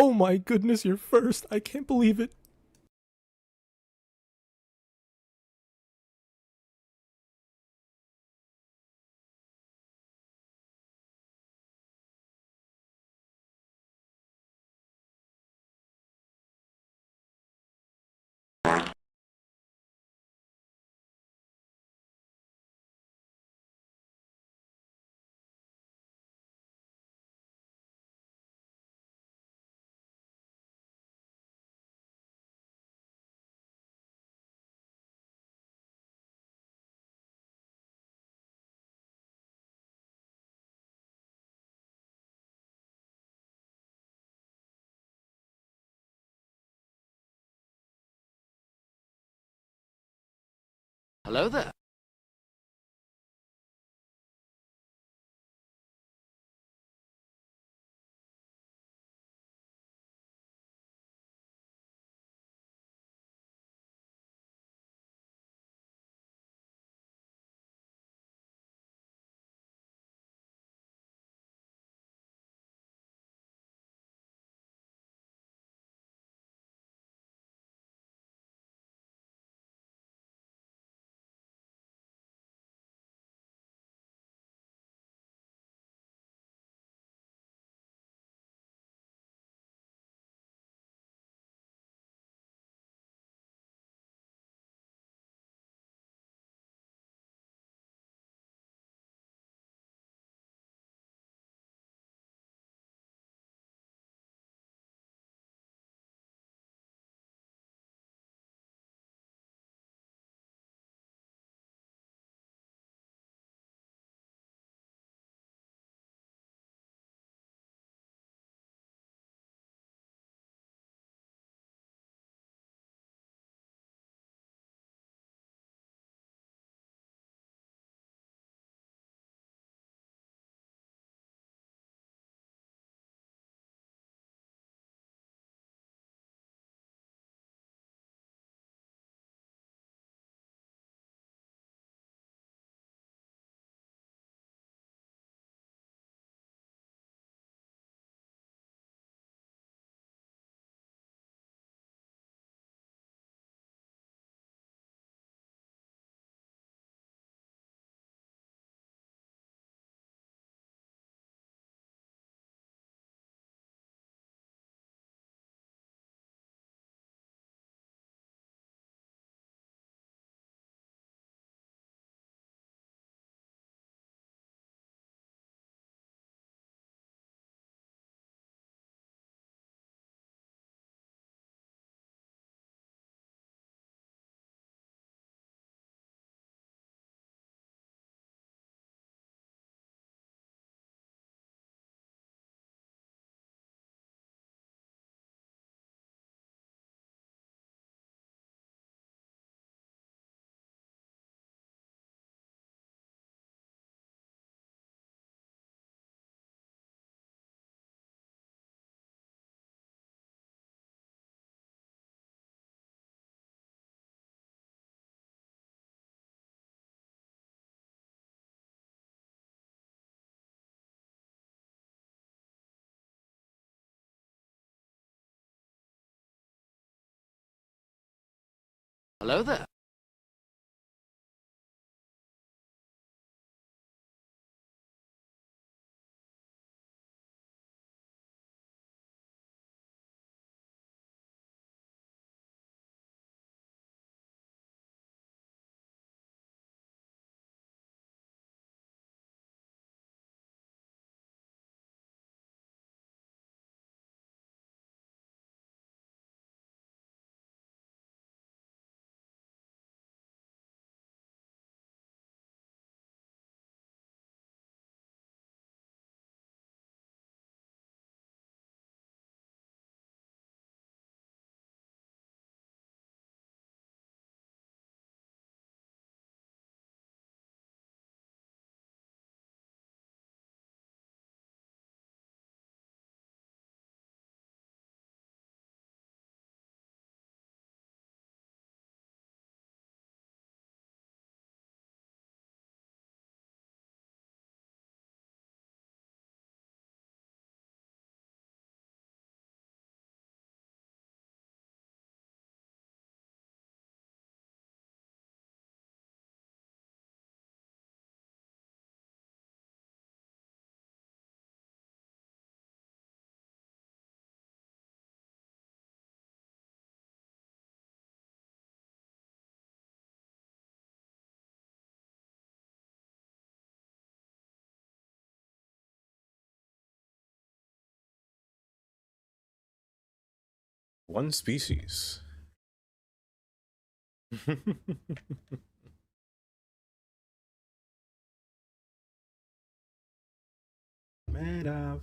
Oh my goodness, you're first. I can't believe it. Hello there. Hello there. One species. Made of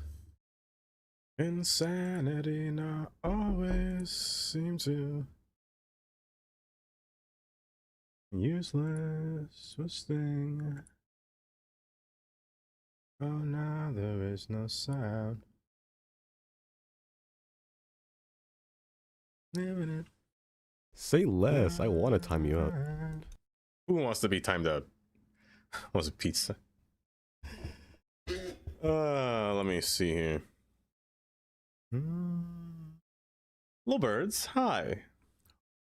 insanity, not always seem to useless was thing. Oh, now there is no sound. Living it. Say less. I want to time you up. Who wants to be timed out? Was it pizza? Let me see here. Little birds, hi.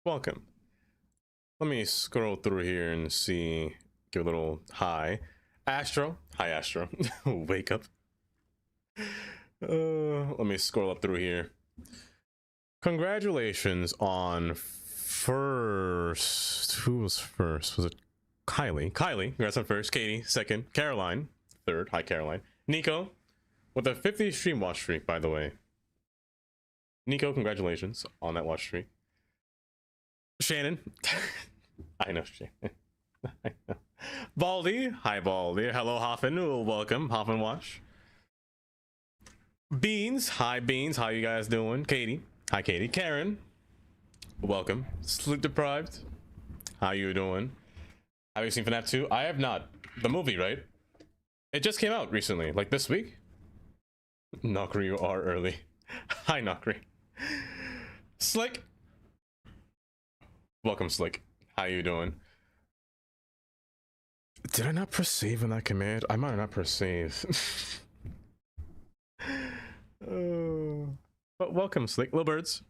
Welcome. Let me scroll through here and see. Give a little hi. Astro. Hi, Astro. Wake up. Let me scroll up through here. Congratulations on first. Who was first? Was it Kylie? Kylie, congrats on first. Katie, second. Caroline, third. Hi, Caroline. Nico, with a 50 stream watch streak, by the way. Nico, congratulations on that watch streak. Shannon. I know Shannon. I know. Baldy. Hi, Baldy. Hello, Hoffen. Welcome. Hoffen Watch. Beans. Hi, Beans. How you guys doing? Katie. Hi, Katie. Karen. Welcome. Sleep Deprived. How you doing? Have you seen FNAF 2? I have not. The movie, right? It just came out recently, like this week. Nokri, you are early. Hi, Nokri. Slick. Welcome, Slick. How you doing? Did I not press save in that command? I might not press save. But welcome, Slick. Little birds.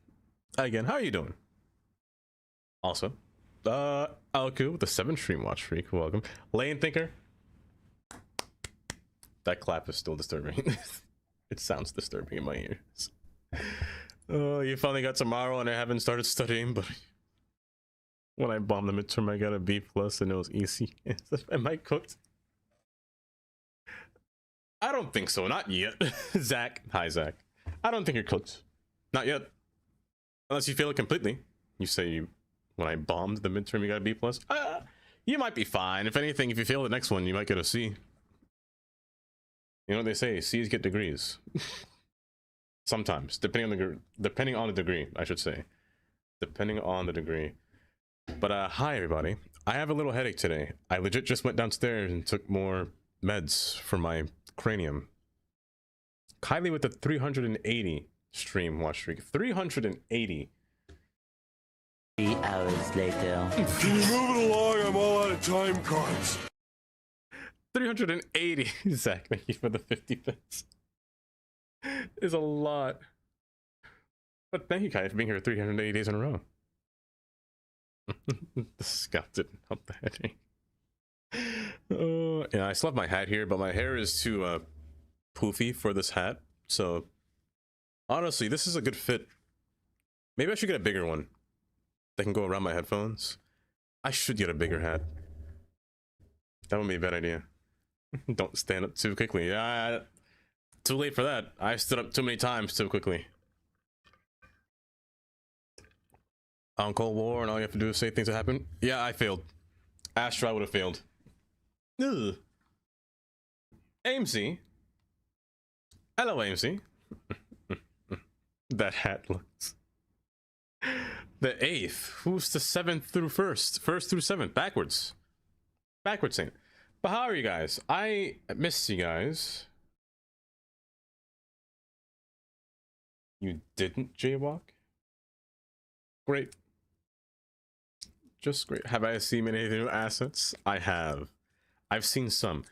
Again, how are you doing? Also, Alku with the 7 stream watch freak. Welcome. Lane Thinker. That clap is still disturbing. It sounds disturbing in my ears. Oh, you finally got tomorrow and I haven't started studying, but when I bombed the midterm, I got a B+ and it was easy. Am I cooked? I don't think so. Not yet. Zach. Hi, Zach. I don't think you're cooked. Not yet. Unless you fail it completely. You say when I bombed the midterm, you got a B+. You might be fine. If anything, if you fail the next one, you might get a C. You know what they say? C's get degrees. Sometimes, depending on the degree, I should say. Depending on the degree. But hi everybody. I have a little headache today. I legit just went downstairs and took more meds for my cranium. Kylie with the 380 stream watch streak. 380. 3 hours later. Can you move it along? I'm all out of time cards. 380. Zach, thank you for the 50 bits. Is a lot. But thank you, Kylie, for being here 380 days in a row. The scout didn't help the headache. Yeah, I still have my hat here, but my hair is too poofy for this hat. So honestly, this is a good fit. Maybe I should get a bigger one that can go around my headphones. I should get a bigger hat. That would be a bad idea. Don't stand up too quickly. Yeah, too late for that. I stood up too many times too quickly. On Cold War, and all you have to do is say things that happen. Yeah, I failed. Astra would have failed. Ugh. AMC. Hello, AMC. That hat looks. The 8th. Who's the 7th through 1st? 1st through 7th. Backwards. Backwards saying. But how are you guys? I miss you guys. You didn't jaywalk? Great. Just great. Have I seen any of the new assets? I have. I've seen some.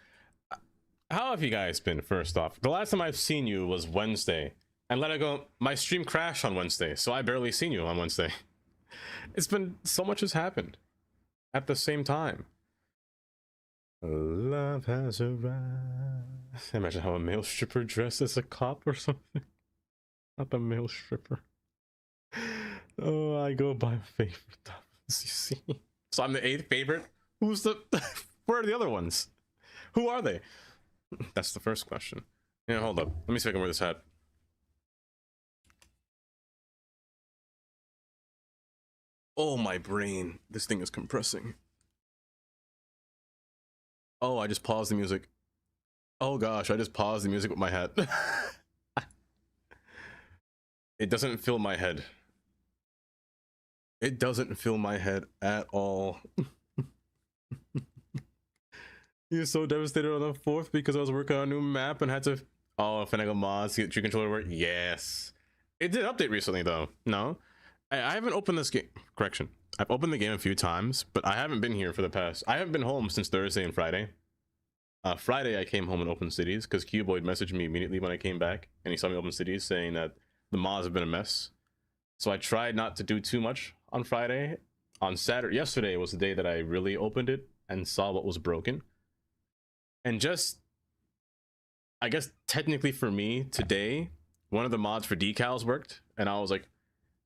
How have you guys been, first off? The last time I've seen you was Wednesday. And let it go, my stream crashed on Wednesday, so I barely seen you on Wednesday. It's been, so much has happened at the same time. Love has arrived. Imagine how a male stripper dressed as a cop or something. Not the male stripper. Oh, I go by favorite. See. So I'm the 8th favorite? Who's the... Where are the other ones? Who are they? That's the first question. Yeah, hold up. Let me see if I can wear this hat. Oh, my brain. This thing is compressing. Oh, I just paused the music. Oh gosh, I just paused the music with my hat. It doesn't fill my head. It doesn't fill my head at all. He was so devastated on the 4th because I was working on a new map and had to... Oh, finagle mods to get your controller work. Yes. It did update recently though. No. I haven't opened this game. Correction. I've opened the game a few times, but I haven't been here for the past... I haven't been home since Thursday and Friday. Friday I came home and opened cities because Cuboid messaged me immediately when I came back and he saw me open cities saying that the mods have been a mess. So I tried not to do too much on Friday. On Saturday, yesterday was the day that I really opened it and saw what was broken. And just, I guess technically for me today, one of the mods for decals worked. And I was like,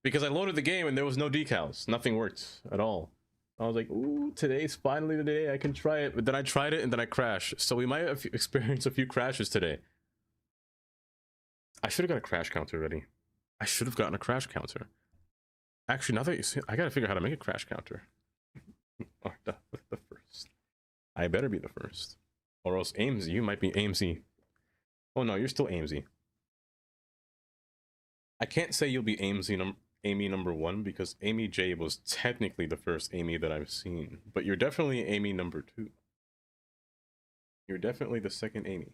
because I loaded the game and there was no decals, nothing worked at all. I was like, ooh, today's finally the day I can try it. But then I tried it and then I crashed. So we might have experienced a few crashes today. I should have got a crash counter ready. I should have gotten a crash counter. Actually, now that you see, I gotta figure out how to make a crash counter. Or the first. I better be the first. Or else AMZ, you might be AMZ. Oh no, you're still AMZ. I can't say you'll be Amy number 1 because Amy J was technically the first Amy that I've seen. But you're definitely Amy number 2. You're definitely the second Amy.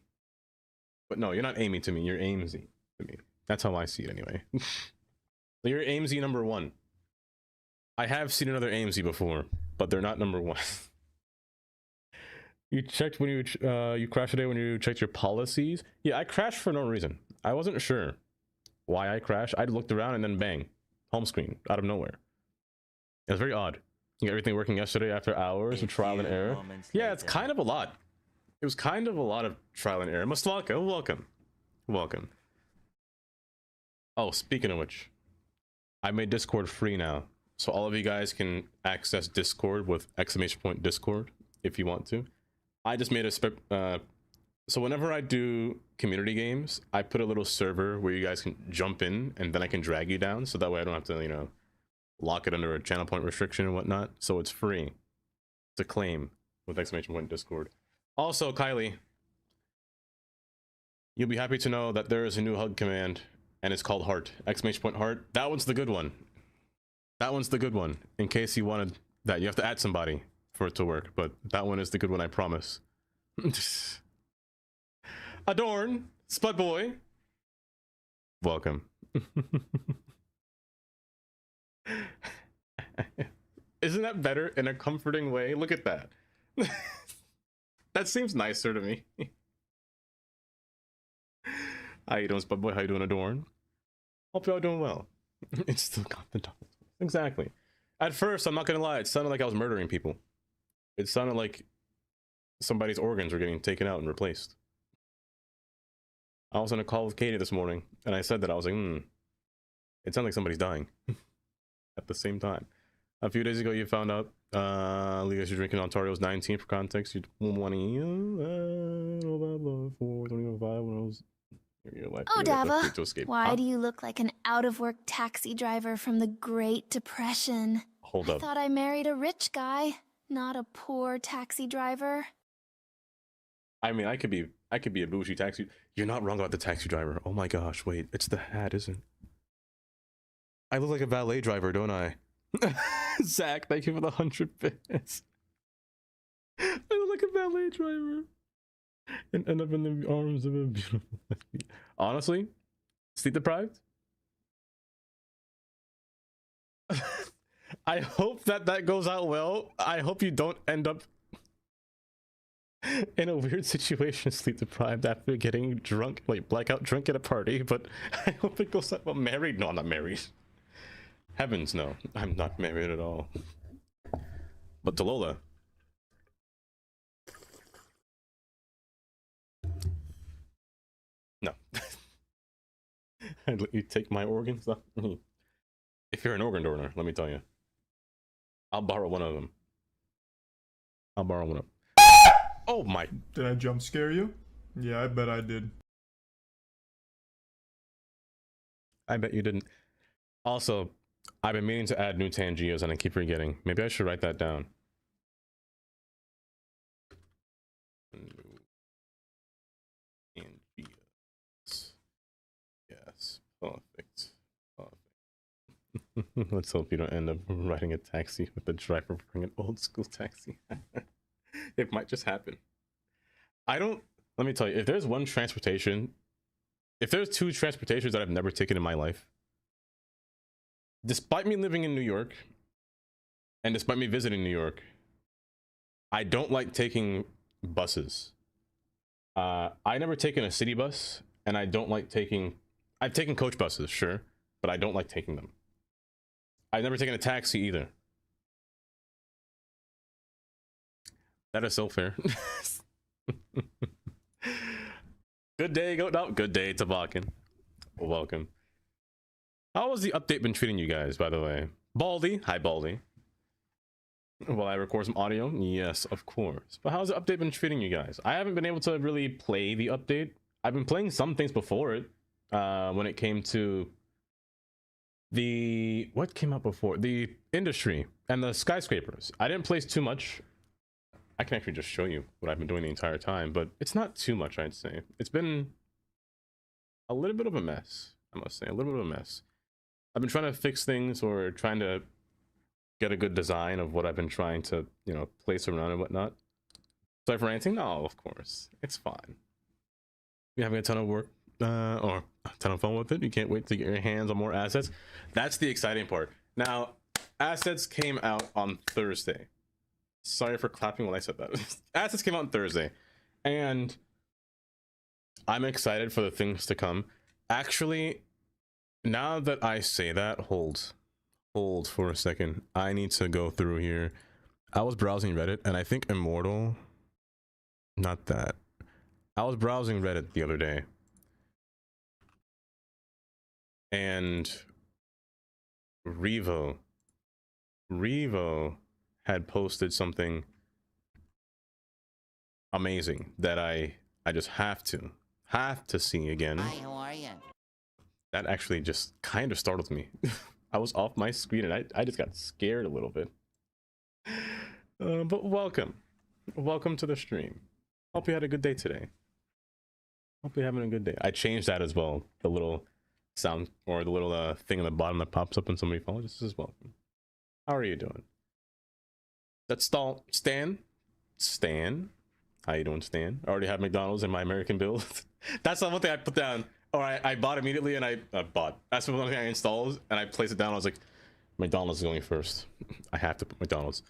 But no, you're not Amy to me, you're AMZ to me. That's how I see it anyway. So you're AMZ number 1. I have seen another AMZ before, but they're not number 1. You checked when you crashed today when you checked your policies? Yeah, I crashed for no reason. I wasn't sure why I crashed. I looked around and then bang, home screen out of nowhere. It was very odd. You got everything working yesterday after hours of trial and error. Yeah, it's kind of a lot. It was kind of a lot of trial and error. Mastalka, welcome. Welcome. Oh, speaking of which, I made Discord free now. So all of you guys can access Discord with !Discord if you want to. I just made a so whenever I do community games, I put a little server where you guys can jump in and then I can drag you down. So that way I don't have to, you know, lock it under a channel point restriction and whatnot. So it's free to claim with !Discord. Also, Kylie, you'll be happy to know that there is a new hug command and it's called heart. !Heart. That one's the good one. That one's the good one. In case you wanted that, you have to add somebody for it to work, but that one is the good one, I promise. Adorn, Spud Boy, welcome. Isn't that better in a comforting way? Look at that. That seems nicer to me. How you doing, Spud Boy? How you doing, Adorn? Hope y'all doing well. It's still got the double. Exactly. At first, I'm not gonna lie, it sounded like I was murdering people. It sounded like somebody's organs were getting taken out and replaced. I was on a call with Katie this morning, and I said that I was like, it sounds like somebody's dying. At the same time. A few days ago, you found out, Leah, you're drinking Ontario's 19 for context. You want to, 425 when I was... Oh, Dava, why do you look like an out-of-work taxi driver from the Great Depression? Hold up. I thought I married a rich guy, not a poor taxi driver. I mean, I could be a bougie taxi. You're not wrong about the taxi driver. Oh my gosh, wait, it's the hat, isn't it? I look like a valet driver, don't I? Zach, thank you for the 100 bits. I look like a valet driver. And end up in the arms of a beautiful lesbian. Honestly, sleep deprived. I hope that goes out well. I hope you don't end up in a weird situation, sleep deprived after getting drunk, like blackout drunk at a party. But I hope it goes out well. Married? No, I'm not married. Heavens, no, I'm not married at all. But to Lola. No. I'd let you take my organs. If you're an organ donor, let me tell you. I'll borrow one of them. I'll borrow one of them. Oh my. Did I jump scare you? Yeah, I bet I did. I bet you didn't. Also, I've been meaning to add new Tangios and I keep forgetting. Maybe I should write that down. Tangios. Yes, perfect. Perfect. Let's hope you don't end up riding a taxi with the driver wearing an old school taxi. It might just happen. Let me tell you, if there's one transportation, if there's two transportations that I've never taken in my life, despite me living in New York and despite me visiting New York, I don't like taking buses. I never taken a city bus, and I don't like taking, I've taken coach buses, sure, but I don't like taking them. I've never taken a taxi either. That is so fair. Good day, good day, Tabakan. Welcome. How has the update been treating you guys, by the way? Baldy, hi Baldy. Will I record some audio? Yes, of course. But how's the update been treating you guys? I haven't been able to really play the update. I've been playing some things before it. When it came to what came out before? The industry and the skyscrapers. I didn't play too much. I can actually just show you what I've been doing the entire time, but it's not too much, I'd say. It's been a little bit of a mess, I must say, a little bit of a mess. I've been trying to fix things or trying to get a good design of what I've been trying to, you know, place around and whatnot. Sorry for ranting? No, of course. It's fine. You're having a ton of work or a ton of fun with it. You can't wait to get your hands on more assets. That's the exciting part. Now, assets came out on Thursday. Sorry for clapping when I said that. Assets came out on Thursday, and I'm excited for the things to come. Actually, now that I say that, hold for a second. I need to go through here. I was browsing Reddit, and I think Immortal, not that. I was browsing Reddit the other day, and Revo had posted something amazing that I just have to see again. Hi, how are you? That actually just kind of startled me. I was off my screen and I just got scared a little bit. But welcome to the stream. Hope you had a good day today. Hope you're having a good day. I changed that as well. The little sound or the little thing in the bottom that pops up when somebody follows. This is welcome. How are you doing? That's Stan. How you doing, Stan? I already have McDonald's in my American build. That's the one thing I put down. Or I bought immediately, and I bought. That's the one thing I installed, and I placed it down. I was like, McDonald's is going first. I have to put McDonald's.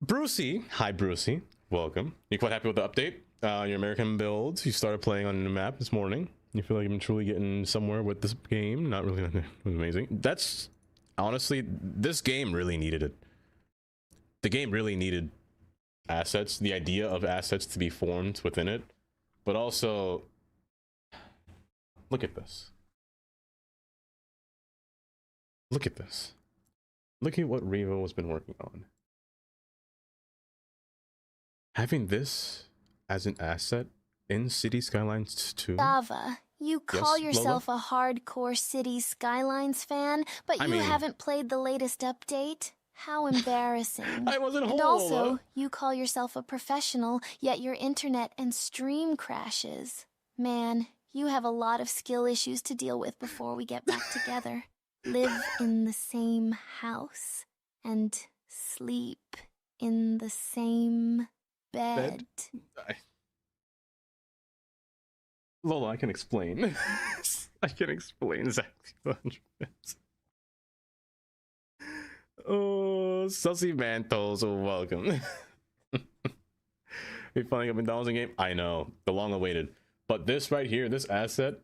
Brucey, hi Brucey, welcome. You quite happy with the update? Your American build. You started playing on the map this morning. You feel like you've been truly getting somewhere with this game? Not really amazing. That's honestly, this game really needed it. The game really needed assets, the idea of assets to be formed within it, but also look at this. Look at this. Look at what Revo has been working on. Having this as an asset in City Skylines 2. Dava, you call Yes, yourself a hardcore City Skylines fan, but you haven't played the latest update? How embarrassing. I wasn't home. And also, you call yourself a professional, yet your internet and stream crashes. Man, you have a lot of skill issues to deal with before we get back together. Live in the same house and sleep in the same bed. Lola, I can explain. I can explain exactly 100%. Oh, Sussy Mantos, welcome. We finally got McDonald's in game. I know, the long awaited. But this right here, this asset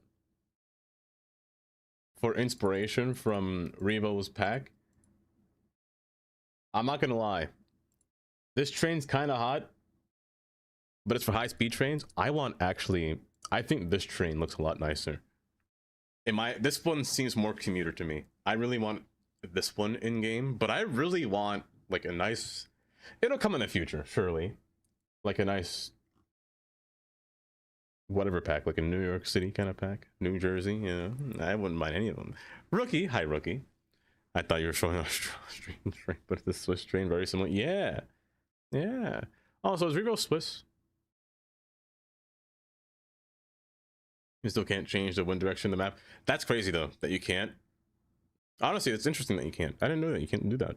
for inspiration from Revo's pack, I'm not gonna lie. This train's kind of hot, but it's for high-speed trains. I think this train looks a lot nicer. This one seems more commuter to me. I really want this one in game, but I really want like a nice, it'll come in the future surely, like a nice whatever pack, like a New York City kind of pack, New Jersey, you know. I wouldn't mind any of them. Rookie, hi Rookie. I thought you were showing us Australian train, but the Swiss train very similar. Yeah, yeah. Oh, so is Revo Swiss? You still can't change the wind direction of the map. That's crazy though that you can't. Honestly, it's interesting that you can't. I didn't know that you can't do that.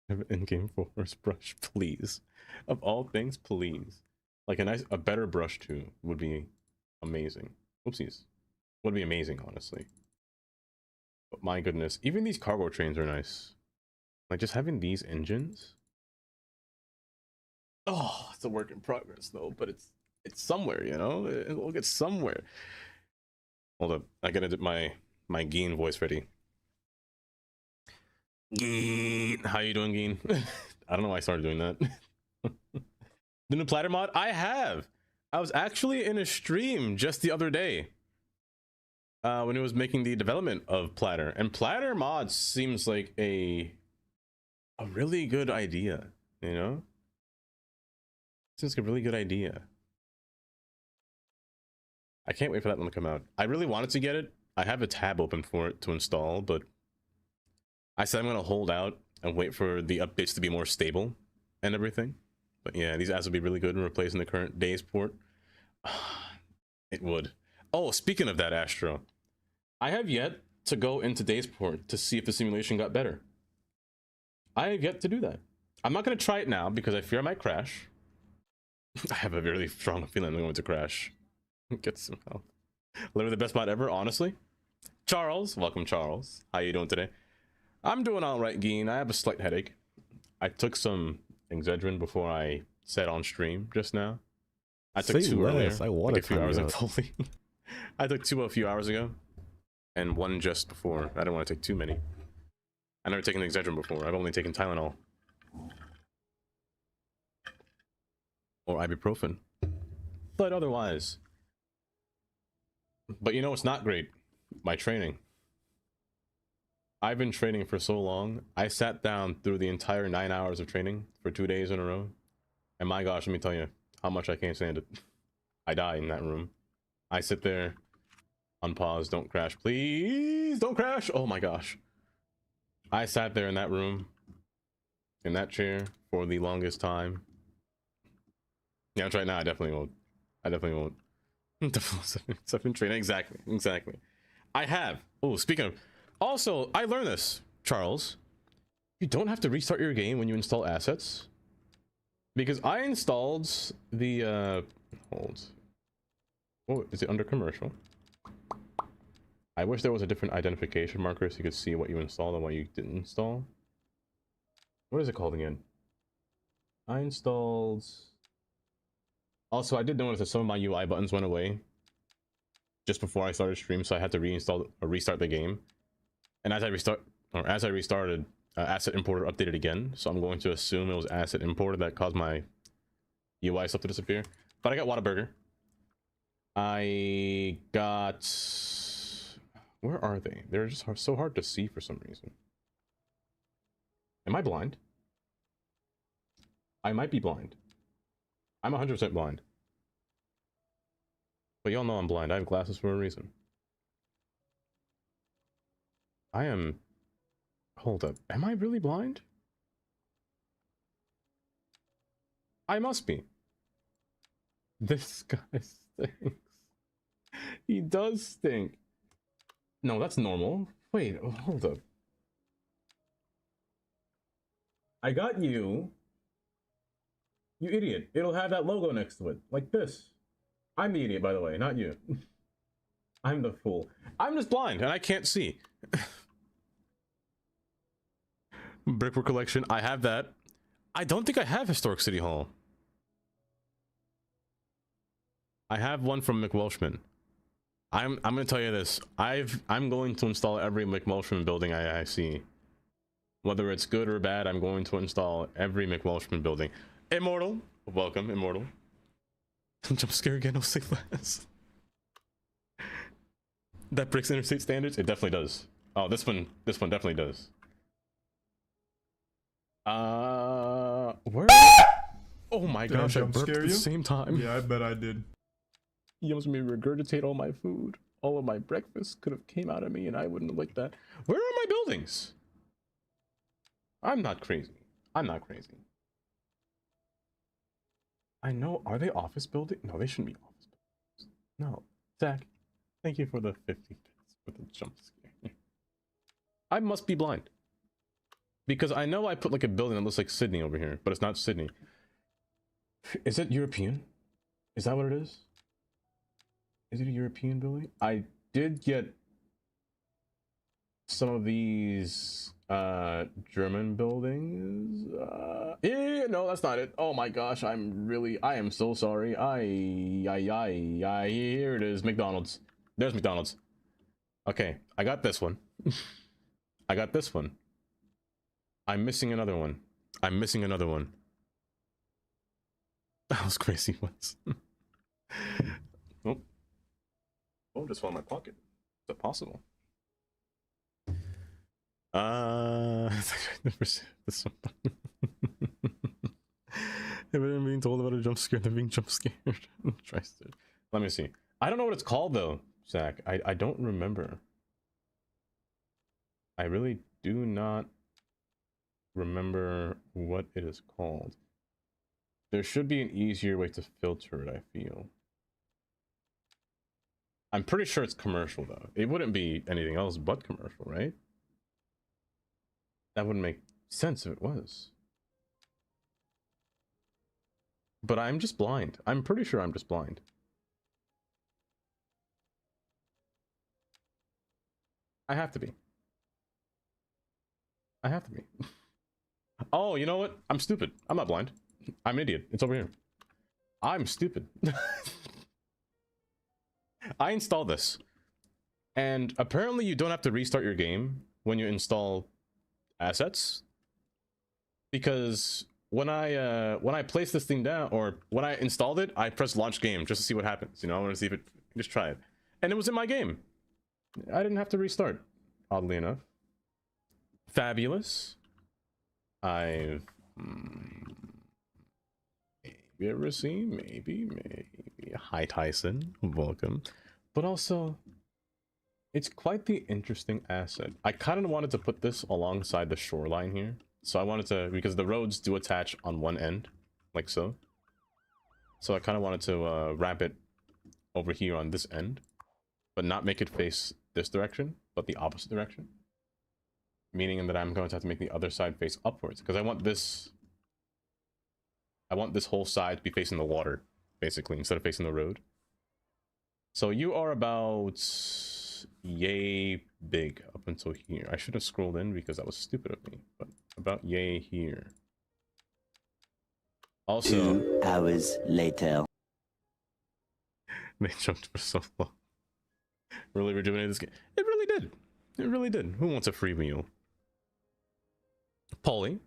Have an in-game force brush, please. Of all things, please. Like a better brush too would be amazing. Oopsies, would be amazing, honestly. But my goodness, even these cargo trains are nice. Like just having these engines. Oh, it's a work in progress though, but it's somewhere, you know. We'll get somewhere. Hold up, I gotta get my Geen voice ready. Geen, how you doing, Geen? I don't know why I started doing that. The new platter mod, I was actually in a stream just the other day when it was making the development of platter, and platter mod seems like a really good idea, you know. Seems like a really good idea. I can't wait for that one to come out. I really wanted to get it. I have a tab open for it to install, but I said I'm gonna hold out and wait for the updates to be more stable and everything. But yeah, these ads would be really good in replacing the current day's port. It would. Oh, speaking of that, Astro, I have yet to go into day's port to see if the simulation got better. I have yet to do that. I'm not gonna try it now because I fear I might crash. I have a really strong feeling I'm going to crash. Get some help. Literally the best mod ever, honestly. Charles, welcome Charles. How you doing today? I'm doing all right, Geen. I have a slight headache. I took some Excedrin before I set on stream just now. I took two earlier. I want like a few hours ago. I took two a few hours ago, and one just before. I don't want to take too many. I've never taken Excedrin before. I've only taken Tylenol or ibuprofen. But otherwise. But you know what's not great? My training. I've been training for so long. I sat down through the entire 9 hours of training for 2 days in a row. And my gosh, let me tell you how much I can't stand it. I die in that room. I sit there, unpause, don't crash, please, don't crash. Oh my gosh. I sat there in that room, in that chair for the longest time. Yeah, I'll try it now. I definitely won't. I definitely won't. I've been training. Exactly. I have. Oh, speaking of, also, I learned this, Charles. You don't have to restart your game when you install assets. Because I installed the, hold. Oh, is it under commercial? I wish there was a different identification marker so you could see what you installed and what you didn't install. What is it called again? I installed... Also, I did notice that some of my UI buttons went away just before I started stream, so I had to reinstall or restart the game. And as I restarted, asset importer updated again. So I'm going to assume it was asset importer that caused my UI stuff to disappear. But I got Whataburger. I got... Where are they? They're just so hard to see for some reason. Am I blind? I might be blind. I'm 100% blind. But y'all know I'm blind. I have glasses for a reason. I am... Hold up. Am I really blind? I must be. This guy stinks. He does stink. No, that's normal. Wait, hold up. I got you. You idiot. It'll have that logo next to it. Like this. I'm the idiot, by the way, not you. I'm the fool. I'm just blind, and I can't see. Brickwork collection. I have that. I don't think I have Historic City Hall. I have one from McWelshman. I'm gonna tell you this. I'm going to install every McWelshman building I see. Whether it's good or bad, I'm going to install every McWelshman building. Immortal, welcome, Immortal. Jump scare again, I'll say less. That breaks interstate standards? It definitely does. Oh, this one definitely does. Where? Oh my gosh, I burped at the same time. Yeah, I bet I did. You almost made me regurgitate all my food. all of my breakfast could have came out of me and I wouldn't have liked that. Where are my buildings? I'm not crazy. I'm not crazy. I know, are they office buildings? No, they shouldn't be office buildings. No. Zach, thank you for the 50 bits for the jump scare. I must be blind. Because I know I put like a building that looks like Sydney over here, but it's not Sydney. Is it European? Is that what it is? Is it a European building? I did get some of these German buildings. Yeah, no, that's not it. Oh my gosh, I am so sorry. Here it is, McDonald's. There's McDonald's. Okay, I got this one. I got this one. I'm missing another one. I'm missing another one. That was crazy once. Oh. Oh, just fell in my pocket. Is that possible? This one. If I'm being told about a jump scare, they're being jump scared. Let me see. I don't know what it's called though, Zach. I don't remember. I really do not remember what it is called. There should be an easier way to filter it, I feel. I'm pretty sure it's commercial though. It wouldn't be anything else but commercial, right? That wouldn't make sense if it was. But I'm just blind. I'm pretty sure I'm just blind. I have to be. I have to be. Oh, you know what? I'm stupid. I'm not blind. I'm an idiot. It's over here. I'm stupid. I installed this. And apparently you don't have to restart your game when you install assets. Because when I placed this thing down, or when I installed it, I pressed launch game just to see what happens. You know, I want to see if it, just try it. And it was in my game. I didn't have to restart, oddly enough. Fabulous. I've maybe ever seen, maybe. Hi Tyson, welcome. But also, it's quite the interesting asset. I kind of wanted to put this alongside the shoreline here. So I wanted to, because the roads do attach on one end, like so. So I kind of wanted to wrap it over here on this end, but not make it face this direction, but the opposite direction. Meaning that I'm going to have to make the other side face upwards, because I want this whole side to be facing the water, basically, instead of facing the road. So you are about yay big up until here. I should have scrolled in because that was stupid of me, but about yay here. Also, 2 hours later. They jumped for so long. Really rejuvenated this game. It really did. It really did. Who wants a free meal? Polly,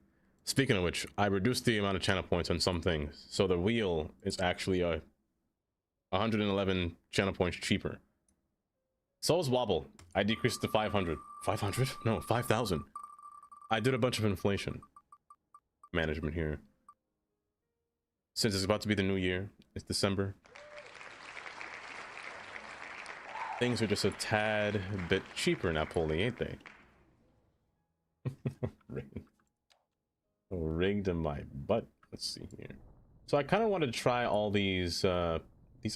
speaking of which, I reduced the amount of channel points on some things, so the wheel is actually 111 channel points cheaper. So is Wobble. I decreased to 500. 500? No, 5,000. I did a bunch of inflation management here. Since it's about to be the new year, it's December. Things are just a tad bit cheaper now, Polly, ain't they? Rigged in my butt. Let's see here. So I kind of wanted to try all these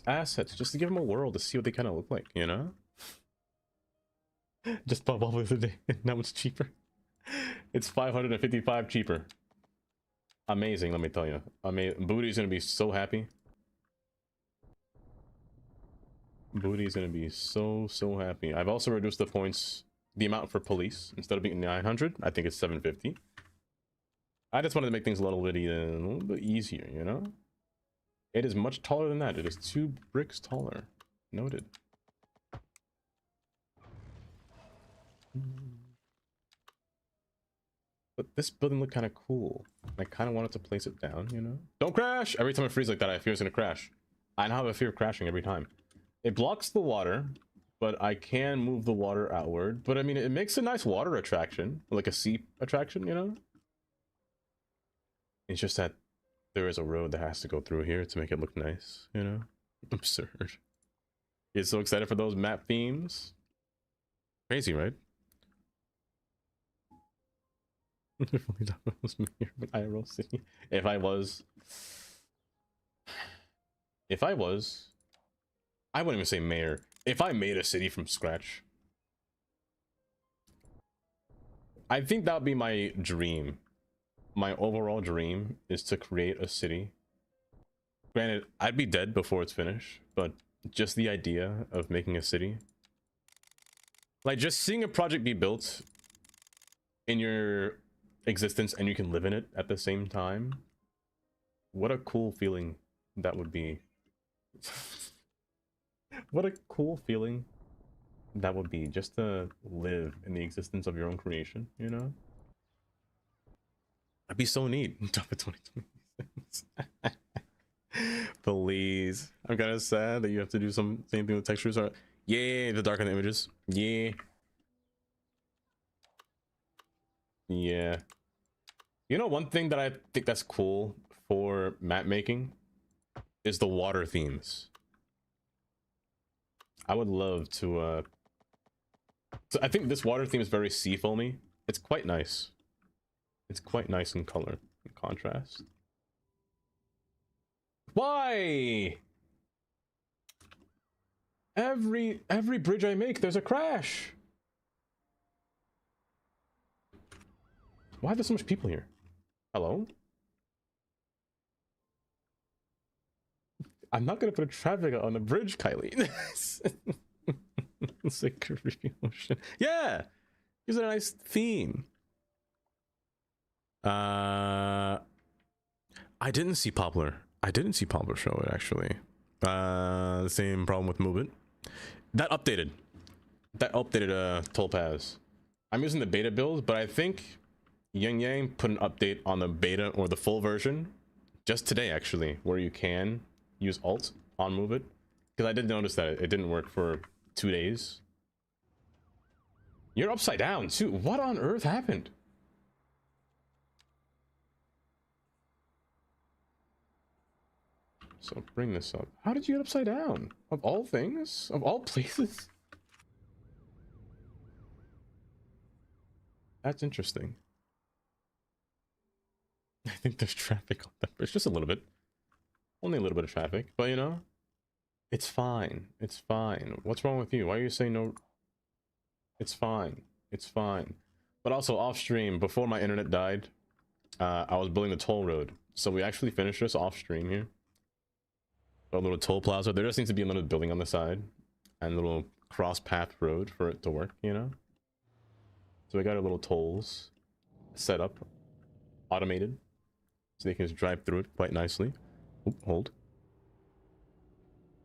assets just to give them a whirl to see what they kind of look like, you know? Just bought Wobble the other day, and now it's cheaper. It's 555 cheaper. Amazing, let me tell you. Booty's gonna be so happy. Booty's gonna be so happy. I've also reduced the points, the amount for police. Instead of being 900, I think it's 750. I just wanted to make things a little bit easier, you know? It is much taller than that. It is 2 bricks taller. Noted. But this building looked kind of cool. I kind of wanted to place it down, you know? Don't crash! Every time it freezes like that, I fear it's gonna crash. I now have a fear of crashing every time. It blocks the water, but I can move the water outward. But I mean, it makes a nice water attraction, like a sea attraction, you know? It's just that there is a road that has to go through here to make it look nice, you know? Absurd. You're so excited for those map themes. Crazy, right? IRL city. If I was, I wouldn't even say mayor. If I made a city from scratch, I think that would be my dream. My overall dream is to create a city. Granted, I'd be dead before it's finished, but just the idea of making a city, like just seeing a project be built in your existence and you can live in it at the same time, what a cool feeling that would be. What a cool feeling that would be, just to live in the existence of your own creation, you know? That'd be so neat. Top of 2026. Please. I'm kind of sad that you have to do same thing with textures. Or yeah, the darken the images. Yeah. Yeah. You know, one thing that I think that's cool for map making is the water themes. I would love to so I think this water theme is very sea foamy. It's quite nice. It's quite nice in color and contrast. Why? Every bridge I make, there's a crash. Why are there so much people here? Hello? I'm not gonna put a traffic on the bridge, Kylie. It's like a review motion. Yeah! Here's a nice theme. I didn't see Poplar. I didn't see Poplar show it, actually. The same problem with Move It. That updated. That updated Toll Paths. I'm using the beta build, but I think Yang Yang put an update on the beta or the full version just today, actually, where you can use Alt on Move It. Because I did notice that it didn't work for 2 days. You're upside down too. What on earth happened? So bring this up. How did you get upside down? Of all things? Of all places? That's interesting. I think there's traffic on that bridge. Just a little bit. Only a little bit of traffic. But you know, it's fine. It's fine. What's wrong with you? Why are you saying no? It's fine. It's fine. But also off stream, before my internet died, I was building the toll road. So we actually finished this off stream here. A little toll plaza. There just needs to be another building on the side and a little cross path road for it to work, you know? So we got our little tolls set up, automated, so they can just drive through it quite nicely. Oop, hold.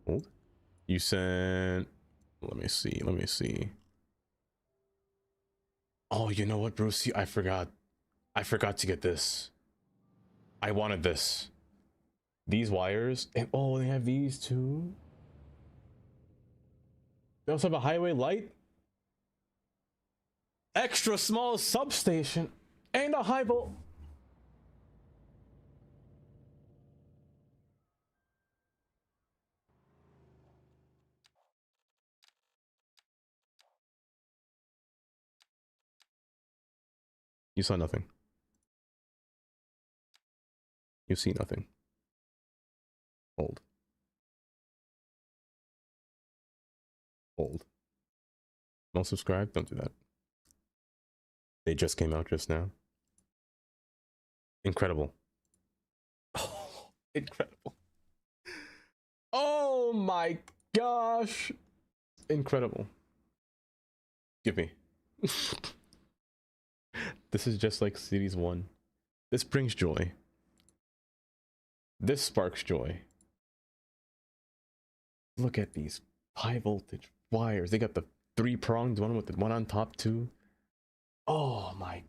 Hold. You sent... Let me see. Let me see. Oh, you know what, Brucey? I forgot. I forgot to get this. I wanted this. These wires, and oh, they have these too. They also have a highway light, extra small substation, and a high volt. You saw nothing. You see nothing. Hold. Hold. Don't subscribe. Don't do that. They just came out just now. Incredible. Oh, incredible. Oh my gosh. Incredible. Give me. This is just like Cities 1. This brings joy. This sparks joy. Look at these high voltage wires. They got the 3-pronged one with the one on top too. Oh my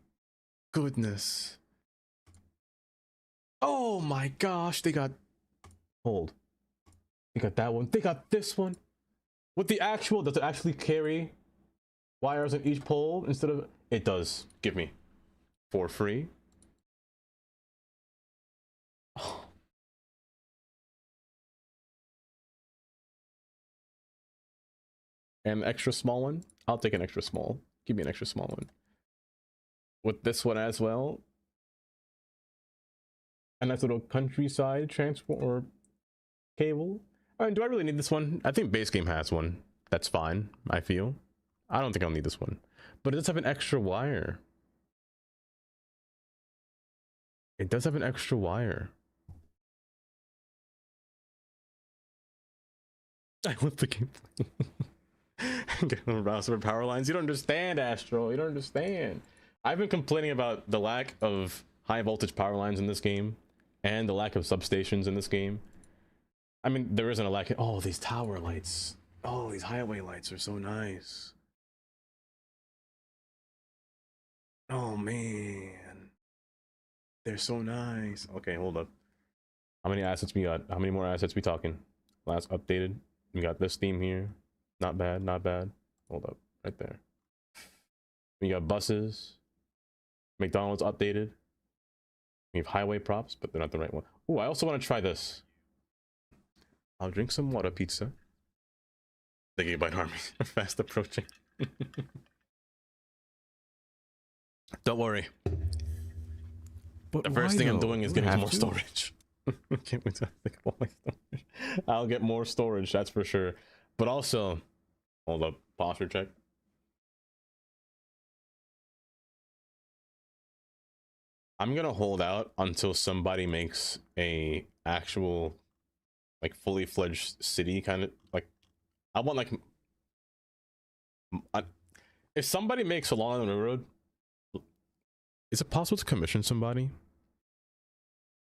goodness. Oh my gosh. They got... Hold. They got that one. They got this one. With the actual... Does it actually carry wires on each pole instead of... It does. Give me. For free. Oh. and an extra small one. I'll take an extra small. Give me an extra small one. With this one as well. A nice little countryside transport or cable. I mean, do I really need this one? I think base game has one. That's fine, I feel. I don't think I'll need this one. But it does have an extra wire. It does have an extra wire. I love the gameplay. Getting around some power lines. You don't understand, Astro. You don't understand. I've been complaining about the lack of high voltage power lines in this game and the lack of substations in this game. I mean, there isn't a lack of... Oh, these tower lights. Oh, these highway lights are so nice. Oh, man. They're so nice. Okay, hold up. How many assets we got? How many more assets we talking? Last updated. We got this theme here. Not bad, not bad. Hold up, right there. We got buses. McDonald's updated. We have highway props, but they're not the right one. Oh, I also want to try this. I'll drink some water pizza. The Gigabyte army are fast approaching. Don't worry. But The first why, thing I'm though? doing is You getting have more to? storage. Can't wait to think of all my storage. I'll get more storage, that's for sure. But also, hold up, posture check. I'm gonna hold out until somebody makes a actual, like, fully fledged city kind of like. I want like, if somebody makes a Long Island Railroad, is it possible to commission somebody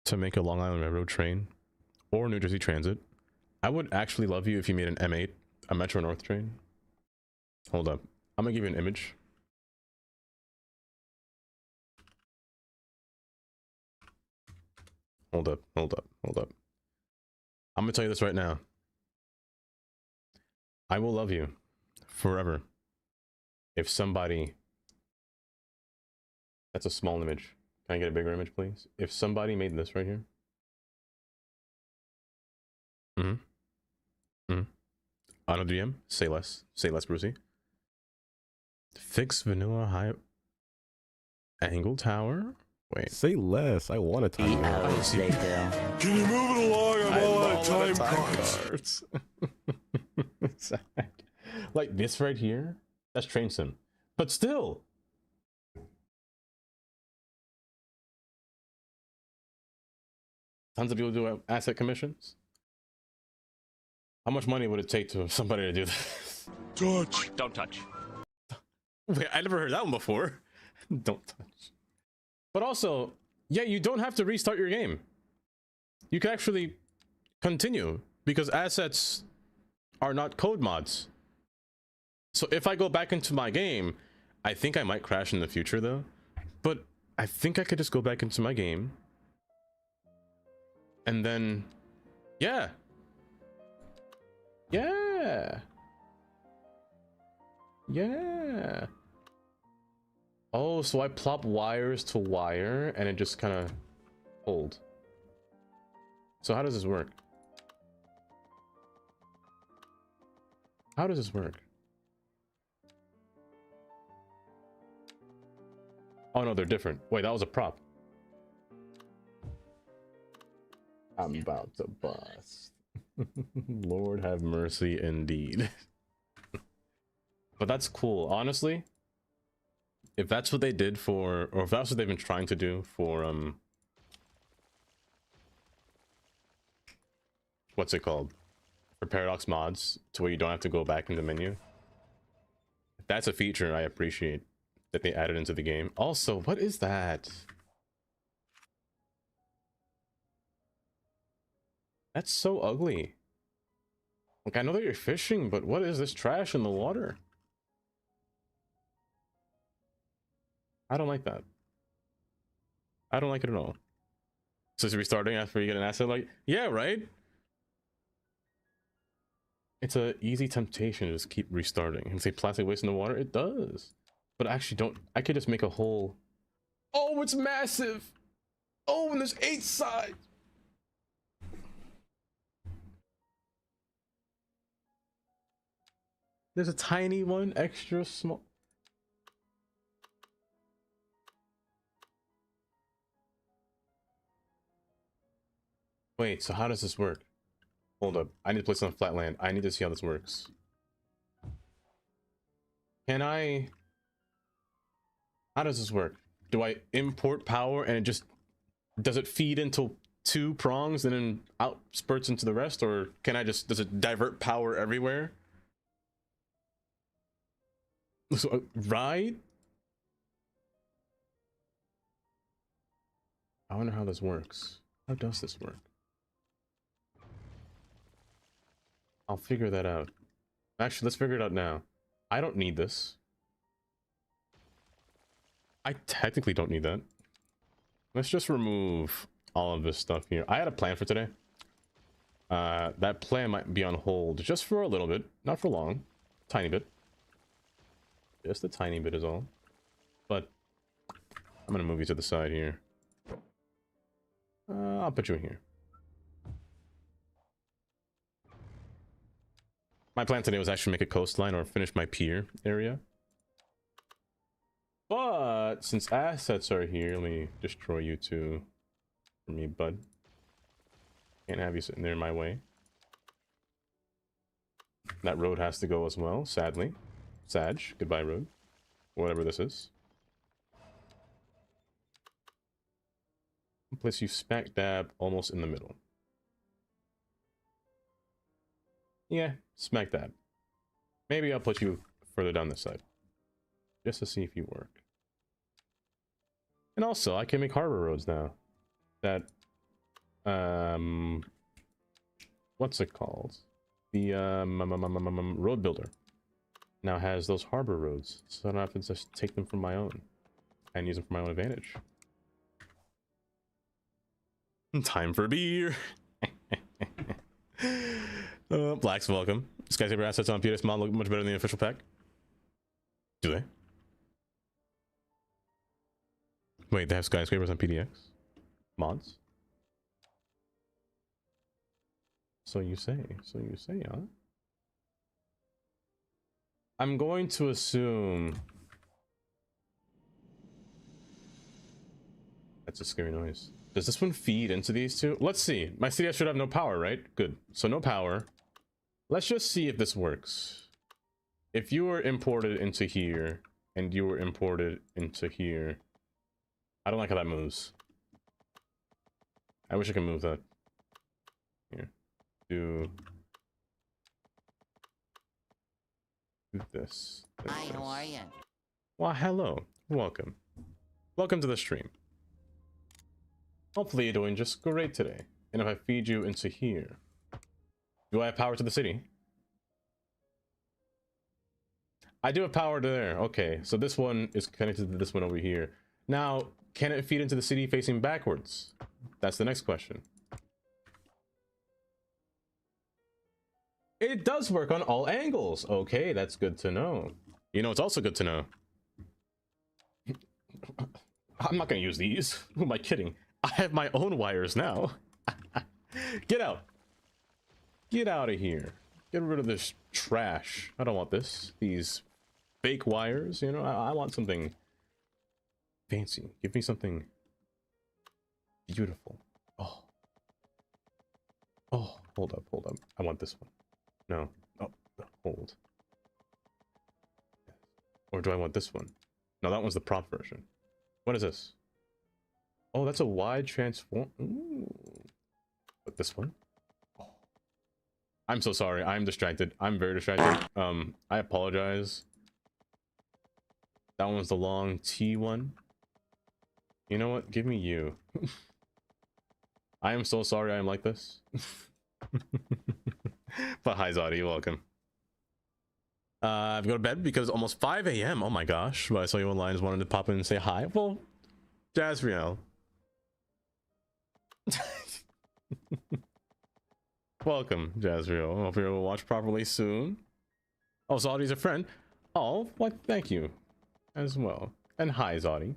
to make a Long Island Railroad train or New Jersey Transit? I would actually love you if you made an M8, a Metro North train. Hold up, I'm gonna give you an image. Hold up, hold up, hold up. I'm gonna tell you this right now. I will love you forever if somebody... That's a small image. Can I get a bigger image, please? If somebody made this right here. Auto DM, say less. Say less, Brucey. Fix vanilla high angle tower. Wait. Say less. I want to time 3 you out. hours later. Can you move it along? I'm all out of time cards. Zach. Like this right here, that's train sim. But still, tons of people do asset commissions. How much money would it take to somebody to do this? Touch. Don't touch. Wait, I never heard that one before. Don't touch. But also, yeah, you don't have to restart your game. You can actually continue because assets are not code mods. So if I go back into my game, I think I might crash in the future though. But I think I could just go back into my game. And then, yeah. Yeah. Yeah. Oh, so I plop wires to wire and it just kind of hold. So how does this work? How does this work? Oh no, they're different. Wait, that was a prop. I'm about to bust. Lord have mercy indeed. But that's cool. Honestly, if that's what they did for, or if that's what they've been trying to do for, what's it called? For Paradox mods, to where you don't have to go back in the menu. If that's a feature I appreciate that they added into the game. Also, what is that? That's so ugly. Like, I know that you're fishing, but what is this trash in the water? I don't like that. I don't like it at all. So it's restarting after you get an asset, like, yeah, right? It's a easy temptation to just keep restarting. And say plastic waste in the water, it does. But actually don't, I could just make a whole... Oh, it's massive! Oh, and there's 8 sides! There's a tiny one, extra small. Wait, so how does this work? Hold up. I need to place it on flat land. I need to see how this works. Can I... How does this work? Do I import power and it just... Does it feed into 2 prongs and then out spurts into the rest? Or can I just... Does it divert power everywhere? So, right? I wonder how this works. How does this work? I'll figure that out. Actually, let's figure it out now. I don't need this. I technically don't need that. Let's just remove all of this stuff here. I had a plan for today. That plan might be on hold just for a little bit. Not for long. Tiny bit. Just a tiny bit is all. But I'm gonna move you to the side here. I'll put you in here. My plan today was actually make a coastline or finish my pier area. But since assets are here, let me destroy you too. For me, bud. Can't have you sitting there in my way. That road has to go as well, sadly. Sag, goodbye road. Whatever this is. Place you smack dab almost in the middle. Yeah, smack dab. Maybe I'll put you further down this side. Just to see if you work. And also, I can make harbor roads now. That, what's it called? The, road builder now has those harbor roads, so I don't have to just take them from my own and use them for my own advantage. Time for a beer. Blacks, welcome. Skyscraper assets on PDS mod look much better than the official pack. Do they? Wait, they have skyscrapers on PDX mods? So you say, huh? I'm going to assume... That's a scary noise. Does this one feed into these two? Let's see. My CDS should have no power, right? Good. So no power. Let's just see if this works. If you were imported into here, and you were imported into here... I don't like how that moves. I wish I could move that. Here. Do this. Hi, how are you? Well, hello. Welcome. Welcome to the stream. Hopefully you're doing just great today. And if I feed you into here, do I have power to the city? I do have power to there. Okay, so this one is connected to this one over here. Now, can it feed into the city facing backwards? That's the next question. It does work on all angles. Okay, that's good to know. You know, it's also good to know. I'm not gonna use these. Who am I kidding? I have my own wires now. Get out. Get out of here. Get rid of this trash. I don't want this. These fake wires, you know, I want something fancy. Give me something beautiful. Oh. Oh, hold up, hold up. I want this one. No. Oh, hold. Or do I want this one? No, that one's the prop version. What is this? Oh, that's a wide transform. Ooh. But this one? Oh. I'm so sorry. I'm distracted. I'm very distracted. I apologize. That one's the long T one. You know what? Give me you. I am so sorry I am like this. But hi, Zodi. You're welcome. I've go to bed because it's almost 5 a.m. Oh my gosh. But I saw you online. Just wanted to pop in and say hi. Well, Jazriel. Welcome, Jazriel. I hope you're able to watch properly soon. Oh, Zodi's a friend. Oh, what? Thank you. As well. And hi, Zodi.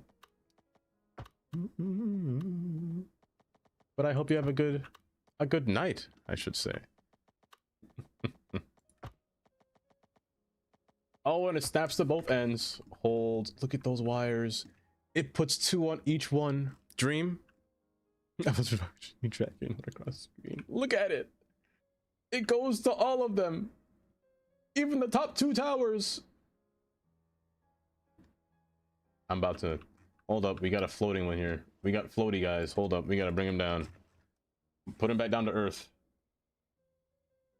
But I hope you have a good night, I should say. Oh, and it snaps to both ends. Hold. Look at those wires. It puts 2 on each one. Dream. I was tracking across the screen. Look at it. It goes to all of them. Even the top 2 towers. I'm about to... Hold up. We got a floating one here. We got floaty guys. Hold up. We got to bring him down. Put him back down to earth.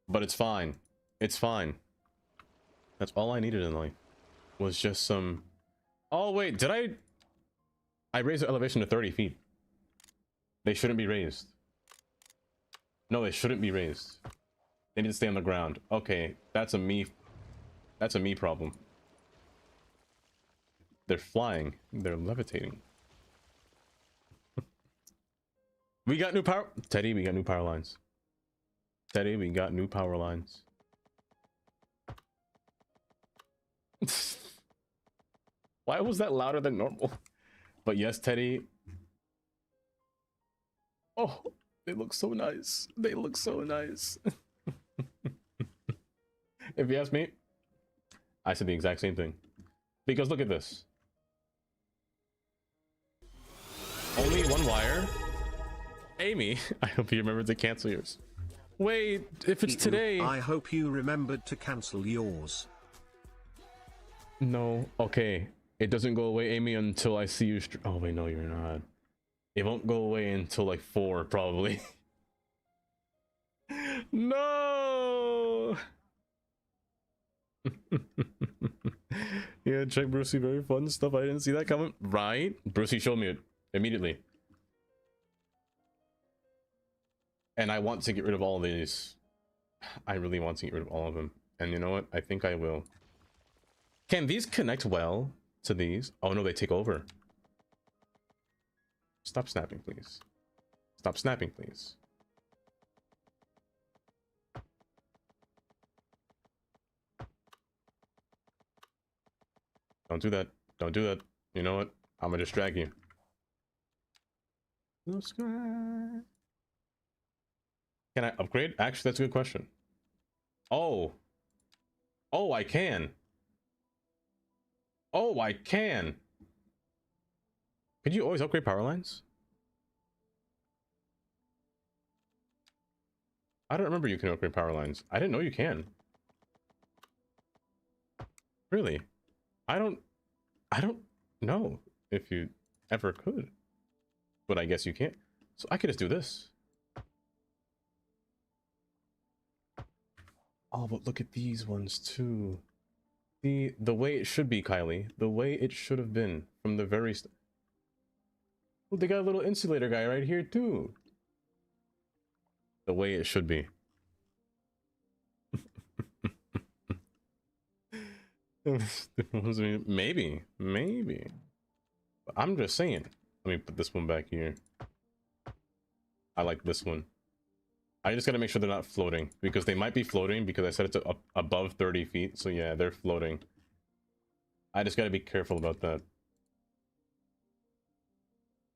But it's fine. It's fine. That's all I needed in life. Was just some... Oh, wait. Did I... I raised the elevation to 30 feet. They shouldn't be raised. No, they shouldn't be raised. They need to stay on the ground. Okay, that's a me problem. They're flying. They're levitating. We got new power... Teddy, we got new power lines. Teddy, we got new power lines. Why was that louder than normal? But yes, Teddy. Oh, they look so nice. They look so nice. If you ask me, I said the exact same thing. Because look at this. Only 1 wire. Amy, I hope you remembered to cancel yours. Wait, if it's today... I hope you remembered to cancel yours. No, okay. It doesn't go away, Amy, until I see you... Oh, wait, no, you're not. It won't go away until, like, 4, probably. No! Yeah, check Brucey, very fun stuff. I didn't see that coming. Right? Brucey showed me it immediately. And I want to get rid of all of these. I really want to get rid of all of them. And you know what? I think I will. Can these connect well to these? Oh no, they take over. Stop snapping, please. Stop snapping, please. Don't do that. Don't do that. You know what? I'm gonna distract you. Subscribe. Can I upgrade? Actually, that's a good question. Oh. Oh, I can. Oh, I can. Could you always upgrade power lines? I don't remember you can upgrade power lines. I didn't know you can. Really? I don't know if you ever could. But I guess you can't. So I could just do this. Oh, but look at these ones too. The way it should be, Kylie. The way it should have been from the very start. Oh, they got a little insulator guy right here too. The way it should be. Maybe. But I'm just saying. Let me put this one back here. I like this one. I just gotta make sure they're not floating, because they might be floating because I set it to up above 30 feet. So yeah, they're floating. I just gotta be careful about that.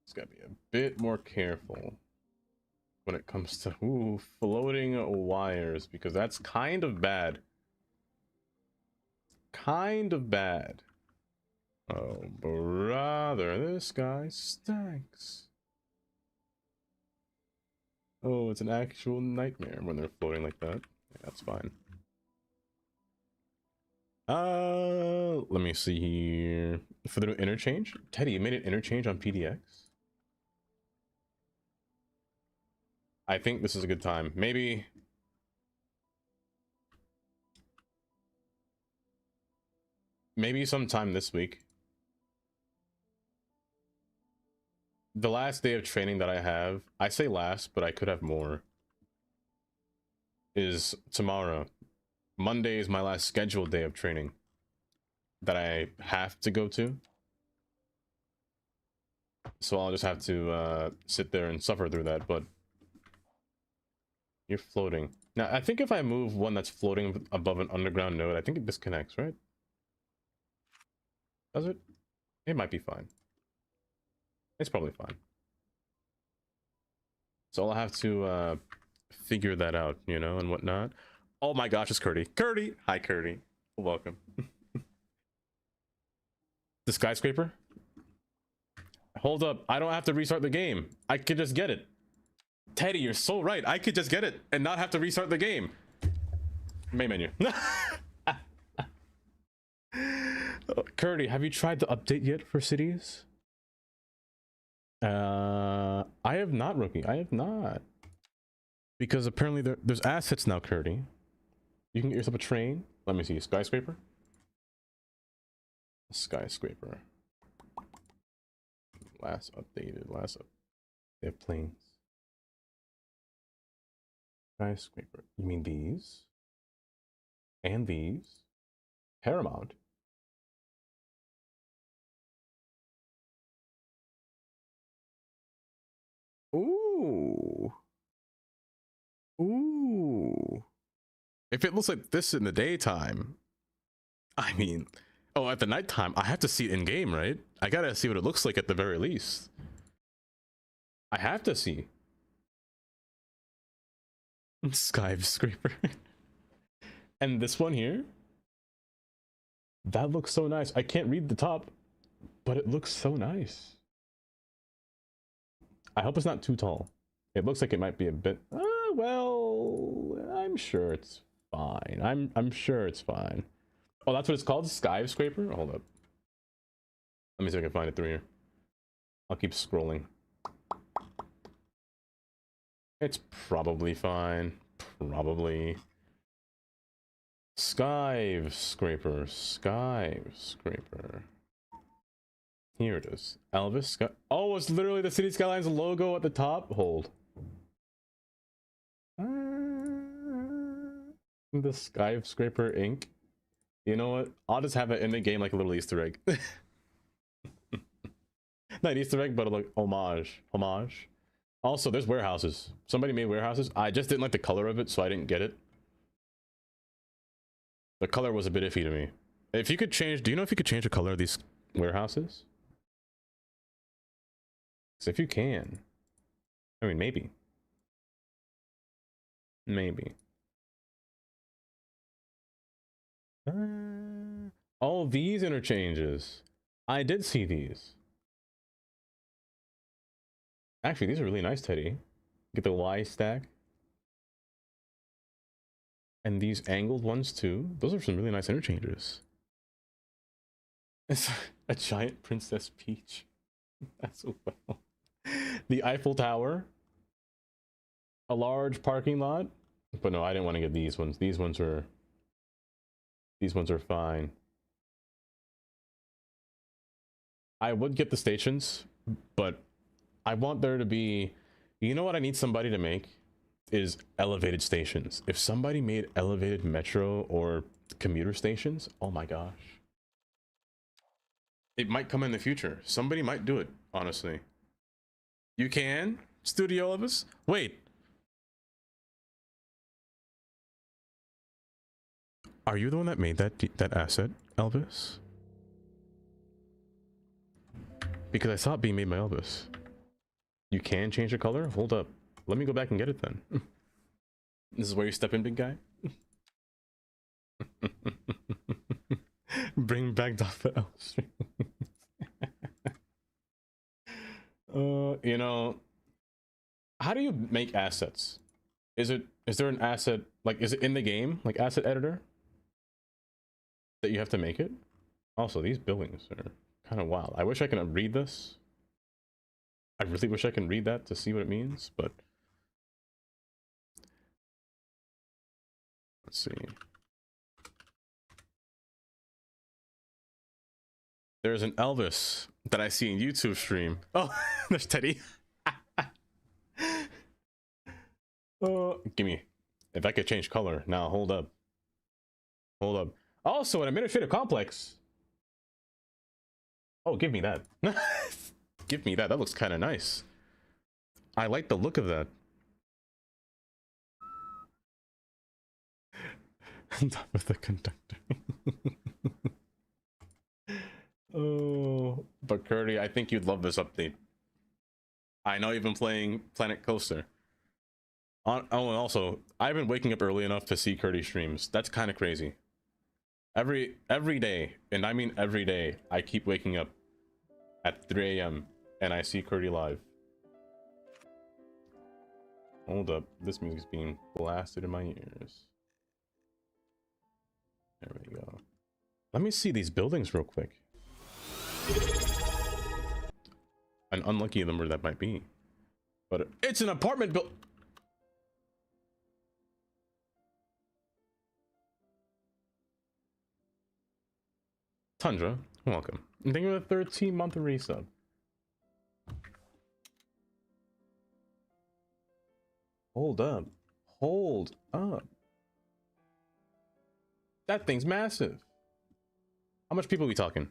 Just gotta be a bit more careful when it comes to floating wires, because that's kind of bad. Kind of bad. Oh brother, this guy stinks. Oh, it's an actual nightmare when they're floating like that. Yeah, that's fine. Let me see here. For the interchange? Teddy, you made an interchange on PDX? I think this is a good time. Maybe sometime this week. The last day of training that I have, I say last, but I could have more, is tomorrow. Monday is my last scheduled day of training that I have to go to. So I'll just have to sit there and suffer through that, but you're floating. Now, I think if I move one that's floating above an underground node, I think it disconnects, right? Does it? It might be fine. It's probably fine. So I'll have to figure that out, you know, and whatnot. Oh my gosh, it's Curdy. Curdy! Hi, Curdy. Welcome. The skyscraper? Hold up, I don't have to restart the game. I could just get it. Teddy, you're so right. I could just get it and not have to restart the game. Main menu. Curdy, have you tried the update yet for cities? I have not, Rookie. I have not. Because apparently there's assets now, Curdy. You can get yourself a train. Let me see. Skyscraper? Skyscraper. Last updated. They have planes. Skyscraper. You mean these? And these? Paramount. Ooh. Ooh. If it looks like this in the daytime, I mean, oh, at the nighttime, I have to see it in game, right? I gotta see what it looks like at the very least. I have to see. Skyscraper. And this one here, that looks so nice. I can't read the top, but it looks so nice. I hope it's not too tall. It looks like it might be a bit, well, I'm sure it's fine. I'm sure it's fine. Oh, that's what it's called? Skyscraper? Hold up. Let me see if I can find it through here. I'll keep scrolling. It's probably fine. Probably. Skyscraper. Skyscraper. Here it is. Elvis Sky. Oh, it's literally the City Skylines logo at the top. Hold. The Skyscraper Inc. You know what? I'll just have it in the game like a little Easter egg. Not Easter egg, but a like homage. Homage. Also, there's warehouses. Somebody made warehouses. I just didn't like the color of it, so I didn't get it. The color was a bit iffy to me. If you could change, do you know if you could change the color of these warehouses? So if you can, I mean, maybe. Maybe. All these interchanges. I did see these. Actually, these are really nice, Teddy. Get the Y stack. And these angled ones too. Those are some really nice interchanges. It's a giant Princess Peach. That's so well. The Eiffel Tower. A large parking lot. But no, I didn't want to get these ones. These ones are fine. I would get the stations, but I want there to be, you know what I need somebody to make is elevated stations. If somebody made elevated metro or commuter stations, oh my gosh. It might come in the future. Somebody might do it, honestly. You can? Studio Elvis? Wait. Are you the one that made that asset, Elvis? Because I saw it being made by Elvis. You can change the color? Hold up. Let me go back and get it then. This is where you step in, big guy. Bring back Dr. Elvis. You know, how do you make assets? Is there an asset, like, is it in the game, like asset editor that you have to make it? Also, these buildings are kind of wild. I wish I could read this. I really wish I can read that to see what it means, but let's see. There's an Elvis that I see in YouTube stream. Oh, there's Teddy. Oh, give me. If I could change color. Now, hold up. Hold up. Also, an administrative complex. Oh, give me that. Give me that. That looks kind of nice. I like the look of that. On top of the conductor. Oh, but Curdy, I think you'd love this update. I know you've been playing Planet Coaster. Oh, and also, I've been waking up early enough to see Curdy streams. That's kind of crazy. Every day, and I mean every day, I keep waking up at 3 a.m. and I see Curdy live. Hold up, this music's being blasted in my ears. There we go. Let me see these buildings real quick. An unlucky number that might be, but it's an apartment build. Tundra, welcome. And thank you for the 13-month resub. Hold up. Hold up. That thing's massive. How much people are we talking?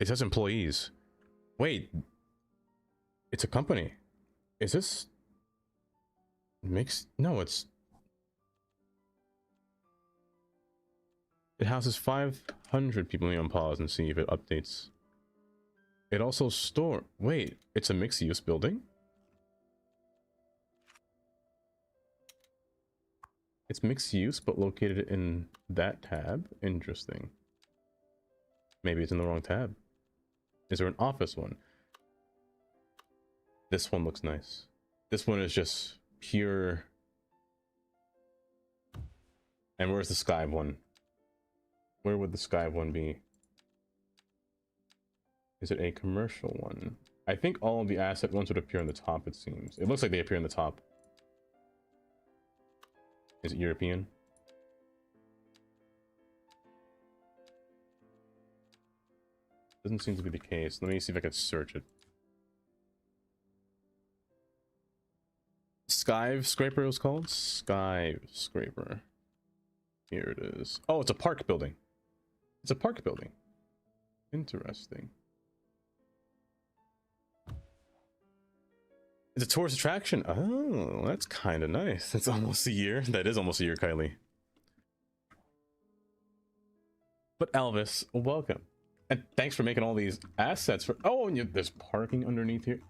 It says employees. Wait. It's a company. Is this mixed? No, it's... It houses 500 people. Let me unpause and see if it updates. It also store... Wait, it's a mixed-use building? It's mixed use, but located in that tab? Interesting. Maybe it's in the wrong tab. Is there an office one? This one looks nice. This one is just pure... And where's the sky one? Where would the sky one be? Is it a commercial one? I think all of the asset ones would appear on the top, it seems. It looks like they appear on the top. Is it European? Doesn't seem to be the case. Let me see if I can search it. Skyscraper it was called? Skyscraper. Here it is. Oh, it's a park building. It's a park building. Interesting. It's a tourist attraction. Oh, that's kind of nice. It's almost a year. That is almost a year, Kylie. But Elvis, welcome. And thanks for making all these assets for... Oh, and there's parking underneath here.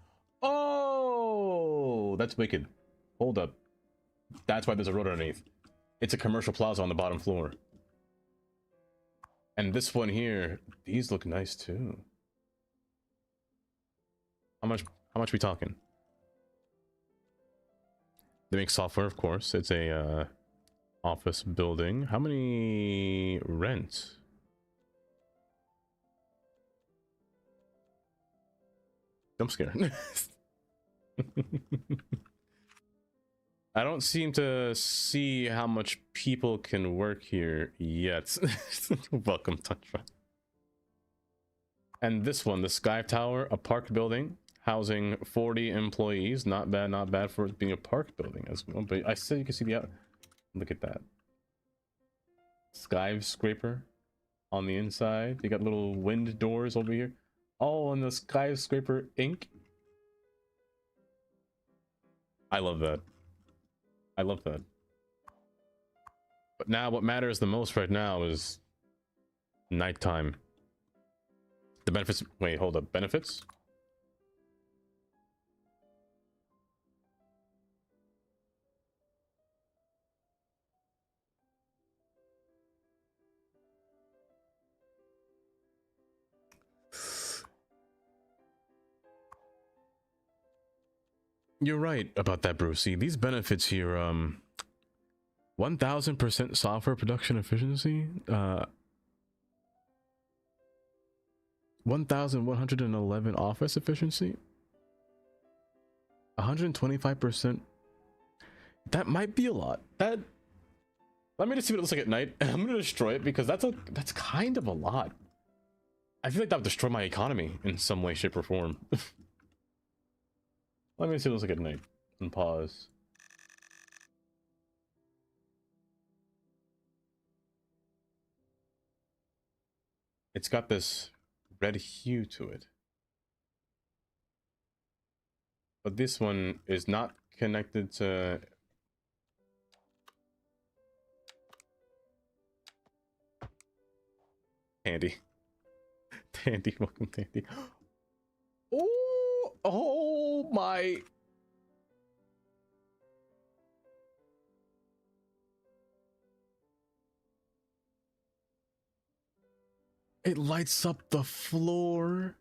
Oh, that's wicked. Hold up. That's why there's a road underneath. It's a commercial plaza on the bottom floor. And this one here, these look nice too. How much we talking? They make software, of course. It's a office building. How many rent? Jump scare. I don't seem to see how much people can work here yet. Welcome, Tantra. And this one, the Sky Tower, a park building housing 40 employees. Not bad for it being a park building as well. But I said you can see the out. Look at that. Skyscraper on the inside. You got little wind doors over here. Oh, and the Skyscraper ink. I love that. I love that. But now what matters the most right now is nighttime. The benefits. Wait, hold up. Benefits? You're right about that, Brucey. These benefits here, 1000% software production efficiency, 1111 office efficiency, 125%. That might be a lot. That, let me just see what it looks like at night. I'm gonna destroy it because that's kind of a lot. I feel like that would destroy my economy in some way, shape, or form. Let me see what it looks like at night and pause. It's got this red hue to it. But this one is not connected to... Tandy. Tandy, welcome Tandy. Oh my. It lights up the floor.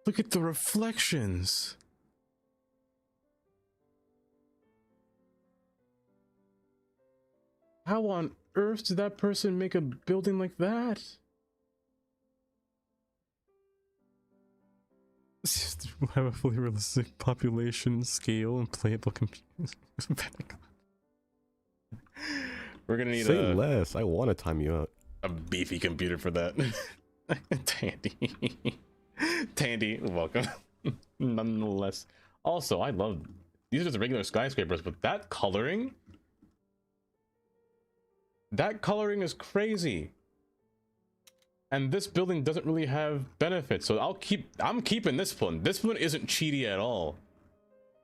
Look at the reflections. How on earth did that person make a building like that? Have a fully realistic population scale and playable computers. We're gonna need Say less. I want to time you out. a beefy computer for that. Tandy. Tandy, welcome. Nonetheless. Also, I love these are just regular skyscrapers, but that coloring is crazy. And this building doesn't really have benefits, so I'm keeping this one. This one isn't cheaty at all.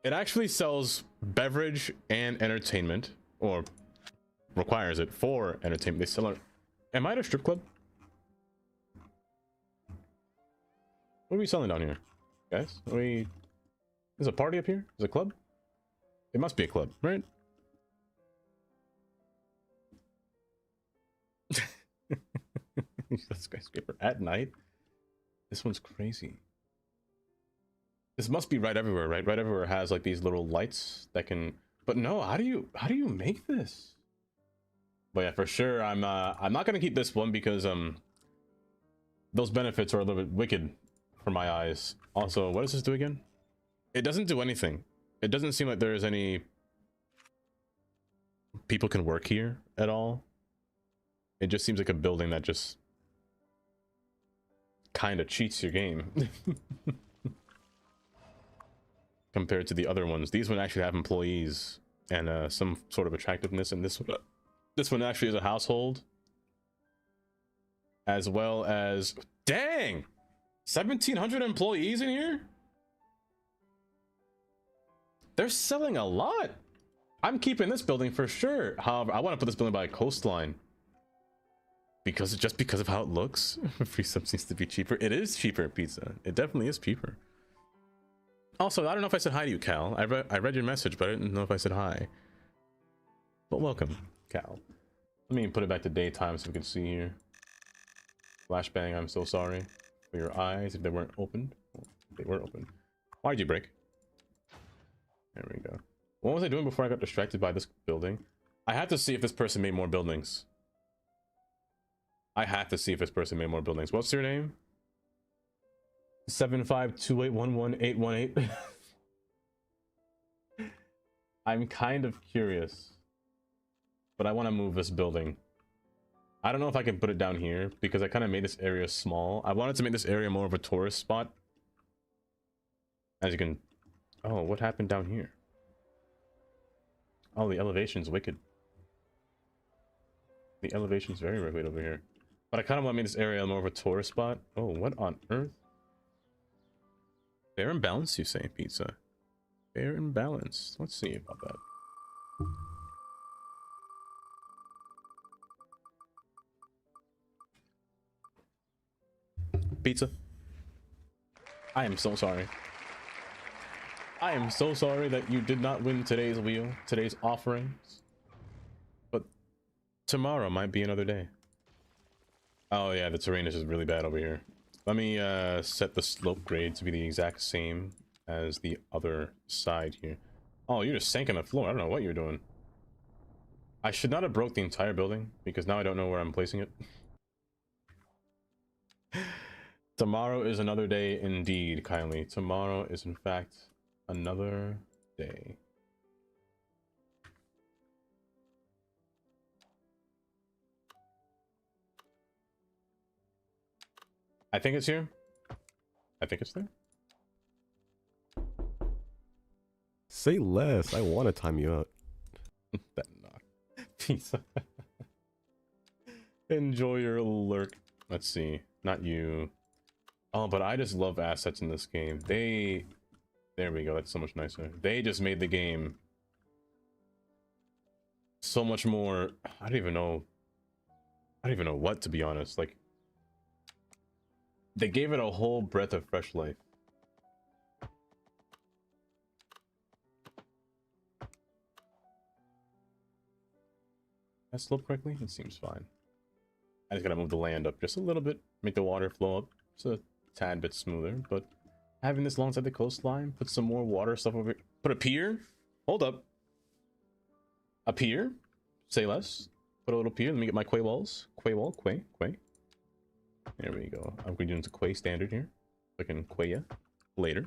It actually sells beverage and entertainment, or requires it for entertainment. They sell it. Am I at a strip club? What are we selling down here, guys? There's a party up here? There's a club? It must be a club, right? Skyscraper at night. This one's crazy. This must be right everywhere, right? Right everywhere has like these little lights that can. But no, how do you make this? But yeah, for sure, I'm not gonna keep this one because those benefits are a little bit wicked for my eyes. Also, what does this do again? It doesn't do anything. It doesn't seem like there's any people can work here at all. It just seems like a building that just kind of cheats your game compared to the other ones. These ones actually have employees and some sort of attractiveness, and this one actually is a household, as well as, dang, 1,700 employees in here. They're selling a lot. I'm keeping this building for sure. However, I want to put this building by a coastline. Because of how it looks. Free sub seems to be cheaper. It is cheaper at pizza. It definitely is cheaper. Also, I don't know if I said hi to you, Cal. I read your message, but I didn't know if I said hi. But welcome, Cal. Let me put it back to daytime so we can see here. Flashbang, I'm so sorry for your eyes if they weren't opened. Well, they were open. Why'd you break? There we go. What was I doing before I got distracted by this building? I had to see if this person made more buildings. I have to see if this person made more buildings. What's your name? 752811818. I'm kind of curious, but I want to move this building. I don't know if I can put it down here because I kind of made this area small. I wanted to make this area more of a tourist spot. As you can... Oh, what happened down here? Oh, the elevation's wicked. The elevation's very wicked over here. But I kind of want to make this area more of a tourist spot. Oh, what on earth? Fair and balanced, you say, pizza? Fair and balanced. Let's see about that. Pizza. I am so sorry. I am so sorry that you did not win today's wheel, today's offerings. But tomorrow might be another day. Oh yeah, the terrain is just really bad over here. Let me set the slope grade to be the exact same as the other side here. Oh, you're just sinking the floor. I don't know what you're doing. I should not have broke the entire building because now I don't know where I'm placing it. Tomorrow is another day indeed, Kylie. Tomorrow is in fact another day. I think it's here. I think it's there. Say less. I want to time you out. That knock. Pizza. Enjoy your lurk. Let's see. Not you. Oh, but I just love assets in this game. There we go. That's so much nicer. They just made the game so much more. I don't even know what, to be honest. Like, they gave it a whole breath of fresh life. That slope correctly? It seems fine. I just gotta move the land up just a little bit, make the water flow up just a tad bit smoother. But having this alongside the coastline, put some more water stuff over. Put a pier. Hold up. A pier. Say less. Put a little pier. Let me get my quay walls. Quay wall. Quay. There we go. I'm going to quay standard here. I can quay ya later.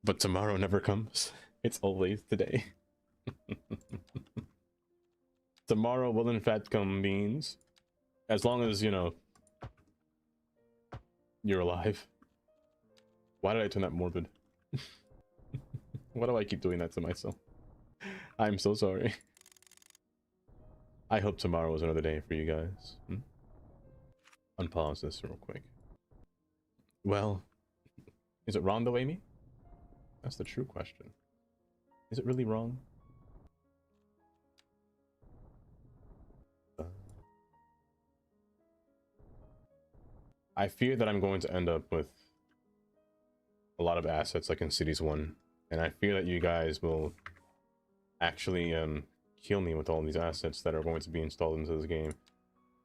But tomorrow never comes. It's always today. Tomorrow will in fact come, beans. As long as, you know, you're alive. Why did I turn that morbid? Why do I keep doing that to myself? I'm so sorry. I hope tomorrow is another day for you guys. Unpause this real quick. Well, is it wrong though, Amy? That's the true question. Is it really wrong? I fear that I'm going to end up with a lot of assets like in Cities 1. And I fear that you guys will actually kill me with all these assets that are going to be installed into this game.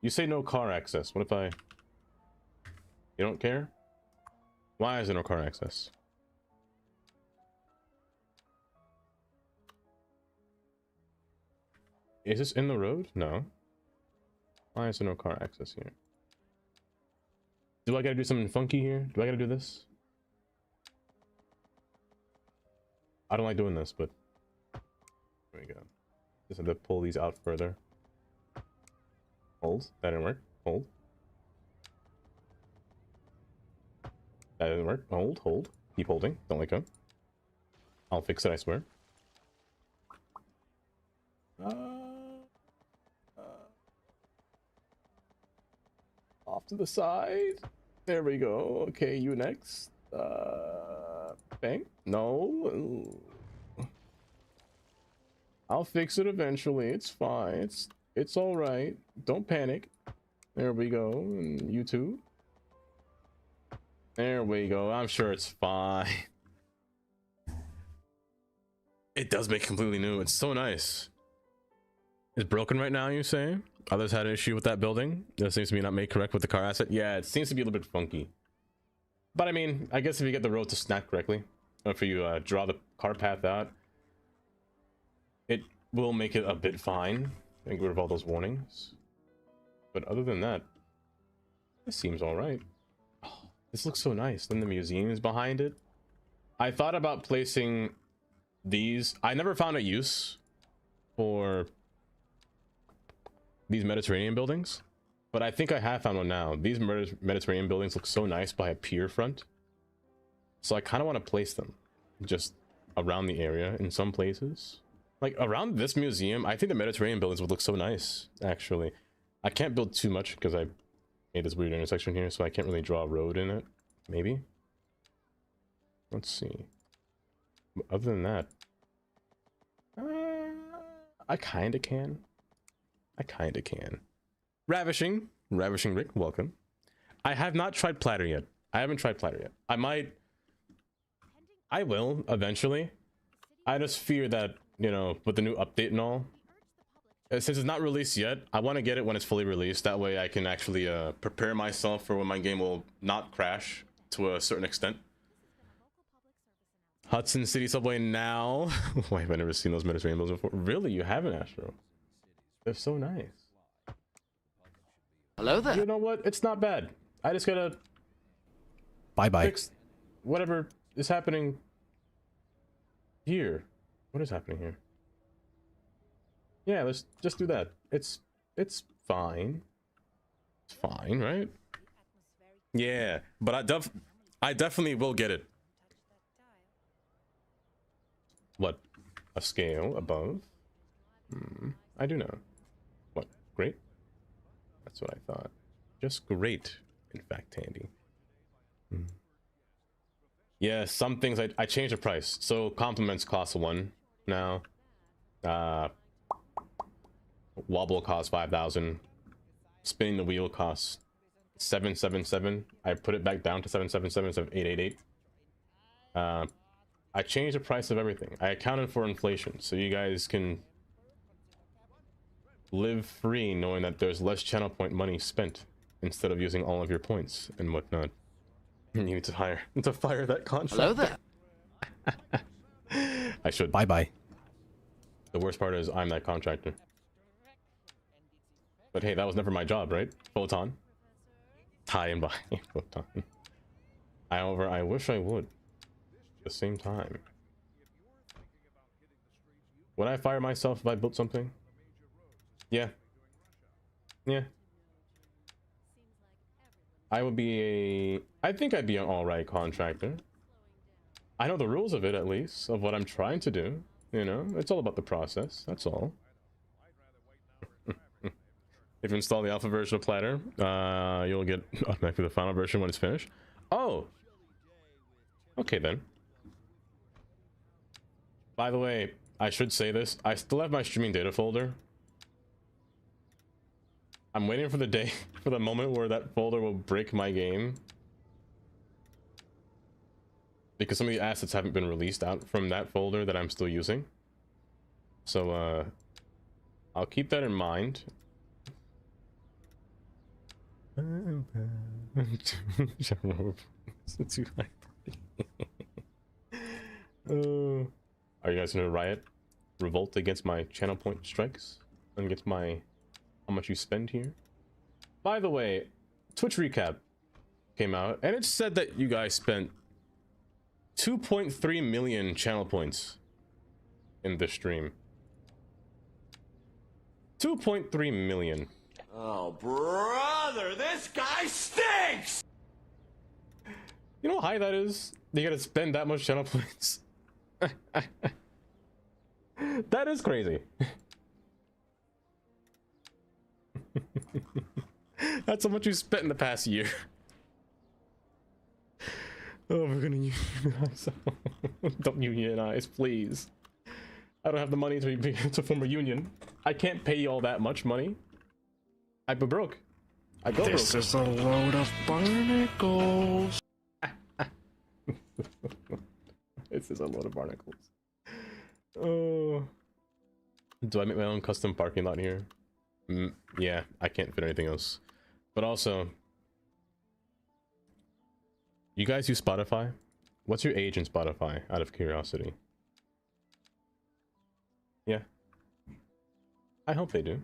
You say no car access. What if I... You don't care? Why is there no car access? Is this in the road? No. Why is there no car access here? Do I gotta do something funky here? Do I gotta do this? I don't like doing this, but... There we go. Just have to pull these out further. Hold. That didn't work. Hold. That didn't work. Hold. Hold. Keep holding. Don't let go. I'll fix it, I swear. Off to the side. There we go. Okay, you next. Bang. No. I'll fix it eventually. It's fine. It's all right. Don't panic. There we go. And you too. There we go. I'm sure it's fine. It does make completely new. It's so nice. It's broken right now, you say? Others had an issue with that building. It seems to be not made correct with the car asset. Yeah, it seems to be a little bit funky. But I mean, I guess if you get the road to snap correctly, or if you draw the car path out, it will make it a bit fine and get rid of all those warnings. But other than that, it seems all right. Oh, this looks so nice. Then the museum is behind it. I thought about placing these. I never found a use for these Mediterranean buildings, but I think I have found one now. These Mediterranean buildings look so nice by a pier front, so I kind of want to place them just around the area in some places. Like around this museum, I think the Mediterranean buildings would look so nice, actually. I can't build too much because I made this weird intersection here, so I can't really draw a road in it. Maybe. Let's see. But other than that, I kind of can. Ravishing Rick, welcome. I have not tried platter yet. I will eventually. I just fear that, you know, with the new update and all, since it's not released yet, I want to get it when it's fully released. That way I can actually prepare myself for when my game will not crash to a certain extent. Hudson City Subway now. Why have I never seen those Mediterranean buildings before? Really? You haven't, Astro? They're so nice. Hello there. You know what? It's not bad. I just gotta Bye-bye. fix whatever is happening here. What is happening here? Yeah, let's just do that. It's fine. It's fine, right? Yeah, but I definitely will get it. What? A scale above? I do know. What? Great? That's what I thought. Just great, in fact, Tandy. Yeah, some things I changed the price. So compliments cost 1 now. Wobble costs 5,000. Spinning the wheel costs 777. I put it back down to 777 instead of 888. I changed the price of everything. I accounted for inflation, so you guys can live free knowing that there's less channel point money spent instead of using all of your points and whatnot. You need to fire that contract. Hello there. I should. Bye bye. The worst part is I'm that contractor. But hey, that was never my job, right? Photon. Tie and buy. Photon. However, I wish I would. At the same time. Would I fire myself if I built something? Yeah. Yeah. I think I'd be an alright contractor. I know the rules of it, at least, of what I'm trying to do. You know, it's all about the process, that's all. If you install the alpha version of Platter, you'll get automatically the final version when it's finished. Oh! Okay then. By the way, I should say this, I still have my streaming data folder. I'm waiting for the day, for the moment where that folder will break my game. Because some of the assets haven't been released out from that folder that I'm still using. So, I'll keep that in mind. Are you guys gonna riot? Revolt against my channel point strikes? And against my... how much you spend here? By the way, Twitch recap came out, and it said that you guys spent 2.3 million channel points in this stream. 2.3 million. Oh, brother, this guy stinks! You know how high that is? You gotta spend that much channel points. That is crazy. That's how much you spent in the past year. Oh, we're gonna unionize. Don't unionize, please. I don't have the money to form a union. I can't pay you all that much money. I'd be broke. I'd go broke. This is a load of barnacles. This is a load of barnacles. Oh. Do I make my own custom parking lot here? Yeah, I can't fit anything else. But also, you guys use Spotify? What's your age in Spotify, out of curiosity? Yeah. I hope they do.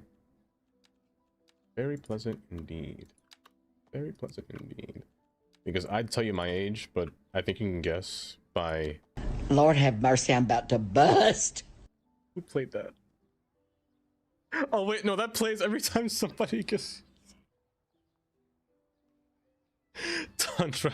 Very pleasant indeed. Very pleasant indeed. Because I'd tell you my age, but I think you can guess by... Lord have mercy, I'm about to bust. Who played that? Oh wait, no, that plays every time somebody gets... Tundra.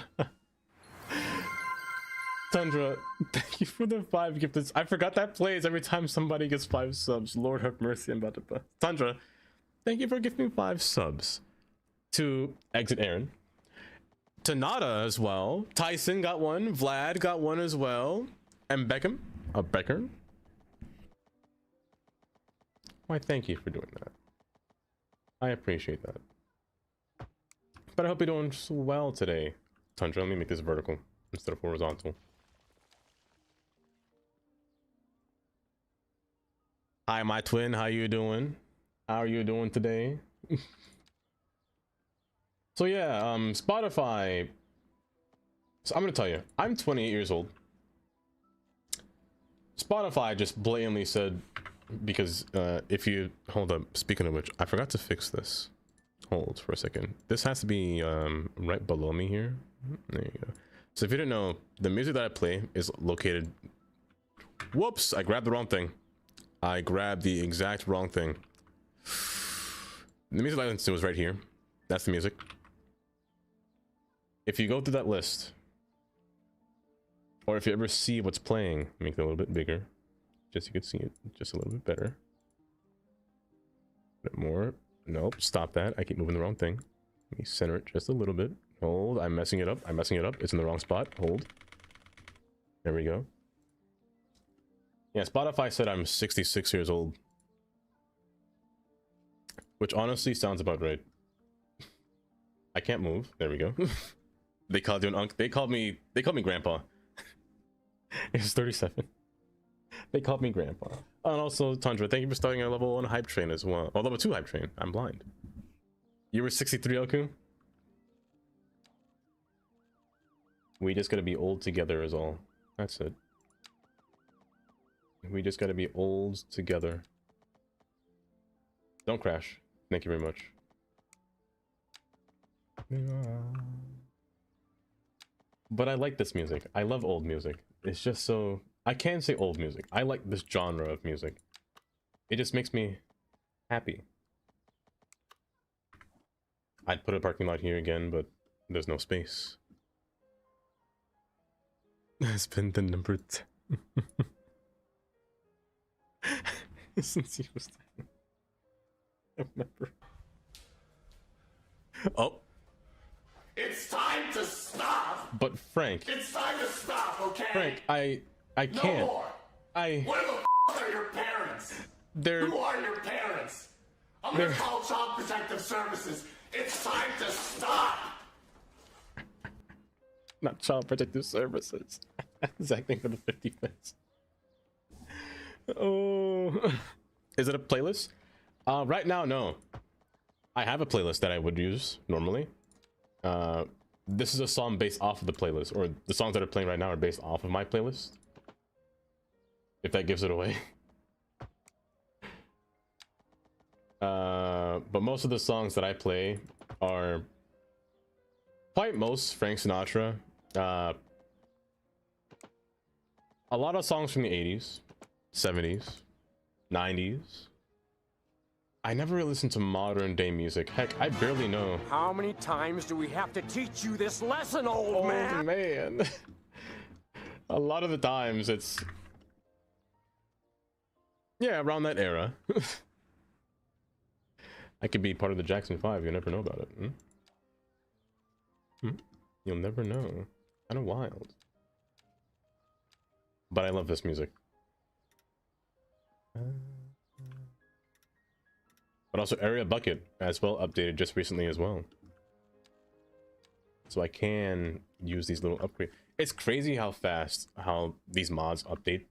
Tundra, thank you for the 5 gifted. I forgot that plays every time somebody gets 5 subs. Lord have mercy, I'm about to bust. Tundra, thank you for giving me 5 subs. To Exit Aaron. To Nada as well. Tyson got one. Vlad got one as well. And Beckham. Becker. Why, thank you for doing that. I appreciate that. But I hope you're doing so well today. Tundra, let me make this vertical instead of horizontal. Hi, my twin. How you doing? How are you doing today? So yeah, Spotify. So I'm gonna tell you, I'm 28 years old. Spotify just blatantly said, because if you hold up, speaking of which, I forgot to fix this. Hold for a second. This has to be right below me here. There you go. So if you didn't know, the music that I play is located... Whoops! I grabbed the wrong thing. I grabbed the exact wrong thing. The music I listened to was right here. That's the music. If you go through that list, or if you ever see what's playing, make it a little bit bigger, just so you can see it just a little bit better. A bit more. Nope, stop that. I keep moving the wrong thing. Let me center it just a little bit. Hold, I'm messing it up. I'm messing it up. It's in the wrong spot. Hold. There we go. Yeah, Spotify said I'm 66 years old. Which honestly sounds about right. I can't move. There we go. They called you an uncle. They called me grandpa. It was 37. They called me grandpa. And also, Tundra, thank you for starting a level 1 hype train as well. Oh, level 2 hype train. I'm blind. You were 63, Oku? We just gotta be old together is all. That's it. We just gotta be old together. Don't crash. Thank you very much. But I like this music. I love old music. It's just so... I can't say old music. I like this genre of music. It just makes me happy. I'd put a parking lot here again, but there's no space. It's been the number 10. Since he was 10. I remember. Oh. It's time to stop! But Frank. It's time to stop, okay? Frank, I can't. No more! Where the are your parents? They're... Who are your parents? I'm gonna call Child Protective Services. It's time to stop! Not Child Protective Services. Exactly for the 50 cents. Oh. Is it a playlist? Right now, no. I have a playlist that I would use normally. This is a song based off of the playlist, or the songs that are playing right now are based off of my playlist. If that gives it away. But most of the songs that I play are probably most Frank Sinatra. A lot of songs from the 80s, 70s, 90s. I never really listened to modern day music. Heck, I barely know. How many times do we have to teach you this lesson, old man? Oh man. A lot of the times it's... Yeah, around that era. I could be part of the Jackson 5, you never know about it. You'll never know. Kind of wild. But I love this music. But also Area Bucket as well updated just recently as well. So I can use these little upgrades. It's crazy how fast these mods update.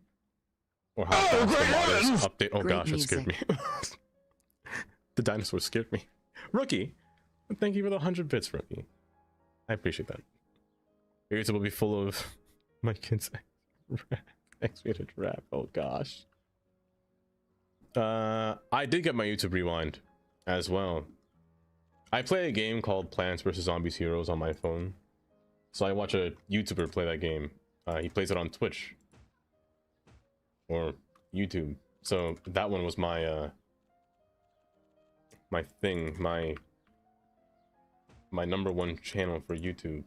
Or how fast the modders update. Oh gosh, it scared me. The dinosaur scared me. Rookie! Thank you for the 100 bits, Rookie. I appreciate that. Your YouTube will be full of my kids' X-rated rap. Oh gosh. I did get my YouTube Rewind as well. I play a game called Plants vs. Zombies Heroes on my phone. So I watch a YouTuber play that game. He plays it on Twitch. Or YouTube. So that one was my my thing, my #1 channel for YouTube.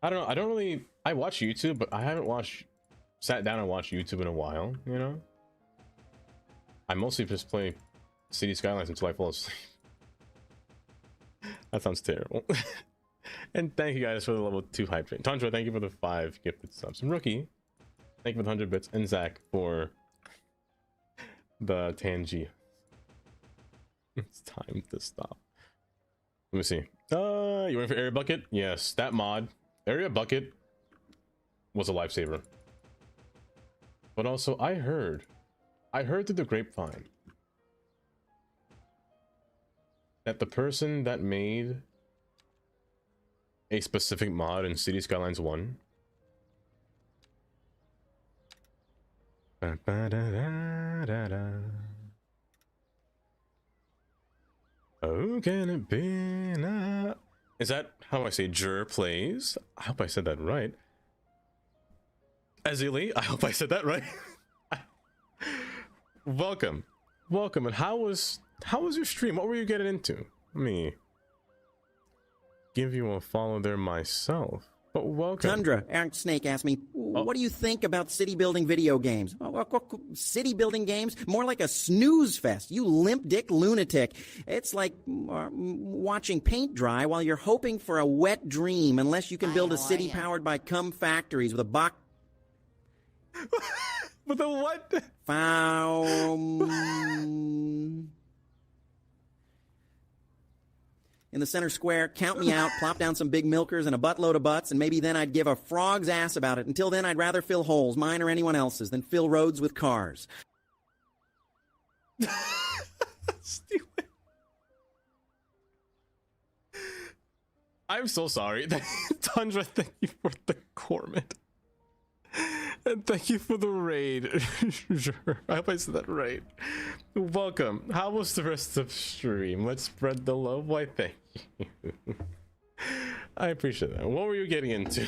I don't know, I watch YouTube, but I haven't sat down and watched YouTube in a while, you know? I mostly just play City Skylines until I fall asleep. That sounds terrible. And thank you guys for the level 2 hype train. Tundra, thank you for the 5 gifted subs. And Rookie, thank you for the 100 bits. And Zach for the Tangia. It's time to stop. Let me see. You waiting for Area Bucket? Yes, that mod. Area Bucket was a lifesaver. But also, I heard through the grapevine that the person that made a specific mod in City Skylines 1 oh, can it be now? Is that how I say Jur plays? I hope I said that right. Azili, I hope I said that right. Welcome. And how was your stream? What were you getting into? Let me give you a follow there myself. But welcome. Tundra, Eric Snake asked me, what do you think about city building video games? City building games? More like a snooze fest. You limp dick lunatic. It's like watching paint dry while you're hoping for a wet dream unless you can build a city powered by cum factories with a box. With a what? in the center square, count me out, plop down some big milkers and a buttload of butts, and maybe then I'd give a frog's ass about it. Until then, I'd rather fill holes, mine or anyone else's, than fill roads with cars. I'm so sorry. Tundra, thank you for the Cormit. And thank you for the raid. Sure, I hope I said that right. Welcome. How was the rest of stream? Let's spread the love. Why, thank you. I appreciate that. What were you getting into?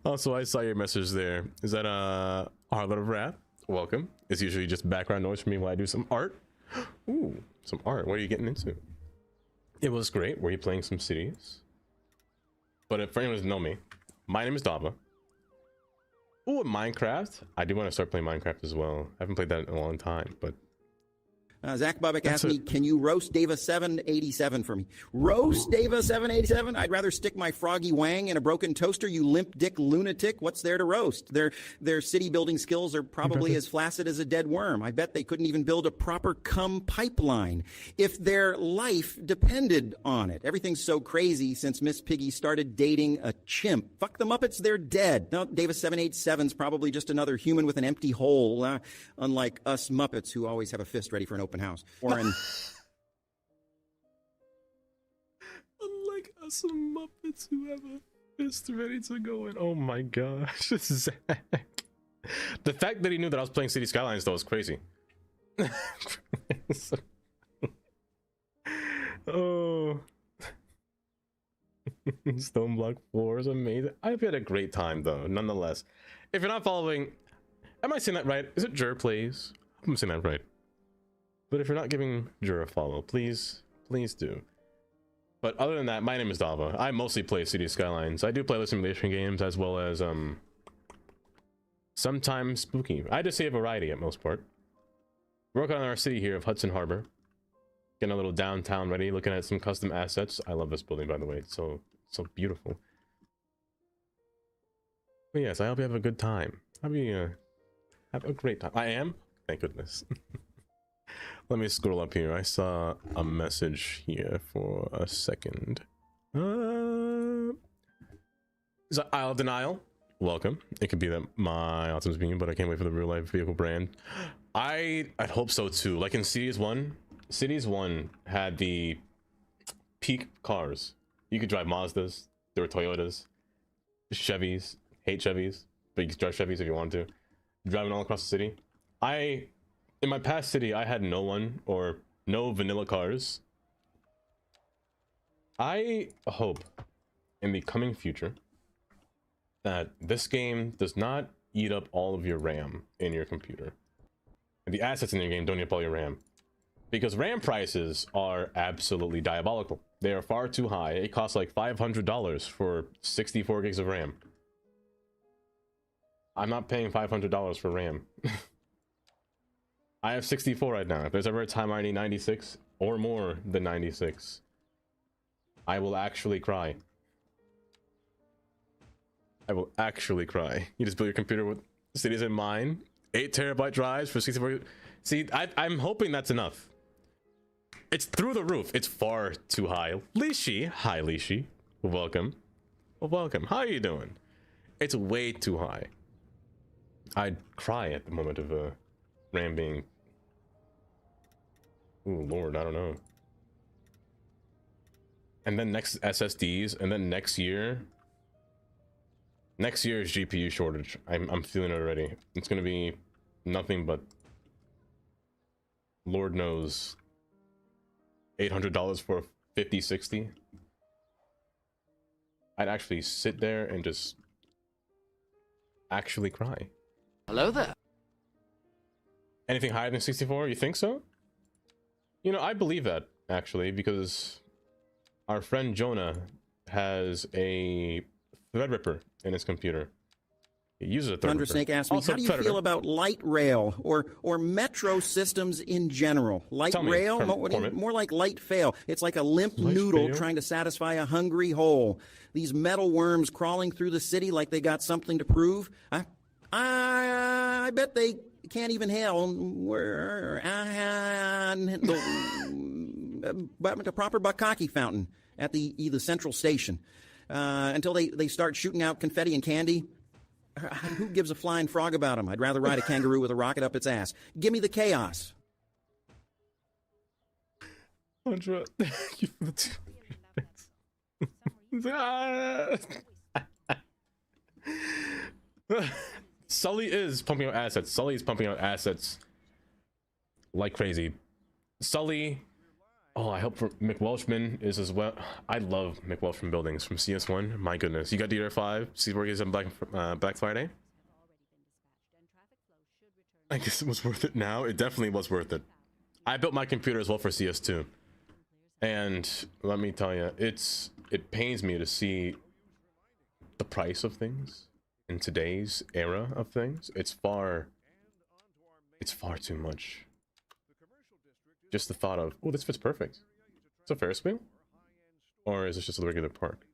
Also, I saw your message there. Is that Harlot of Wrath? Welcome. It's usually just background noise for me while I do some art. Ooh, some art. What are you getting into? It was great. Were you playing some cities? But if for anyone who doesn't know me, my name is Dava. Ooh, Minecraft. I do want to start playing Minecraft as well. I haven't played that in a long time, but Zach Bubbick asked me, can you roast Dava 787 for me? Roast Dava 787? I'd rather stick my froggy wang in a broken toaster, you limp dick lunatic. What's there to roast? Their city building skills are probably as flaccid as a dead worm. I bet they couldn't even build a proper cum pipeline if their life depended on it. Everything's so crazy since Miss Piggy started dating a chimp. Fuck the Muppets, they're dead. No, Dava 787's probably just another human with an empty hole, unlike us Muppets who always have a fist ready for an open house. Or in unlike us Muppets who have a fist ready to go in. Oh my gosh, Zach. The fact that he knew that I was playing City Skylines though is crazy. Oh. Stone block floor is amazing. I've had a great time though, nonetheless. If you're not following, am I saying that right? Is it Jur Plays? I'm saying that right. But if you're not giving Jur a follow, please do. But other than that, my name is Dava. I mostly play City Skylines. I do play other simulation games as well as sometimes spooky. I just say a variety at most part. Working on our city here of Hudson Harbor. Getting a little downtown ready, looking at some custom assets. I love this building, by the way. It's so beautiful. But yes, I hope you have a good time. Have a great time. I am? Thank goodness. Let me scroll up here. I saw a message here for a second. Is that Isle of Denial? Welcome. It could be that my Optimus being, but I can't wait for the real life vehicle brand. I'd hope so too. Like in Cities 1 had the peak cars. You could drive Mazdas, there were Toyotas, Chevys, hate Chevys, but you could drive Chevys if you wanted to. Driving all across the city. In my past city, I had no vanilla cars. I hope in the coming future that this game does not eat up all of your RAM in your computer. And the assets in your game don't eat up all your RAM. Because RAM prices are absolutely diabolical. They are far too high. It costs like $500 for 64 gigs of RAM. I'm not paying $500 for RAM. I have 64 right now. If there's ever a time I need 96 or more than 96, I will actually cry. I will actually cry. You just build your computer with cities in mind. 8 terabyte drives for 64. See, I'm hoping that's enough. It's through the roof. It's far too high. Lishi, hi Lishi. Welcome. Welcome. How are you doing? It's way too high. I'd cry at the moment of RAM being. Ooh, Lord, I don't know. And then next SSDs, and then next year's GPU shortage. I'm feeling it already. It's gonna be nothing but, Lord knows, $800 for a 5060. I'd actually sit there and just actually cry. Hello there. Anything higher than 64? You think so? You know, I believe that, actually, because our friend Jonah has a Threadripper in his computer. He uses a Threadripper. Thundersnake asked me, Also how do you Predator. feel about light rail or metro systems in general? Light Tell me, rail? Cormit. More like light fail. It's like a limp Light noodle fail? trying to satisfy a hungry hole. These metal worms crawling through the city like they got something to prove. I bet they can't even hail a proper bukkake fountain at the central station. Until they start shooting out confetti and candy. Who gives a flying frog about them? I'd rather ride a kangaroo with a rocket up its ass. Give me the chaos. Andra, thank you for the 2 Sully is pumping out assets. Sully is pumping out assets like crazy. Sully, oh, I hope for McWelshman is as well. I love McWelshman buildings from CS1. My goodness, you got DR5. See where he is on Black Friday. I guess it was worth it now. It definitely was worth it. I built my computer as well for CS2, and let me tell you, it pains me to see the price of things in today's era of things. It's far too much. Just the thought of, oh, this fits perfect. It's a Ferris wheel, or is this just a regular park?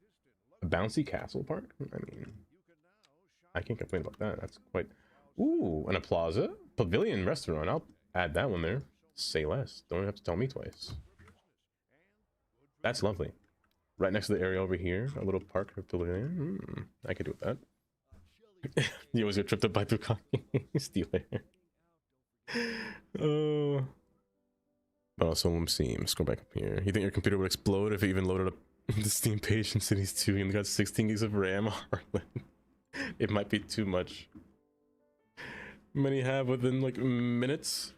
A bouncy castle park? I mean, I can't complain about that. That's quite. Ooh, and a plaza, pavilion, restaurant. I'll add that one there. Say less. Don't have to tell me twice. That's lovely. Right next to the area over here, a little park or pavilion. I could do with that. You always get tripped up by Bukaki. Steal it. Oh. But also, let me see. Let's go back up here. You think your computer would explode if it even loaded up the Steam page in Cities 2 and got 16 gigs of RAM? Harlan. It might be too much. Many have within like minutes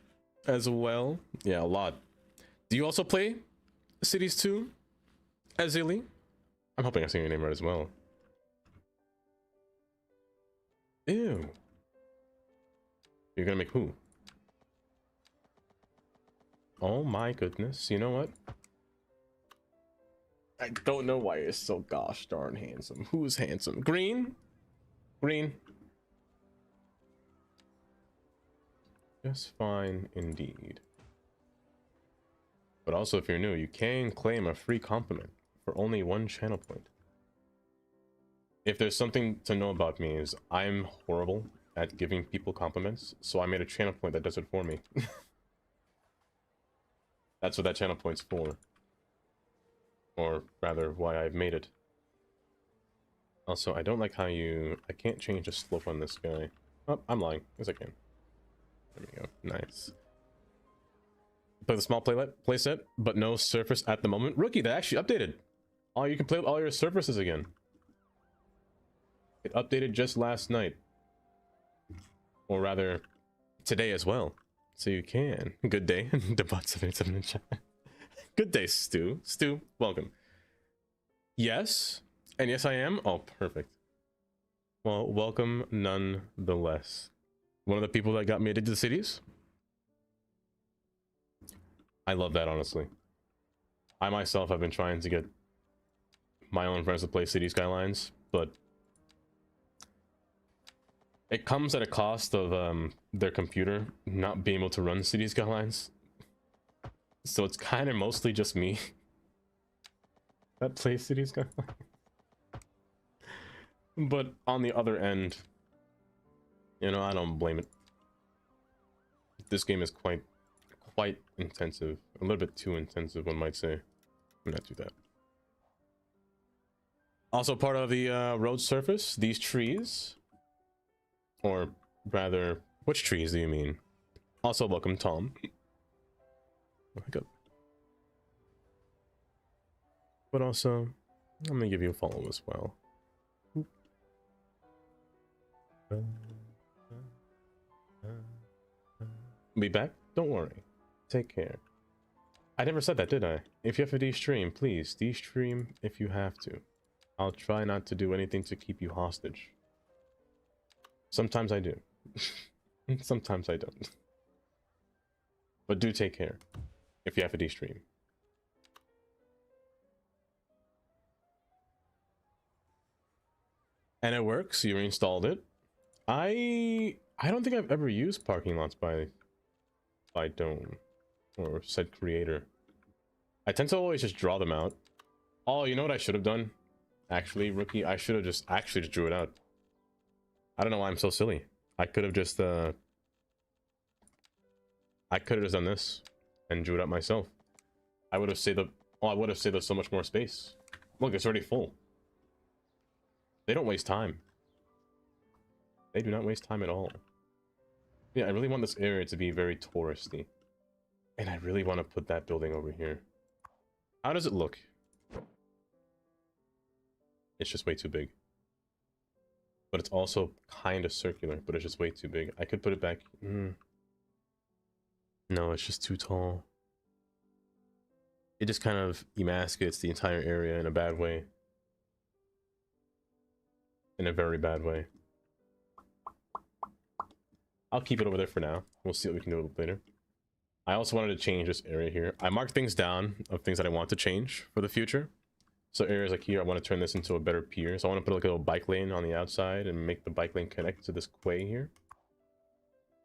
as well. Yeah, a lot. Do you also play Cities 2 as Illy? I'm hoping I say your name right as well. Ew. You're gonna make who? Oh my goodness. You know what? I don't know why you're so gosh darn handsome. Who's handsome? Green? Green. Just fine indeed. But also, if you're new, you can claim a free compliment for only 1 channel point. If there's something to know about me, is I'm horrible at giving people compliments, so I made a channel point that does it for me. That's what that channel point's for. Or rather, why I've made it. Also, I don't like how I can't change the slope on this guy. Oh, I'm lying. Yes, I can. There we go. Nice. Play the small playset, but no surface at the moment. Rookie, that actually updated. Oh, you can play with all your surfaces again. It updated just last night. Or rather, today as well. So you can. Good day. Debot77 in chat. Good day, Stu. Stu, welcome. Yes. And yes, I am. Oh, perfect. Well, welcome nonetheless. One of the people that got me addicted to cities. I love that, honestly. I myself have been trying to get my own friends to play City Skylines, but it comes at a cost of their computer not being able to run City Skylines. So it's kind of mostly just me that plays City Skylines. But on the other end, you know, I don't blame it. This game is quite intensive. A little bit too intensive, one might say. I'm not do that. Also part of the road surface, these trees. Or rather, which trees do you mean? Also, welcome, Tom. But also, I'm gonna give you a follow as well. Be back? Don't worry. Take care. I never said that, did I? If you have to de-stream, please de-stream if you have to. I'll try not to do anything to keep you hostage. Sometimes I do. Sometimes I don't. But do take care if you have to de-stream. And it works. You reinstalled it. I don't think I've ever used parking lots by Dome or said creator. I tend to always just draw them out. Oh, you know what I should have done? Actually, Rookie, I should have just drew it out. I don't know why I'm so silly. I could have just done this and drew it out myself. I would have saved up. Oh, I would have saved us so much more space. Look, it's already full. They don't waste time. They do not waste time at all. Yeah, I really want this area to be very touristy. And I really want to put that building over here. How does it look? It's just way too big. But it's also kind of circular, but it's just way too big. I could put it back. No, it's just too tall. It just kind of emasculates the entire area in a bad way. In a very bad way. I'll keep it over there for now. We'll see what we can do a little later. I also wanted to change this area here. I marked things down of things that I want to change for the future. So areas like here, I want to turn this into a better pier. So I want to put like a little bike lane on the outside and make the bike lane connect to this quay here.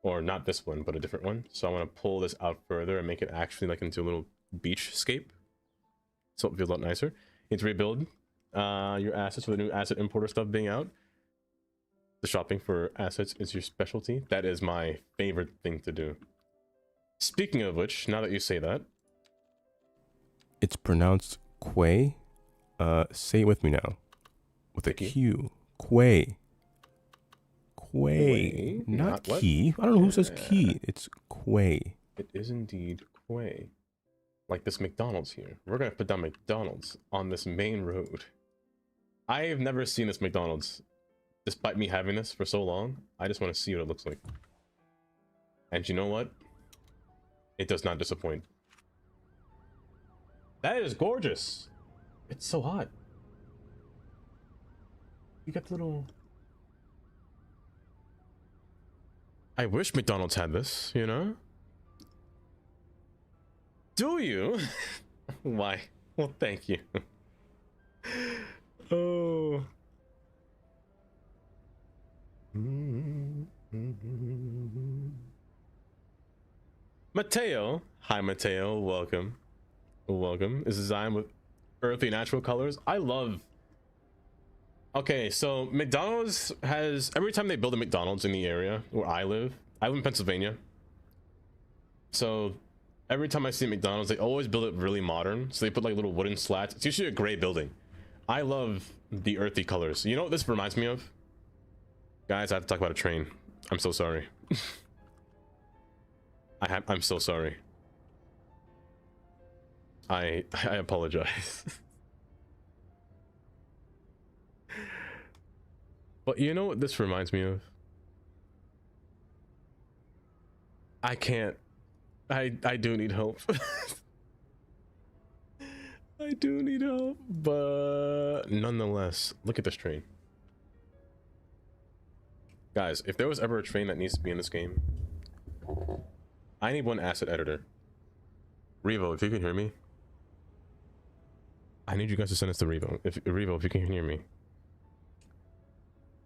Or not this one, but a different one. So I want to pull this out further and make it actually like into a little beachscape. So it'll be a lot nicer. You need to rebuild your assets with the new asset importer stuff being out. The shopping for assets is your specialty. That is my favorite thing to do. Speaking of which, now that you say that, It's pronounced quay. Say it with me now. With a Q. Quay. Quay. Not what? key. I don't know who says key. It's quay. it is indeed quay. Like this McDonald's here. We're gonna put down McDonald's on this main road. I have never seen this McDonald's. Despite me having this for so long, I just want to see what it looks like. And you know what? It does not disappoint. That is gorgeous. It's so hot. You got the little... I wish McDonald's had this, you know? Do you? Why? Well, thank you. Oh. Mateo. Hi, Mateo. Welcome. Welcome. Is designed with earthy natural colors. I love... Okay, so McDonald's has... Every time they build a McDonald's in the area where I live in Pennsylvania. So every time I see McDonald's, they always build it really modern. So they put like little wooden slats. It's usually a gray building. I love the earthy colors. You know what this reminds me of? Guys, I have to talk about a train. I'm so sorry. I'm so sorry. I apologize. But you know what this reminds me of? I can't. I do need help. I do need help, but nonetheless, look at this train. Guys, if there was ever a train that needs to be in this game, I need one asset editor. Revo, if you can hear me, I need you guys to send us to Revo. Revo, if you can hear me,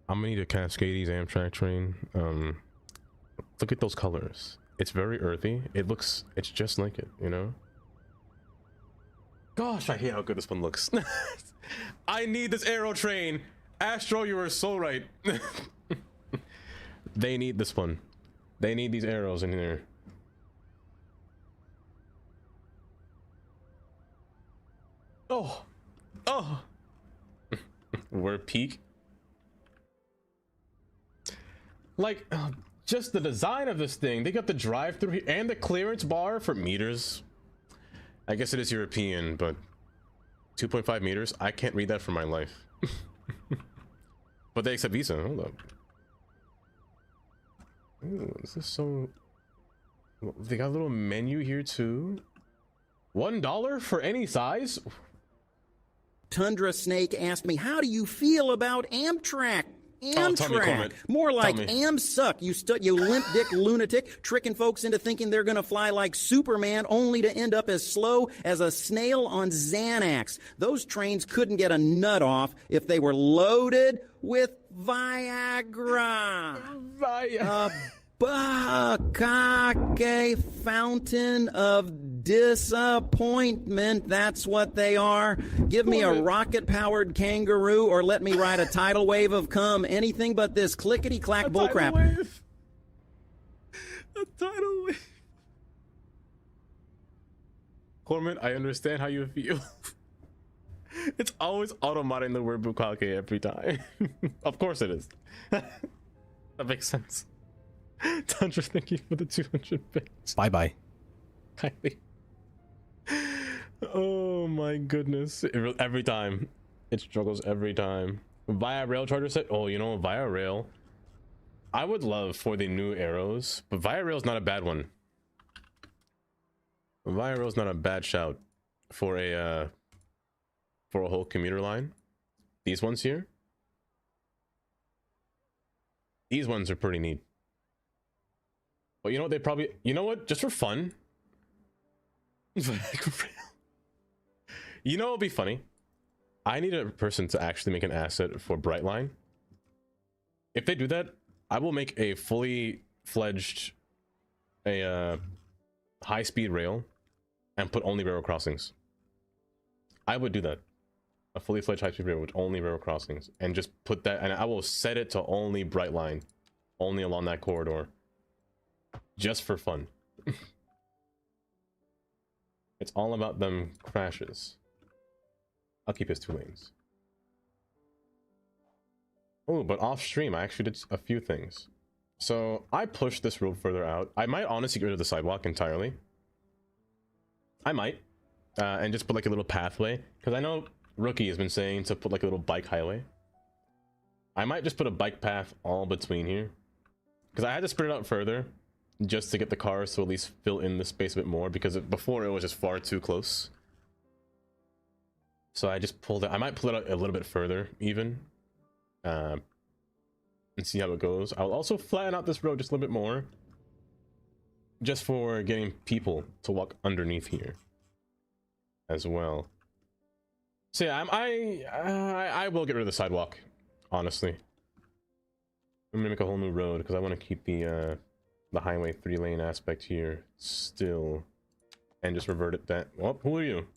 I'm gonna need a Cascades Amtrak train. Look at those colors. It's very earthy. It's just like it, you know? Gosh, I hate how good this one looks. I need this aero train. Astro, you were so right. They need this one. They need these arrows in here. Oh. Oh. We're peak. Like, just the design of this thing. They got the drive-through here and the clearance bar for meters. I guess it is European, but 2.5 meters? I can't read that for my life. But they accept Visa. Hold up. Ooh, this is so... They got a little menu here too. $1 for any size? Tundra Snake asked me, how do you feel about Amtrak? Amtrak. More like Am-suck, you limp dick lunatic, tricking folks into thinking they're gonna fly like Superman only to end up as slow as a snail on Xanax. Those trains couldn't get a nut off if they were loaded with Viagra. Bakake fountain of disappointment. That's what they are. Give me a rocket-powered kangaroo or let me ride a tidal wave of cum. Anything but this clickety-clack bullcrap. A tidal wave. Corman, I understand how you feel. It's always auto-modding the word bukake every time. Of course it is. That makes sense. Tundra, thank you for the 200 bits. Bye-bye. Kindly. Oh my goodness. Every time. It struggles every time. Via Rail charger set? Oh, you know, Via Rail. I would love for the new arrows, but Via Rail's not a bad one. Via Rail's not a bad shout for a whole commuter line. These ones here. These ones are pretty neat. But you know what, they probably, you know what, just for fun. You know what'll be funny? I need a person to actually make an asset for Brightline. If they do that, I will make a fully fledged high-speed rail and put only railroad crossings. I would do that. A fully fledged high-speed rail with only railroad crossings, and just put that, and I will set it to only Brightline, only along that corridor, just for fun. It's all about them crashes. I'll keep his 2 lanes. Oh, but off stream, I actually did a few things. So I pushed this road further out. I might honestly get rid of the sidewalk entirely. I might, and just put like a little pathway, because I know Rookie has been saying to put like a little bike highway. I might just put a bike path all between here, because I had to spread it out further just to get the cars to at least fill in the space a bit more, because before it was just far too close. So I just pulled it. I might pull it out a little bit further even, and see how it goes. I'll also flatten out this road just a little bit more, just for getting people to walk underneath here as well. So yeah, I will get rid of the sidewalk, honestly. I'm gonna make a whole new road because I want to keep the highway 3-lane aspect here still, and just revert it that. Well, who are you?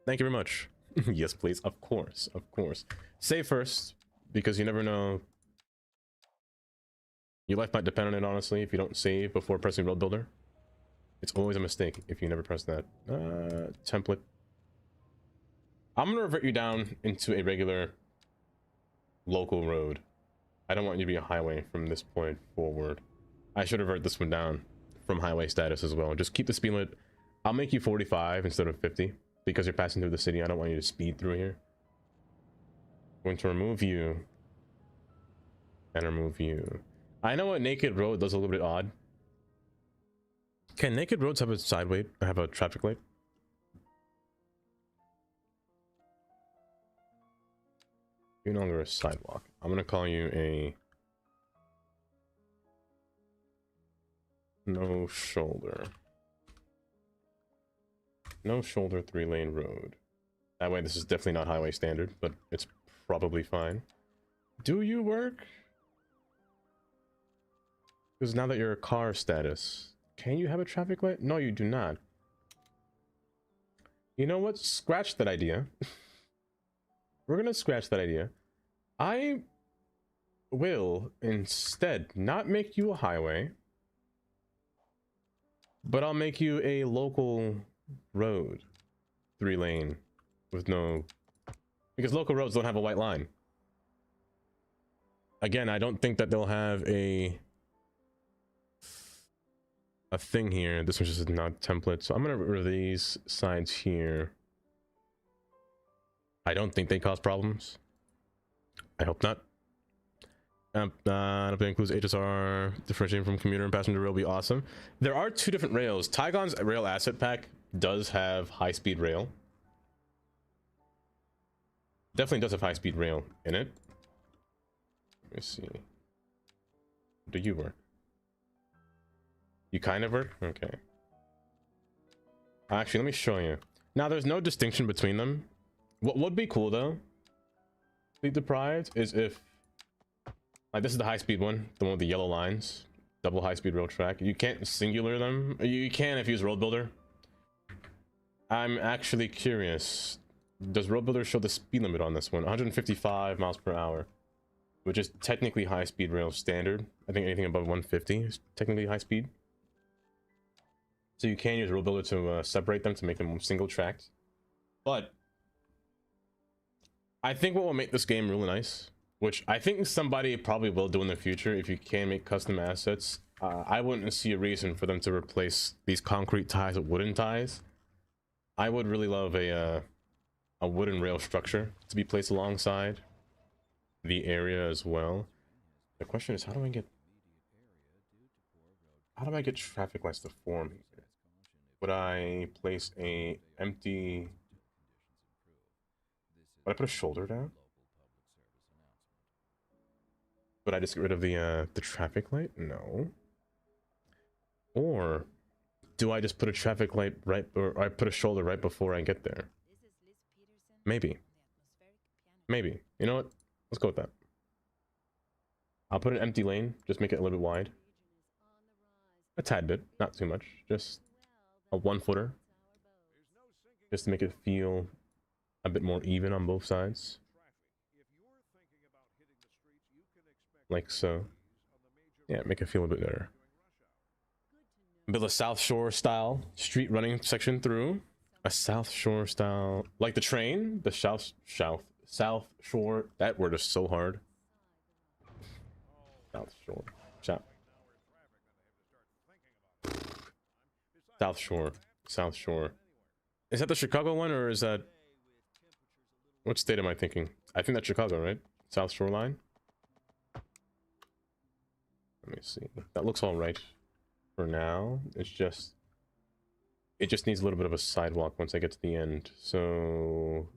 Thank you very much. Yes, please. Of course, of course. Save first, because you never know. Your life might depend on it, honestly, if you don't save before pressing Road Builder. It's always a mistake if you never press that. Template. I'm gonna revert you down into a regular local road. I don't want you to be a highway from this point forward. I should revert this one down from highway status as well. Just keep the speed limit. I'll make you 45 instead of 50 because you're passing through the city. I don't want you to speed through here. I'm going to remove you and remove you. I know a naked road does a little bit odd. Can naked roads have a sideway, have a traffic light? You're no longer a sidewalk. I'm gonna call you a no shoulder. No shoulder 3-lane road. That way, this is definitely not highway standard, but it's probably fine. Do you work? Because now that you're a car status, can you have a traffic light? No, you do not. You know what? Scratch that idea. We're gonna scratch that idea. I will instead not make you a highway, but I'll make you a local road 3-lane with no, because local roads don't have a white line. Again, I don't think that they'll have a thing here. This one's just not template, so I'm gonna get rid of these sides here. I don't think they cause problems. I hope not. If it includes HSR, differentiating from commuter and passenger rail, will be awesome. There are 2 different rails. Tygon's rail asset pack does have high-speed rail. Definitely does have high-speed rail in it. Let me see. Do you work? You kind of work? Okay. Actually, let me show you. Now, there's no distinction between them. What would be cool, though, Sleep Deprived, is if... Like, this is the high-speed one. The one with the yellow lines. Double high-speed rail track. You can't singular them. You can if you use Road Builder. I'm actually curious. Does Road Builder show the speed limit on this one? 155 miles per hour. Which is technically high-speed rail standard. I think anything above 150 is technically high-speed. So you can use Rule Builder to separate them to make them single tracked. But I think what will make this game really nice, which I think somebody probably will do in the future if you can make custom assets, I wouldn't see a reason for them to replace these concrete ties with wooden ties. I would really love a wooden rail structure to be placed alongside the area as well. The question is, how do I get traffic lights to form here? Would I place a empty... Would I put a shoulder down? Would I just get rid of the traffic light? No. Or do I just put a traffic light right, or I put a shoulder right before I get there? Maybe. Maybe. You know what? Let's go with that. I'll put an empty lane, just make it a little bit wide. A tad bit, not too much. Just a 1-footer. Just to make it feel a bit more even on both sides. Like so. Yeah, make it feel a bit better. Build a South Shore style street running section through. A South Shore style, like the train, the South Shore. That word is so hard. South Shore. South Shore. South Shore. Is that the Chicago one, or is that... What state am I thinking? I think that's Chicago, right? South Shoreline? Let me see. That looks all right for now. It's just... It just needs a little bit of a sidewalk once I get to the end. So...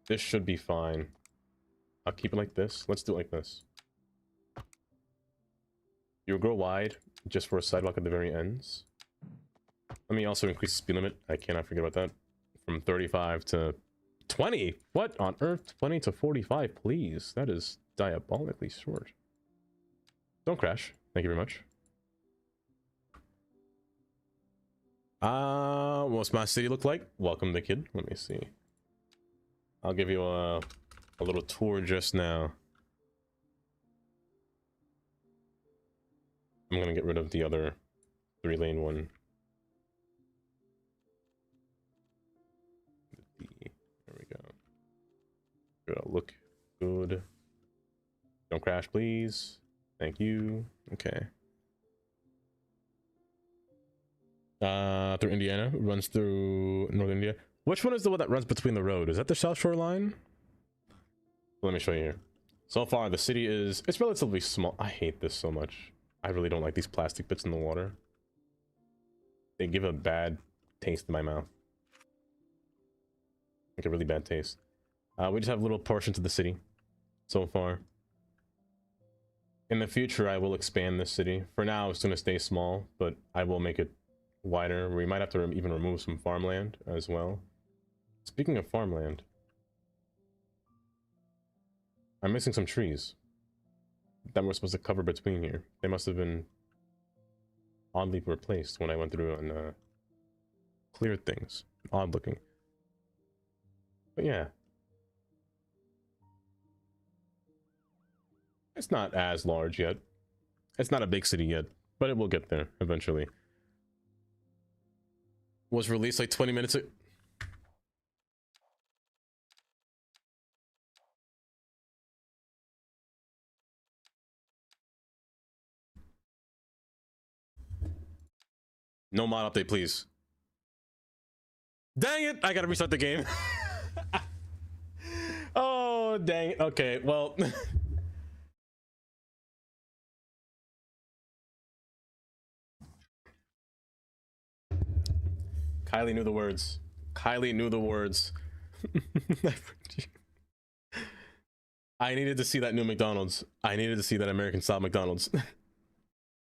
This should be fine. I'll keep it like this. Let's do it like this. You'll grow wide just for a sidewalk at the very ends. Let me also increase the speed limit. I cannot forget about that. From 35 to 20. What on earth? 20 to 45, please. That is diabolically short. Don't crash. Thank you very much. What's my city look like? Welcome the kid. Let me see. I'll give you a little tour just now. I'm gonna get rid of the other 3-lane one. There we go. Gonna look good. Don't crash, please. Thank you. Okay. Through Indiana, runs through Northern India. Which one is the one that runs between the road? Is that the South Shore line? Let me show you here. So far, the city is... It's relatively small. I hate this so much. I really don't like these plastic bits in the water. They give a bad taste in my mouth. Like a really bad taste. We just have little portions of the city so far. In the future, I will expand this city. For now, it's going to stay small, but I will make it wider. We might have to even remove some farmland as well. Speaking of farmland, I'm missing some trees that we're supposed to cover between here. They must have been oddly replaced when I went through and cleared things. Odd looking. But yeah. It's not as large yet. It's not a big city yet, but it will get there eventually. Was released like 20 minutes ago. No mod update, please. Dang it! I gotta restart the game. Oh, dang it. Okay, well... Kylie knew the words. Kylie knew the words. I needed to see that new McDonald's. I needed to see that American style McDonald's.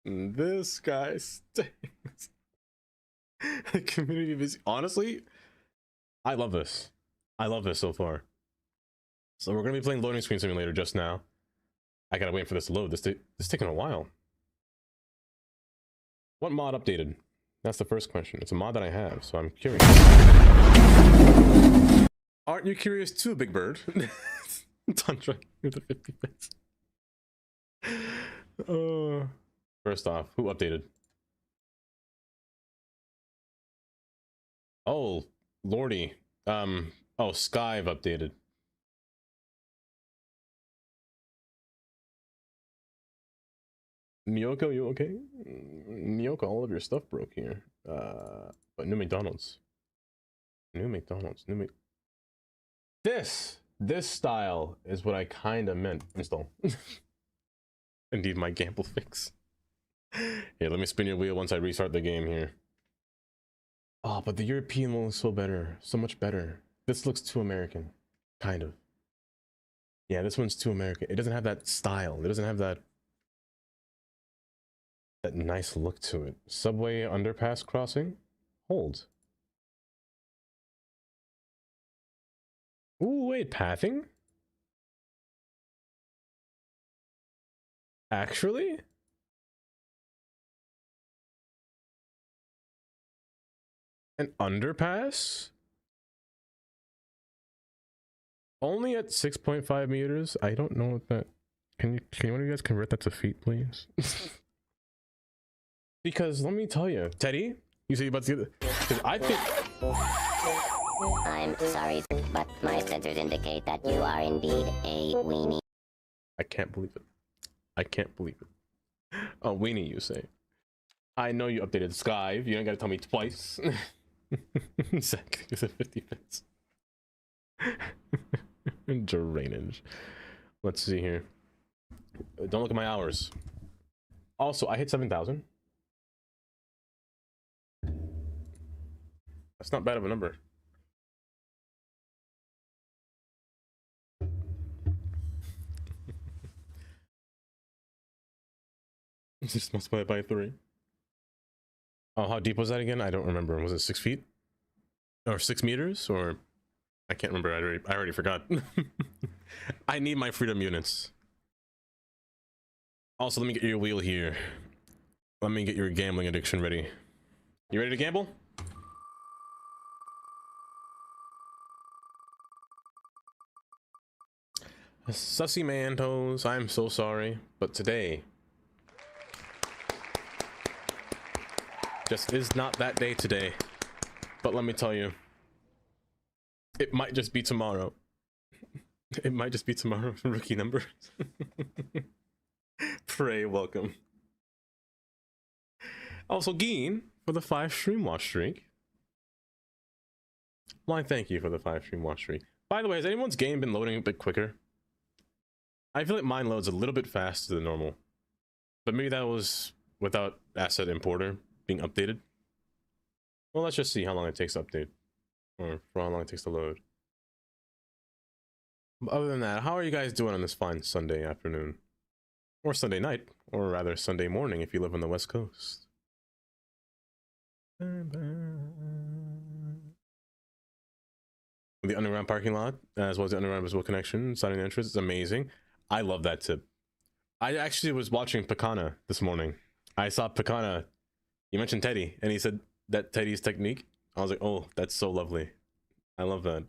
This guy stinks. Community visit. Honestly, I love this. I love this so far. So we're gonna be playing Loading Screen Simulator just now. I gotta wait for this to load. This is taking a while. What mod updated? That's the first question. It's a mod that I have, so I'm curious. Aren't you curious too, Big Bird? Tundra with the 50 bits. First off, who updated? Oh, lordy. Oh, Sky I've updated. Miyoko, you okay? Miyoko, all of your stuff broke here. But new McDonald's. This style is what I kind of meant. Install. Indeed, my gamble fix. Here, let me spin your wheel once I restart the game here. Oh, but the European one looks so better. So much better. This looks too American. Kind of. Yeah, this one's too American. It doesn't have that style. It doesn't have that nice look to it. Subway underpass crossing. Hold. Ooh, wait, pathing? Actually? An underpass? Only at 6.5 meters? I don't know what that... Can one of you guys convert that to feet, please? Because let me tell you, Teddy, you say you're about to get... Because I think... I'm sorry, but my sensors indicate that you are indeed a weenie. I can't believe it. I can't believe it. A weenie, you say. I know you updated Sky. You don't gotta tell me twice. Zach, is it 50 bits? Drainage. Let's see here. Don't look at my hours. Also, I hit 7,000. That's not bad of a number. Just multiply it by 3. Oh, how deep was that again? I don't remember. Was it 6 feet? Or 6 meters? Or I can't remember. I already forgot. I need my freedom units. Also, let me get your wheel here. Let me get your gambling addiction ready. You ready to gamble? Sussy Mantos, I'm so sorry, but today just is not that day today. But let me tell you, it might just be tomorrow. It might just be tomorrow for rookie numbers. Pray, welcome. Also, Geen for the 5 stream watch streak. Why, thank you for the 5 stream watch streak. By the way, has anyone's game been loading a bit quicker? I feel like mine loads a little bit faster than normal. But maybe that was without asset importer being updated. Well, let's just see how long it takes to update. Or for how long it takes to load. But other than that, how are you guys doing on this fine Sunday afternoon? Or Sunday night, or rather Sunday morning if you live on the West Coast. The underground parking lot, as well as the underground visible connection, signing entrance, is amazing. I love that tip. I actually was watching Picana this morning. I saw Picana, you mentioned Teddy, and he said that Teddy's technique. I was like, oh, that's so lovely. I love that.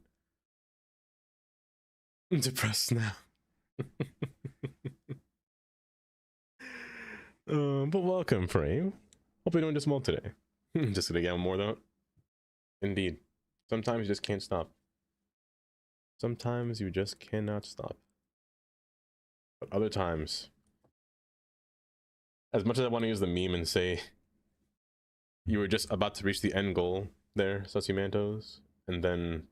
I'm depressed now. But welcome, Frame. Hope you're doing just well today. Just gonna get more though. Indeed. Sometimes you just can't stop. Sometimes you just cannot stop. But other times, as much as I want to use the meme and say you were just about to reach the end goal there, Sussy Mantos, and then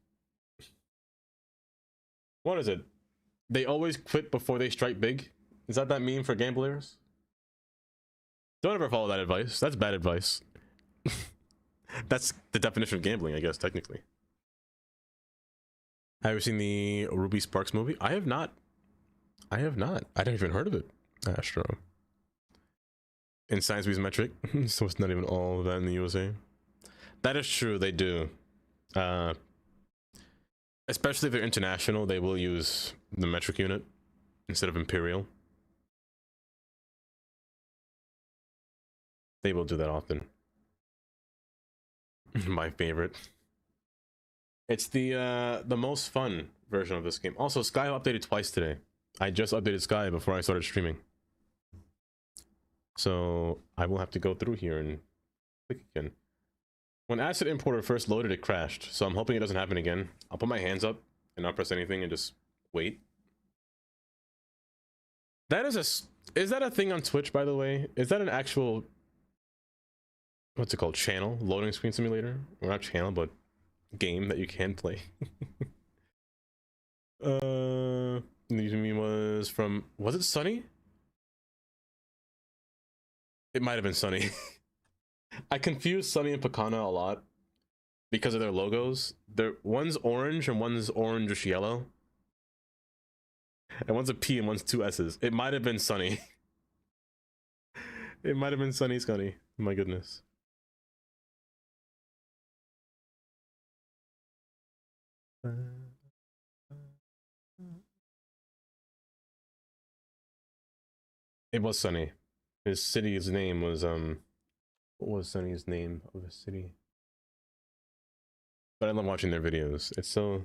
what is it? They always quit before they strike big. Is that meme for gamblers? Don't ever follow that advice. That's bad advice. That's the definition of gambling, I guess, technically. Have you seen the Ruby Sparks movie? I have not. I have not. I hadn't even heard of it. Astro. In Science Bees Metric, so it's not even all of that in the USA. That is true, they do. Especially if they're international, they will use the metric unit instead of imperial. They will do that often. My favorite. It's the most fun version of this game. Also, Sky updated twice today. I just updated Sky before I started streaming. So I will have to go through here and click again. When Asset Importer first loaded, it crashed, so I'm hoping it doesn't happen again. I'll put my hands up and not press anything and just wait. That is that a thing on Twitch, by the way? Is that an actual, what's it called, channel? Loading screen simulator? Or not channel, but game that you can play. Was it Sunny? It might have been Sunny. I confuse Sunny and Picana a lot because of their logos. One's orange and one's orange yellow. And one's a P and one's two S's. It might have been Sunny. It might have been Sunny Scunny. My goodness. It was Sunny. His city's name was what was Sunny's name of his city? But I love watching their videos. It's so,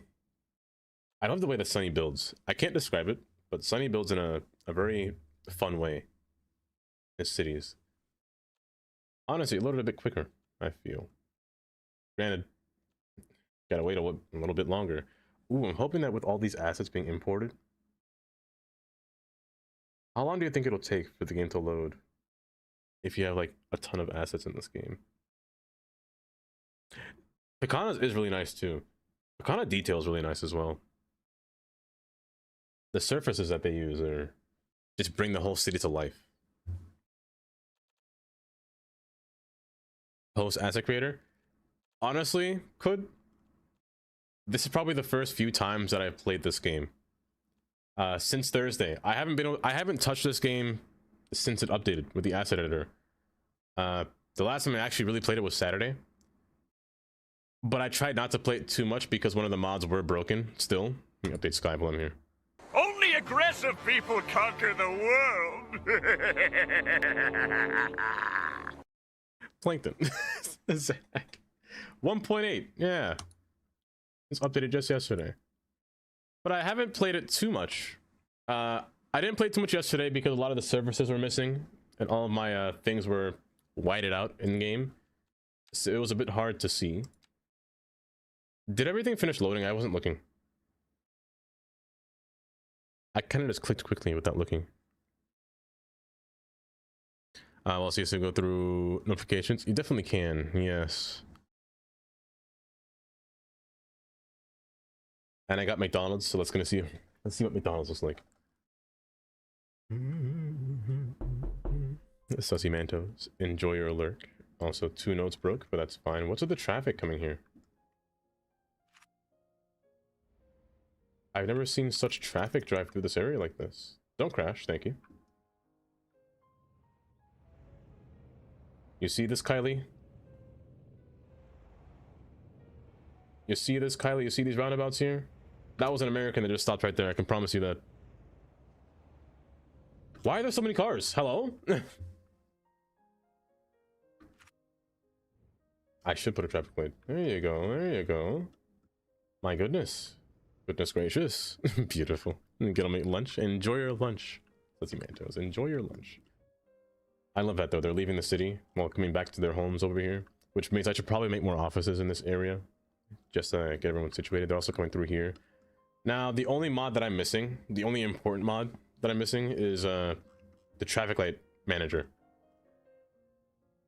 I love the way that Sunny builds. I can't describe it, but Sunny builds in a very fun way. His cities. Honestly, it loaded a bit quicker, I feel. Granted, gotta wait a little bit longer. Ooh, I'm hoping that with all these assets being imported, how long do you think it'll take for the game to load if you have like a ton of assets in this game? Picana's is really nice too. Picana detail is really nice as well. The surfaces that they use are just bring the whole city to life. Host asset creator. Honestly, this is probably the first few times that I've played this game. Since Thursday. I haven't touched this game since it updated with the asset editor. The last time I actually really played it was Saturday. But I tried not to play it too much because one of the mods were broken still. Let me update Skyblum here. Only aggressive people conquer the world. Plankton. 1.8, yeah. It's updated just yesterday. But I haven't played it too much. I didn't play too much yesterday because a lot of the services were missing and all of my things were whited out in game. So it was a bit hard to see. Did everything finish loading? I wasn't looking. I kind of just clicked quickly without looking. Well, so you have to go through notifications. You definitely can, yes. And I got McDonald's, so let's see what McDonald's looks like. Sussy Mantos, enjoy your lurk. Also, 2 notes broke, but that's fine. What's with the traffic coming here? I've never seen such traffic drive through this area like this. Don't crash, thank you. You see this, Kylie? You see this, Kylie? You see these roundabouts here? That was an American that just stopped right there. I can promise you that. Why are there so many cars? Hello? I should put a traffic light. There you go. There you go. My goodness. Goodness gracious. Beautiful. Get on lunch. Enjoy your lunch. Let's see, Mantos. Enjoy your lunch. I love that though. They're leaving the city while coming back to their homes over here, which means I should probably make more offices in this area just to get everyone situated. They're also coming through here. Now, the only mod that I'm missing, the only important mod that I'm missing is the traffic light manager.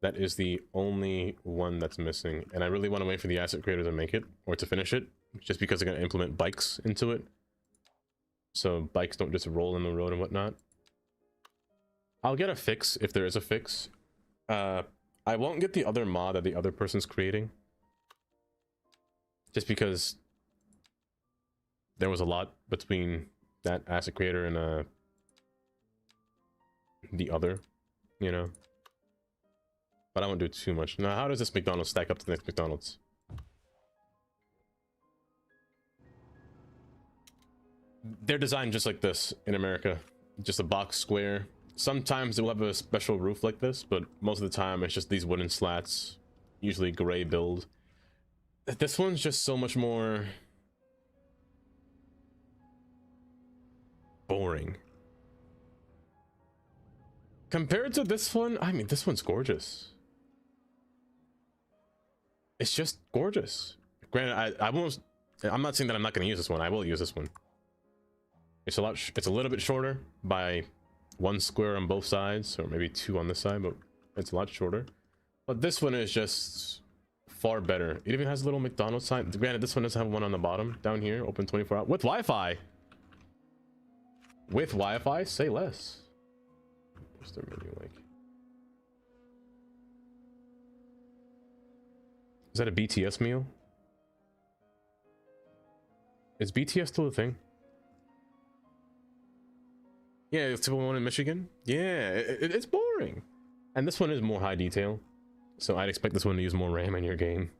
That is the only one that's missing, and I really want to wait for the asset creator to make it or to finish it, just because they're going to implement bikes into it, so bikes don't just roll in the road and whatnot. I'll get a fix if there is a fix. I won't get the other mod that the other person's creating, just because there was a lot between that asset creator and the other, you know. But I won't do too much. Now, how does this McDonald's stack up to the next McDonald's? They're designed just like this in America. Just a box square. Sometimes they'll have a special roof like this, but most of the time it's just these wooden slats. Usually gray build. This one's just so much more boring. Compared to this one, I mean, this one's gorgeous. It's just gorgeous. Granted, I'm not saying that I'm not going to use this one. I will use this one. It's a little bit shorter by 1 square on both sides, or maybe 2 on this side, but it's a lot shorter. But this one is just far better. It even has a little McDonald's sign. Granted, this one doesn't have one on the bottom down here, open 24 hours with Wi-Fi. With Wi-Fi, say less. What's their menu like? Is that a BTS meal? Is BTS still a thing? Yeah, it's the one in Michigan. Yeah, it's boring. And this one is more high detail, so I'd expect this one to use more RAM in your game.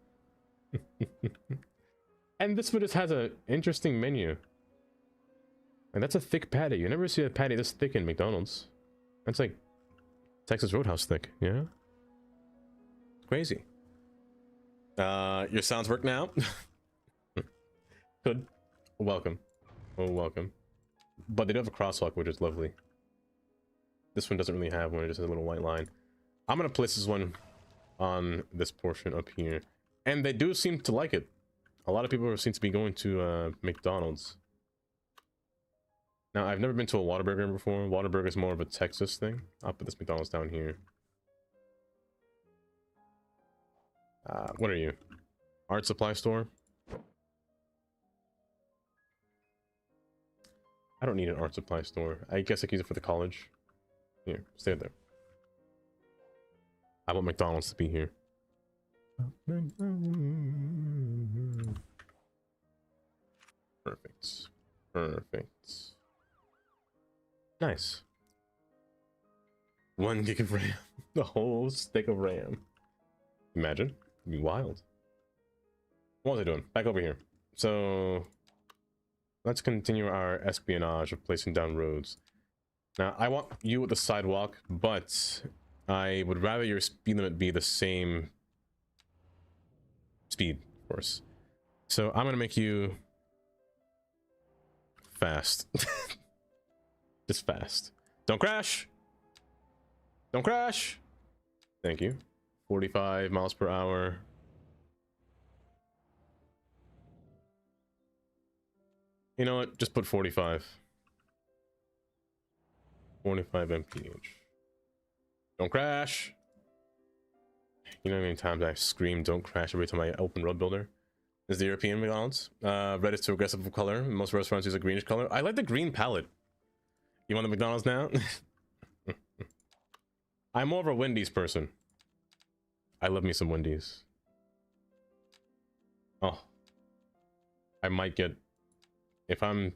And this one just has an interesting menu. And that's a thick patty. You never see a patty this thick in McDonald's. That's like Texas Roadhouse thick, yeah? Crazy. Your sounds work now? Good. Welcome. Oh, welcome. But they do have a crosswalk, which is lovely. This one doesn't really have one, it just has a little white line. I'm gonna place this one on this portion up here. And they do seem to like it. A lot of people seem to be going to McDonald's. Now, I've never been to a Whataburger before. Whataburger is more of a Texas thing. I'll put this McDonald's down here. What are you? Art supply store? I don't need an art supply store. I guess I can use it for the college. Here, stay there. I want McDonald's to be here. Perfect. Perfect. Nice. 1 gig of RAM. The whole stick of RAM. Imagine. It'd be wild. What was I doing? Back over here. So let's continue our espionage of placing down roads. Now, I want you with the sidewalk, but I would rather your speed limit be the same speed, of course. So I'm gonna make you fast. Just fast. Don't crash! Don't crash! Thank you. 45 miles per hour. You know what? Just put 45. 45 mph. Don't crash! You know how many times I've screamed don't crash every time I open Road Builder? This is the European McDonald's. Red is too aggressive of color. Most restaurants use a greenish color. I like the green palette. You want the McDonald's now? I'm more of a Wendy's person. I love me some Wendy's. Oh. I might get... I don't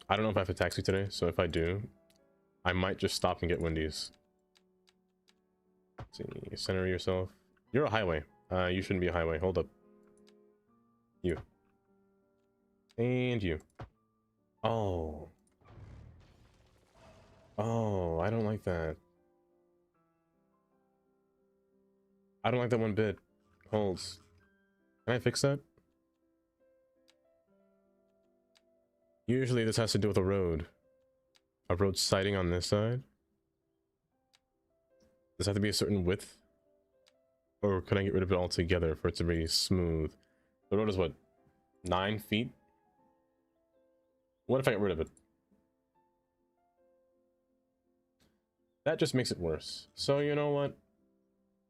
know if I have a taxi today, so if I do, I might just stop and get Wendy's. Let's see, center yourself. You're a highway. You shouldn't be a highway. Hold up. You. And you. Oh. Oh, I don't like that. I don't like that one bit. Holds. Can I fix that? Usually this has to do with a road. A road sighting on this side. Does it have to be a certain width? Or can I get rid of it altogether for it to be smooth? The road is what? 9 feet? What if I get rid of it? That just makes it worse. So you know what?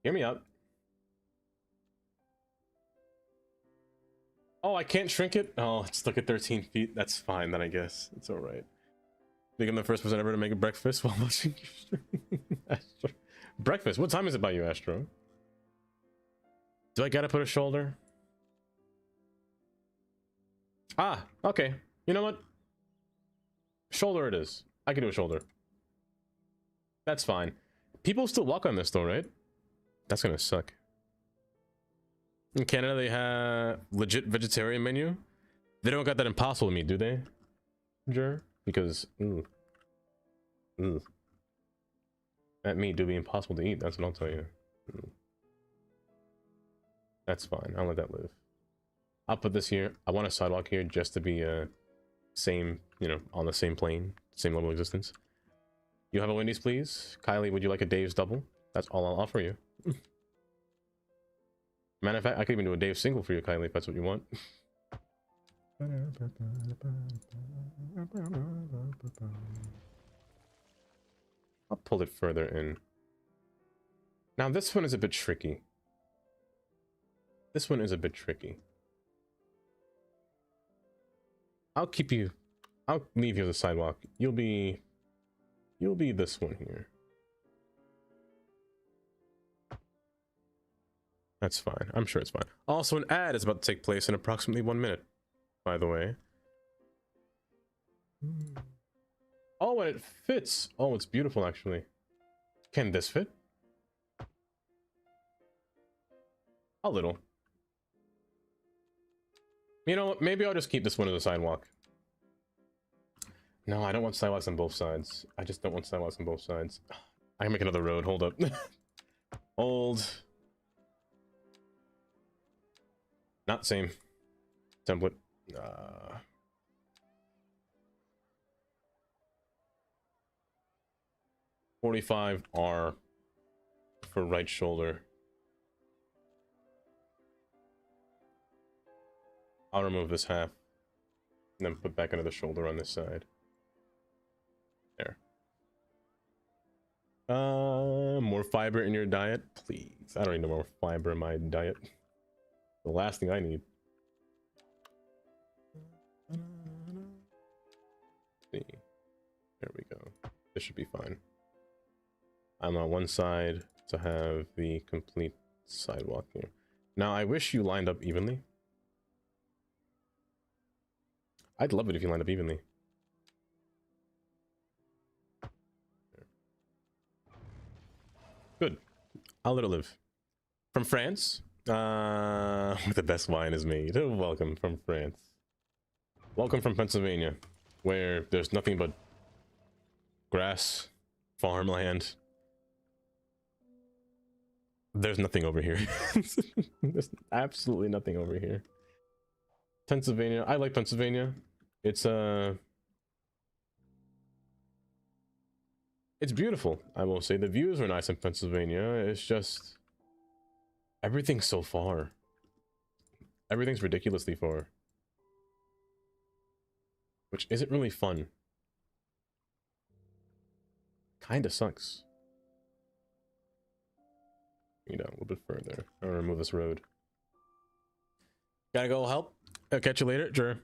Hear me out. Oh, I can't shrink it? Oh, it's stuck at 13 feet. That's fine then, I guess. It's alright. Become the first person ever to make a breakfast while watching your stream. Astro. Breakfast? What time is it by you, Astro? Do I gotta put a shoulder? Ah, okay. You know what? Shoulder it is. I can do a shoulder. That's fine. People still walk on this though, right? That's gonna suck. In Canada, they have legit vegetarian menu. They don't got that Impossible meat, do they? Sure. Because, ooh. That meat do be impossible to eat, that's what I'll tell you. That's fine, I'll let that live. I'll put this here. I want a sidewalk here just to be same, you know, on the same plane, same level of existence. You have a Wendy's, please? Kylie, would you like a Dave's double? That's all I'll offer you. Matter of fact, I could even do a Dave single for you, Kylie, if that's what you want. I'll pull it further in. Now this one is a bit tricky. This one is a bit tricky. I'll leave you the sidewalk. You'll be this one here. That's fine. I'm sure it's fine. Also, an ad is about to take place in approximately 1 minute, by the way. Oh, and it fits. Oh, it's beautiful, actually. Can this fit? A little. You know what? Maybe I'll just keep this one as a sidewalk. No, I don't want sidewalks on both sides. I just don't want sidewalks on both sides. I can make another road. Hold up. Old. Not same. Template. 45R for right shoulder. I'll remove this half and then put back another shoulder on this side. There. More fiber in your diet? Please. I don't need no more fiber in my diet. The last thing I need. See. There we go. This should be fine. I'm on one side to have the complete sidewalk here. Now, I wish you lined up evenly. I'd love it if you lined up evenly. Good. I'll let it live. From France, where the best wine is made. Welcome from France. Welcome from Pennsylvania, where there's nothing but grass, farmland. There's nothing over here. There's absolutely nothing over here. Pennsylvania. I like Pennsylvania. It's beautiful, I will say. The views are nice in Pennsylvania. It's just everything's so far. Everything's ridiculously far. Which isn't really fun. Kinda sucks. You know, a little bit further. I'll remove this road. Gotta go help. I'll catch you later, sure.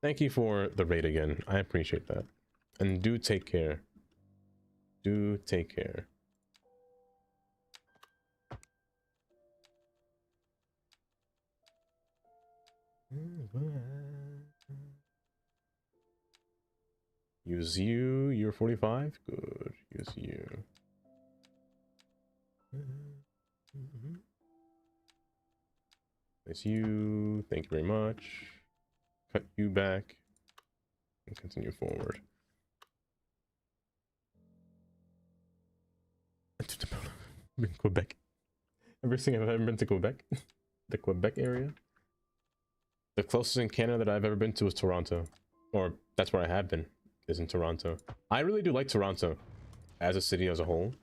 Thank you for the raid again. I appreciate that. And do take care. Do take care. Use you. You're 45? Good. Use you. Place you. Thank you very much. Cut you back. And continue forward. In Quebec. Ever since I've ever been to Quebec? The Quebec area? The closest in Canada that I've ever been to is Toronto. Or that's where I have been, is in Toronto. I really do like Toronto as a city as a whole.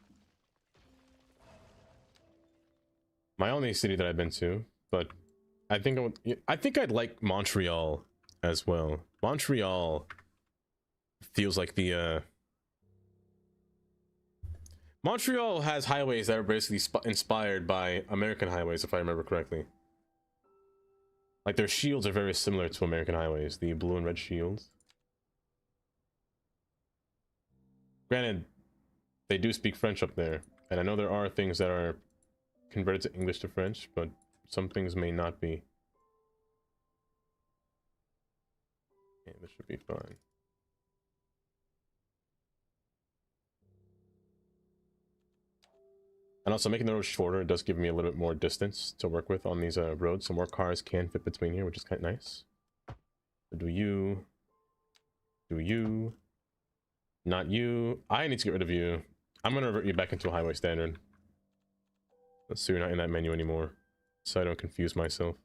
My only city that I've been to, but I think I'd like Montreal as well. Montreal feels like the Montreal has highways that are basically inspired by American highways, if I remember correctly. Like their shields are very similar to American highways, the blue and red shields. Granted, they do speak French up there, and I know there are things that are converted to English to French, but some things may not be. Okay, this should be fine. And also making the road shorter does give me a little bit more distance to work with on these roads, so more cars can fit between here, which is kind of nice. So do you, not you. I need to get rid of you. I'm gonna revert you back into a highway standard. So you're not in that menu anymore, so I don't confuse myself.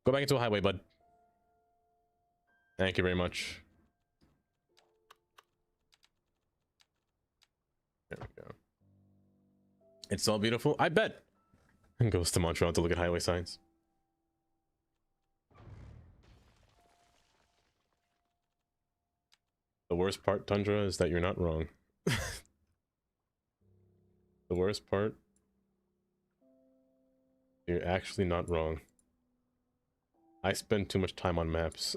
Go back into a highway, bud. Thank you very much. There we go. It's all beautiful. I bet. and goes to Montreal to look at highway signs. The worst part, Tundra, is that you're not wrong. The worst part, you're actually not wrong. I spend too much time on maps.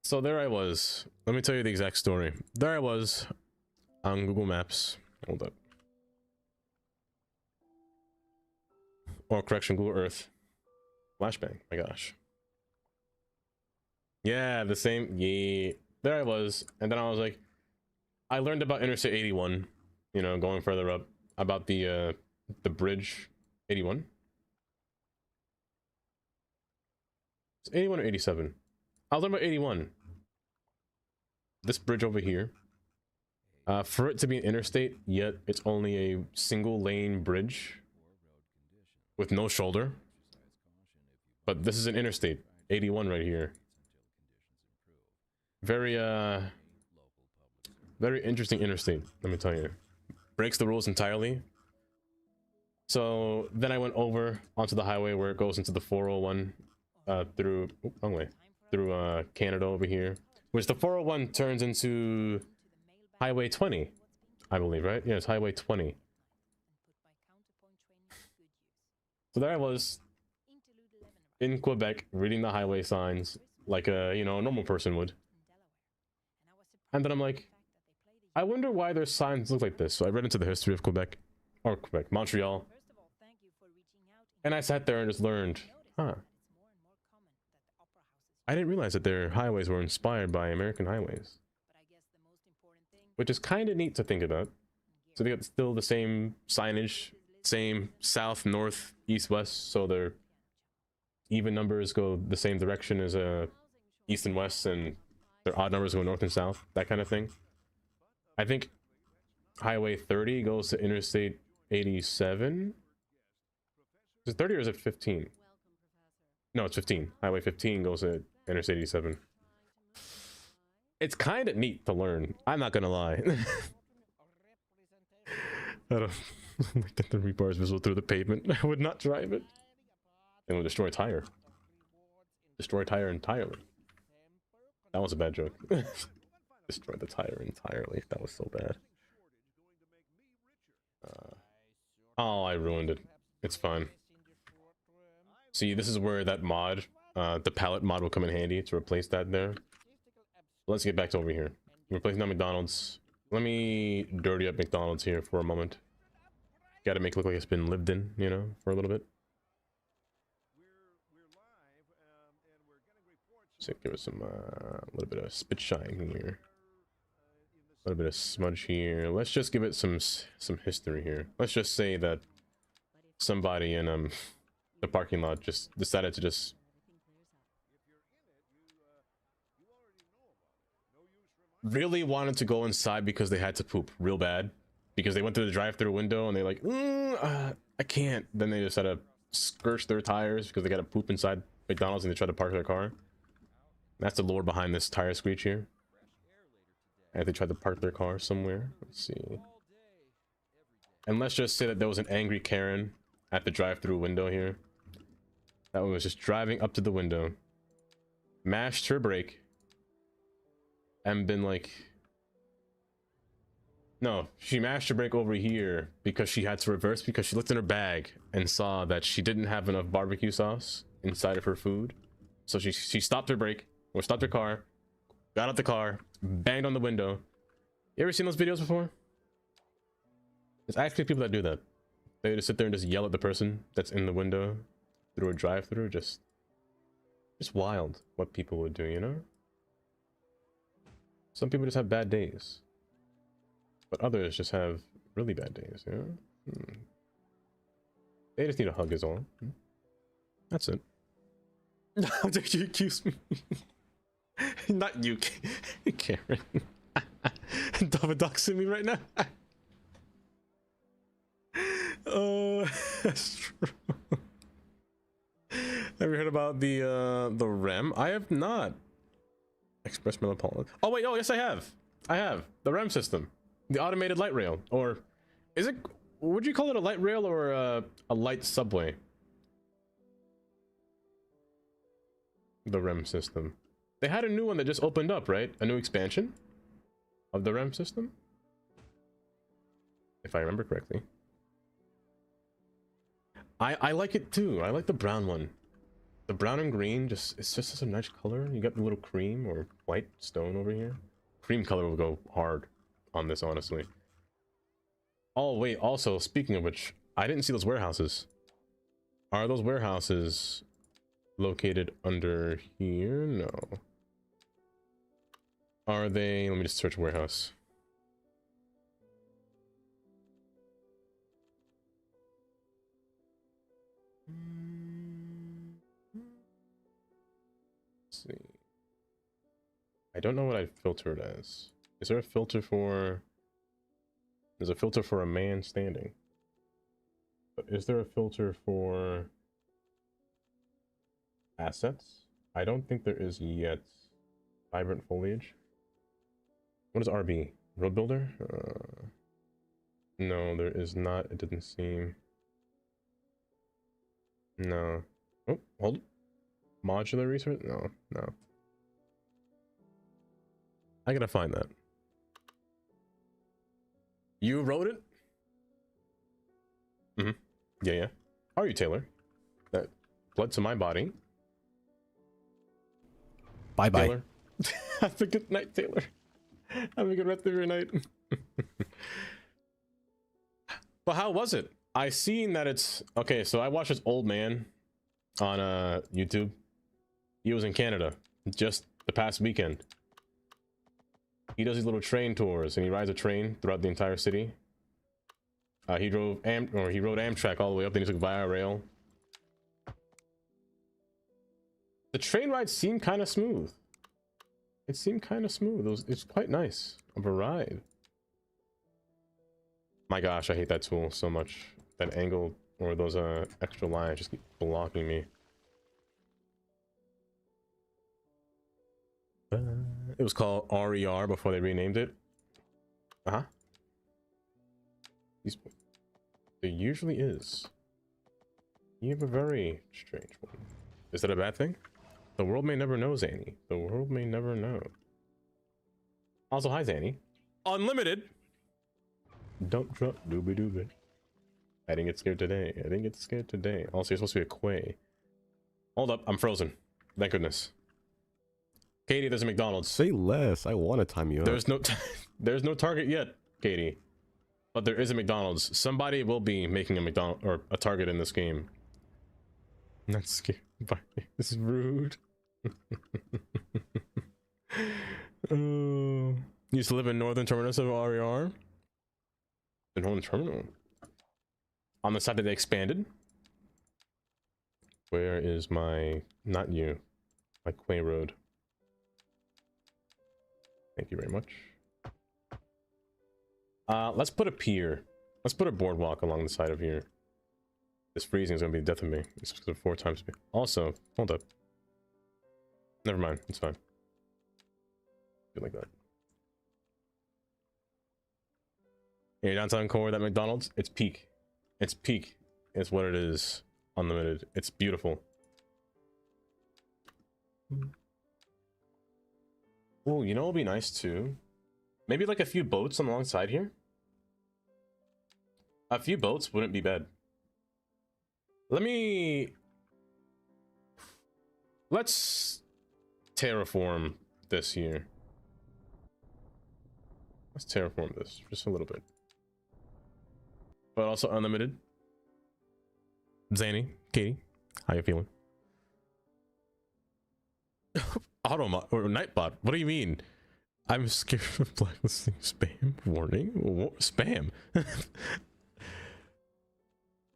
So there I was. Let me tell you the exact story. There I was on Google Maps. Hold up. Or correction, Google Earth. Flashbang, my gosh. Yeah, the same. Yeah, there I was, and then I was like, I learned about Interstate 81. You know, going further up, about the bridge 81. It's 81 or 87. I was learning about 81. This bridge over here. For it to be an interstate, yet it's only a single lane bridge with no shoulder. But this is an interstate, 81 right here. Very interesting interstate, let me tell you. Breaks the rules entirely. So then I went over onto the highway where it goes into the 401 through, wrong way, through Canada over here, which the 401 turns into Highway 20, I believe, right? Yeah, it's Highway 20. So there I was in Quebec reading the highway signs like a, you know, a normal person would. And then I'm like, I wonder why their signs look like this. So I read into the history of Quebec, or Quebec, Montreal. And I sat there and just learned, huh. I didn't realize that their highways were inspired by American highways. Which is kind of neat to think about. So they got still the same signage, same south, north, east, west, so their even numbers go the same direction as east and west, and their odd numbers go north and south, that kind of thing. I think Highway 30 goes to Interstate 87. Is it 30 or is it 15? No, it's 15. Highway 15 goes to Interstate 87. It's kind of neat to learn. I'm not gonna lie. I don't get the rebars visible through the pavement. I would not drive it. It would destroy a tire. Destroy a tire entirely. That was a bad joke. Destroy the tire entirely. That was so bad. Oh, I ruined it. It's fine. See, this is where that mod, the palette mod, will come in handy to replace that there. Let's get back to over here. Replacing that McDonald's. Let me dirty up McDonald's here for a moment. Gotta make it look like it's been lived in, you know, for a little bit. So give it some, a little bit of spit shine here. A little bit of smudge here. Let's just give it some history here. Let's just say that somebody in the parking lot just decided to just really wanted to go inside because they had to poop real bad, because they went through the drive-through window and they like, I can't. Then they just had to scorch their tires because they got to poop inside McDonald's and they tried to park their car. That's the lore behind this tire screech here. And they tried to park their car somewhere. Let's see. And let's just say that there was an angry Karen at the drive-through window here. That one was just driving up to the window, mashed her brake, and been like, no, she mashed her brake over here because she had to reverse because she looked in her bag and saw that she didn't have enough barbecue sauce inside of her food. So she stopped her brake, or stopped her car, got out the car, banged on the window. You ever seen those videos before? There's actually people that do that. They just sit there and just yell at the person that's in the window through a drive-through. Just wild what people would do, you know? Some people just have bad days, but others just have really bad days, you know? They just need a hug is all. That's it. How dare you accuse me? Not you, Karen. Double doxing me right now. Oh, that's true. Have you heard about the REM? I have not. Express Metropolitan. Oh wait, oh yes I have. I have the REM system, the automated light rail, or Is it? Would you call it a light rail or a light subway? The REM system. They had a new one that just opened up, right? A new expansion of the REM system, if I remember correctly. I like it too. I like the brown one. The brown and green, it's just such a nice color. You got the little cream or white stone over here. Cream color will go hard on this, honestly. Oh wait, also speaking of which, I didn't see those warehouses. Are those warehouses located under here? No. Are they? Let me just search warehouse. Let's see. I don't know what I filter it as. Is there a filter for... There's a filter for a man standing. But is there a filter for assets? I don't think there is yet. Vibrant foliage. What is RB? Road builder? No, there is not. It didn't seem. No. Oh, hold it. Modular research? No, no. I gotta find that. You wrote it? Mm-hmm. Yeah, yeah. How are you, Taylor? That blood to my body. Bye-bye. Taylor. Have a good night, Taylor. Have a good rest of your night. But how was it? I seen that it's... Okay, so I watched this old man on YouTube. He was in Canada just the past weekend. He does these little train tours and he rides a train throughout the entire city. He rode Amtrak all the way up, then he took Via Rail. The train ride seemed kind of smooth. It seemed kind of smooth. It's quite nice of a ride. My gosh, I hate that tool so much. That angle or those extra lines just keep blocking me. It was called RER before they renamed it. Uh-huh. There usually is. You have a very strange one. Is that a bad thing? The world may never know, Zanny. The world may never know. Also, hi, Zanny. Unlimited! Dump truck, doobie doobie. I didn't get scared today. I didn't get scared today. Also, you're supposed to be a quay. Hold up, I'm frozen. Thank goodness. Katie, there's a McDonald's. Say less. I want to time you up. There's no Target yet, Katie. But there is a McDonald's. Somebody will be making a McDonald's or a Target in this game. I'm not scared. This is rude. Oh. You used to live in northern terminus of RER? The northern terminal? On the side that they expanded? Where is my... Not you. My Quay Road. Thank you very much. Let's put a pier. Let's put a boardwalk along the side of here. This freezing is gonna be the death of me. It's 4 times speed. Also, hold up. Never mind. It's fine. Do like that. Your downtown core, that McDonald's, it's peak. It's peak. It's what it is. Unlimited. It's beautiful. Oh, you know what'll be nice too? Maybe like a few boats alongside here. A few boats wouldn't be bad. Let's terraform this here. Let's terraform this just a little bit. But also unlimited. Zanny, Katie, how you feeling? Automod or Nightbot, what do you mean? I'm scared of blacklisting spam. Warning? What? Spam?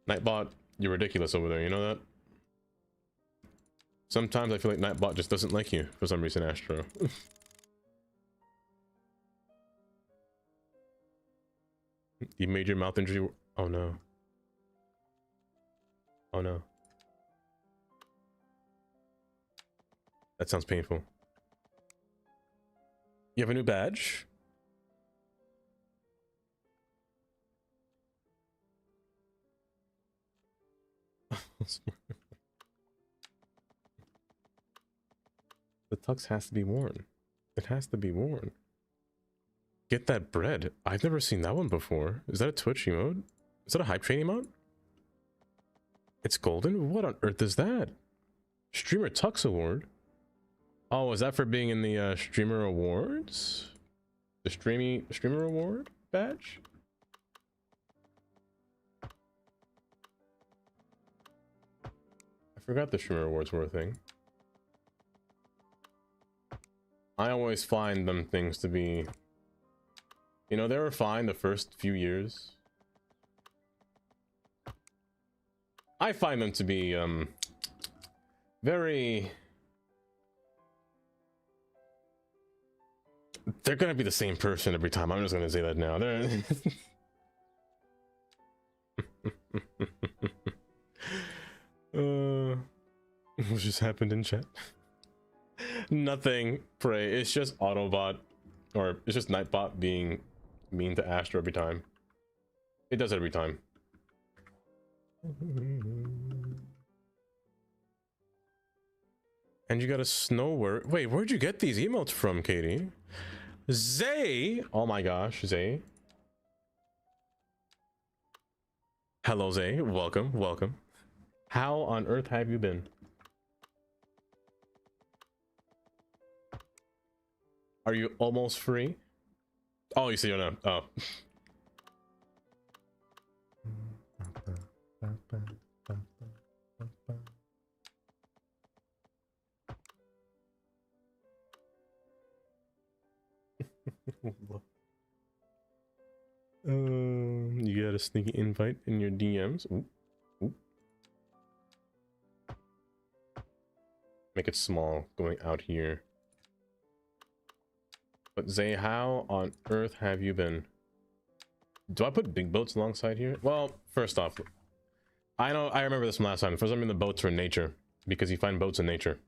Nightbot, you're ridiculous over there, you know that? Sometimes I feel like Nightbot just doesn't like you for some reason, Astro. You made your mouth injury. Oh no. Oh no. That sounds painful. You have a new badge? The tux has to be worn. It has to be worn. Get that bread. I've never seen that one before. Is that a Twitch emote? Is that a hype train emote? It's golden? What on earth is that? Streamer Tux Award? Oh, is that for being in the Streamer Awards? The Streamer Award badge? I forgot the Streamer Awards were a thing. I always find them things to be... You know, they were fine the first few years. I find them to be, very... They're gonna be the same person every time. I'm just gonna say that now. They're... What just happened in chat? Nothing, Prey. It's just Autobot, or it's just Nightbot being mean to Astro every time. It does it every time. And you got a snow word. Wait, where'd you get these emotes from, Katie? Zay! Oh my gosh, Zay. Hello, Zay. Welcome, welcome. How on earth have you been? Are you almost free? Oh, you see, you're not. Oh. You got a sneaky invite in your DMs. Ooh. Ooh. Make it small, going out here. But Zay, how on earth have you been? Do I put big boats alongside here? Well, first off, I remember this from last time. For some reason, the boats are in nature because you find boats in nature.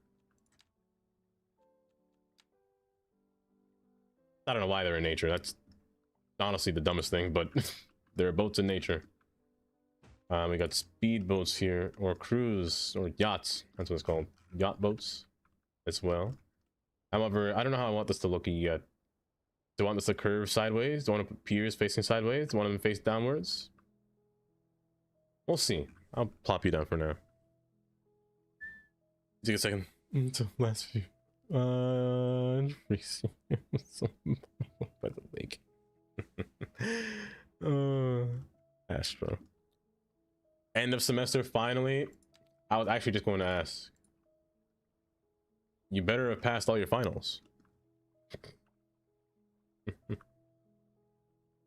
I don't know why they're in nature. That's honestly the dumbest thing, but there are boats in nature. We got speed boats here, or cruise, or yachts. That's what it's called. Yacht boats as well. However, I don't know how I want this to look yet. Do I want this to curve sideways? Do I want to put piers facing sideways? Do I want them to face downwards? We'll see. I'll plop you down for now. Take a second. Until last few. By the lake. Astro. End of semester, finally. I was actually just going to ask. You better have passed all your finals.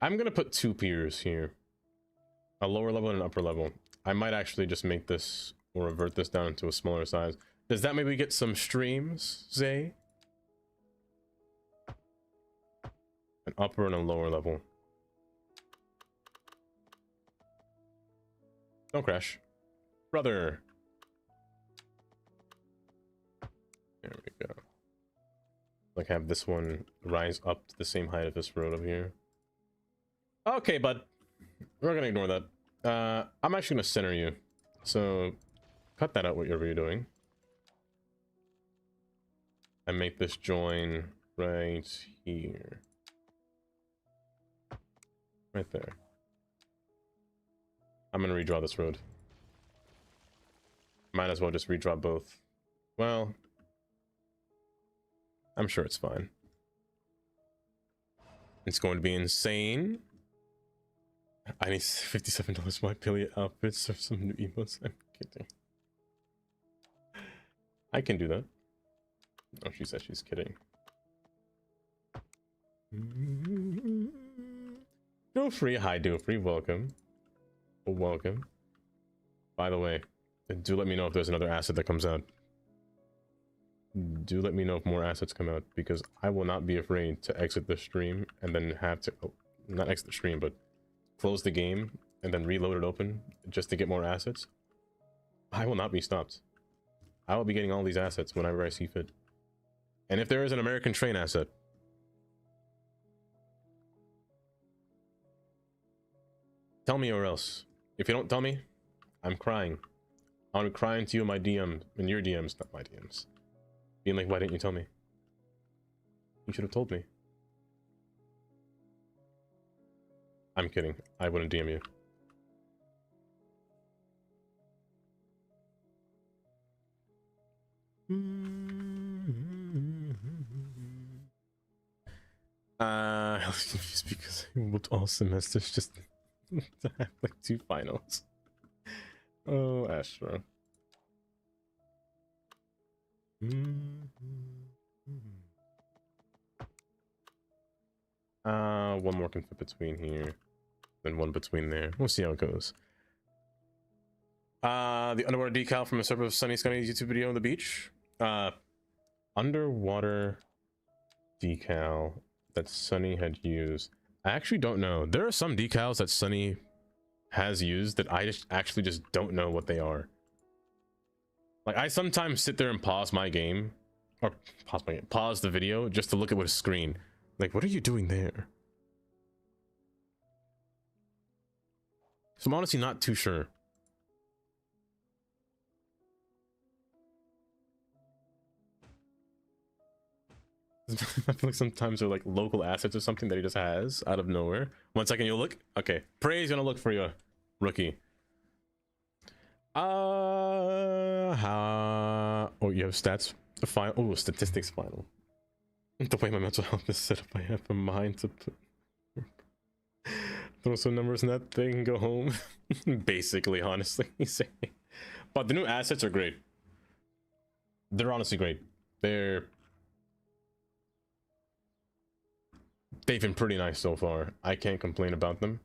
I'm gonna put 2 piers here. A lower level and an upper level. I might actually just make this, or revert this down into a smaller size. Does that maybe get some streams, Zay? An upper and a lower level. Don't crash. Brother! There we go. Like, have this one rise up to the same height of this road over here. Okay, bud. We're gonna ignore that. I'm actually gonna center you. So, cut that out, whatever you're doing. And make this join right here. Right there. I'm gonna redraw this road. Might as well just redraw both. Well, I'm sure it's fine. It's going to be insane. I need $57 for my Pilliot outfits or some new emotes. I'm kidding. I can do that. Oh, she said she's kidding. Do free. Hi, do free. Welcome. Welcome. By the way, do let me know if there's another asset that comes out. Do let me know if more assets come out, because I will not be afraid to exit the stream and then have to, not exit the stream, but close the game and then reload it open just to get more assets. I will not be stopped. I will be getting all these assets whenever I see fit. And if there is an American train asset, tell me or else. If you don't tell me, I'm crying. I'm crying to you in my DM, in your DMs, not my DMs. Being like, why didn't you tell me? You should have told me. I'm kidding. I wouldn't DM you. I was confused because I moved all semesters just to have like 2 finals. Oh, Astro. One more can fit between here, then one between there. We'll see how it goes. The underwater decal from a server of Sunny Scully's YouTube video on the beach. Underwater decal that Sunny had used. I actually don't know. There are some decals that Sunny has used that I actually just don't know what they are. Like, I sometimes sit there and pause my game, or pause the video just to look at what a screen. Like, what are you doing there? So I'm honestly not too sure. I feel like sometimes they're like local assets or something that he just has out of nowhere. 1 second, you'll look. Okay, Prey's gonna look for you, rookie. Oh, you have stats. The final. Oh, statistics final. The way my mental health is set up, I have a mind to put, throw some numbers in that thing and go home. Basically, honestly, he's saying. But the new assets are great. They're honestly great. They've been pretty nice so far. I can't complain about them.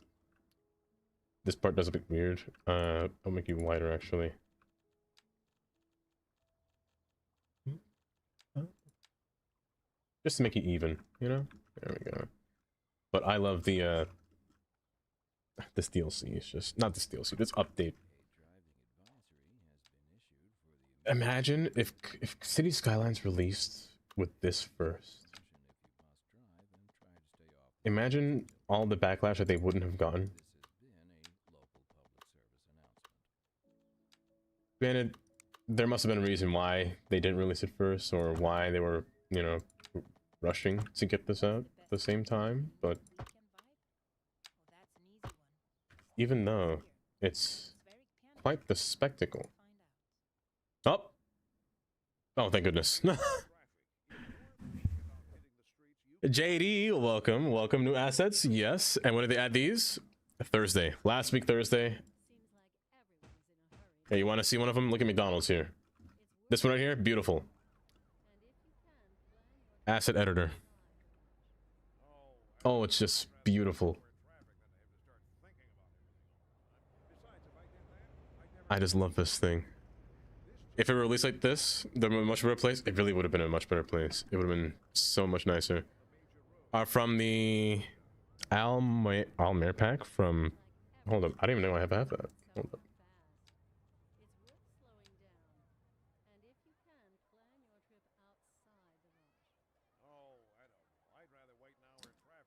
This part does a bit weird. I'll make you wider actually. Just to make it even, you know? There we go. But I love the this DLC. It's just not this DLC, this update. Imagine if City Skylines released with this first. Imagine all the backlash that they wouldn't have gotten. Granted, there must have been a reason why they didn't release it first, or why they were, you know, rushing to get this out at the same time, but even though it's quite the spectacle. Oh, thank goodness. JD, welcome, new assets. Yes. And when did they add these? Thursday, last week Thursday. Hey, you want to see one of them? Look at McDonald's here. This one right here, beautiful. Asset editor. Oh, it's just beautiful. I just love this thing. If it were released like this, the much better place, it really would have been a much better place. It would have been so much nicer. From the Almere pack from, hold up, I didn't even know I have that. Hold up.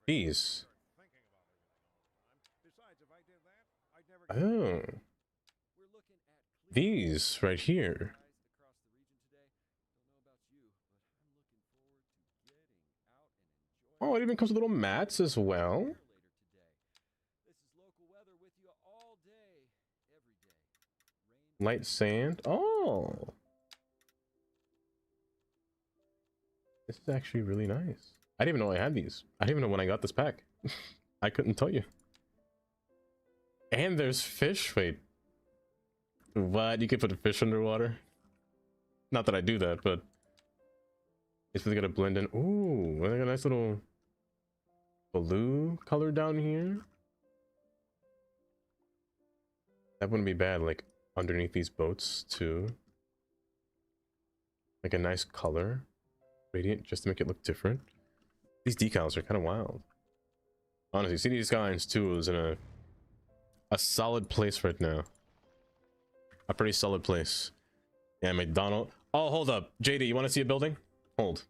These. Oh. These right here. Oh, it even comes with little mats as well. Light sand. Oh. This is actually really nice. I didn't even know I had these. I didn't even know when I got this pack. I couldn't tell you. And there's fish. Wait. What? You can put a fish underwater? Not that I do that, but it's really gonna blend in. Ooh, I got a nice little blue color down here. That wouldn't be bad, like underneath these boats too. Like a nice color. Radiant, just to make it look different. These decals are kind of wild. Honestly, City Skylines 2 is in a solid place right now. A pretty solid place. Yeah, McDonald. Oh, hold up. JD, you want to see a building? Hold.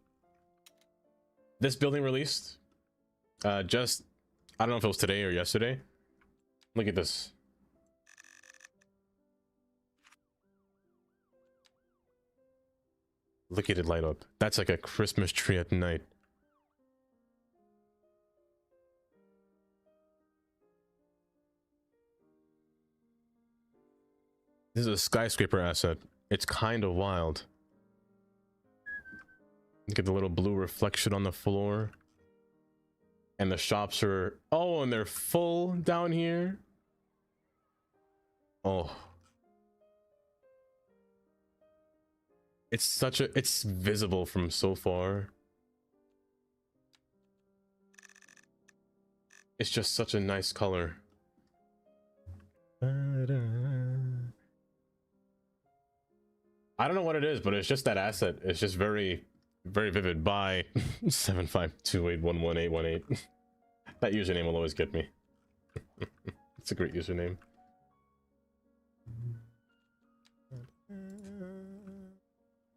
This building released. Just, I don't know if it was today or yesterday. Look at this. Look at it light up. That's like a Christmas tree at night. This is a skyscraper asset. It's kind of wild. Look at the little blue reflection on the floor. And the shops are... Oh, and they're full down here. Oh. It's such a... It's visible from so far. It's just such a nice color. I don't know what it is, but it's just that asset. It's just very, very vivid. By 752811818. That username will always get me. It's a great username.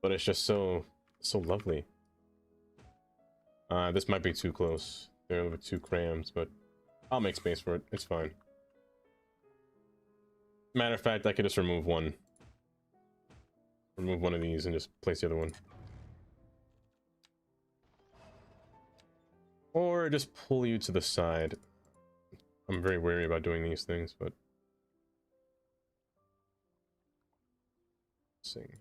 But it's just so lovely. This might be too close. They're a little bit too crammed, but I'll make space for it. It's fine. Matter of fact, I could just remove one. Remove one of these and just place the other one. Or just pull you to the side. I'm very wary about doing these things, but... Let's see.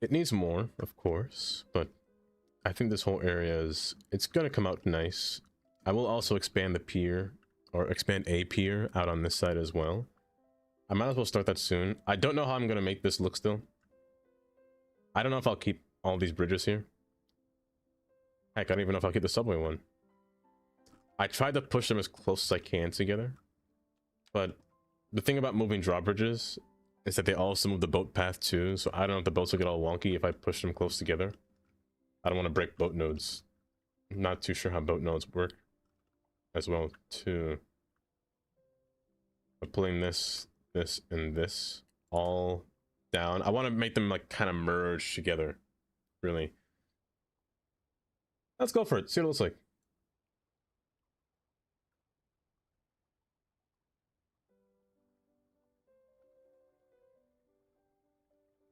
It needs more, of course, but I think this whole area is... It's gonna come out nice. I will also expand the pier, or expand a pier out on this side as well. I might as well start that soon. I don't know how I'm gonna make this look still. I don't know if I'll keep all these bridges here. Heck, I don't even know if I'll keep the subway one. I tried to push them as close as I can together, but the thing about moving drawbridges is that they also move the boat path too, so I don't know if the boats will get all wonky if I push them close together. I don't want to break boat nodes. I'm not too sure how boat nodes work as well too. But pulling this, and this all down. I want to make them like kind of merge together, really. Let's go for it. See what it looks like.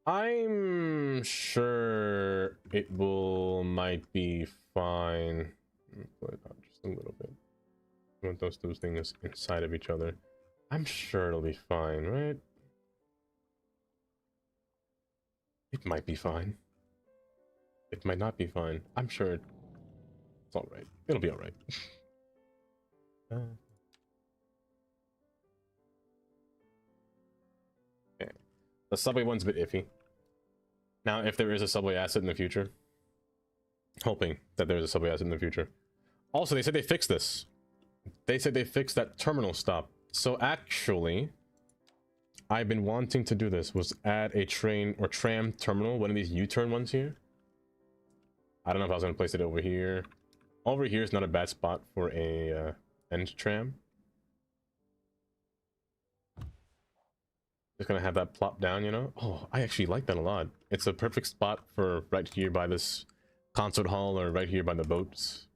I'm sure it might be fine. Pull it out just a little bit. I want those two things inside of each other. I'm sure it'll be fine, right? It might be fine. It might not be fine. I'm sure it's alright. It'll be alright. Okay. The subway one's a bit iffy. Now, if there is a subway asset in the future, hoping that there's a subway asset in the future. Also, they said they fixed this. They said they fixed that terminal stop. So actually, I've been wanting to do this, was add a train or tram terminal, one of these U-turn ones here. I don't know if I was going to place it over here. Over here is not a bad spot for a end tram. Just gonna have that plop down, you know? Oh, I actually like that a lot. It's a perfect spot for right here by this concert hall or right here by the boats.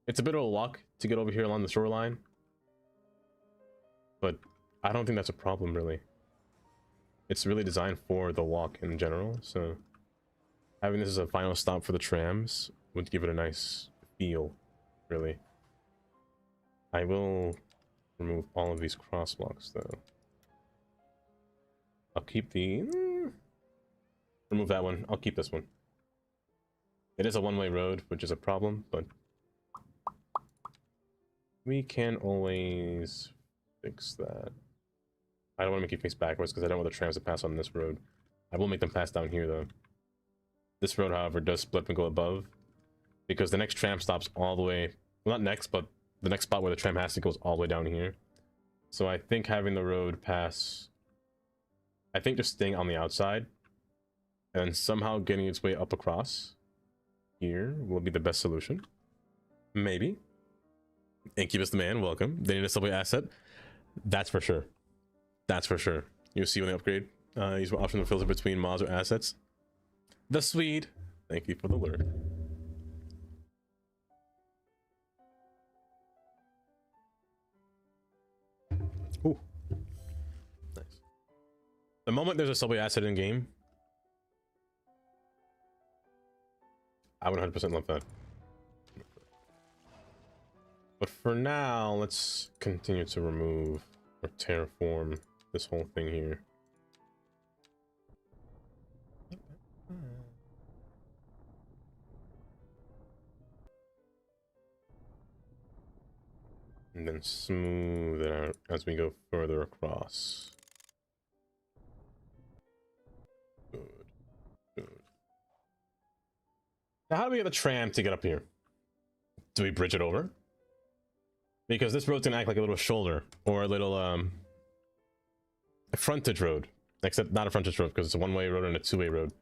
It's a bit of a walk to get over here along the shoreline, but I don't think that's a problem, really. It's really designed for the walk in general, so having this as a final stop for the trams would give it a nice feel, really. I will remove all of these crosswalks, though. I'll keep the... remove that one. I'll keep this one. It is a one-way road, which is a problem, but we can always fix that. I don't want to make it face backwards because I don't want the trams to pass on this road. I will make them pass down here, though. This road, however, does split and go above because the next tram stops all the way... Well, not next, but the next spot where the tram has to goes all the way down here. So I think having the road pass... I think just staying on the outside and somehow getting its way up across here will be the best solution. Maybe. Incubus the man, welcome. They need a subway asset. That's for sure. That's for sure. You'll see when they upgrade. Use option to filter between mods or assets. The Swede. Thank you for the alert. Ooh. Nice. The moment there's a subway asset in game, I would 100% love that. But for now, let's continue to remove or terraform this whole thing here. And then smooth it out as we go further across. Good. Good. Now, how do we get the tram to get up here? Do we bridge it over? Because this road's gonna act like a little shoulder or a little a frontage road. Except not a frontage road because it's a one-way road and a two-way road.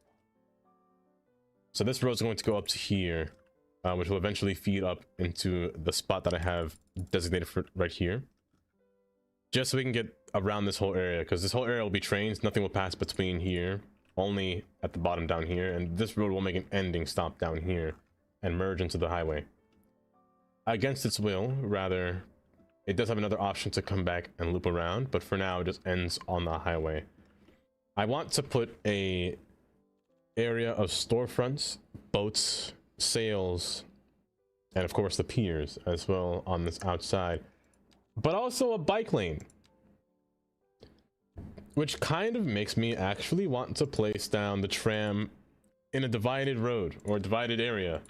So this road's going to go up to here, which will eventually feed up into the spot that I have designated for right here. Just so we can get around this whole area, because this whole area will be trains. Nothing will pass between here, only at the bottom down here. And this road will make an ending stop down here and merge into the highway. Against its will, rather, it does have another option to come back and loop around, but for now it just ends on the highway. I want to put a area of storefronts, boats, sails, and of course the piers as well on this outside, but also a bike lane, which kind of makes me actually want to place down the tram in a divided road or divided area,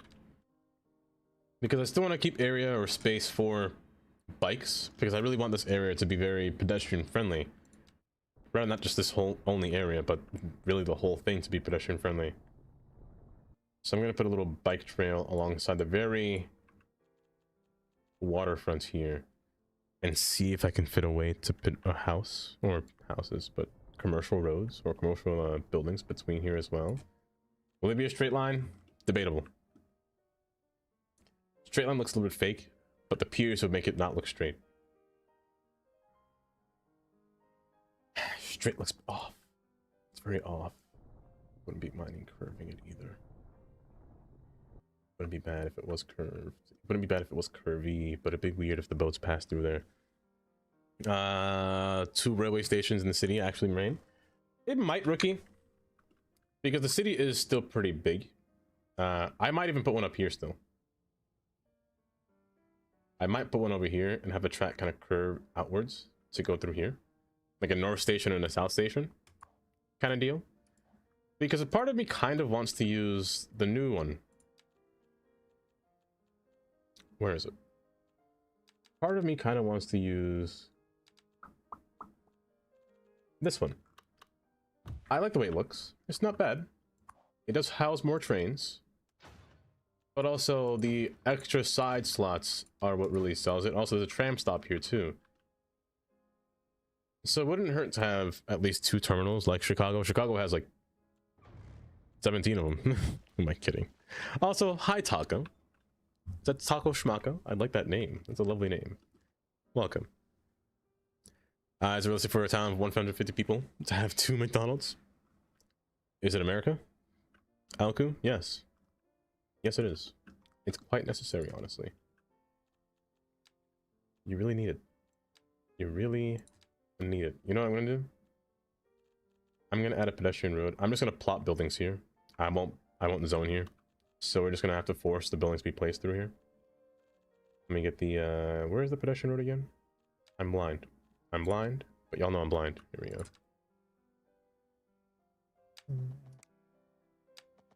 because I still want to keep area or space for bikes, because I really want this area to be very pedestrian friendly, rather not just this whole only area, but really the whole thing to be pedestrian friendly. So I'm going to put a little bike trail alongside the very waterfront here and see if I can fit a way to put a house, or houses, but commercial roads or commercial buildings between here as well. Will it be a straight line? Debatable. Straight line looks a little bit fake, but the piers would make it not look straight. Straight looks off. It's very off. Wouldn't be minding curving it either. Wouldn't be bad if it was curved. Wouldn't be bad if it was curvy, but it'd be weird if the boats passed through there. 2 railway stations in the city actually rain. It might, rookie, because the city is still pretty big. I might even put one up here still. I might put one over here and have the track kind of curve outwards to go through here, like a north station and a south station kind of deal, because a part of me kind of wants to use the new one. Where is it? Part of me kind of wants to use this one. I like the way it looks. It's not bad. It does house more trains, but also the extra side slots are what really sells it. Also, there's a tram stop here too. So it wouldn't hurt to have at least 2 terminals like Chicago. Chicago has like 17 of them. Who am I kidding? Also, hi Taco. Is that Taco Schmacko? I like that name. That's a lovely name. Welcome. Is it realistic for a town of 150 people to have 2 McDonald's? Is it America? Alku? Yes. Yes, it is. It's quite necessary, honestly. You really need it. You really need it. You know what I'm gonna do? I'm gonna add a pedestrian road. I'm just gonna plot buildings here. I won't zone here. So we're just gonna have to force the buildings to be placed through here. Let me get the where is the pedestrian road again? I'm blind. I'm blind, but y'all know I'm blind. Here we go.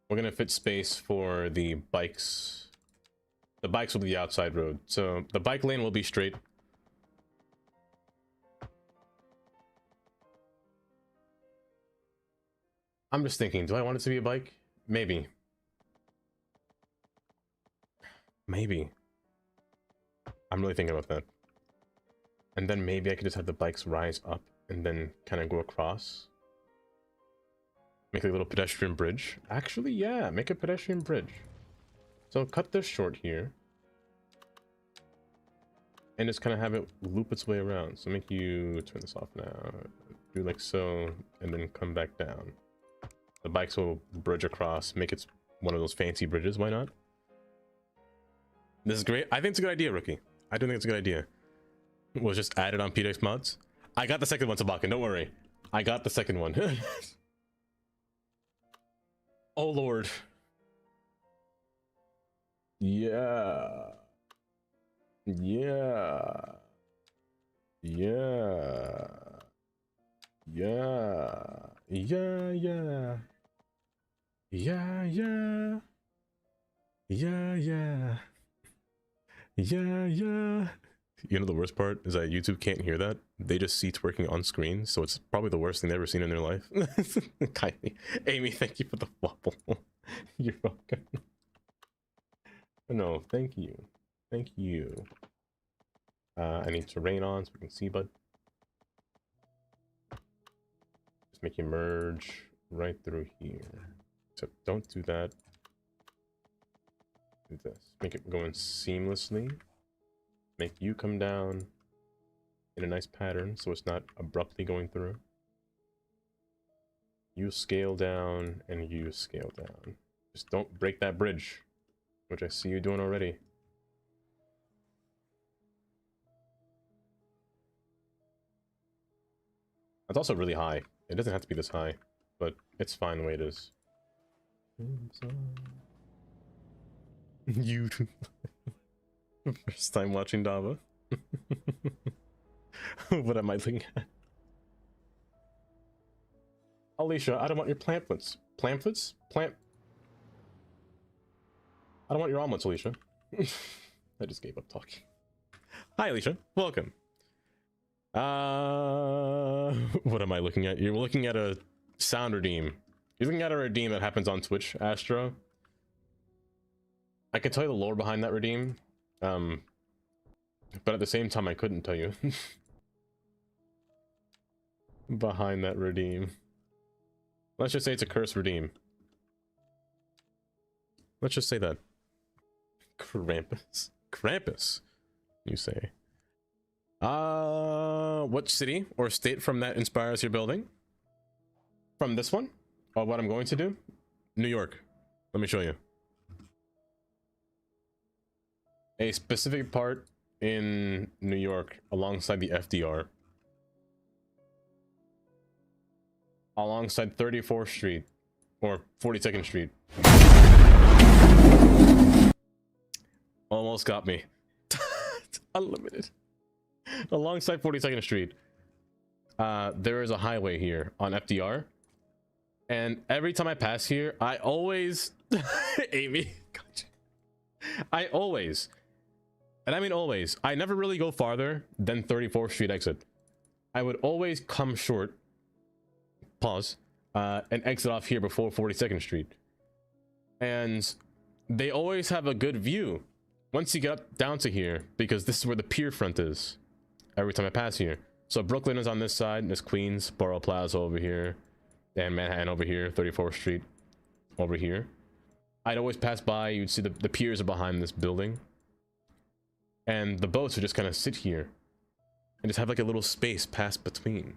We're gonna fit space for the bikes. The bikes will be the outside road. So the bike lane will be straight. I'm just thinking, do I want it to be a bike? Maybe. Maybe. I'm really thinking about that. And then maybe I could just have the bikes rise up and then kind of go across. Make a little pedestrian bridge. Actually, yeah, make a pedestrian bridge. So cut this short here. And just kind of have it loop its way around. So make you turn this off now. Do like so, and then come back down. The bikes will bridge across, make it one of those fancy bridges, why not? This is great. I think it's a good idea, Rookie. I do think it's a good idea. Was just added on PDX mods. I got the second one, Tabakan. Don't worry. I got the second one. Oh, Lord. Yeah. Yeah. Yeah. Yeah. Yeah, yeah. Yeah, yeah. Yeah, yeah. Yeah, yeah. You know the worst part is that YouTube can't hear that. They just see twerking on screen, so it's probably the worst thing they've ever seen in their life. Kindly. Amy, thank you for the wobble. You're welcome. No, thank you. Thank you. I need terrain on so we can see, bud. Just make you merge right through here. So don't do that. Do this. Make it go in seamlessly. Make you come down in a nice pattern so it's not abruptly going through. You scale down and you scale down. Just don't break that bridge, which I see you doing already. That's also really high. It doesn't have to be this high, but it's fine the way it is. You first time watching Dava. What am I looking at? Alicia, I don't want your pamphlets. Pamphlets? I don't want your omelets, Alicia. I just gave up talking. Hi, Alicia. Welcome. What am I looking at? You're looking at a sound redeem. You're looking at a redeem that happens on Twitch, Astro. I can tell you the lore behind that redeem, but at the same time I couldn't tell you. Behind that redeem. Let's just say it's a curse redeem. Let's just say that. Krampus. Krampus, you say. What city or state from that inspires your building? From this one? Or what I'm going to do? New York. Let me show you. A specific part in New York alongside the FDR. Alongside 34th Street or 42nd Street. Almost got me. Unlimited. Alongside 42nd Street. There is a highway here on FDR. And every time I pass here, I always... Amy. Gotcha. I always... And I mean always. I never really go farther than 34th Street exit. I would always come short. Pause. And exit off here before 42nd Street. And they always have a good view. Once you get up down to here, because this is where the pier front is. Every time I pass here. So Brooklyn is on this side, and there's Queens, Borough Plaza over here. And Manhattan over here, 34th Street over here. I'd always pass by, you'd see the piers are behind this building. And the boats would just kind of sit here. And just have like a little space pass between.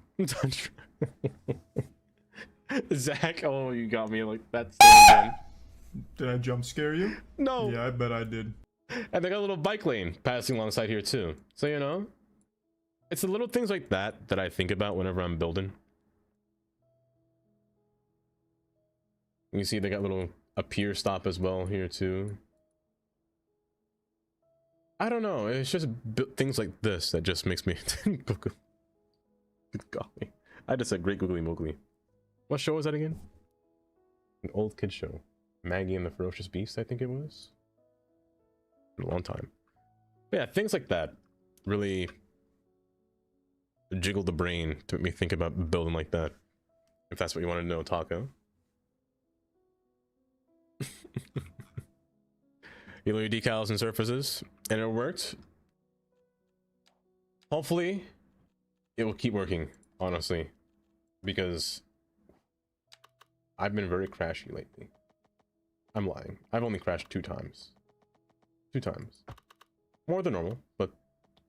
Zach, oh, you got me like that's again. Did I jump scare you? No. Yeah, I bet I did. And they got a little bike lane passing alongside here too. So, you know, it's the little things like that that I think about whenever I'm building. You see they got a pier stop as well here too. I don't know, it's just things like this that just makes me Good golly. I just said great googly moogly. What show was that again? An old kid show. Maggie and the Ferocious Beast, I think it was. A long time. But yeah, things like that really jiggle the brain to make me think about building like that. If that's what you want to know, Taco. You know your decals and surfaces, and it worked. Hopefully, it will keep working, honestly, because I've been very crashy lately. I'm lying. I've only crashed 2 times. 2 times. More than normal, but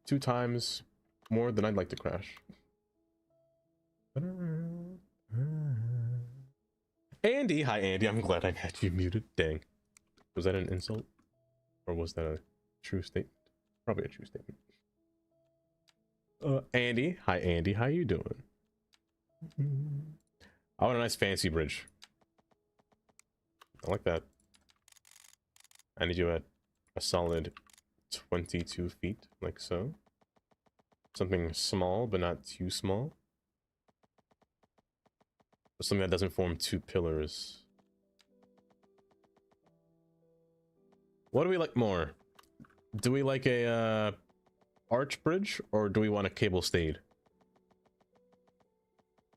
2 times more than I'd like to crash. Andy! Hi, Andy. I'm glad I had you muted. Dang. Was that an insult? Or was that a true statement? Probably a true statement. Andy. Hi, Andy. How you doing? I want a nice fancy bridge. I like that. I need you at a solid 22 feet, like so. Something small, but not too small. Something that doesn't form two pillars. What do we like more? Do we like a arch bridge, or do we want a cable stayed?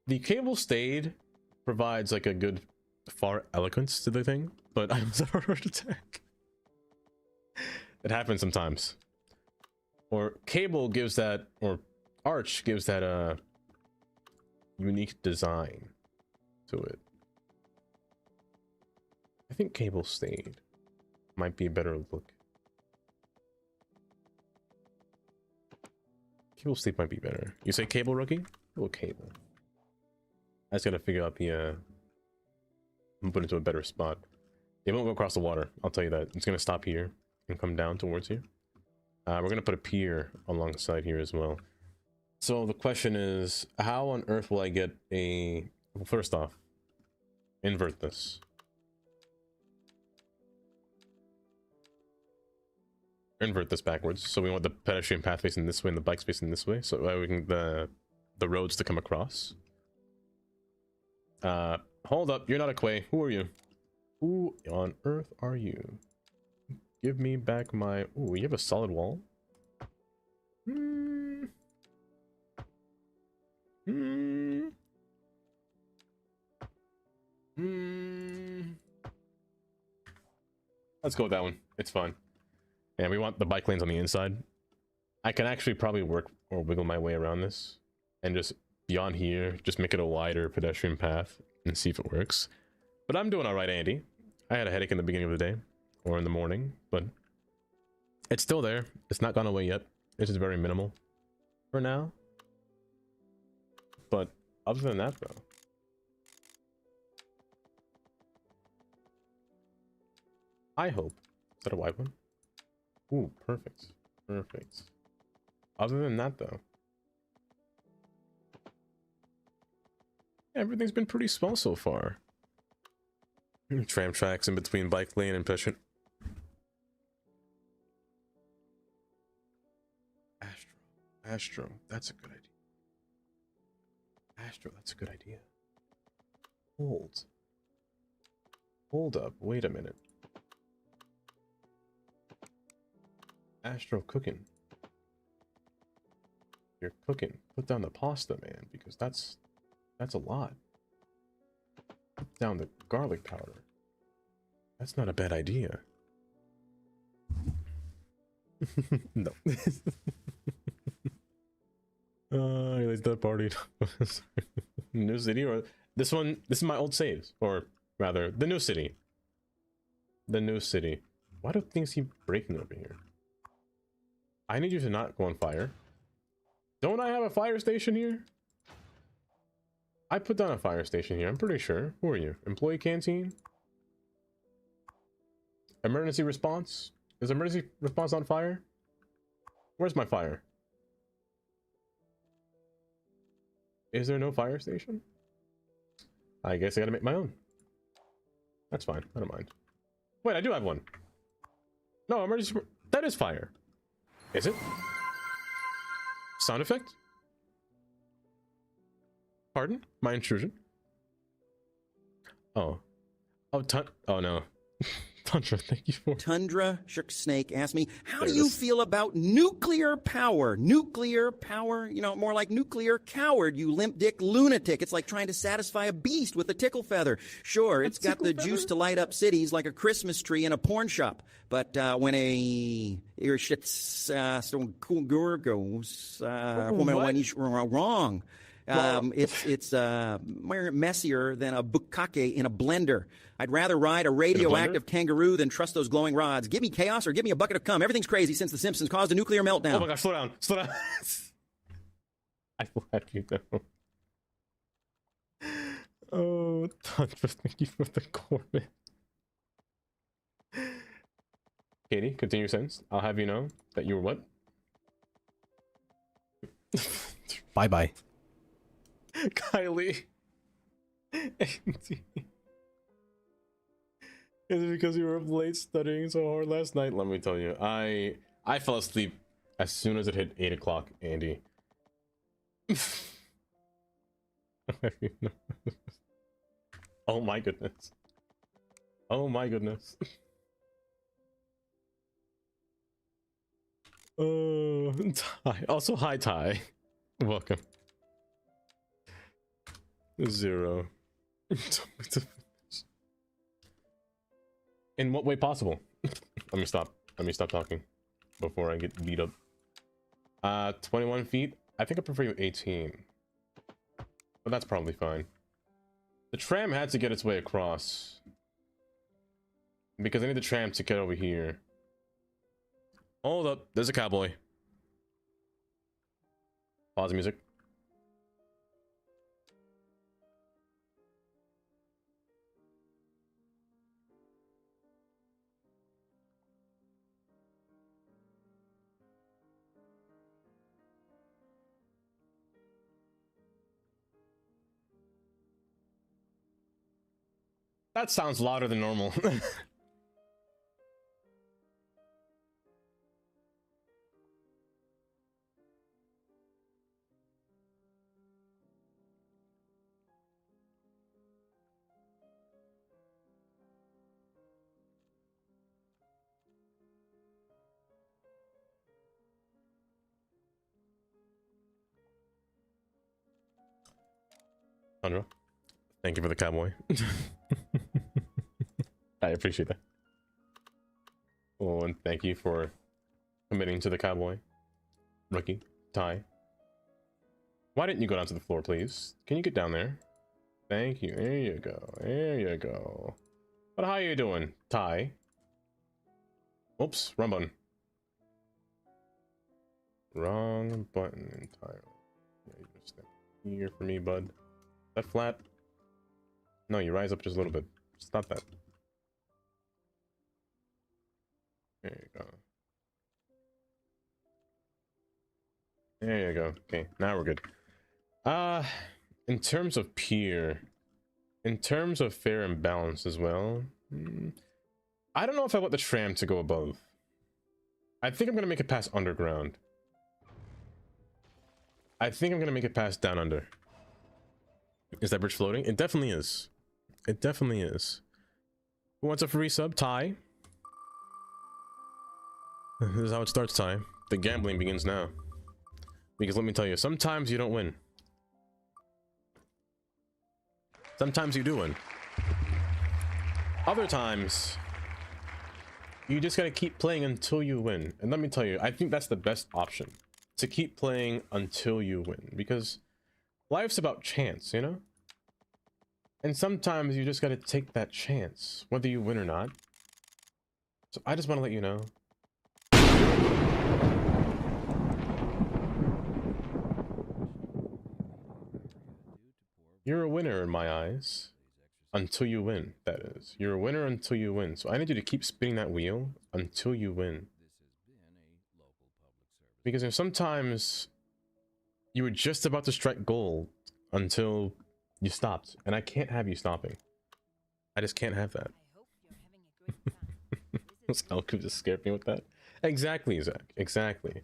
The cable stayed provides like a good far eloquence to the thing, but I almost had a heart attack. It happens sometimes. Or cable gives that, or arch gives that unique design to it. I think cable stayed might be a better look. Cable stayed might be better. You say cable, rookie? Oh, cable. I just gotta figure out the I'm put into a better spot. It won't go across the water, I'll tell you that. It's gonna stop here and come down towards here. We're gonna put a pier alongside here as well. So the question is, how on earth will I get a... Well, first off, invert this. Invert this backwards. So we want the pedestrian path facing this way and the bike facing this way, so that we can the roads to come across. Hold up, you're not a Quay. Who are you? Who on earth are you? Give me back my... Ooh, you have a solid wall? Let's go with that one. It's fun. And we want the bike lanes on the inside. I can actually probably work or wiggle my way around this. And just beyond here, just make it a wider pedestrian path and see if it works. But I'm doing alright, Andy. I had a headache in the beginning of the day. Or in the morning. But it's still there. It's not gone away yet. It's just very minimal. For now. But other than that, though. I hope. Is that a wide one? Ooh, perfect. Perfect. Other than that, though. Everything's been pretty small so far. Tram tracks in between bike lane and pedestrian. Astro. That's a good idea. Astro, that's a good idea. Hold up. Wait a minute. Astro cooking. You're cooking. Put down the pasta, man, because that's a lot. Put down the garlic powder. That's not a bad idea. No. It's that party. New city, or this one? This is my old saves, or rather, the new city. The new city. Why do things keep breaking over here? I need you to not go on fire. Don't I have a fire station here? I put down a fire station here, I'm pretty sure. Who are you? Employee canteen? Emergency response? Is emergency response on fire? Where's my fire? Is there no fire station? I guess I gotta make my own. That's fine, I don't mind. Wait, I do have one. No, emergency... That is fire. Is it? Sound effect? Pardon? My intrusion? Oh. Oh, oh no. Tundra, thank you for... Tundra Shook Snake asked me, how do you feel about nuclear power? Nuclear power? You know, more like nuclear coward, you limp dick lunatic. It's like trying to satisfy a beast with a tickle feather. Sure, it's got the juice to light up cities like a Christmas tree in a porn shop. But when a goes, when he's wrong. It's messier than a bukkake in a blender. I'd rather ride a radioactive kangaroo than trust those glowing rods. Give me chaos or give me a bucket of cum. Everything's crazy since The Simpsons caused a nuclear meltdown. Oh my gosh, slow down. Slow down. I let you know. Oh, Tundra, thank you for the comment. Katie, continue your sentence. I'll have you know that you were what? Bye bye. Kylie. Is it because you were up late studying so hard last night? Let me tell you, I fell asleep as soon as it hit 8 o'clock, Andy. Oh my goodness. Oh my goodness. Ty. Also, hi Ty. Welcome. 0. In what way possible? Let me stop talking before I get beat up. 21 feet. I think I prefer 18. But that's probably fine. The tram had to get its way across. Because I need the tram to get over here. Hold up, there's a cowboy. Pause the music. That sounds louder than normal. Sandra, thank you for the cowboy. I appreciate that. Oh, and thank you for committing to the cowboy. Rookie, Ty. Why didn't you go down to the floor, please? Can you get down there? Thank you. There you go. There you go. But how are you doing, Ty? Oops, wrong button. Wrong button entirely. Yeah, you just step here for me, bud. Is that flat? No, you rise up just a little bit. Stop that. There you go. There you go. Okay, now we're good. In terms of peer, in terms of fair and balance as well, I don't know if I want the tram to go above. I think I'm gonna make it past underground. I think I'm gonna make it past down under. Is that bridge floating? It definitely is. It definitely is. Who wants a free sub? Ty. This is how it starts, Ty. The gambling begins now. Because let me tell you, sometimes you don't win. Sometimes you do win. Other times, you just gotta keep playing until you win. And let me tell you, I think that's the best option. To keep playing until you win. Because life's about chance, you know? And sometimes you just gotta take that chance, whether you win or not. So I just want to let you know. You're a winner in my eyes. Until you win, that is. You're a winner until you win. So I need you to keep spinning that wheel until you win. Because if sometimes you were just about to strike gold until you stopped. And I can't have you stopping. I just can't have that. Elko just scared me with that. Exactly, Zach. Exactly.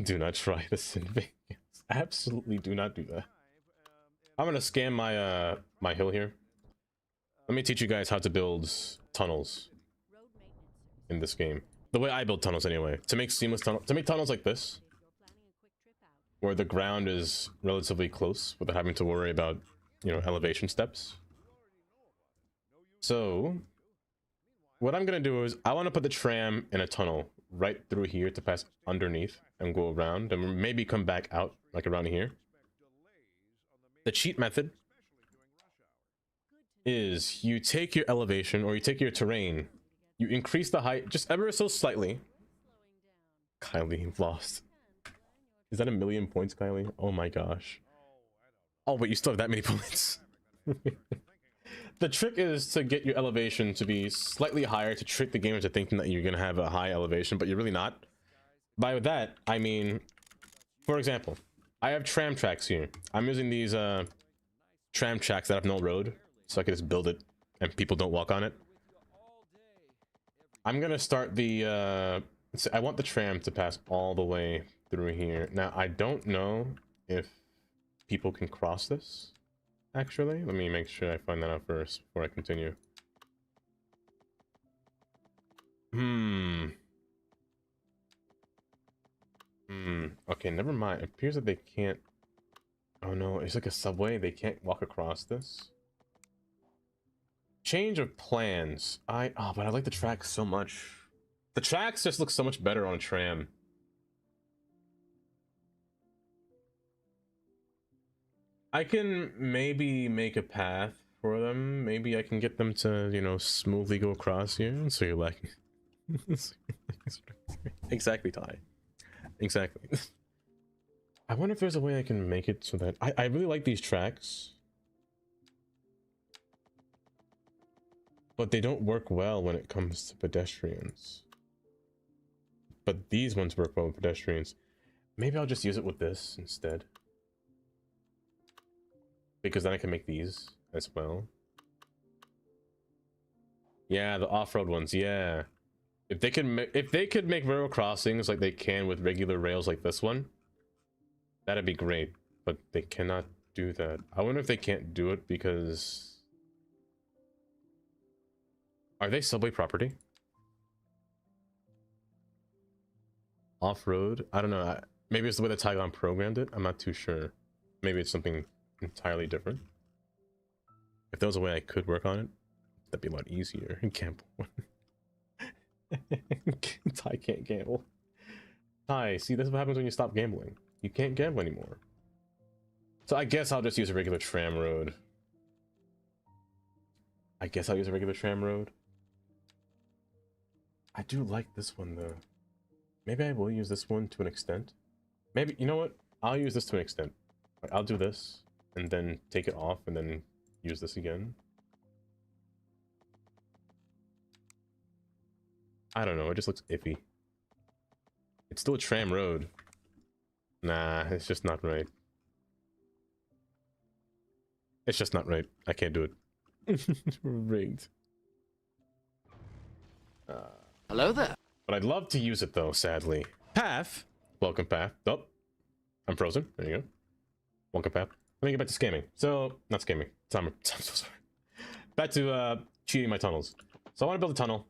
Do not try to sin Vegas. Absolutely do not do that. I'm gonna scan my my hill here. Let me teach you guys how to build tunnels in this game. The way I build tunnels anyway. To make seamless tunnels, to make tunnels like this, where the ground is relatively close without having to worry about, you know, elevation steps. So what I'm gonna do is I want to put the tram in a tunnel right through here to pass underneath and go around and maybe come back out like around here. The cheat method is you take your elevation or you take your terrain, you increase the height just ever so slightly. Kylie lost. Is that 1,000,000 points, Kylie? Oh my gosh. Oh, but you still have that many points. The trick is to get your elevation to be slightly higher to trick the game into thinking that you're gonna have a high elevation, but you're really not. By that, I mean For example, I have tram tracks here. I'm using these tram tracks that have no road, so I can just build it and people don't walk on it. I'm gonna start the I want the tram to pass all the way through here. Now I don't know if people can cross this, actually. Let me make sure I find that out first before I continue. Okay, never mind. It appears that they can't. Oh no, it's like a subway. They can't walk across this. Change of plans. But I like the tracks so much. The tracks just look so much better on a tram. I can maybe make a path for them. Maybe I can get them to, you know, smoothly go across here. So you're like... Exactly, Ty. Exactly. I wonder if there's a way I can make it so that... I really like these tracks. But they don't work well when it comes to pedestrians. But these ones work well with pedestrians. Maybe I'll just use it with this instead. Because then I can make these as well. Yeah, the off-road ones, yeah. If they could make rail crossings like they can with regular rails like this one, that'd be great. But they cannot do that. I wonder if they can't do it because... Are they subway property? Off-road? I don't know. Maybe it's the way that Tygon programmed it. I'm not too sure. Maybe it's something entirely different. If there was a way I could work on it, that'd be a lot easier. Gamble. Ty can't gamble. Ty, see, this is what happens when you stop gambling. You can't gamble anymore. So I guess I'll just use a regular tram road. I do like this one though. Maybe I will use this one to an extent. Maybe, you know what? I'll use this to an extent. I'll do this and then take it off and then use this again. I don't know, it just looks iffy. It's still a tram road. Nah, it's just not right. It's just not right. I can't do it. Rigged. Hello there. But I'd love to use it though, sadly. Path. Welcome, Path. Oh, I'm frozen. There you go. Welcome, Path. Let me get back to scamming. So, not scamming. I'm so sorry. Back to cheating my tunnels. So I want to build a tunnel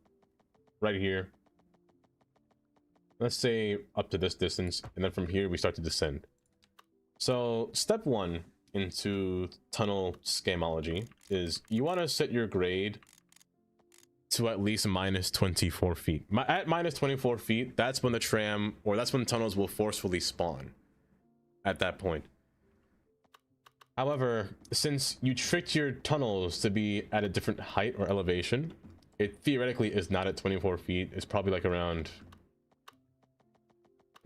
right here. Let's say up to this distance, and then from here we start to descend. So step one into tunnel scamology is you want to set your grade to at least minus 24 feet. At minus 24 feet, that's when the tram, or that's when tunnels will forcefully spawn at that point. However, since you tricked your tunnels to be at a different height or elevation, it theoretically is not at 24 feet. It's probably like around,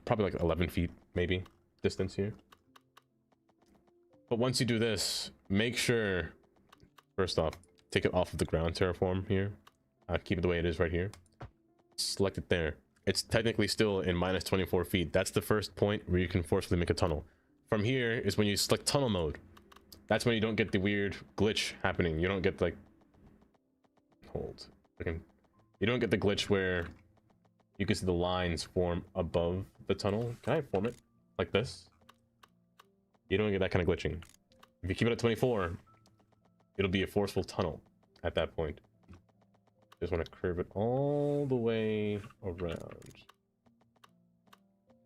probably like 11 feet, maybe, distance here. But once you do this, make sure, first off, take it off of the ground terraform here. Keep it the way it is right here. Select it there. It's technically still in minus 24 feet. That's the first point where you can forcefully make a tunnel. From here is when you select tunnel mode. That's when you don't get the weird glitch happening. You don't get like... Hold. You don't get the glitch where you can see the lines form above the tunnel. Can I form it like this? You don't get that kind of glitching. If you keep it at 24, it'll be a forceful tunnel at that point. Just want to curve it all the way around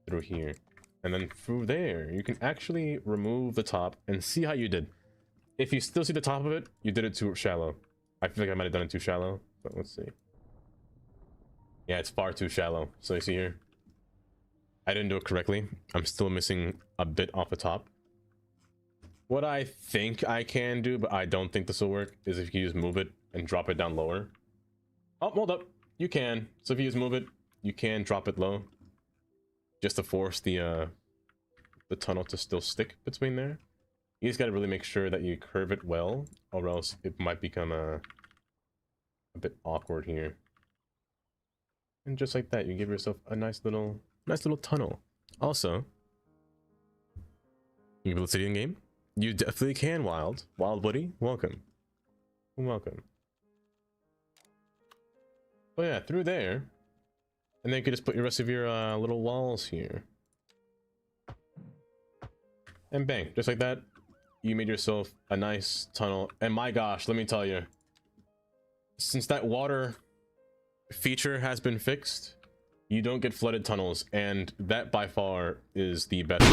through here, and then through there you can actually remove the top and see how you did. If you still see the top of it, you did it too shallow. I feel like I might have done it too shallow, but let's see. Yeah, it's far too shallow. So you see here, I didn't do it correctly. I'm still missing a bit off the top. What I think I can do, but I don't think this will work, is if you just move it and drop it down lower. Oh, hold up. You can. So if you just move it, you can drop it low. Just to force the tunnel to still stick between there. You just gotta really make sure that you curve it well, or else it might become a bit awkward here. And just like that, you give yourself a nice little tunnel. Also, You can build a city in game? You definitely can, Wild. Wild Woody, welcome. Welcome. Oh yeah, through there. And then you can just put your rest of your little walls here. And bang, just like that, you made yourself a nice tunnel. And my gosh, let me tell you, since that water feature has been fixed, you don't get flooded tunnels, and that by far is the best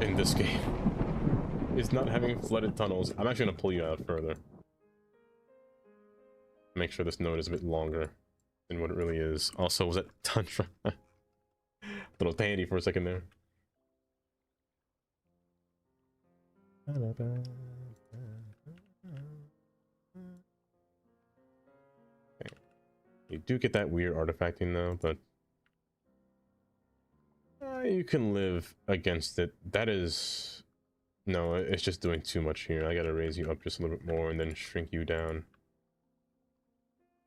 in this game. Is not having flooded tunnels. I'm actually gonna pull you out further. Make sure this node is a bit longer than what it really is. Also, was that Tundra? Little tandy for a second there. Okay. You do get that weird artifacting though, but you can live against it. That is... No, it's just doing too much here. I gotta raise you up just a little bit more and then shrink you down.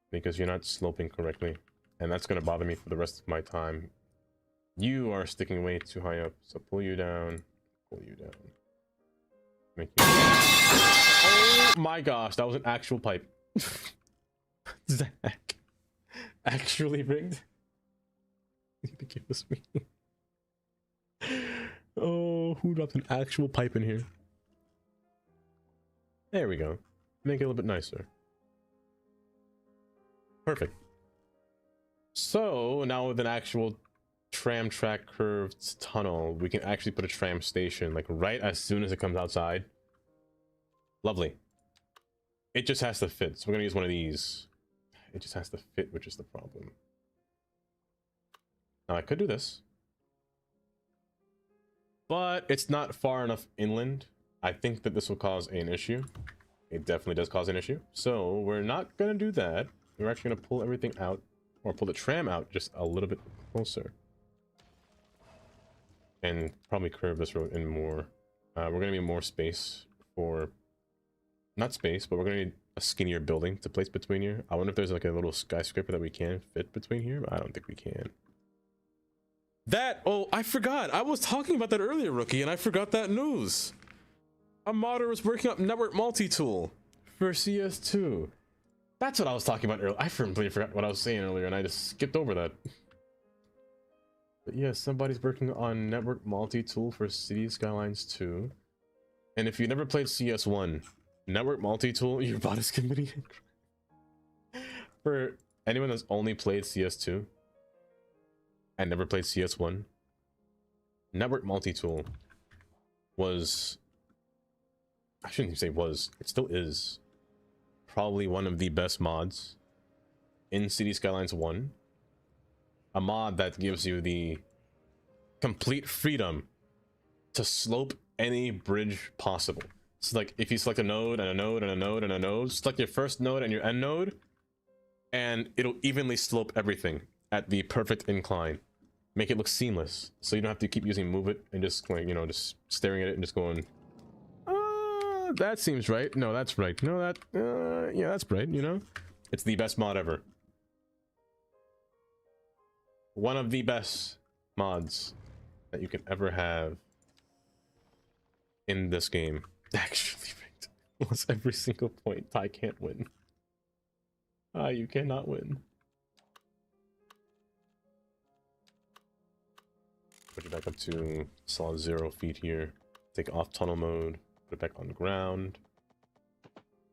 Because you're not sloping correctly. And that's gonna bother me for the rest of my time. You are sticking way too high up, so pull you down. Pull you down. Make you... Oh my gosh, that was an actual pipe. Zach. Actually rigged? You think it was me? Oh, who dropped an actual pipe in here? There we go. Make it a little bit nicer. Perfect. So now with an actual tram track curved tunnel, we can actually put a tram station like right as soon as it comes outside. Lovely. It just has to fit, so we're gonna use one of these. It just has to fit, which is the problem. Now I could do this, but it's not far enough inland. I think that this will cause an issue. It definitely does cause an issue. So we're not gonna do that. We're actually gonna pull everything out, or pull the tram out just a little bit closer. And probably curve this road in more. We're gonna need more space for, not space, but we're gonna need a skinnier building to place between here. I wonder if there's like a little skyscraper that we can fit between here, but I don't think we can. That, oh, I forgot. I was talking about that earlier, Rookie, and I forgot that news. A modder was working up network multi-tool for CS2. That's what I was talking about earlier. I completely forgot what I was saying earlier, and I just skipped over that. But yeah, somebody's working on network multi-tool for City Skylines 2. And if you never played CS1, network multi-tool, your bot is committing. For anyone that's only played CS2 and never played CS1, network multi-tool was, I shouldn't even say was, it still is probably one of the best mods in City Skylines 1. A mod that gives you the complete freedom to slope any bridge possible. So like if you select a node and a node and a node and a node, select your first node and your end node, and it'll evenly slope everything at the perfect incline. Make it look seamless, so you don't have to keep using move it and just like, you know, just staring at it and just going, that seems right. No, that's right. No, that, yeah, that's right, you know? It's the best mod ever. One of the best mods that you can ever have in this game. Actually rigged. Almost every single point. I can't win. You cannot win. Put it back up to solid 0 feet here. Take off tunnel mode. Put it back on the ground.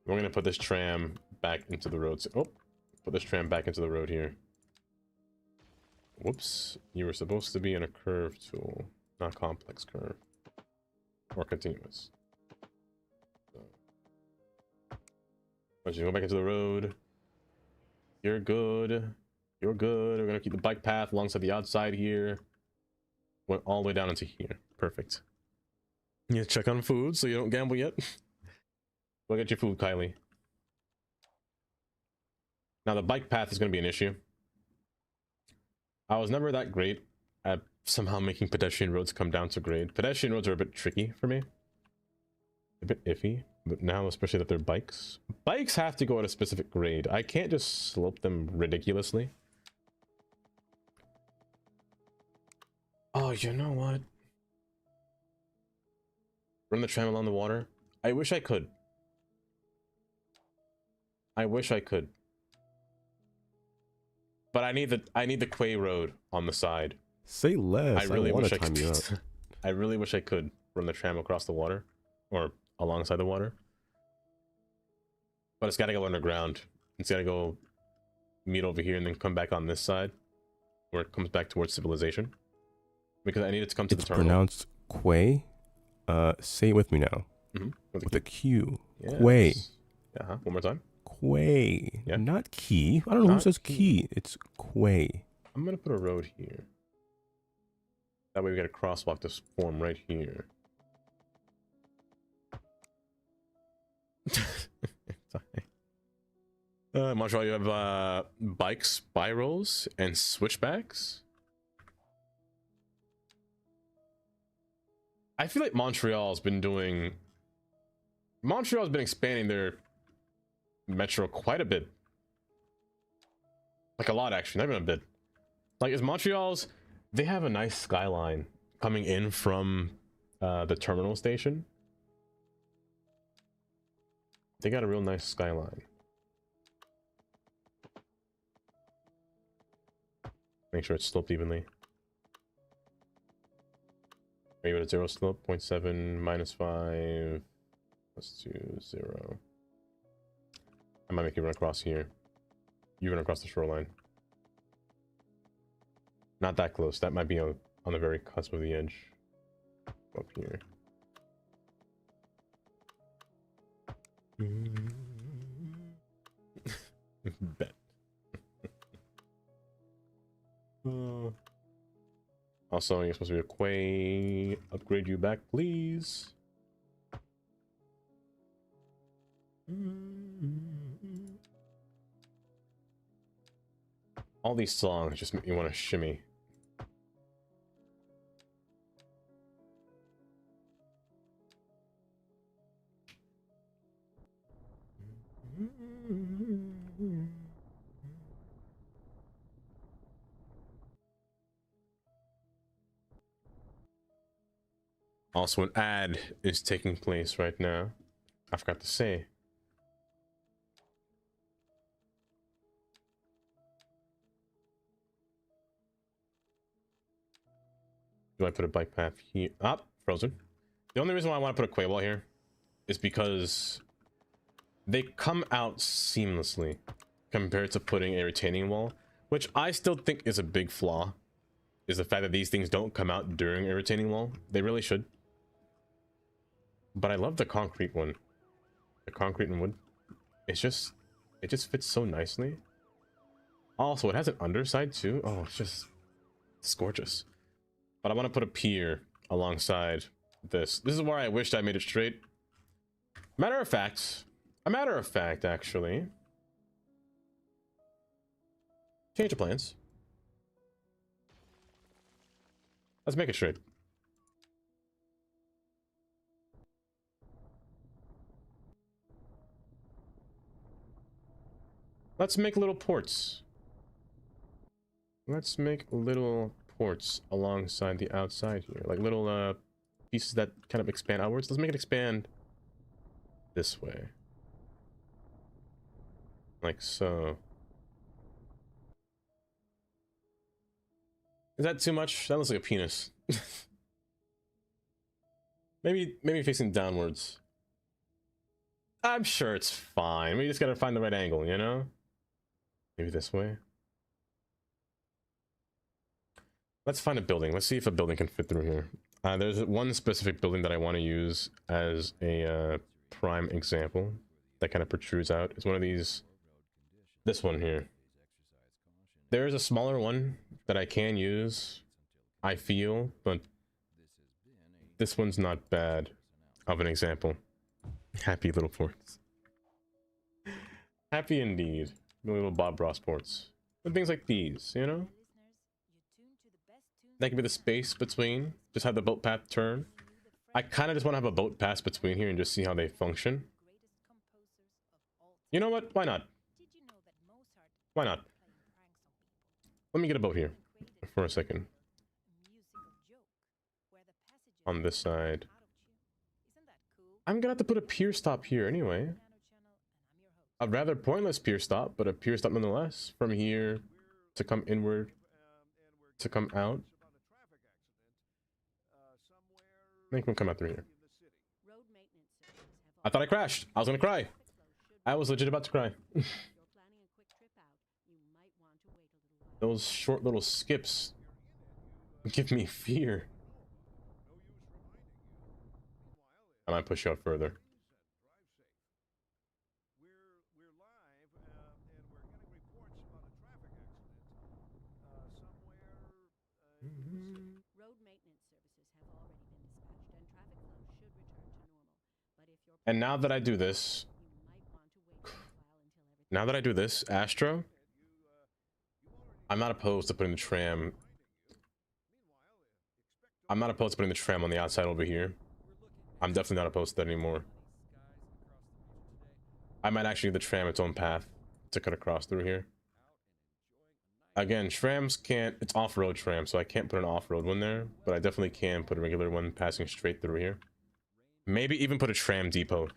We're gonna put this tram back into the road. Oh, put this tram back into the road here. Whoops, you were supposed to be in a curve tool, not complex curve. Or continuous. So. Let's just go back into the road. You're good. You're good. We're gonna keep the bike path alongside the outside here. Went all the way down into here. Perfect. You check on food so you don't gamble yet. Go get your food, Kylie. Now the bike path is gonna be an issue. I was never that great at somehow making pedestrian roads come down to grade. Pedestrian roads are a bit tricky for me. A bit iffy. But now, especially that they're bikes. Bikes have to go at a specific grade. I can't just slope them ridiculously. Oh, you know what? Run the tram along the water. I wish I could. I wish I could. But I need the Quay Road on the side. Say less. I really want wish to I time could. you up. I really wish I could run the tram across the water, or alongside the water. But it's got to go underground. It's got to go meet over here and then come back on this side, where it comes back towards civilization. Because I need it to come to It's the terminal. pronounced Quay. Say it with me now. Mm-hmm. With a Q. Yes. Quay. Uh-huh. One more time. Quay. Yeah. Not key. I don't know who Not says key. key. It's Quay. I'm gonna put a road here. That way we got a crosswalk to form right here. Montreal, you have bike spirals and switchbacks. I feel like Montreal's been expanding their metro quite a bit. Like a lot, actually, not even a bit. Like, is Montreal's, they have a nice skyline coming in from the terminal station. They got a real nice skyline. Make sure it's sloped evenly. Maybe with a 0 slope, 0.7, -5, let's do 0. I might make you run across here. You run across the shoreline. Not that close. That might be on the very cusp of the edge. Up here. Bet. Also, you're supposed to be a Quay. Upgrade you back, please. All these songs just make me want to shimmy. Also, an ad is taking place right now. I forgot to say. Do I put a bike path here? Ah, frozen. The only reason why I want to put a quay wall here is because they come out seamlessly compared to putting a retaining wall, which I still think is a big flaw, is the fact that these things don't come out during a retaining wall. They really should. But I love the concrete one. The concrete and wood. It just fits so nicely. Also, it has an underside too. Oh, it's gorgeous. But I want to put a pier alongside this. This is where I wished I made it straight. Matter of fact, actually. Change of plans. Let's make it straight. Let's make little ports. Let's make little ports alongside the outside here. Like little pieces that kind of expand outwards. Let's make it expand this way. Like so. Is that too much? That looks like a penis. maybe facing downwards. I'm sure it's fine. We just gotta find the right angle, you know? Maybe this way. Let's find a building. Let's see if a building can fit through here. There's one specific building that I want to use as a prime example that kind of protrudes out. It's one of these. This one here. There's a smaller one that I can use, I feel, but this one's not bad of an example. Happy little ports. Happy indeed. Little Bob Ross ports. And things like these, you know? That could be the space between. Just have the boat path turn. I kind of just want to have a boat pass between here and just see how they function. You know what? Why not? Why not? Let me get a boat here for a second. On this side. I'm gonna have to put a pier stop here anyway. A rather pointless pier stop, but a pier stop nonetheless. From here to come inward to come out. Make one come out through here. I thought I crashed. I was gonna cry. I was legit about to cry. Those short little skips give me fear. I might push you out further. And now that I do this, Astro, I'm not opposed to putting the tram. I'm not opposed to putting the tram on the outside over here. I'm definitely not opposed to that anymore. I might actually give the tram its own path to cut across through here. Again, trams can't, it's off-road tram, so I can't put an off-road one there, but I definitely can put a regular one passing straight through here. Maybe even put a tram depot.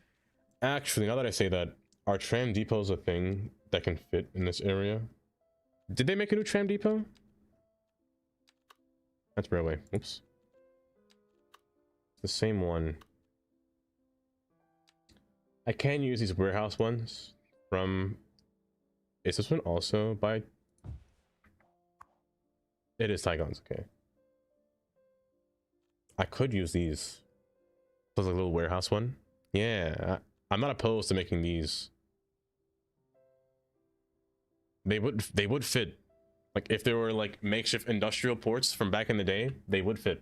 Actually, now that I say that, are tram depots a thing that can fit in this area? Did they make a new tram depot? That's railway. Oops. It's the same one. I can use these warehouse ones from... Is this one also by... It is Saigon's, okay. I could use these. So like a little warehouse one. Yeah, I'm not opposed to making these. They would fit. Like if there were like makeshift industrial ports from back in the day, they would fit.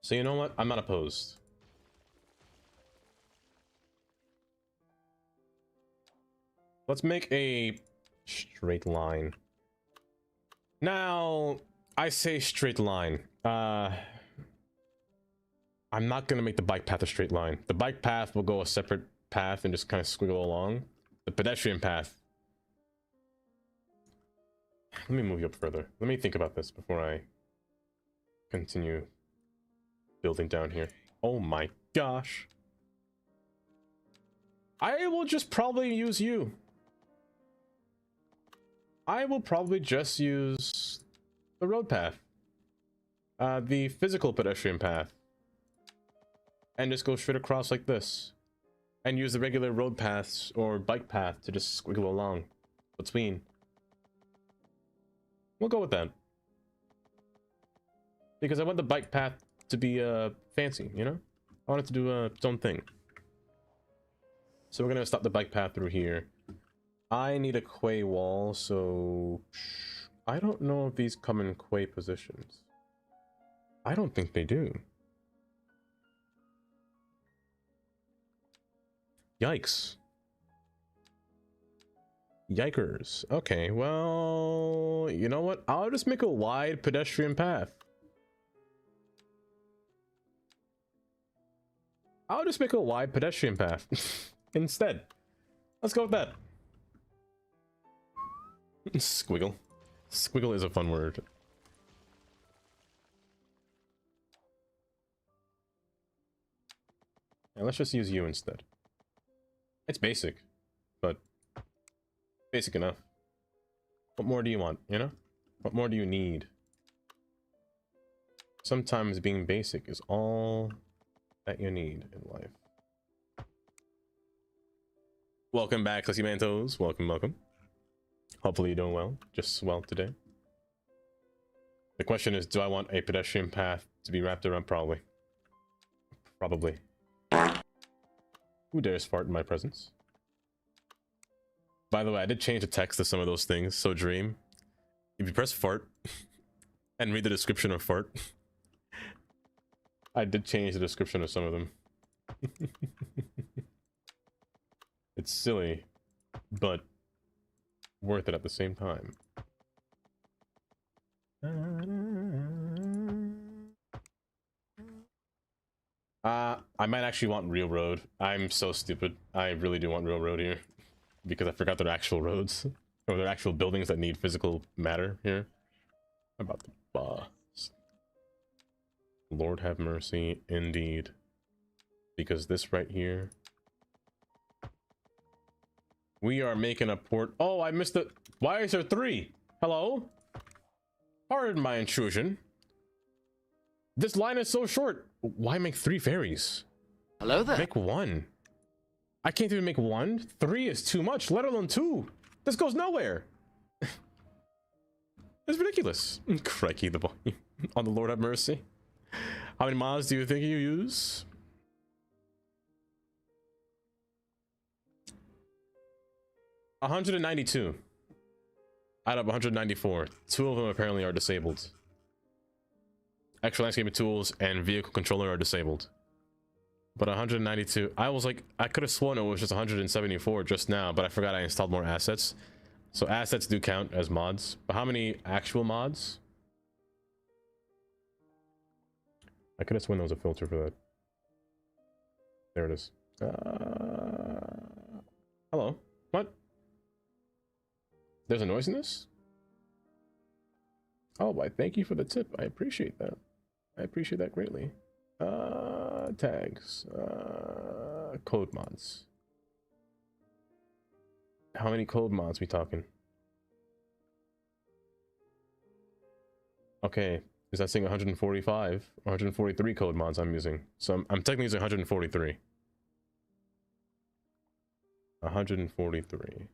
So you know what? I'm not opposed. Let's make a straight line. Now, I say straight line. I'm not gonna make the bike path a straight line. The bike path will go a separate path and just kind of squiggle along. The pedestrian path. Let me move you up further. Let me think about this before I continue building down here. Oh my gosh. I will just probably use you. I will probably just use the road path. The physical pedestrian path. And just go straight across like this. And use the regular road paths or bike path to just squiggle along between. We'll go with that. Because I want the bike path to be fancy, you know? I want it to do its own thing. So we're gonna stop the bike path through here. I need a quay wall, so I don't know if these come in quay positions. I don't think they do. Yikes. Yikers. Okay, well, you know what? I'll just make a wide pedestrian path. I'll just make a wide pedestrian path instead. Let's go with that. Squiggle. Squiggle is a fun word. And let's just use you instead. It's basic, but basic enough. What more do you want, you know? What more do you need? Sometimes being basic is all that you need in life. Welcome back, Lucky Mantos. Welcome, welcome. Hopefully you're doing well, just well today. The question is, do I want a pedestrian path to be wrapped around? Probably. Probably. Who dares fart in my presence? By the way, I did change the text to some of those things, so Dream, if you press fart and read the description of fart, I did change the description of some of them. It's silly, but worth it at the same time. I might actually want real road. I'm so stupid. I really do want real road here because I forgot they're actual roads or they're actual buildings that need physical matter here. How about the boss? Lord have mercy, indeed. because this right here. We are making a port. Oh, I missed it. Why is there 3? Hello? Pardon my intrusion. This line is so short. Why make 3 ferries? Hello there. Make 1. I can't even make 1. 3 is too much, let alone 2. This goes nowhere. It's ridiculous. Crikey, the boy. On the Lord have mercy. How many mods do you think you use? $192 out of 194. 2 of them apparently are disabled. Extra landscaping tools and vehicle controller are disabled. But 192. I was like, I could have sworn it was just 174 just now, but I forgot I installed more assets. So assets do count as mods. But how many actual mods? I could have sworn there was a filter for that. There it is. Hello. What? There's a noise in this? Oh, why, thank you for the tip. I appreciate that. I appreciate that greatly. Tags. Code mods. How many code mods we talking? Okay, is that saying 145? 143 code mods I'm using. So I'm technically using 143. 143.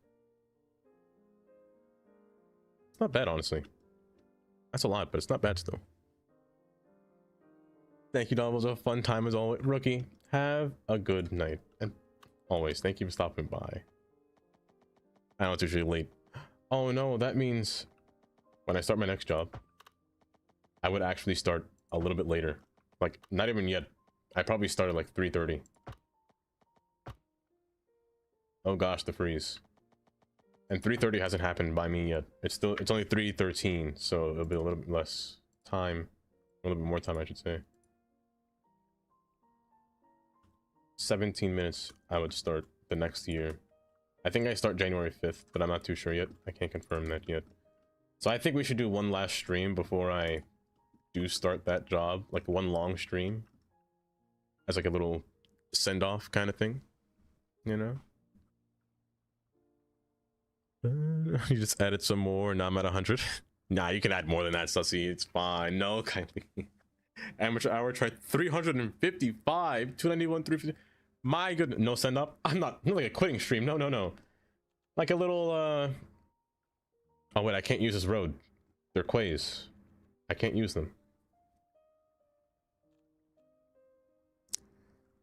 It's not bad, honestly. That's a lot, but it's not bad still. Thank you, Don. It was a fun time as always. Rookie, have a good night. And always, thank you for stopping by. I know it's usually late. Oh no, that means when I start my next job, I would actually start a little bit later. Like, not even yet. I probably start at like 3:30. Oh gosh, the freeze. And 3:30 hasn't happened by me yet. It's only 3:13, so it'll be a little bit less time. A little bit more time, I should say. 17 minutes I would start the next year. I think I start January 5th, but I'm not too sure yet. I can't confirm that yet. So I think we should do one last stream before I do start that job. Like one long stream. As like a little send-off kind of thing. You know? You just added some more, now I'm at 100. Nah, you can add more than that, Sussy. It's fine. No, kindly. Amateur hour, try 355, 291, 350. My goodness, no send up. I'm not like a quitting stream. No, no, no. Like a little, oh wait, I can't use this road. They're quays. I can't use them.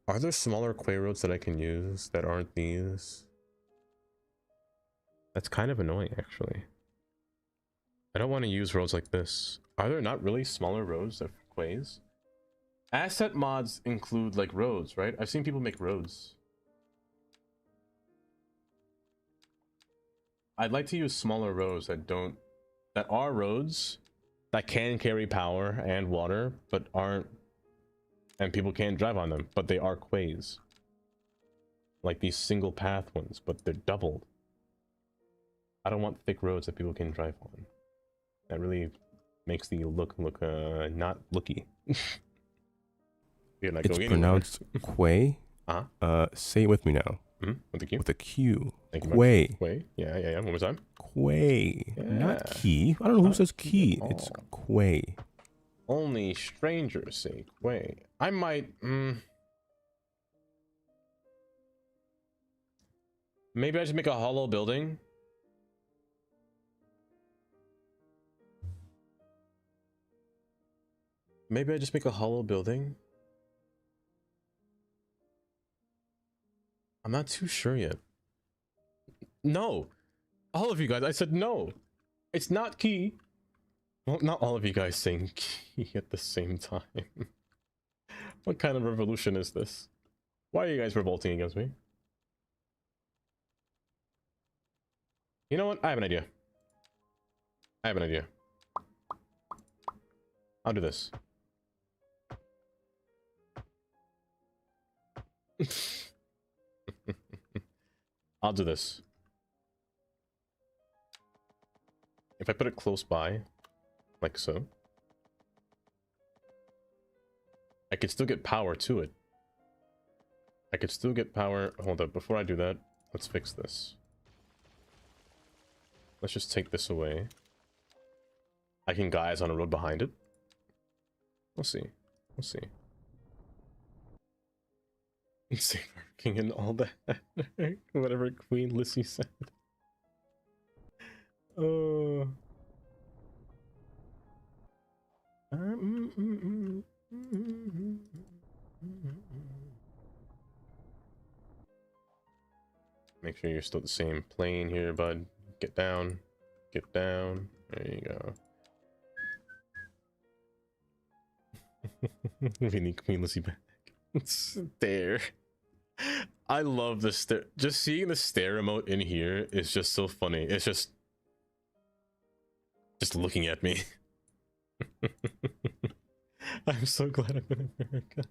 Are there smaller quay roads that I can use that aren't these? That's kind of annoying, actually. I don't want to use roads like this. Are there not really smaller roads that are quays? Asset mods include like roads, right? I've seen people make roads. I'd like to use smaller roads that are roads that can carry power and water, but aren't, and people can't drive on them, but they are quays. Like these single path ones, but they're doubled. I don't want thick roads that people can drive on. That really makes the look not looky. It's pronounced quay. Say it with me now. With a Q. With a Q. Thank you. Quay. Quay. Yeah. One more time. Quay. Yeah. Not key. I don't know who says key. It's quay. Only strangers say quay. I might. Maybe I just make a hollow building. Maybe I just make a hollow building. I'm not too sure yet. No. All of you guys, I said no. It's not key. Well, not all of you guys saying key at the same time. What kind of revolution is this? Why are you guys revolting against me? You know what? I have an idea. I'll do this. I'll do this. If I put it close by, like so, I can still get power to it. I could still get power. Hold up, before I do that, let's fix this. Let's just take this away. I can guys on a road behind it. We'll see. We'll see. Save our king and all that. Whatever Queen Lissy said. Oh. Make sure you're still the same plane here, bud. Get down. Get down. There you go. We need Queen Lizzie back. There. I love the stare. Just seeing the stare emote in here is just so funny. It's just looking at me. I'm so glad I'm in America.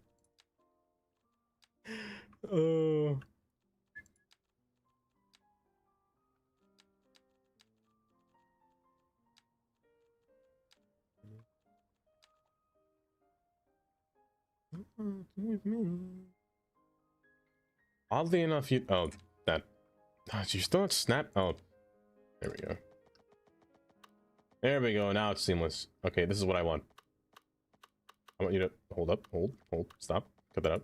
Oh. With me. Oddly enough, you that you still not snap. Oh, there we go. There we go. Now it's seamless. Okay, this is what I want. I want you to hold up, hold, stop, cut that up,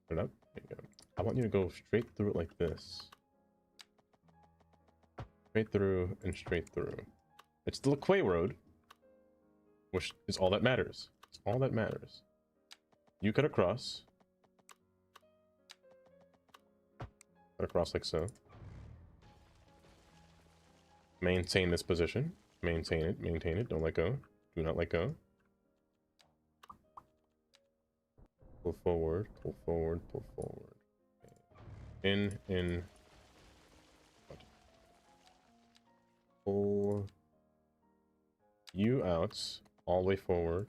put it up. There you go. I want you to go straight through it like this. Straight through and straight through. It's the Quay Road, which is all that matters. It's all that matters. You cut across. Cut across like so. Maintain this position. Maintain it, maintain it. Don't let go. Do not let go. Pull forward, pull forward, pull forward. In. Pull you out all the way forward.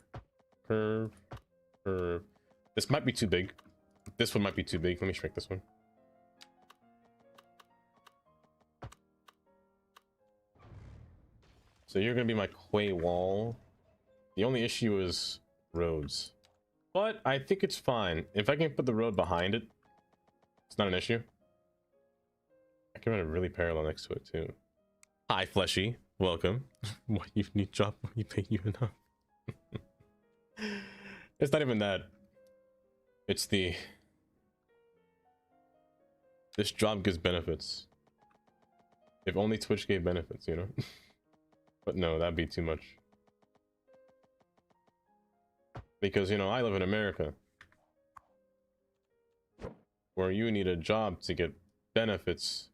Curve, curve. This might be too big. This one might be too big. Let me shrink this one. So you're gonna be my quay wall. The only issue is roads. But I think it's fine. If I can put the road behind it, it's not an issue. I can run it really parallel next to it too. Hi, Fleshy. Welcome. What, you need job when you pay you enough? It's not even that. It's the... This job gives benefits. If only Twitch gave benefits, you know? But no, that'd be too much. Because, you know, I live in America, where you need a job to get benefits,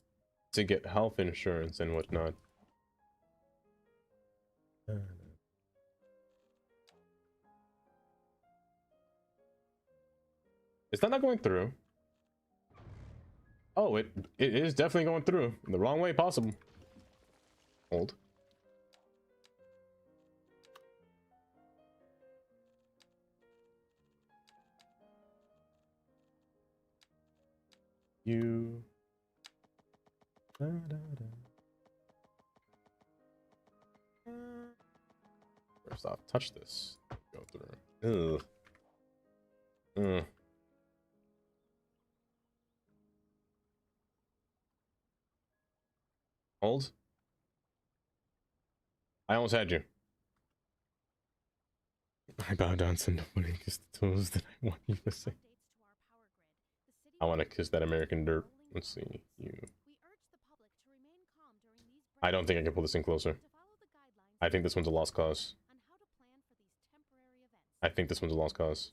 to get health insurance and whatnot. Is that not going through? Oh, it is definitely going through. In the wrong way possible. Hold. You. Da, da, da. First off, touch this. Go through. Ugh. Hold. I almost had you. I bow down to nobody, kiss the toes that I want you to say. I want to kiss that American dirt. Let's see. You. I don't think I can pull this in closer. I think this one's a lost cause. I think this one's a lost cause.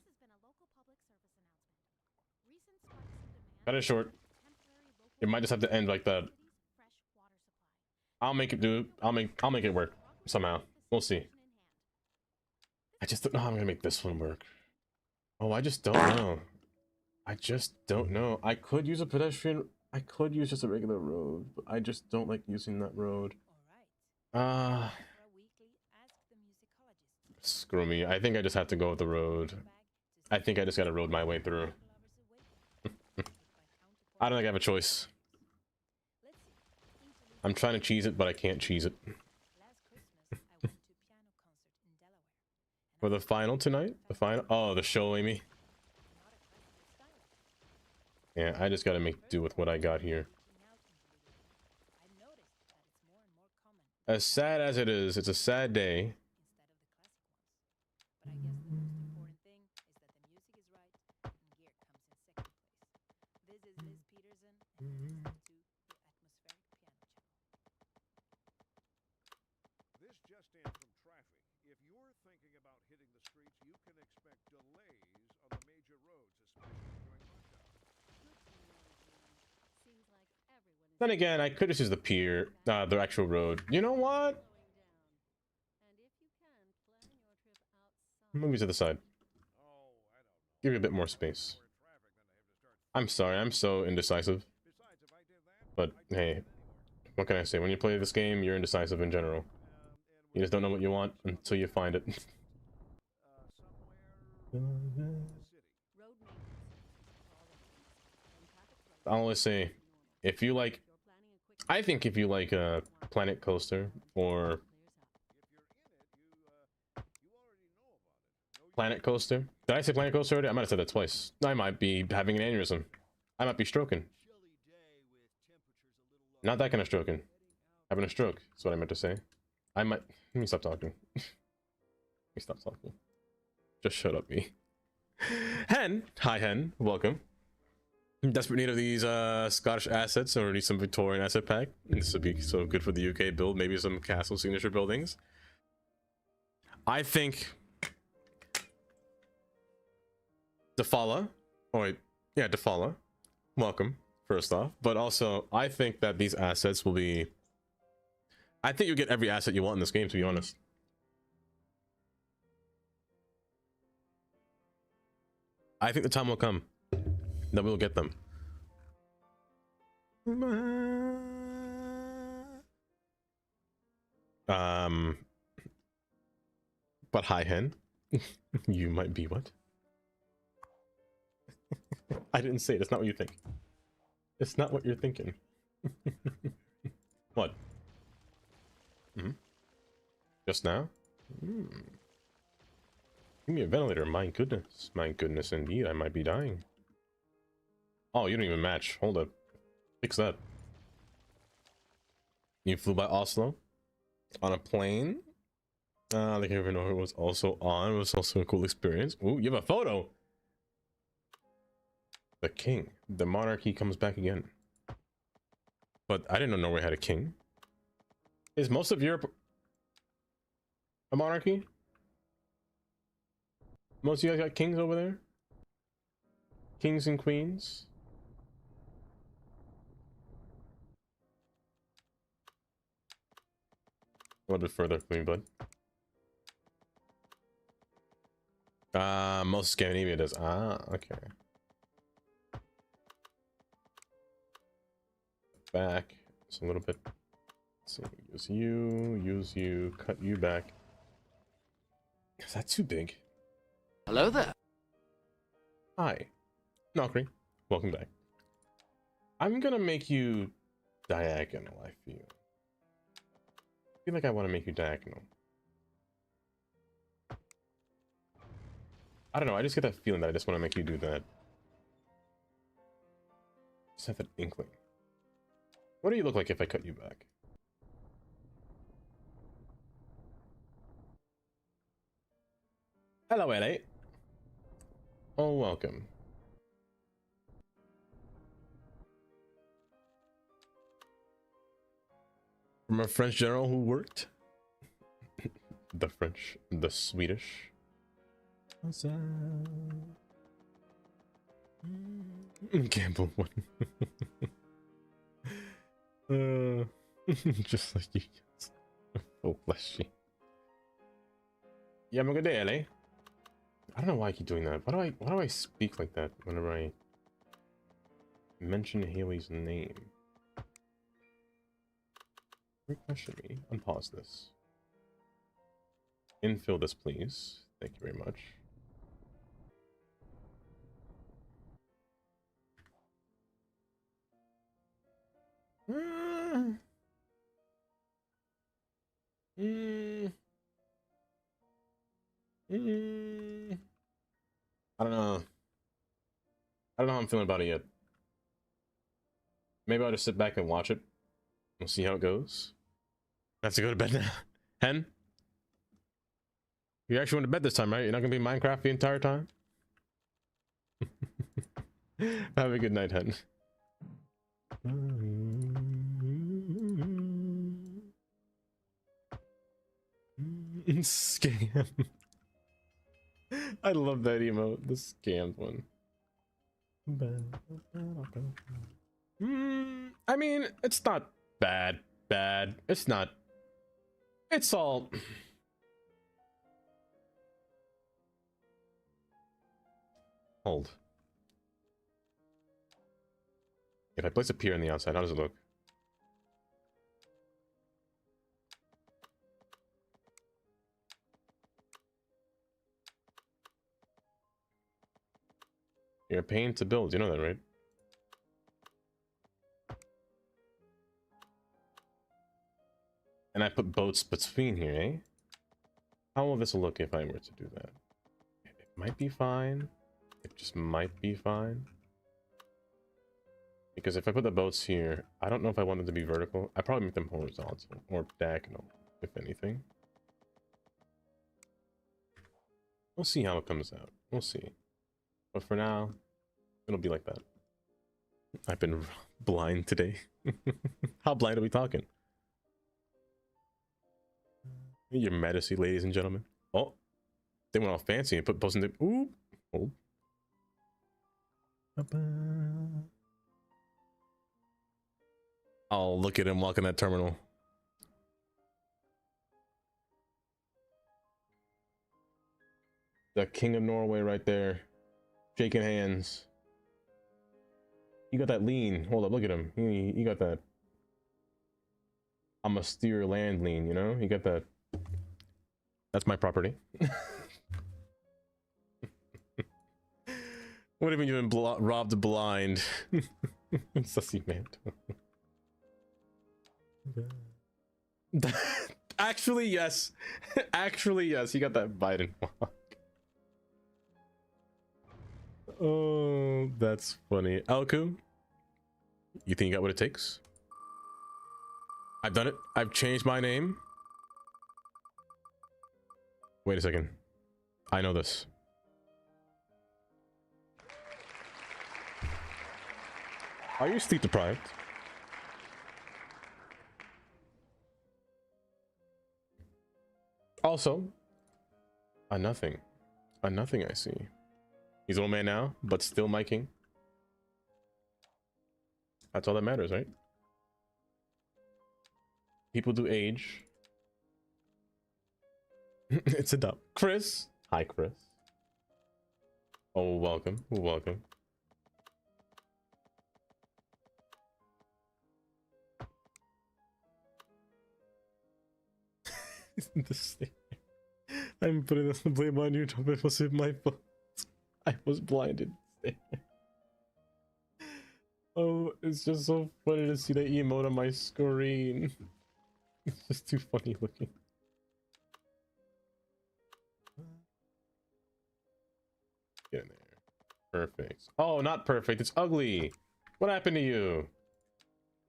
Cut it short. It might just have to end like that. I'll make it do. I'll make it work somehow. We'll see. I just don't know how I'm gonna make this one work. Oh, I just don't know. I just don't know. I could use a pedestrian. I could use just a regular road, but I just don't like using that road. Screw me. I think I just have to go with the road. I think I just gotta road my way through. I don't think I have a choice. I'm trying to cheese it, but I can't cheese it. For the final tonight? The final? Oh, the show, Amy. Yeah, I just gotta make do with what I got here. As sad as it is, it's a sad day. This just in from traffic. If you're thinking about hitting the streets, you can expect delays on the major roads, especially during rush hour. Then again, I could just use the pier, the actual road. You know what? Move to the side. Give you a bit more space. I'm sorry, I'm so indecisive. But hey, what can I say? When you play this game, you're indecisive in general. You just don't know what you want until you find it. I'll always say, if you like, I think if you like Planet Coaster or Planet Coaster. Did I say Planet Coaster already? I might have said that twice. I might be having an aneurysm. I might be stroking. Not that kind of stroking. Having a stroke. That's what I meant to say. I might. Let me stop talking. Let me stop talking. Just shut up, me. Hen. Hi, Hen. Welcome. In desperate need of these Scottish assets, or need some Victorian asset pack. This would be so good for the UK build. Maybe some castle signature buildings. I think Defala, oh wait, yeah, Defala, welcome, first off. But also, I think that these assets will be, I think you'll get every asset you want in this game, to be honest. I think the time will come that we'll get them. But hi, Hen. You might be what? I didn't say it. It's not what you think. It's not what you're thinking. What? Hmm? Just now? Hmm. Give me a ventilator. My goodness. My goodness indeed. I might be dying. Oh, you don't even match. Hold up. Fix that. You flew by Oslo? On a plane? I think I even know who it was also on. It was also a cool experience. Ooh, you have a photo! The king. The monarchy comes back again. But I didn't know Norway had a king. Is most of Europe a monarchy? Most of you guys got kings over there? Kings and queens? A little bit further for me, bud. Most Scandinavia does. Ah, okay. Back. It's a little bit. Let's see. Use you, cut you back. Is that too big? Hello there. Hi. Nokri. Welcome back. I'm gonna make you diagonal, I feel. I feel like I want to make you diagonal. I don't know, I just get that feeling that I just want to make you do that. Just have that inkling. What do you look like if I cut you back? Hello, LA. Oh, welcome. From a French general who worked. The French, the Swedish. Gamble one. Just like you guys. Oh, bless you. Yeah, have a good day, LA. I don't know why I keep doing that. Why do I speak like that whenever I mention Haley's name? Question me. Unpause this. Infill this, please. Thank you very much. I don't know. I don't know how I'm feeling about it yet. Maybe I'll just sit back and watch it. We'll see how it goes. I have to go to bed now. Hen? You actually went to bed this time, right? You're not gonna be Minecraft the entire time? Have a good night, Hen. Scam. I love that emote, the scammed one. I mean, it's not bad. It's not. It's all. Hold. If I place a pier on the outside, how does it look? You're a pain to build, you know that, right? And I put boats between here, eh? How will this look if I were to do that? It might be fine. It just might be fine. Because if I put the boats here, I don't know if I want them to be vertical. I probably make them horizontal or diagonal, if anything. We'll see how it comes out. We'll see. But for now, it'll be like that. I've been blind today. How blind are we talking? Your Majesty, ladies and gentlemen. Oh, they went all fancy and put boats in the. Ooh. Hold. Oh, look at him walking that terminal. The King of Norway right there. Shaking hands. You got that lean. Hold up, look at him. He got that. I'm a steer land lean, you know? He got that. That's my property. What have you been robbed blind? Sussy man. Actually, yes. Actually, yes. He got that Biden walk. Oh, that's funny. Elku, you think you got what it takes? I've done it. I've changed my name. Wait a second. I know this. Are you sleep deprived? Also, a nothing. A nothing I see. He's old man now, but still miking. That's all that matters, right? People do age. It's a dub. Chris. Hi, Chris. Oh, welcome. Welcome. This thing. I'm putting this blame on you, Tom. It wasn't my fault. I was blinded. Oh, it's just so funny to see that emote on my screen. It's just too funny looking. Get in there. Perfect. Oh, not perfect. It's ugly. What happened to you?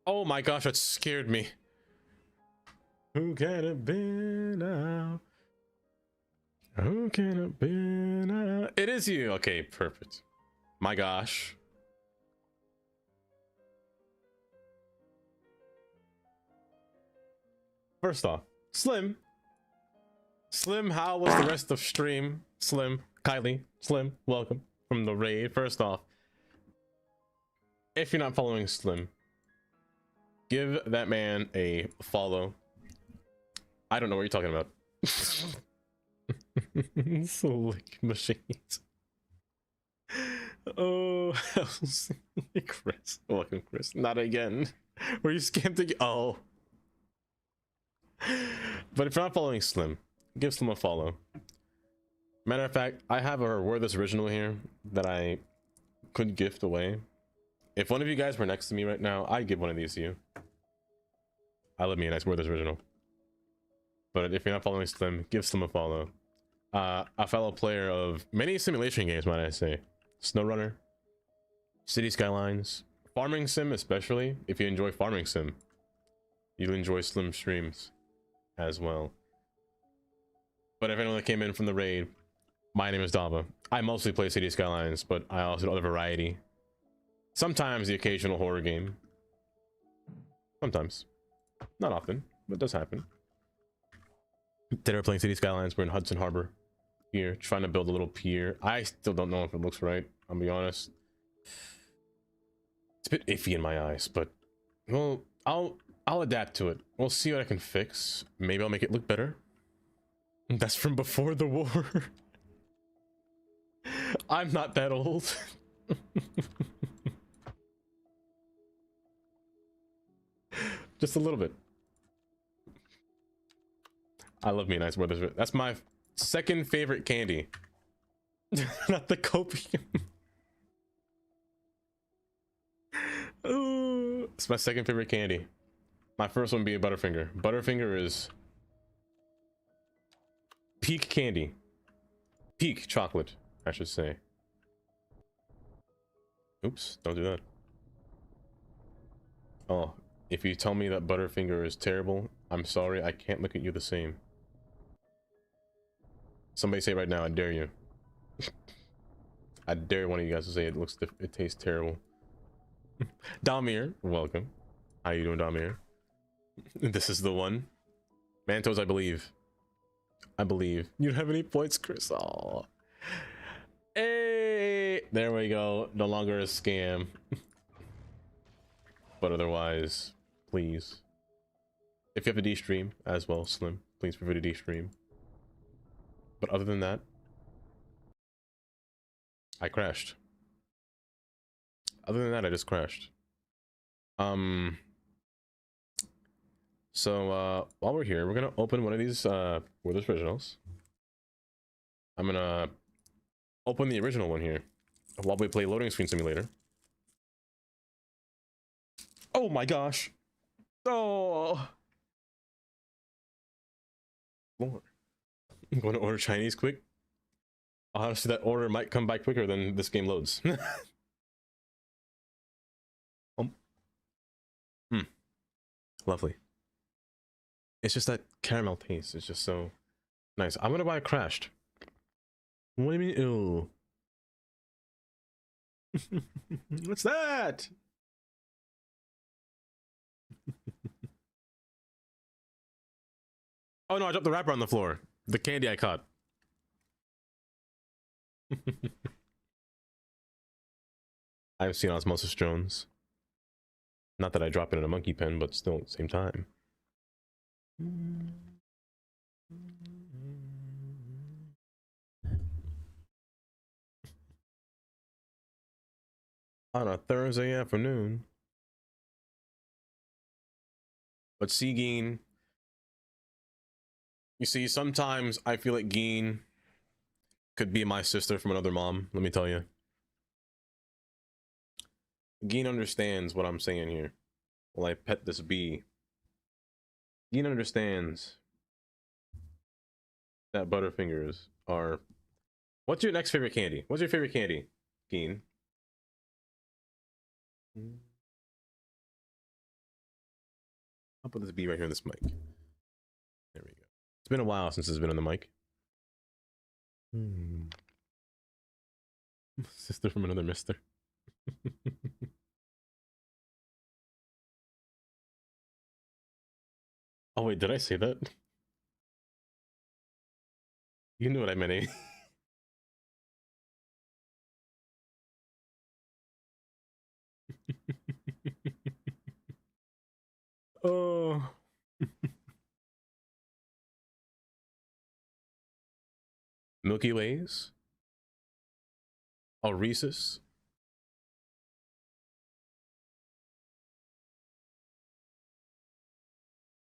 Oh my gosh, that scared me. Who can it be now? Who can it be now? It is you. Okay, perfect. My gosh. First off, Slim. Slim, how was the rest of stream? Slim, Kylie, Slim, welcome from the raid. First off, if you're not following Slim, give that man a follow. I don't know what you're talking about. Slick machines. Oh, Chris. Welcome, Chris. Not again. Were you scammed again? Oh. But if you're not following Slim, give Slim a follow. Matter of fact, I have a Worthless Original here that I could gift away. If one of you guys were next to me right now, I'd give one of these to you. I love me a nice Worthless Original. But if you're not following Slim, give Slim a follow. A fellow player of many simulation games, might I say. SnowRunner, City Skylines, Farming sim, especially if you enjoy farming sim, you'll enjoy Slim streams as well. But if anyone that came in from the raid, my name is Dava. I mostly play City Skylines, but I also do other variety. Sometimes the occasional horror game. Sometimes. Not often, but it does happen. Today we're playing City Skylines. We're in Hudson Harbor here, trying to build a little pier. I still don't know if it looks right, I'll be honest. It's a bit iffy in my eyes, but well, I'll adapt to it. We'll see what I can fix. Maybe I'll make it look better. That's from before the war. I'm not that old. Just a little bit. I love me a nice weather. That's my second favorite candy. Not the copium. Oh, it's my second favorite candy. My first one being Butterfinger. Butterfinger is peak candy. Peak chocolate, I should say. Oops, don't do that. Oh, if you tell me that Butterfinger is terrible, I'm sorry, I can't look at you the same. Somebody say right now, I dare you. I dare one of you guys to say it tastes terrible. Damir, welcome. How you doing, Damir? This is the one. Mantos, I believe. I believe. You don't have any points, Chris. Oh. Hey! There we go. No longer a scam. But otherwise, please. If you have a D-stream as well, Slim, please feel free to D-stream. But other than that, I crashed. Other than that, I just crashed. So while we're here, we're gonna open one of these Werther's Originals. I'm gonna open the original one here while we play Loading Screen Simulator. Oh my gosh! Oh, Lord. I'm going to order Chinese quick. Honestly, that order might come by quicker than this game loads. Lovely. It's just that caramel taste. It's just so nice. I'm gonna buy a Crashed. What do you mean, ew? What's that? Oh no, I dropped the wrapper on the floor. The candy I caught. I've seen Osmosis Jones. Not that I drop it in a monkey pen, but still at the same time. On a Thursday afternoon. But see, Geen. You see, sometimes I feel like Geen could be my sister from another mom, let me tell you. Geen understands what I'm saying here. While I pet this bee. Geen understands that Butterfingers are... What's your next favorite candy? What's your favorite candy, Geen? I'll put this bee right here on this mic. There we go. It's been a while since it's been on the mic. Sister from another mister. Oh wait, did I say that? You knew what I meant, eh? Oh. Milky Ways? Oh, Reese's?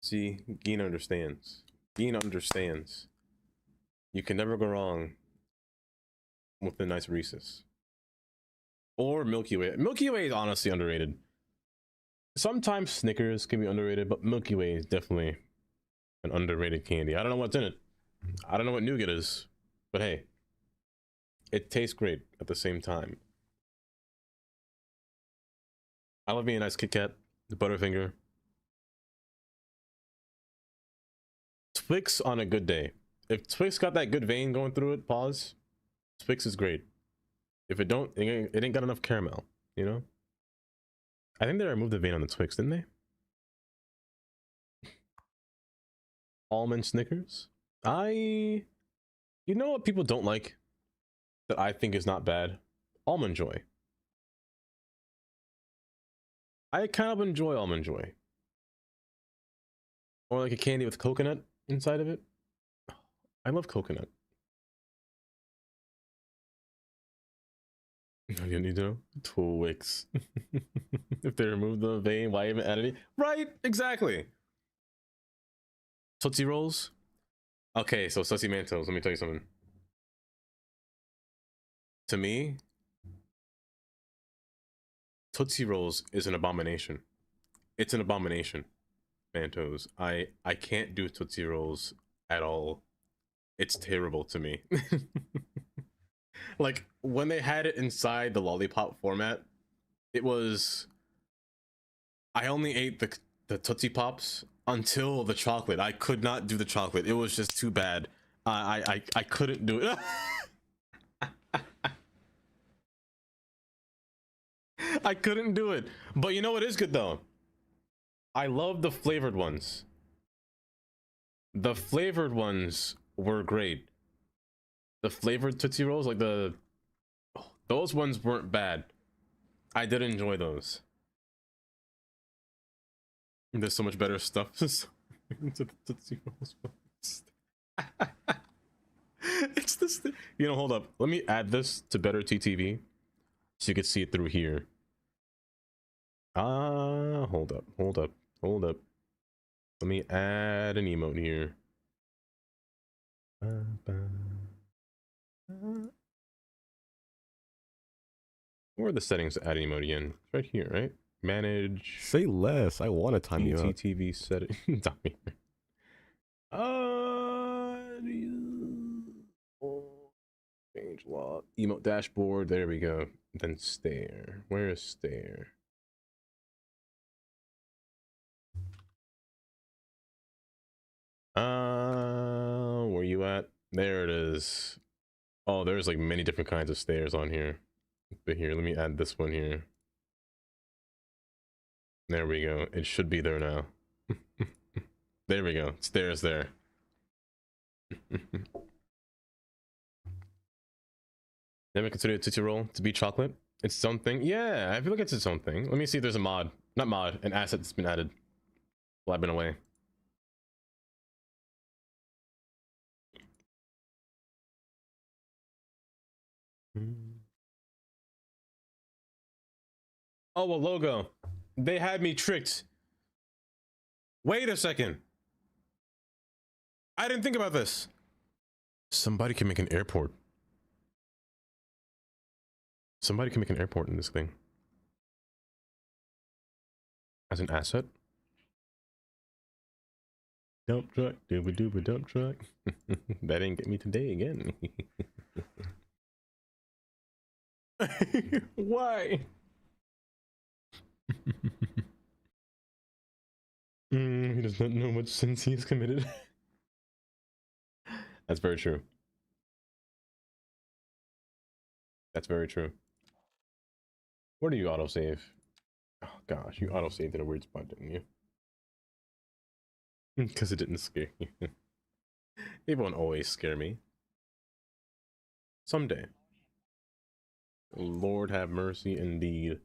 See, Geen understands. Geen understands. You can never go wrong with a nice Reese's. Or Milky Way. Milky Way is honestly underrated. Sometimes Snickers can be underrated, but Milky Way is definitely an underrated candy. I don't know what's in it. I don't know what nougat is. But hey, it tastes great at the same time. I love me a nice Kit Kat, the Butterfinger. Twix on a good day. If Twix got that good vein going through it, pause. Twix is great. If it don't, it ain't got enough caramel, you know? I think they removed the vein on the Twix, didn't they? Almond Snickers. You know what people don't like that I think is not bad? Almond Joy. I kind of enjoy Almond Joy. Or like a candy with coconut inside of it. I love coconut. You need to know? Twix. If they remove the vein, why even add it? Right, exactly. Tootsie Rolls. Okay, so Sussy Mentos, let me tell you something. To me, Tootsie Rolls is an abomination. It's an abomination. Mentos. I can't do Tootsie Rolls at all. It's terrible to me. Like when they had it inside the lollipop format, it was, I only ate the Tootsie Pops until the chocolate. I could not do the chocolate. It was just too bad. I couldn't do it. I couldn't do it. But you know what is good though? I love the flavored ones. The flavored ones were great. The flavored Tootsie Rolls, like those ones weren't bad. I did enjoy those. There's so much better stuff into the Tootsie Rolls. It's this thing. You know, hold up. Let me add this to better TTV so you can see it through here. Hold up. Let me add an emote here. Where are the settings to add an emote again? It's right here, right? Manage. Say less. I want to time you out. TTV setting. Change log. Emote dashboard. There we go. Then stare. Where is stare? Where you at? There it is. Oh, there's like many different kinds of stairs on here. But here, let me add this one here. There we go. It should be there now. There we go. Stairs there. Never considered a Tootsie Roll to be chocolate. It's its own thing. Yeah, I feel like it's its own thing. Let me see if there's a mod. Not mod, an asset that's been added while I've been away. Oh, a logo. They had me tricked. Wait a second. I didn't think about this. Somebody can make an airport. Somebody can make an airport in this thing. As an asset. Dump truck. Dooba dooba dump truck. That ain't get me today again. Why? He does not know much sins he has committed. That's very true. That's very true. Where do you autosave? Oh gosh, you autosaved in a weird spot, didn't you? Because it didn't scare you. It won't always scare me. Someday. Lord have mercy indeed.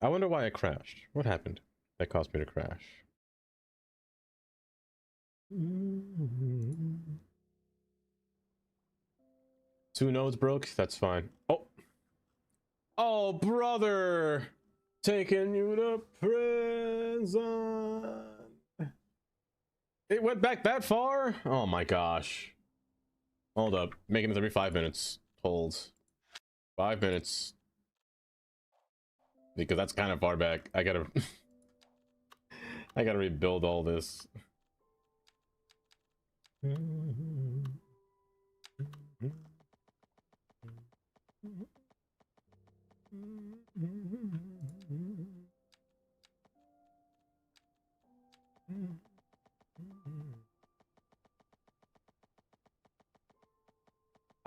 I wonder why I crashed. What happened that caused me to crash? Two nodes broke? That's fine. Oh! Oh, brother! Taking you to prison! It went back that far? Oh my gosh. Hold up. Making this every 5 minutes. Hold. 5 minutes. Because that's kind of far back. I gotta... I gotta rebuild all this.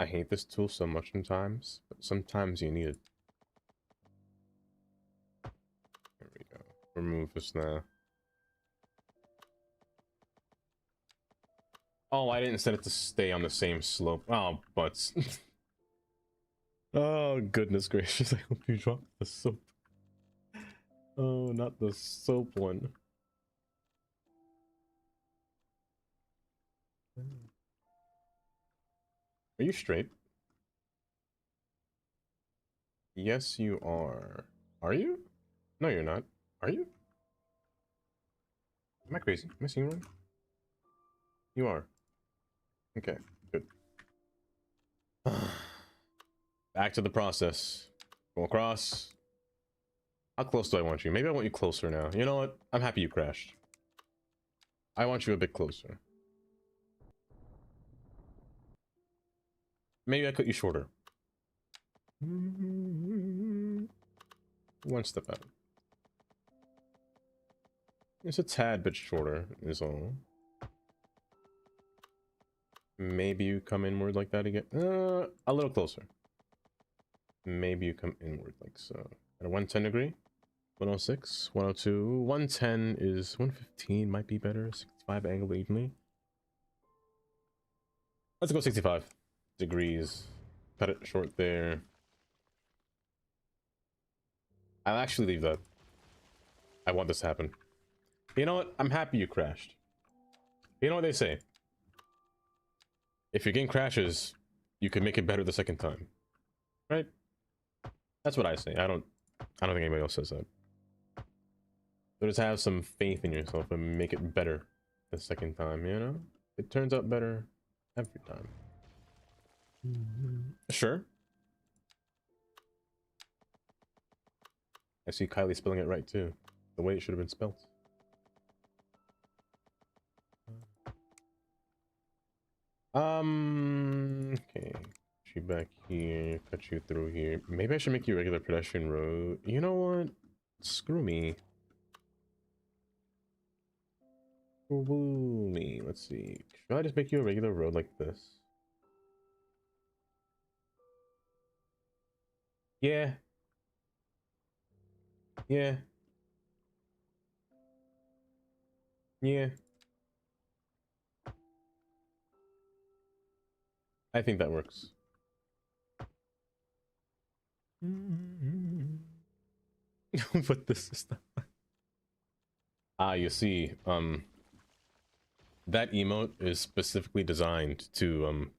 I hate this tool so much sometimes, but sometimes you need it. There we go. Remove this now. Oh, I didn't set it to stay on the same slope. Oh, butts. Oh, goodness gracious. I hope you dropped the soap. Oh, not the soap one. Are you straight? Yes, you are. Are you? No, you're not. Are you? Am I crazy? Am I seeing wrong? You are. Okay, good. Back to the process. Go across. How close do I want you? Maybe I want you closer now. You know what? I'm happy you crashed. I want you a bit closer. Maybe I cut you shorter. One step out. It's a tad bit shorter, is all. Maybe you come inward like that again. A little closer. Maybe you come inward like so. At a 110 degree. 106, 102, 110 is 115 might be better. 65 angle evenly. Let's go 65 degrees. Cut it short there. I'll actually leave that. I want this to happen. You know what? I'm happy you crashed. You know what they say? If your game crashes, you can make it better the second time. Right? That's what I say. I don't think anybody else says that. So just have some faith in yourself and make it better the second time, you know? It turns out better every time. Sure. I see Kylie spelling it right too. The way it should have been spelt. Okay. Put you back here, cut you through here. Maybe I should make you a regular pedestrian road. You know what? Screw me. Screw me. Let's see. Should I just make you a regular road like this? Yeah. Yeah. Yeah. I think that works. But this is not. Ah, you see, that emote is specifically designed to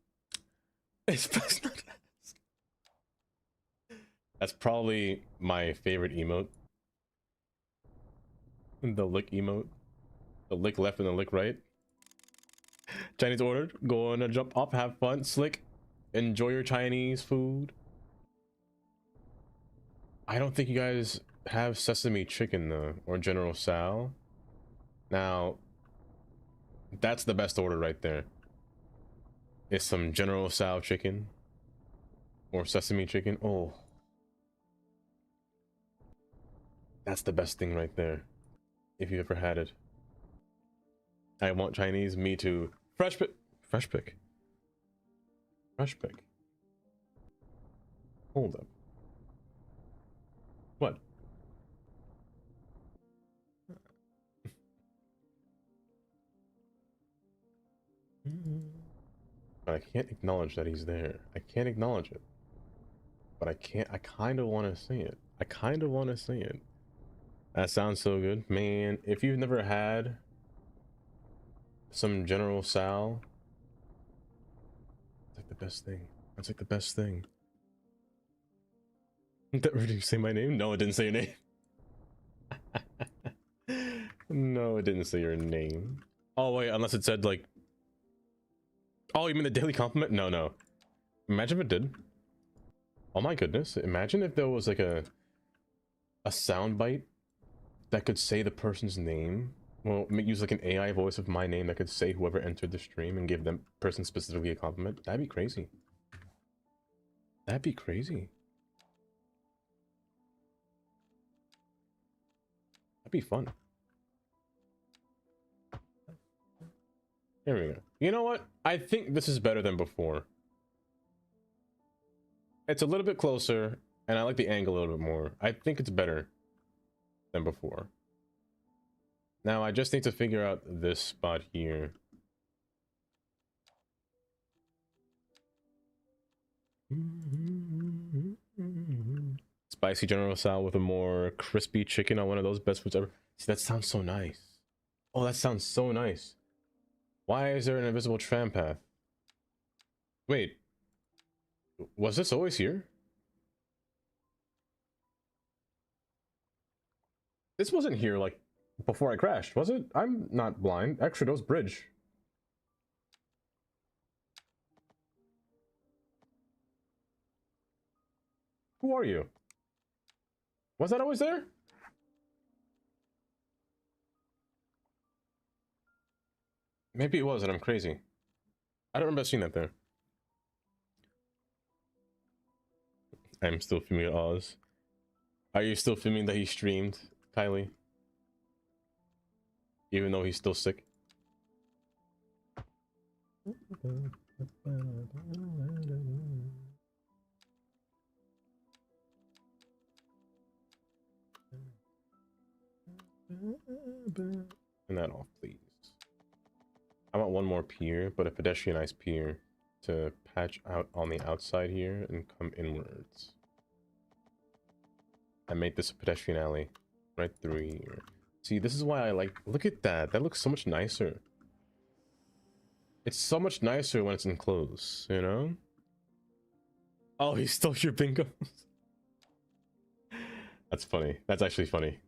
that's probably my favorite emote. The lick emote. The lick left and the lick right. Chinese ordered. Go on a jump up, have fun, slick. Enjoy your Chinese food. I don't think you guys have sesame chicken though, or General Tso. Now, that's the best order right there. It's some General Tso chicken or sesame chicken. Oh, that's the best thing right there. If you've ever had it. I want Chinese. Me too. Fresh pick. Fresh pick. Fresh pick. Hold up. What? But I can't acknowledge that he's there. I can't acknowledge it. But I can't. I kind of want to say it. I kind of want to say it. That sounds so good. Man, if you've never had some General Tso, it's like the best thing. It's like the best thing. Did you say my name? No, it didn't say your name. No, it didn't say your name. Oh, wait, unless it said, like... Oh, you mean the daily compliment? No, no. Imagine if it did. Oh my goodness. Imagine if there was, like, a soundbite that could say the person's name. Well, use, like, an AI voice of my name that could say whoever entered the stream and give them person specifically a compliment. That'd be crazy. That'd be crazy. That'd be fun. Here we go. You know what? I think this is better than before. It's a little bit closer, and I like the angle a little bit more. I think it's better than before. Now I just need to figure out this spot here. Spicy General Sal with a more crispy chicken on one of those best foods ever. See, that sounds so nice. Oh, that sounds so nice. Why is there an invisible tram path? Wait. Was this always here? This wasn't here, like, before I crashed, was it? I'm not blind. Actually, those bridge. Who are you? Was that always there? Maybe it was, and I'm crazy. I don't remember seeing that there. I'm still filming at Oz. Are you still filming that he streamed, Kylie? Even though he's still sick? Turn that off, please. I want one more pier, but a pedestrianized pier to patch out on the outside here and come inwards. I made this a pedestrian alley right through here. See, this is why I like... Look at that. That looks so much nicer. It's so much nicer when it's enclosed, you know? Oh, he stole your bingo. That's funny. That's actually funny.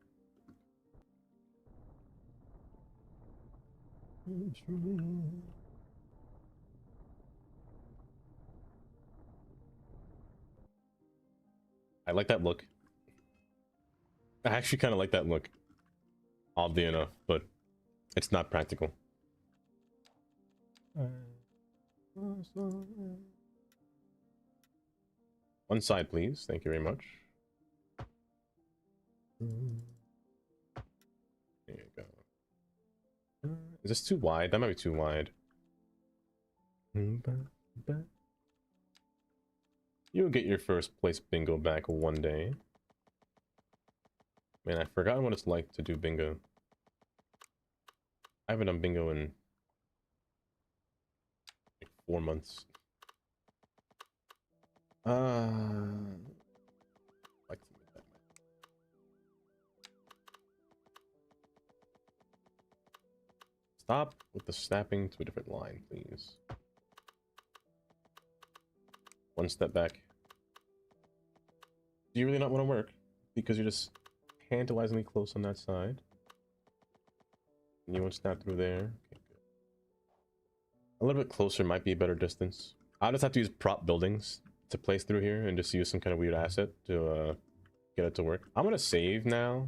I like that look. I actually kind of like that look. Oddly enough, but it's not practical. One side, please. Thank you very much. There you go. Is this too wide? That might be too wide. You'll get your first place bingo back one day. Man, I've forgotten what it's like to do bingo. I haven't done bingo in like 4 months. Like to make that. Stop with the snapping to a different line, please. One step back. Do you really not want to work? Because you're just tantalizingly close on that side. And you want to snap through there. Okay, good. A little bit closer might be a better distance. I'll just have to use prop buildings to place through here and just use some kind of weird asset to get it to work. I'm gonna save now.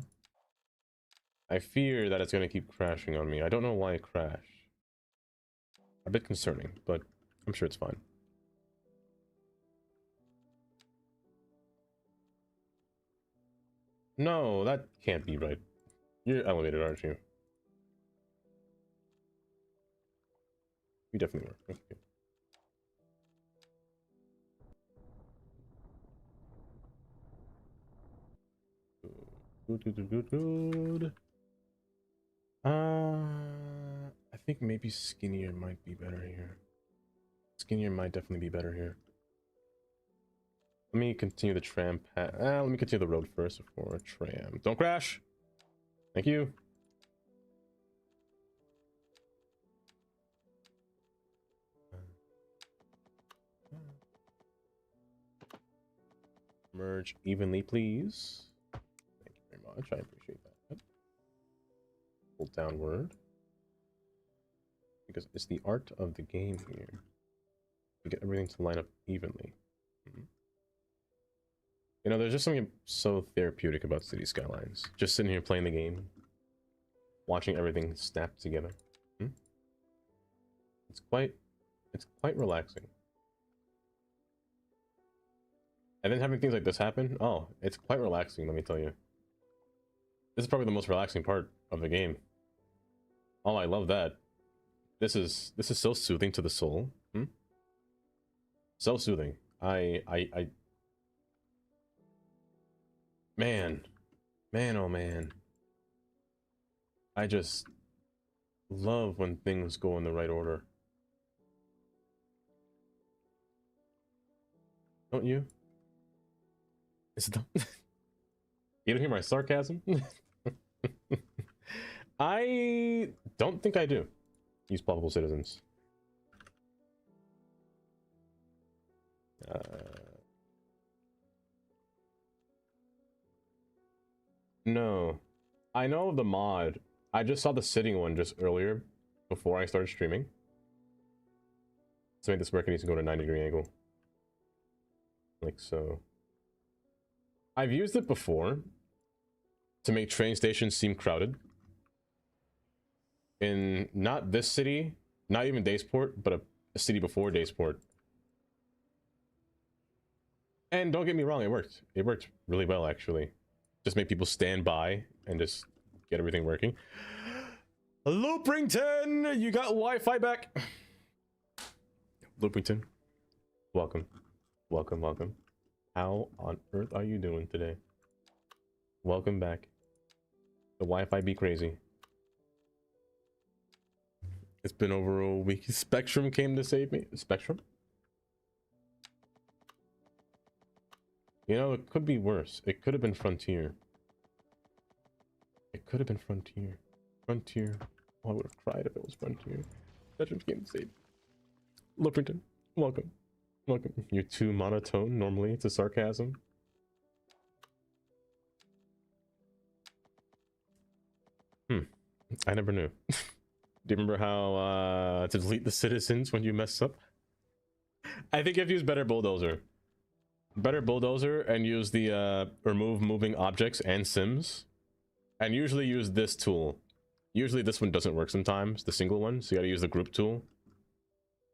I fear that it's gonna keep crashing on me. I don't know why it crashed. A bit concerning, but I'm sure it's fine. No, that can't be right. You're elevated, aren't you? You definitely were. Okay. Good. I think maybe skinnier might be better here. Skinnier might definitely be better here. Let me continue the tram path. Let me continue the road first before a tram. Don't crash! Thank you. Merge evenly, please. Thank you very much. I appreciate that. Pull downward. Because it's the art of the game here. You get everything to line up evenly. You know, there's just something so therapeutic about City Skylines. Just sitting here playing the game, watching everything snap together. It's quite relaxing. And then having things like this happen, oh, it's quite relaxing, let me tell you. This is probably the most relaxing part of the game. Oh, I love that. This is so soothing to the soul. So soothing. I Man, man, oh man. I just love when things go in the right order. Don't you? Is it you don't hear my sarcasm? I don't think I do. Use palpable citizens. No. I know of the mod. I just saw the sitting one just earlier before I started streaming. To make this work, it needs to go to a 90-degree angle. Like so. I've used it before to make train stations seem crowded. In not this city, not even Daysport, but a city before Daysport. And don't get me wrong, it worked. It worked really well, actually. Just make people stand by and just get everything working. Looprington, you got Wi-Fi back. Looprington, welcome. Welcome, welcome. How on earth are you doing today? Welcome back. The Wi-Fi be crazy. It's been over a week. Spectrum came to save me. Spectrum? You know, it could be worse. It could have been Frontier. It could have been Frontier. Frontier. Oh, I would have cried if it was Frontier. Spectrum came to save me. Looprington, welcome. Welcome. You're too monotone normally. It's a sarcasm. I never knew. Do you remember how to delete the citizens when you mess up? I think if you use Better Bulldozer. Better Bulldozer and use the remove moving objects and sims. And usually use this tool. Usually this one doesn't work sometimes, the single one, so you gotta use the group tool.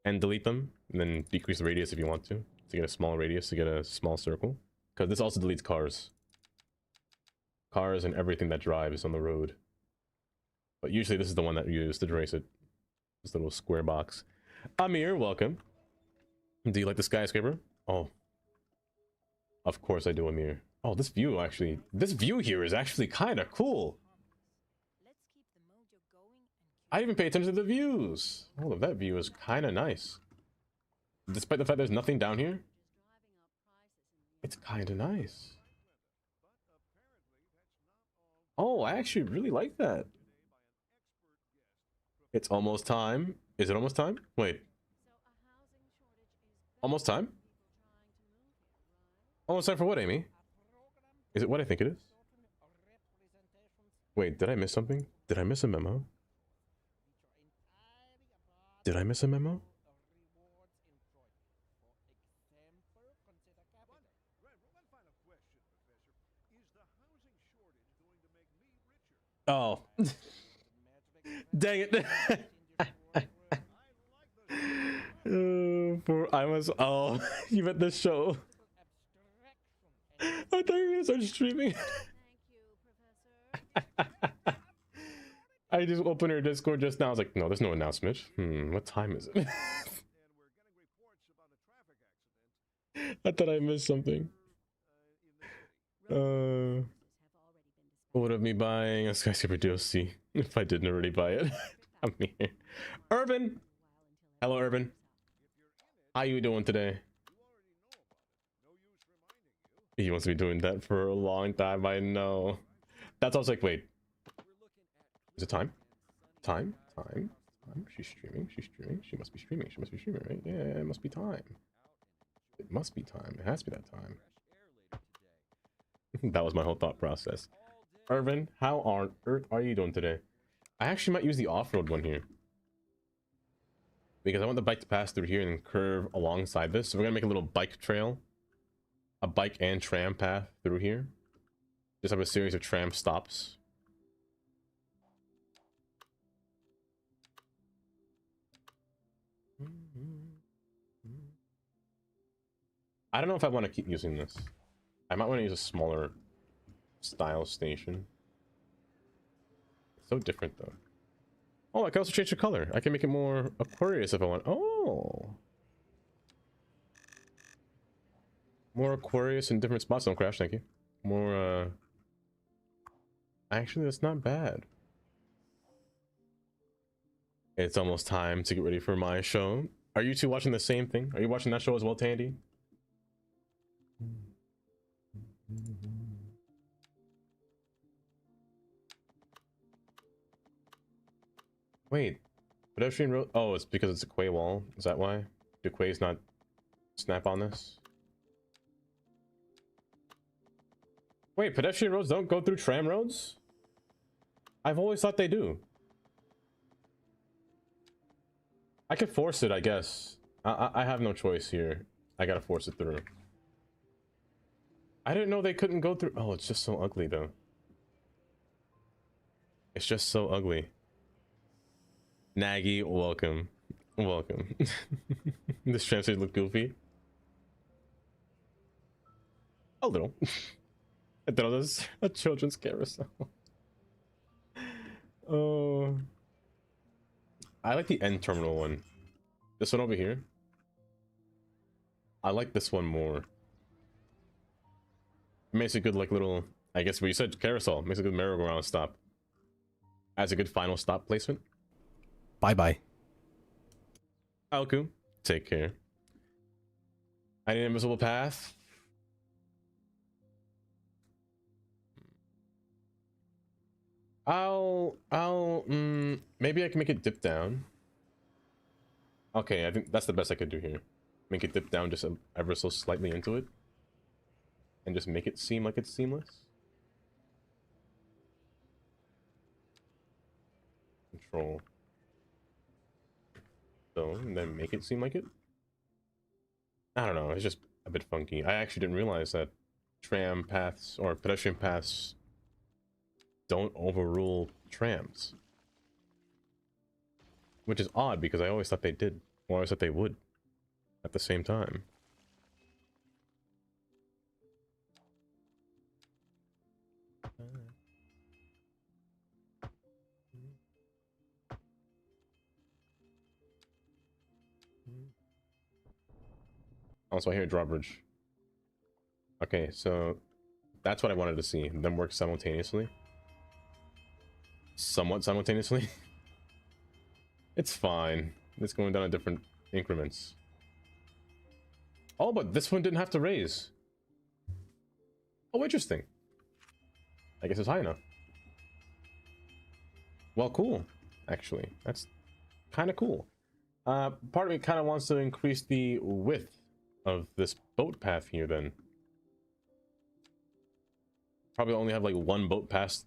And delete them, and then decrease the radius if you want to get a small radius, to get a small circle. Because this also deletes cars. Cars and everything that drives on the road. But usually this is the one that you use to erase it. This little square box. Amir, welcome. Do you like the skyscraper? Oh. Of course I do, Amir. Oh, this view actually... This view here is actually kind of cool. I didn't even pay attention to the views. Oh, that view is kind of nice. Despite the fact there's nothing down here. It's kind of nice. Oh, I actually really like that. It's almost time. Is it almost time? Wait. Almost time? Almost time for what, Amy? Is it what I think it is? Wait, did I miss something? Did I miss a memo? Did I miss a memo? Oh. Dang it. I was... Oh, you meant this show. I thought you were gonna start streaming. I just opened her Discord just now. I was like, no, there's no announcement. What time is it? I thought I missed something. What of me buying a skyscraper DLC if I didn't already buy it? I'm here. Urban! Hello, Urban. How you doing today? He wants to be doing that for a long time, I know. That's also like, wait. Is it time? Time? She's streaming, She must be streaming, right? Yeah, it must be time. It must be time. It has to be that time. That was my whole thought process. Irvin, how on earth are you doing today? I actually might use the off-road one here. Because I want the bike to pass through here and curve alongside this. So we're gonna make a little bike trail. A bike and tram path through here. Just have a series of tram stops. I don't know if I want to keep using this. I might want to use a smaller style station. It's so different though. Oh, I can also change the color. I can make it more Aquarius if I want. Oh. More Aquarius in different spots. Don't crash, thank you. more, actually, that's not bad. It's almost time to get ready for my show. Are you two watching the same thing? Are you watching that show as well, Tandy? Wait, pedestrian road? Oh, it's because it's a quay wall. Is that why? Do quays not snap on this? Wait, pedestrian roads don't go through tram roads? I've always thought they do. I could force it, I guess. I have no choice here. I gotta force it through. I didn't know they couldn't go through. Oh, it's just so ugly, though. It's just so ugly. Naggy, welcome. Welcome. This translate look goofy. A little. I thought it was a children's carousel. Oh. I like the end terminal one. This one over here. I like this one more. It makes a good, like, little, I guess what you said, carousel. Makes a good merry-go-round stop. As a good final stop placement. Bye-bye. Alku, take care. I need an invisible path. Maybe I can make it dip down. Okay, I think that's the best I could do here. Make it dip down just ever so slightly into it. And just make it seem like it's seamless. Control. So, and then make it seem like it. I don't know, it's just a bit funky. I actually didn't realize that tram paths or pedestrian paths don't overrule trams. Which is odd because I always thought they did. Or I always thought they would. At the same time. Also, I hear drawbridge. Okay, so that's what I wanted to see. Them work simultaneously. Somewhat simultaneously. It's fine. It's going down at different increments. Oh, but this one didn't have to raise. Oh, interesting. I guess it's high enough. Well, cool. Actually, that's kind of cool. Part of me kind of wants to increase the width of this boat path here then. Probably only have like one boat pass.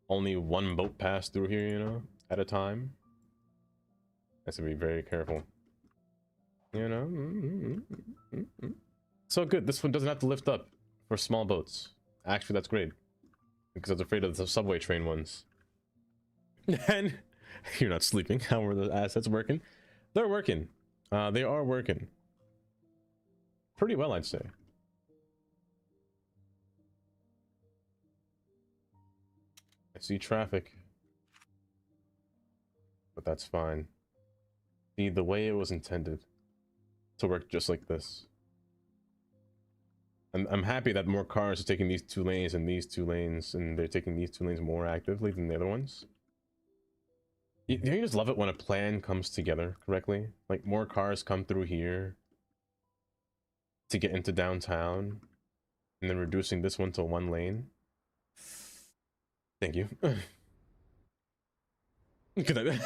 Only one boat pass through here, you know, at a time. Has to be very careful. You know? So good, this one doesn't have to lift up for small boats. Actually, that's great. Because I was afraid of the subway train ones. And you're not sleeping. How are the assets working? They're working. They are working. Pretty well, I'd say. I see traffic. But that's fine. See, the way it was intended to work just like this. I'm happy that more cars are taking these two lanes and these two lanes, and they're taking these two lanes more actively than the other ones. You just love it when a plan comes together correctly. Like, more cars come through here to get into downtown, and then reducing this one to one lane. Thank you. Good night.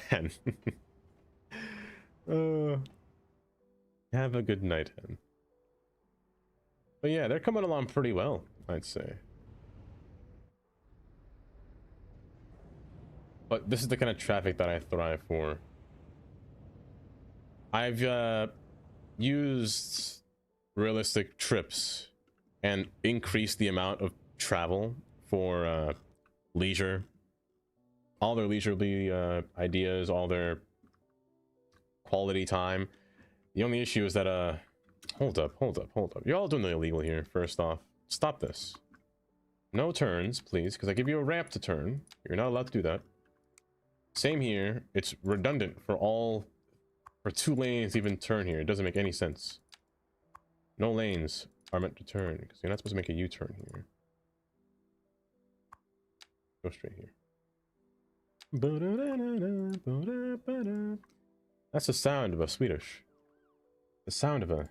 Hen. Have a good night, Hen. But yeah, they're coming along pretty well, I'd say. But this is the kind of traffic that I thrive for. I've used realistic trips and increased the amount of travel for leisure. All their leisurely ideas, all their quality time. The only issue is that, hold up. You're all doing the illegal here, first off. Stop this. No turns, please, because I give you a ramp to turn. You're not allowed to do that. Same here. It's redundant for two lanes to even turn here. It doesn't make any sense. No lanes are meant to turn, because you're not supposed to make a U-turn here. Go straight here. That's the sound of a Swedish. The sound of a... Was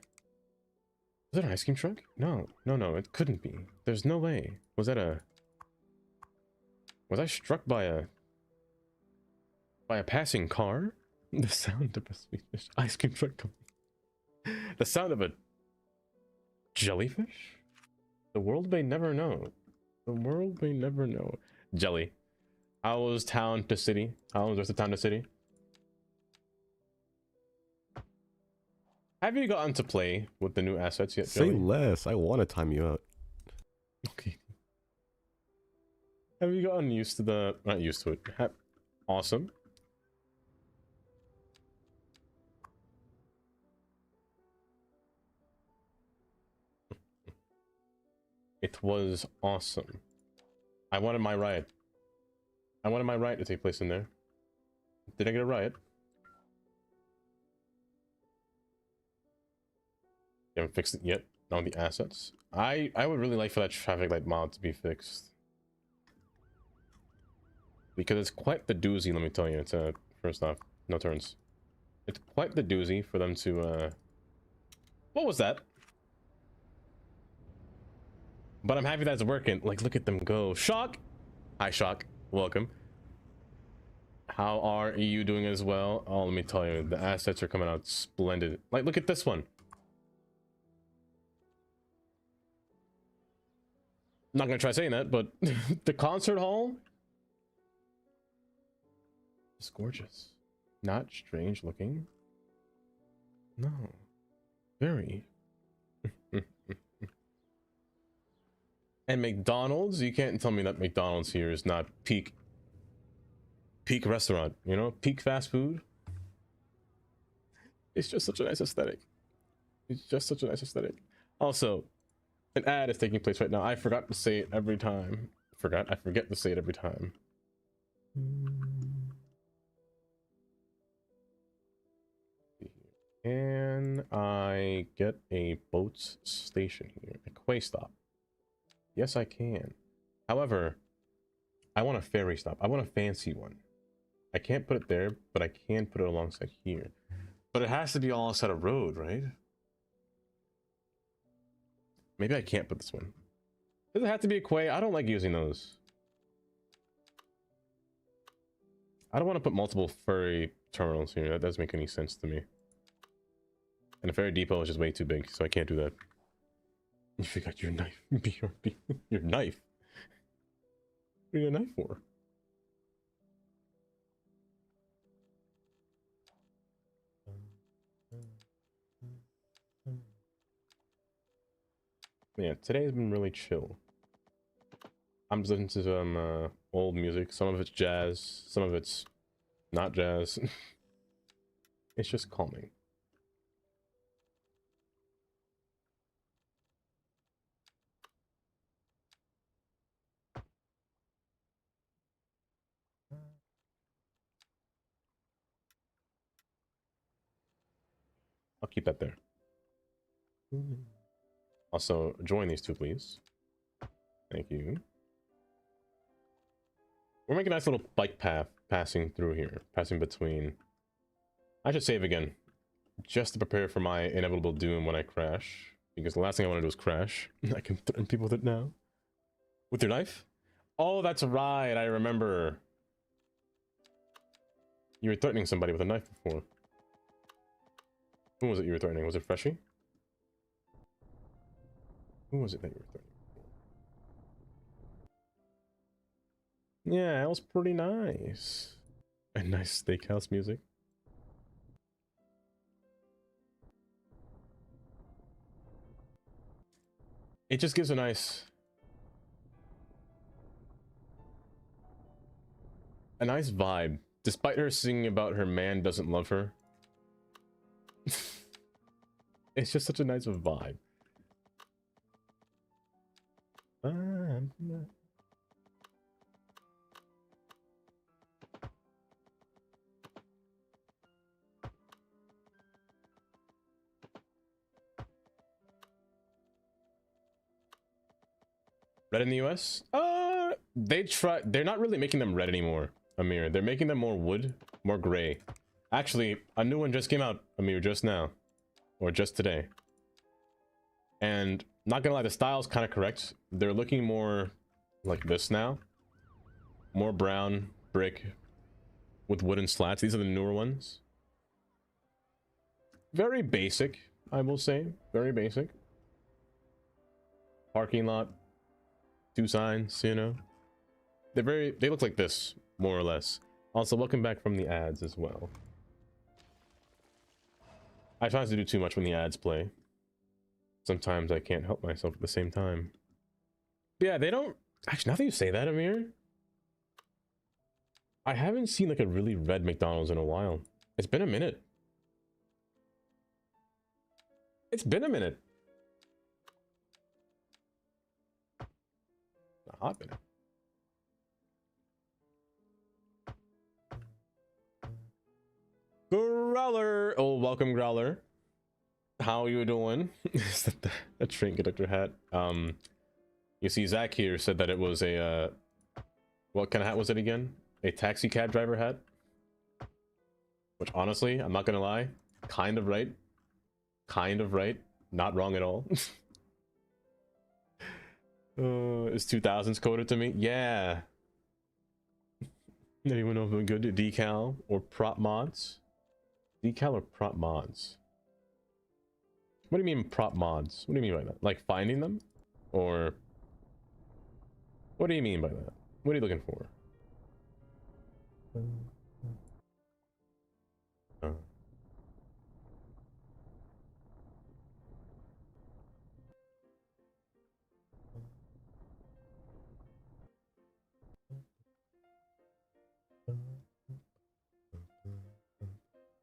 that an ice cream truck? No, it couldn't be. There's no way. Was that a... Was I struck by a passing car? The sound of a Swedish ice cream truck coming. The sound of a jellyfish? The world may never know. The world may never know. Jelly. How was town to city? How was the rest of town to city? Have you gotten to play with the new assets yet, Say Jelly? less. I want to time you out. Okay. Have you gotten used to the... Not used to it. Awesome. It was awesome. I wanted my riot. I wanted my riot to take place in there. Did I get a riot? You haven't fixed it yet on the assets. I would really like for that traffic light mod to be fixed. Because it's quite the doozy, let me tell you. It's first off, no turns. It's quite the doozy for them to what was that? But I'm happy that's working. Like, look at them go. Shock! Hi, Shock. Welcome. How are you doing as well? Oh, let me tell you, the assets are coming out splendid. Like, look at this one. I'm not gonna try saying that, but the concert hall is gorgeous. Not strange looking. No. Very. And McDonald's, you can't tell me that McDonald's here is not peak restaurant, you know, peak fast food. It's just such a nice aesthetic. It's just such a nice aesthetic. Also, an ad is taking place right now. I forgot to say it every time. I forget to say it every time. Can I get a boats station here? A quay stop. Yes, I can. However, I want a ferry stop. I want a fancy one. I can't put it there, but I can put it alongside here. But it has to be alongside a road, right? Maybe I can't put this one. Does it have to be a quay? I don't like using those. I don't want to put multiple ferry terminals here. That doesn't make any sense to me. And a ferry depot is just way too big, so I can't do that. You forgot your knife. BRB. Your knife? What are you a knife for? Yeah, today's been really chill. I'm just listening to some old music. Some of it's jazz, some of it's not jazz. It's just calming. I'll keep that there. Also, join these two, please. Thank you. We're making a nice little bike path passing through here, passing between. I should save again, just to prepare for my inevitable doom when I crash. Because the last thing I want to do is crash. I can threaten people with it now. With your knife? Oh, that's right. I remember. You were threatening somebody with a knife before. Who was it you were threatening? Was it Freshie? Who was it that you were threatening? Yeah, that was pretty nice. And nice steakhouse music. It just gives a nice vibe, despite her singing about her man doesn't love her. It's just such a nice vibe. Red in the US? They're not really making them red anymore, Amir. They're making them more wood, more gray. Actually, a new one just came out, Amir, just now. Or just today. And not gonna lie, the style's kind of correct. They're looking more like this now. More brown brick with wooden slats. These are the newer ones. Very basic, I will say. Very basic. Parking lot. 2 signs, you know. They look like this, more or less. Also, welcome back from the ads as well. I try not to do too much when the ads play. Sometimes I can't help myself at the same time. But yeah, they don't... Actually, now that you say that, Amir, I haven't seen like a really red McDonald's in a while. It's been a minute. It's been a minute. A hot minute. Growler! Oh, welcome, Growler. How you doing? Is that a train conductor hat? You see, Zach here said that it was a, what kind of hat was it again? A taxi cab driver hat? Which, honestly, I'm not gonna lie, kind of right. Kind of right. Not wrong at all. Is 2000s coded to me? Yeah. Anyone know if I'm good at decal or prop mods? Decal or prop mods? What do you mean prop mods? What do you mean by that? Like finding them? Or what do you mean by that? What are you looking for?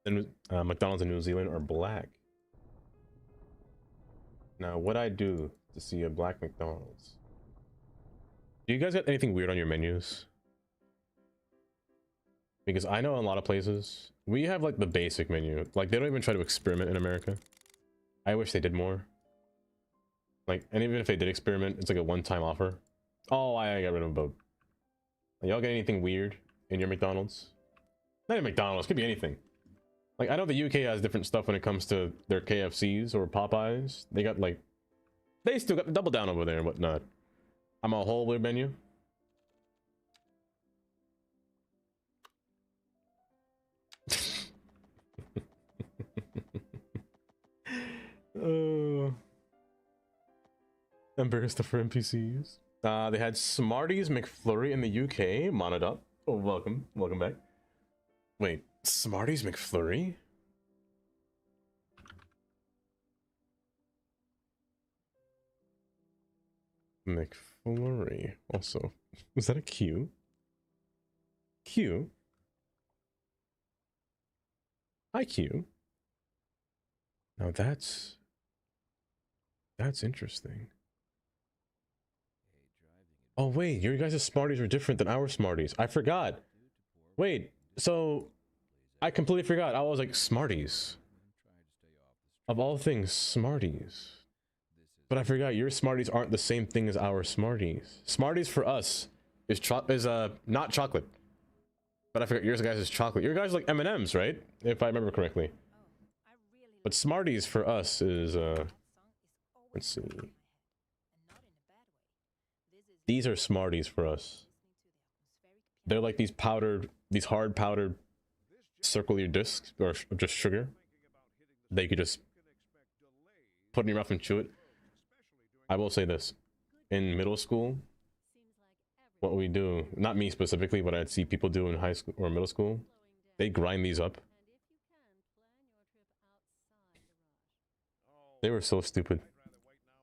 And McDonald's in New Zealand are black. Now, what I do to see a black McDonald's? Do you guys got anything weird on your menus? Because I know in a lot of places we have like the basic menu. Like they don't even try to experiment in America. I wish they did more. Like, and even if they did experiment, it's like a one-time offer. Oh, I got rid of a boat. Y'all get anything weird in your McDonald's? Not even McDonald's, could be anything. Like, I know the UK has different stuff when it comes to their KFCs or Popeyes. They got like, they still got the double down over there and whatnot. I'm a whole weird menu. Embarrassed for NPCs. They had Smarties McFlurry in the UK. Modded up. Oh, welcome back. Wait, Smarties McFlurry? McFlurry. Also, was that a Q? Q? Hi, Q. Now that's interesting. Oh wait, your guys' Smarties are different than our Smarties. I forgot. Wait, so I completely forgot. I was like, Smarties. Of all things, Smarties. But I forgot your Smarties aren't the same thing as our Smarties. Smarties for us is not chocolate. But I forgot yours guys is chocolate. Your guys like M&Ms, right? If I remember correctly. But Smarties for us is let's see. These are Smarties for us. They're like these hard powdered circular discs, or just sugar that you could just put in your mouth and chew it. I will say this. In middle school, what we do, not me specifically, but I'd see people do in high school or middle school, they grind these up. They were so stupid.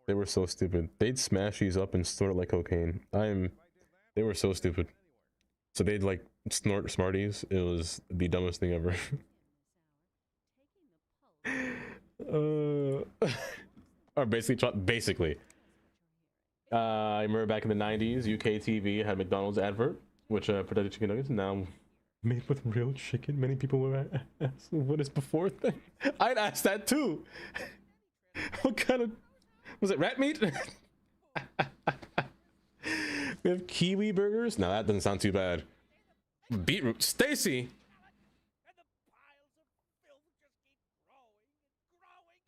They were so stupid. They'd smash these up and snort it like cocaine. They were so stupid. So they'd like snort Smarties. It was the dumbest thing ever. Or basically. I remember back in the 90s, UK TV had McDonald's advert, which protected chicken nuggets. Now made with real chicken. Many people would ask, what is before thing? I'd ask that too. What kind of... Was it rat meat? We have kiwi burgers. Now that doesn't sound too bad. Beetroot. Stacy.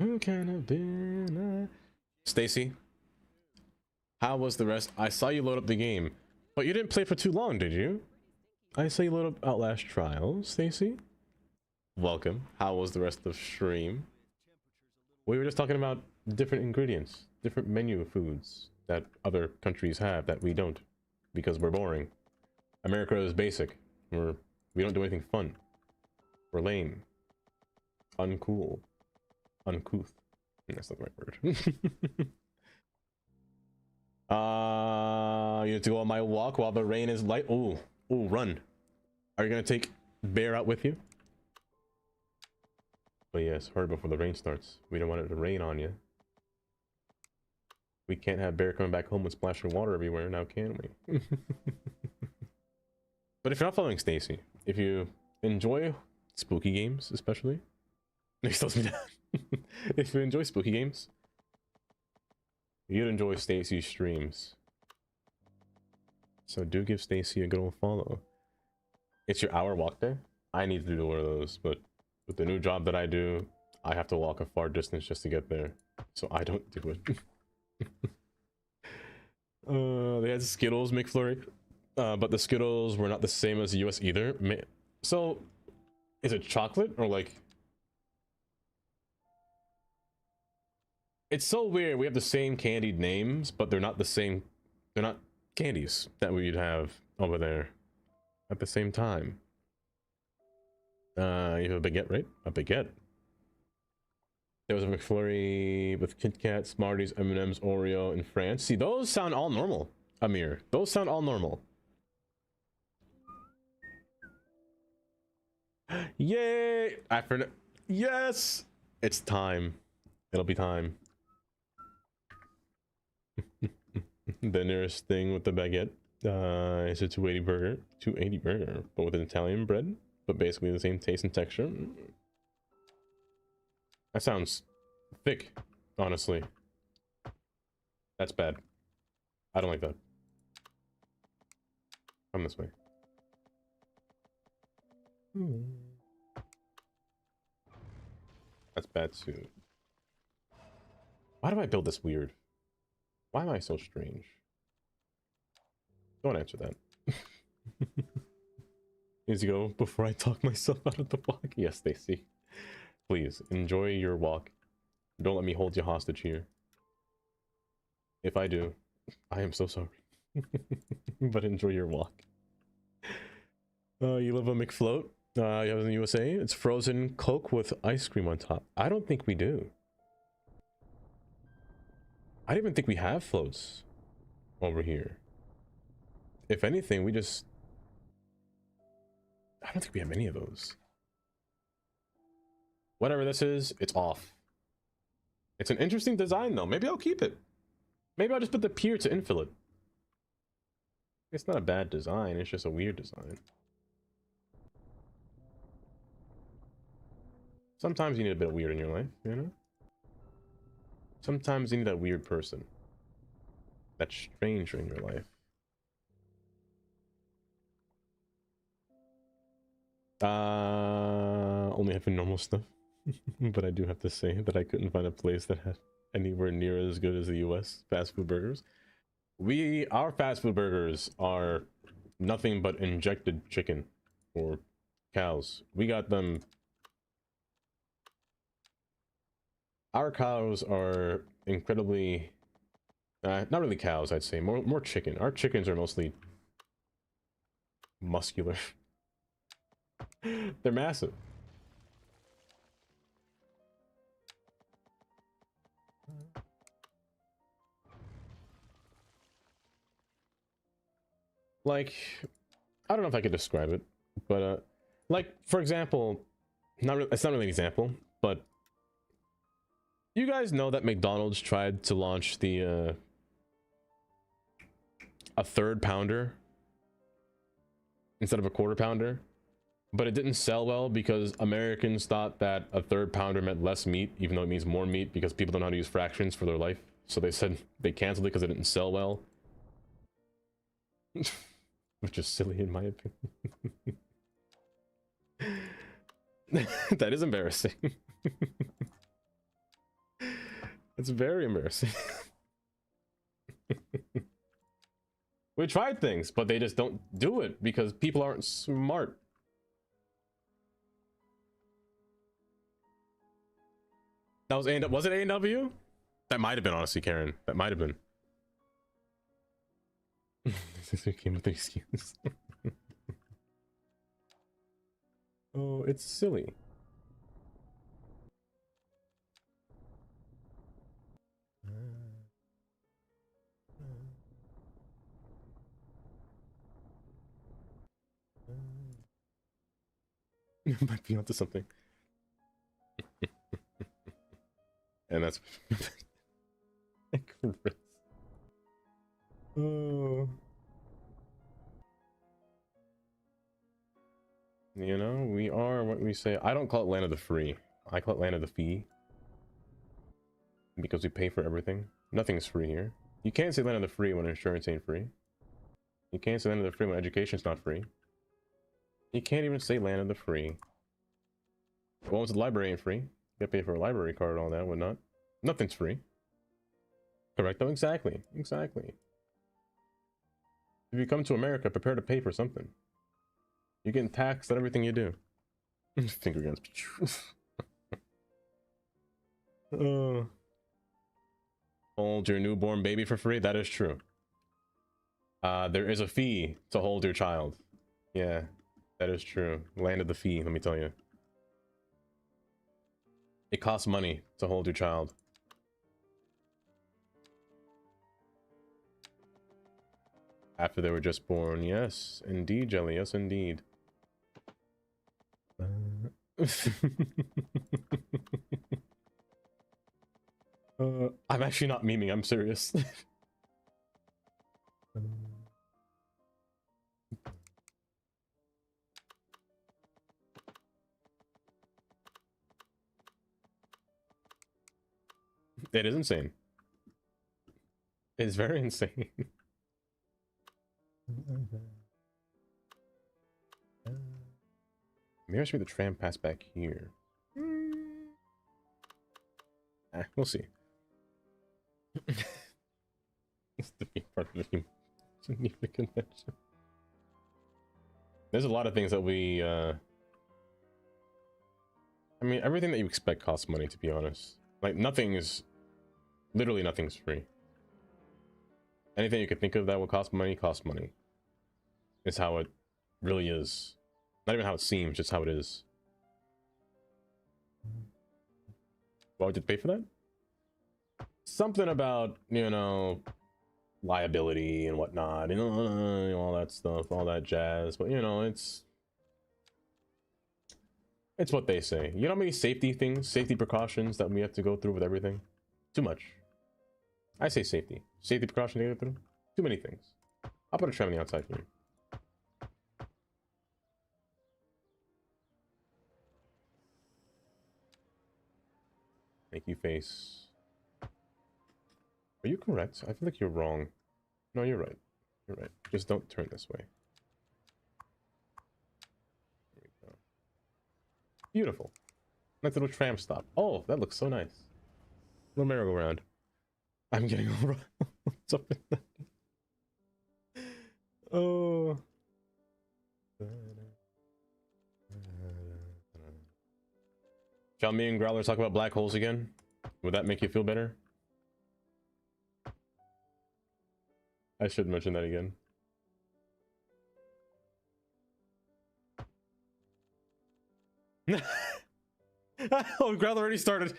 Who can have been? Stacy. How was the rest? I saw you load up the game, but you didn't play for too long, did you? I saw you load up Outlast Trials, Stacy. Welcome. How was the rest of the stream? We were just talking about different ingredients, different menu foods that other countries have that we don't, because we're boring. America is basic. We don't do anything fun. We're lame. Uncool. Uncouth. That's not the right word. You need to go on my walk while the rain is light. Ooh, run. Are you gonna take Bear out with you? But yes, hurry before the rain starts. We don't want it to rain on you. We can't have Bear coming back home with splashing water everywhere now, can we? But if you're not following Stacy, if you enjoy spooky games, especially, if you enjoy spooky games, you'd enjoy Stacy's streams. So do give Stacy a good old follow. It's your hour walk day. I need to do one of those, but with the new job that I do, I have to walk a far distance just to get there. So I don't do it. They had Skittles McFlurry, but the Skittles were not the same as the US either. So is it chocolate or like... It's so weird. We have the same candied names, but they're not the same. They're not candies that we'd have over there at the same time. You have a baguette, right? A baguette. There was a McFlurry with Kit Kat, Smarties, M&M's, Oreo in France. See, those sound all normal, Amir. Those sound all normal. Yay! Yes! It's time. It'll be time. The nearest thing with the baguette is a 280 burger, but with an Italian bread, but basically the same taste and texture. That sounds thick, honestly. That's bad. I don't like that. Come this way. That's bad too. Why do I build this weird? Why am I so strange? Don't answer that. Easy go before I talk myself out of the walk. Yes, Stacy. Please enjoy your walk. Don't let me hold you hostage here. If I do, I am so sorry. But enjoy your walk. You live on McFloat. You have it in the USA. It's frozen Coke with ice cream on top. I don't think we do. I don't even think we have floats over here. If anything, we just... I don't think we have any of those. Whatever this is, it's off. It's an interesting design though. Maybe I'll keep it. Maybe I'll just put the pier to infill it. It's not a bad design, it's just a weird design. Sometimes you need a bit of weird in your life, you know? Sometimes you need that weird person. That stranger in your life. Only having normal stuff. But I do have to say that I couldn't find a place that had anywhere near as good as the US fast food burgers. Our fast food burgers are nothing but injected chicken or cows. We got them. Our cows are incredibly, not really cows, I'd say, more chicken. Our chickens are mostly muscular. They're massive. Like, I don't know if I could describe it, but like, for example, it's not really an example, but you guys know that McDonald's tried to launch the a third pounder instead of a quarter pounder, but it didn't sell well because Americans thought that a third pounder meant less meat, even though it means more meat, because people don't know how to use fractions for their life. So they said they canceled it because it didn't sell well. Which is silly in my opinion. That is embarrassing. It's very embarrassing. We tried things, but they just don't do it because people aren't smart. That was A&W. Was it A&W? That might have been, honestly, Karen. That might have been. This came with the excuse. Oh, it's silly. Might be onto something. And that's Chris. Oh. You know, we are what we say. I don't call it land of the free. I call it land of the fee. Because we pay for everything. Nothing's free here. You can't say land of the free when insurance ain't free. You can't say land of the free when education's not free. You can't even say land of the free. Once the library ain't free, you gotta pay for a library card and all that, whatnot. Nothing's free. Correct though? Exactly. Exactly. If you come to America, prepare to pay for something. You're getting taxed on everything you do. Finger guns. Hold your newborn baby for free? That is true. There is a fee to hold your child. Yeah, that is true. Land of the fee, let me tell you. It costs money to hold your child. After they were just born. Yes, indeed, Jelly. Yes, indeed. I'm actually not memeing. I'm serious. It is insane. It's very insane. Maybe I should make the tram pass back here. We'll see. It's the big part of the convention. There's a lot of things that we I mean, everything that you expect costs money, to be honest. Like, literally nothing's free. Anything you could think of that would cost money costs money. It's how it really is. Not even how it seems, just how it is. Why would you pay for that? Something about, you know, liability and whatnot, you know, all that stuff, all that jazz. But, you know, it's what they say. You know how many safety precautions that we have to go through with everything? Too much. I say safety. Safety precautions to go through? Too many things. I'll put a tram on the outside for you. Thank you, face. Are you correct? I feel like you're wrong. No, you're right. You're right. Just don't turn this way. There we go. Beautiful. Nice little tram stop. Oh, that looks so nice. Little merry-go-round. I'm getting all what's up in that? Oh. Shall me and Growler talk about black holes again? Would that make you feel better? I should mention that again. Oh, Growler already started.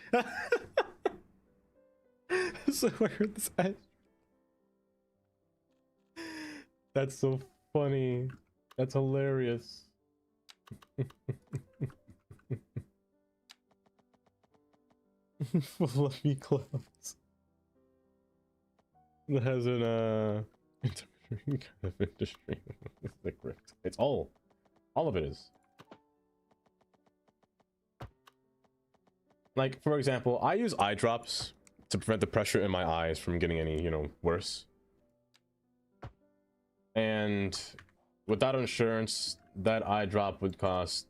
So I heard this. That's so funny. That's hilarious. Fluffy clouds. That has an kind of industry. It's all of it is. Like, for example, I use eye drops to prevent the pressure in my eyes from getting any, you know, worse. And without insurance, that eye drop would cost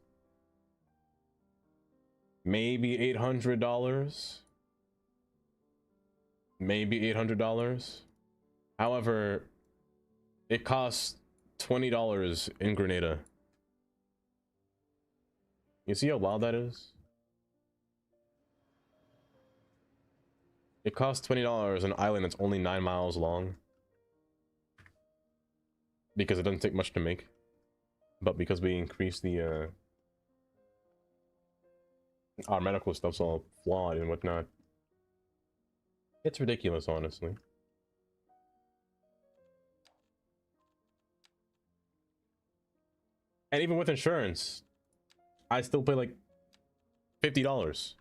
maybe $800. Maybe $800. However, it costs $20 in Grenada. You see how wild that is? It costs $20 on an island that's only 9 miles long. Because it doesn't take much to make. But because we increase the our medical stuff's all flawed and whatnot. It's ridiculous, honestly. And even with insurance, I still pay like $50.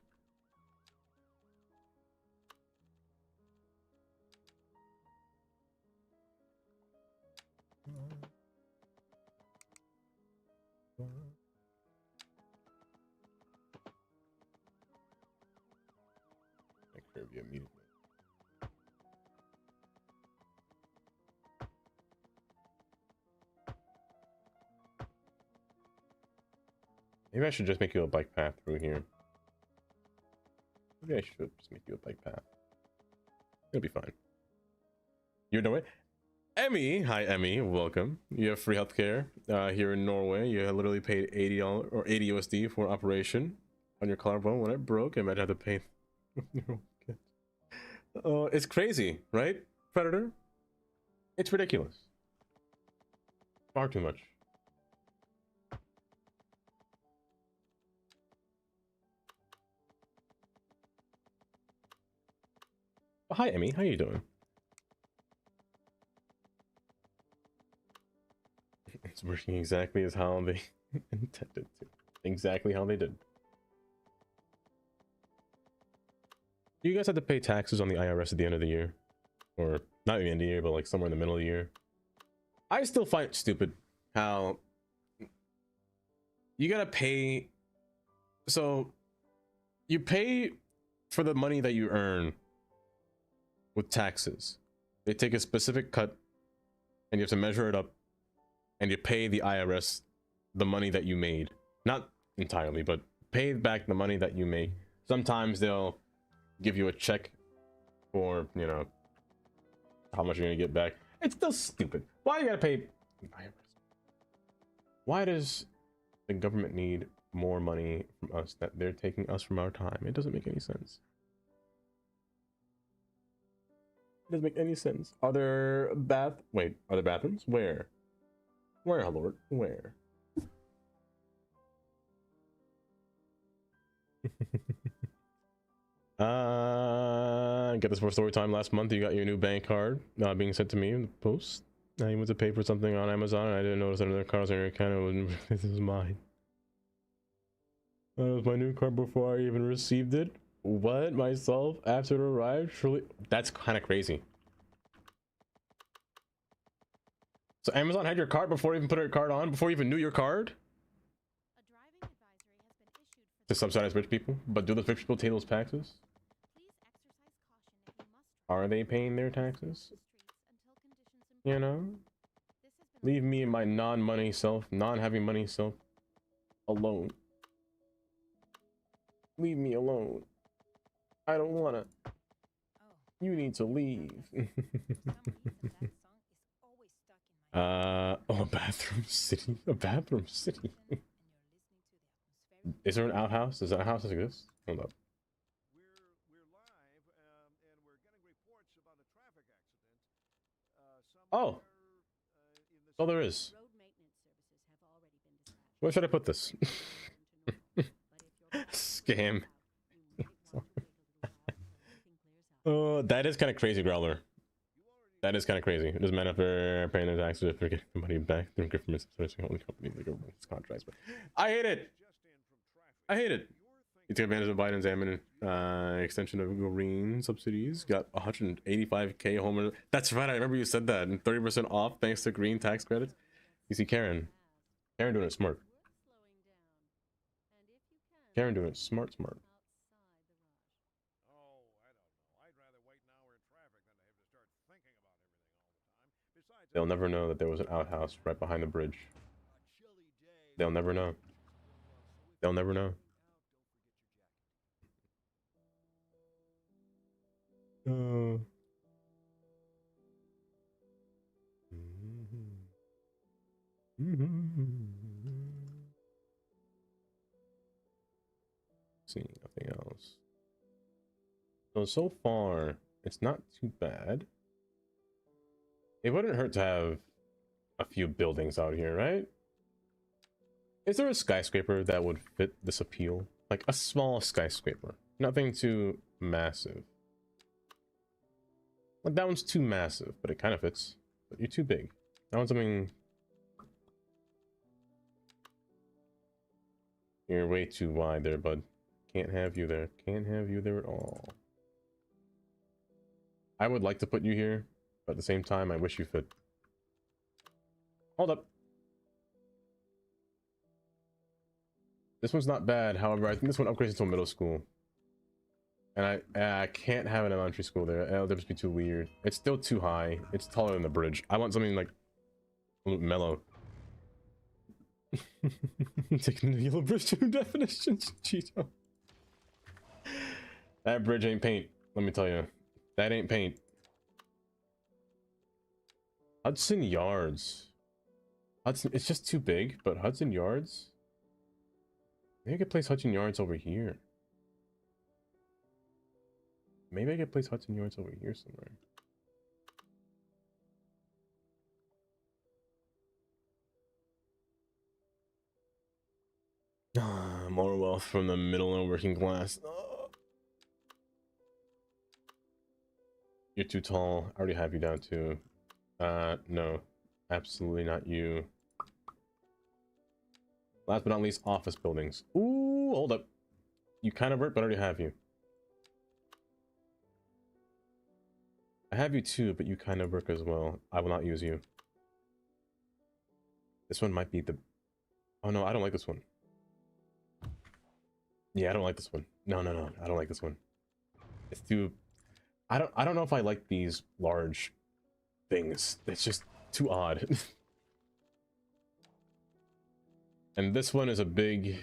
Maybe I should just make you a bike path through here. Maybe I should just make you a bike path. It'll be fine. You know it? Emmy, hi Emmy, welcome. You have free healthcare here in Norway. You literally paid $80 or 80 USD for an operation on your collarbone when it broke. I might have to pay. It's crazy, right, Predator? It's ridiculous. Far too much. Oh, hi Emmy, how you doing? It's working exactly as how they intended to. Exactly how they did. Do you guys have to pay taxes on the IRS at the end of the year? Or not at the end of the year, but like somewhere in the middle of the year? I still find it stupid how you gotta pay. So you pay for the money that you earn with taxes. They take a specific cut and you have to measure it up and you pay the IRS the money that you made. Not entirely, but pay back the money that you make. Sometimes they'll give you a check for, you know, how much you're gonna get back. It's still stupid. Why you gotta pay IRS? Why does the government need more money from us that they're taking us from our time? It doesn't make any sense. It doesn't make any sense. Are there bathrooms? Where? Where, Lord? Where? Get this for story time. Last month you got your new bank card being sent to me in the post. I went to pay for something on Amazon and I didn't notice that other cards on your account. This is mine. That was my new card before I even received it. What? Myself after it arrived? Surely that's kind of crazy. So Amazon had your card before you even put your card on, before you even knew your card? To subsidize rich people? But do the rich people pay those taxes? Are they paying their taxes? You know? Leave me and my non-money self, non-having money self alone. Leave me alone. I don't wanna. You need to leave. Oh, a bathroom city? A bathroom city? Is there an outhouse? Does that house exist? Hold up. We're live, and we're getting reports about a traffic accident. Oh. Oh, there is. Where should I put this? Scam. Oh, that is kind of crazy, Growler. That is kind of crazy. It doesn't matter if they're paying their taxes, if they're getting the money back. They're government only company, the government's contracts. But I hate it. I hate it. You took advantage of Biden's extension of green subsidies. Got 185K homeowners. That's right. I remember you said that. And 30% off thanks to green tax credits. You see Karen. Karen doing it smart. Karen doing it smart. Oh, I don't know. I'd rather wait an hour in traffic than to have to start thinking about everything all the time. They'll never know that there was an outhouse right behind the bridge. They'll never know. They'll never know. See, nothing else. So far, it's not too bad. It wouldn't hurt to have a few buildings out here, right? Is there a skyscraper that would fit this appeal? Like a small skyscraper. Nothing too massive. Like that one's too massive, but it kind of fits. But you're too big. That one's something... You're way too wide there, bud. Can't have you there. Can't have you there at all. I would like to put you here, but at the same time, I wish you fit. Hold up. This one's not bad. However, I think this one upgrades into a middle school. And I can't have an elementary school there. It'll just be too weird. It's still too high. It's taller than the bridge. I want something like mellow. Taking the yellow bridge to definitions, Cheeto. That bridge ain't paint. Let me tell you, that ain't paint. Hudson Yards. Hudson. It's just too big. But Hudson Yards. Maybe I could place Hudson Yards over here. Maybe I could place Hudson Yards over here somewhere. More wealth from the middle and working class. You're too tall. I already have you down too. No. Absolutely not you. Last but not least, office buildings. Ooh, hold up. You kind of work, but I already have you. I have you too, but you kind of work as well. I will not use you. This one might be the... Oh no, I don't like this one. Yeah, I don't like this one. No, I don't like this one. It's too... I don't know if I like these large things. It's just too odd. And this one is a big...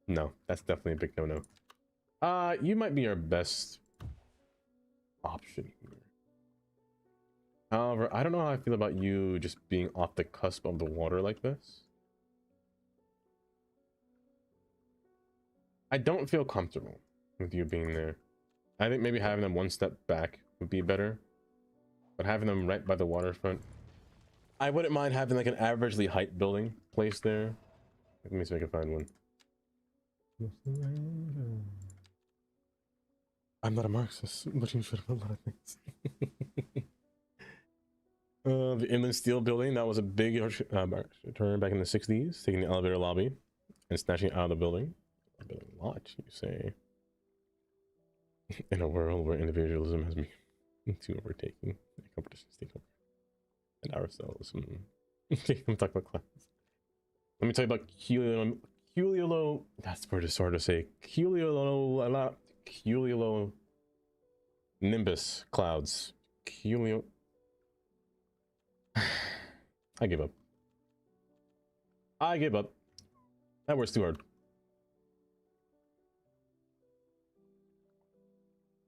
No, that's definitely a big no-no. You might be our best option here. However, I don't know how I feel about you just being off the cusp of the water like this. I don't feel comfortable with you being there. I think maybe having them one step back would be better. But having them right by the waterfront... I wouldn't mind having like an averagely height building placed there. Let me see if I can find one. I'm not a Marxist, but you should have a lot of things. The Inland Steel building, that was a big turn back in the 60s, taking the elevator lobby and snatching it out of the building. A lot, you say. In a world where individualism has been too overtaking, competitions take over. And ourselves. I'm talking about class. Let me tell you about Cumulo. That's the word it's hard to say. Cumulo nimbus clouds. Cumulo. I give up. I give up. That word's too hard.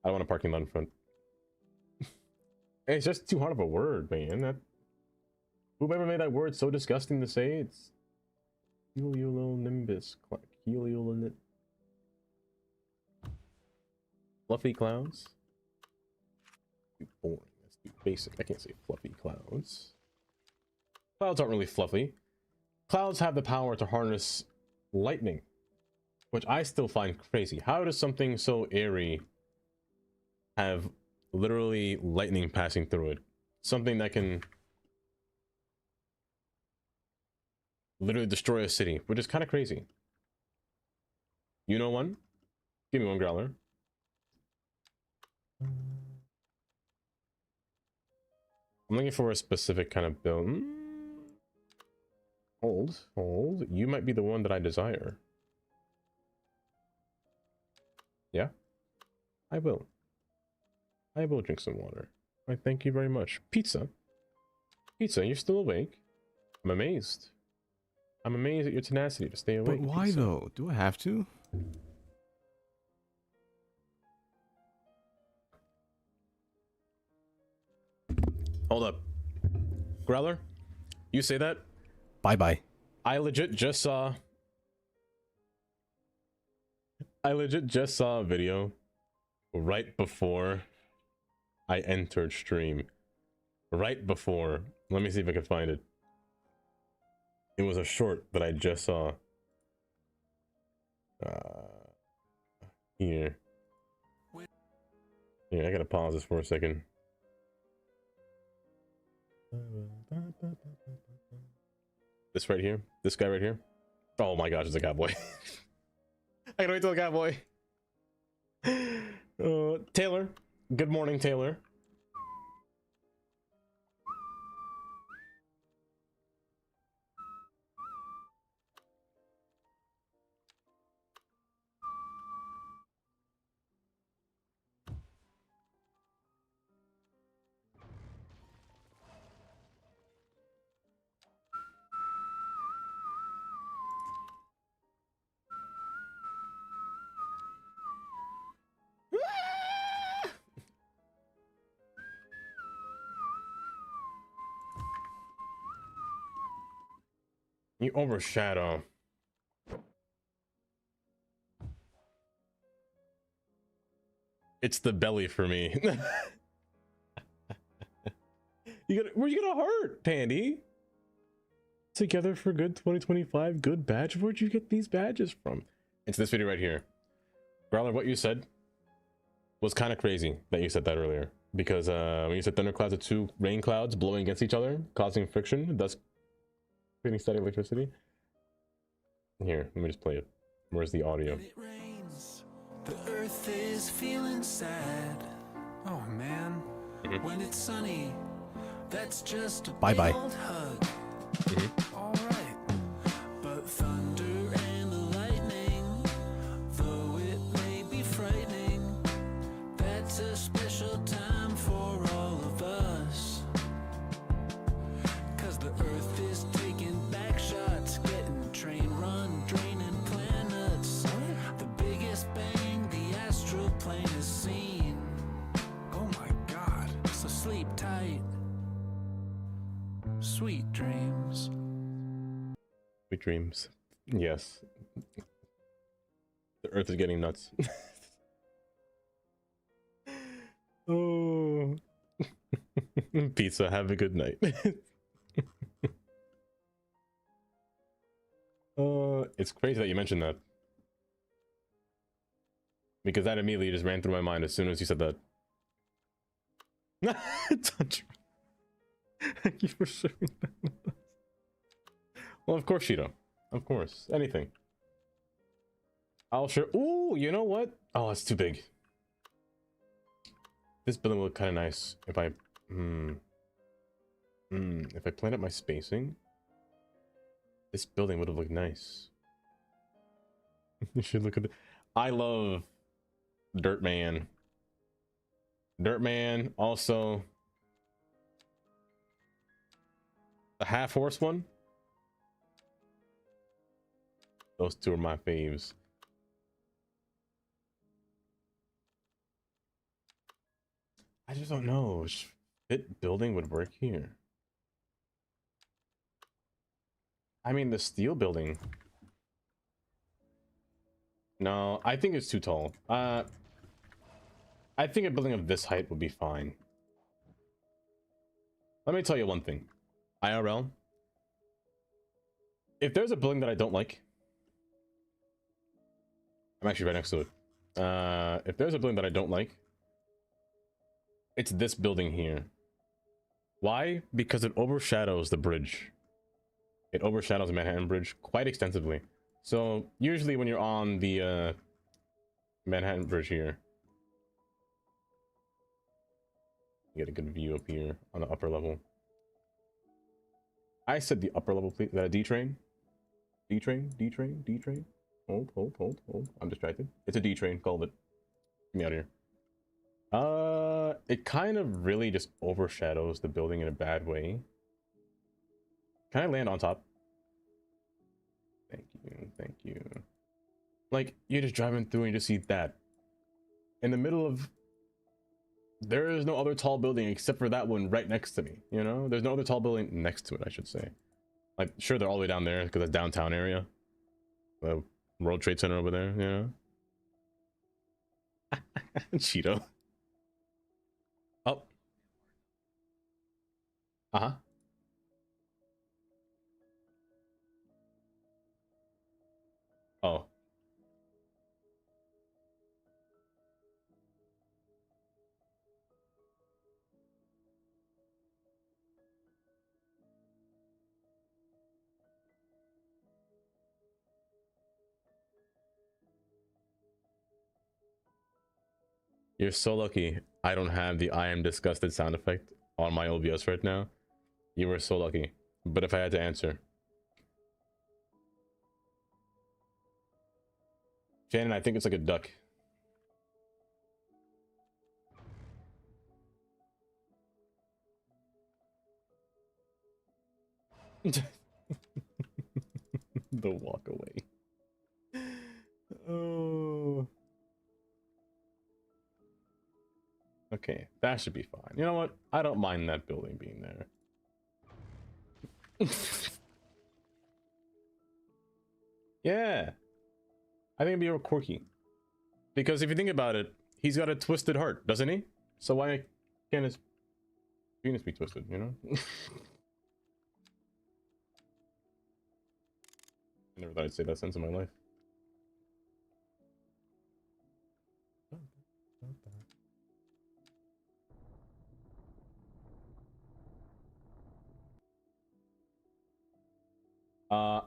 I don't want a parking lot in front. It's just too hard of a word, man. Whoever made that word so disgusting to say, it's cumulonimbus. Fluffy clouds? Too boring. That's too basic. I can't say fluffy clouds. Clouds aren't really fluffy. Clouds have the power to harness lightning, which I still find crazy. How does something so airy have literally lightning passing through it? Something that can literally destroy a city, which is kind of crazy. You know one? Give me one growler. I'm looking for a specific kind of build. Hold. You might be the one that I desire. Yeah? I will. I will drink some water. I thank you very much. Pizza? Pizza, you're still awake. I'm amazed. I'm amazed at your tenacity to stay awake. But why Pizza. though? Do I have to? Hold up. Growler, you say that? Bye bye. I legit just saw a video right before I entered stream. Right before. Let me see if I can find it. It was a short that I just saw. Here. Here, I gotta pause this for a second. This right here? This guy right here? Oh my gosh, it's a cowboy. I gotta wait till the cowboy. Taylor. Good morning, Taylor. You overshadow. It's the belly for me. Where you gonna hurt, Pandy? Together for good 2025 good badge. Where'd you get these badges from? It's this video right here. Growler, what you said was kind of crazy that you said that earlier. Because when you said thunderclouds are two rain clouds blowing against each other, causing friction, thus creating static electricity. Here, let me just play it. Where's the audio? It rains. The earth is feeling sad. Oh man. When it's sunny, that's just a Bye bye. big old hug. All right. But thunder and the lightning, though it may be frightening, that's a special time for all of us. 'Cause the earth is taking back shots, getting train run, draining planets. The biggest bang the astral plane has seen. Oh my god. So sleep tight. Sweet dreams. Sweet dreams. Yes. The earth is getting nuts. Oh. Pizza, have a good night. It's crazy that you mentioned that. Because that immediately just ran through my mind as soon as you said that. It's not true. Thank you for sharing that. Well, of course, Shito. Of course. Anything. I'll share. Ooh, you know what? Oh, it's too big. This building will look kind of nice if I... If I planned out my spacing, this building would have looked nice. You should look at it. I love Dirtman. Dirtman, also... the half-horse one? Those two are my faves. I just don't know which fit building would work here. I mean, the steel building. No, I think it's too tall. I think a building of this height would be fine. Let me tell you one thing. IRL. If there's a building that I don't like, I'm actually right next to it. If there's a building that I don't like, it's this building here. Why? Because it overshadows the bridge. It overshadows the Manhattan Bridge quite extensively. So usually when you're on the Manhattan Bridge here, you get a good view up here on the upper level. I said the upper level, please. Is that a D train? D train? D train? D train? Hold. I'm distracted. It's a D train. Called it. Get me out of here. It kind of really just overshadows the building in a bad way. Can I land on top? Thank you, thank you. Like, you're just driving through and you just see that. In the middle of... There is no other tall building except for that one right next to me, you know? There's no other tall building next to it, I should say. Like, sure, they're all the way down there because that's downtown area. The World Trade Center over there, you know? Cheeto. Oh. Uh-huh. Oh. You're so lucky I don't have the I am disgusted sound effect on my OBS right now. You were so lucky. But if I had to answer. Shannon, I think it's like a duck. The walk away. Oh. Okay, that should be fine. You know what? I don't mind that building being there. Yeah. I think it'd be real quirky. Because if you think about it, he's got a twisted heart, doesn't he? So why can't his penis be twisted, you know? I never thought I'd say that sentence in my life.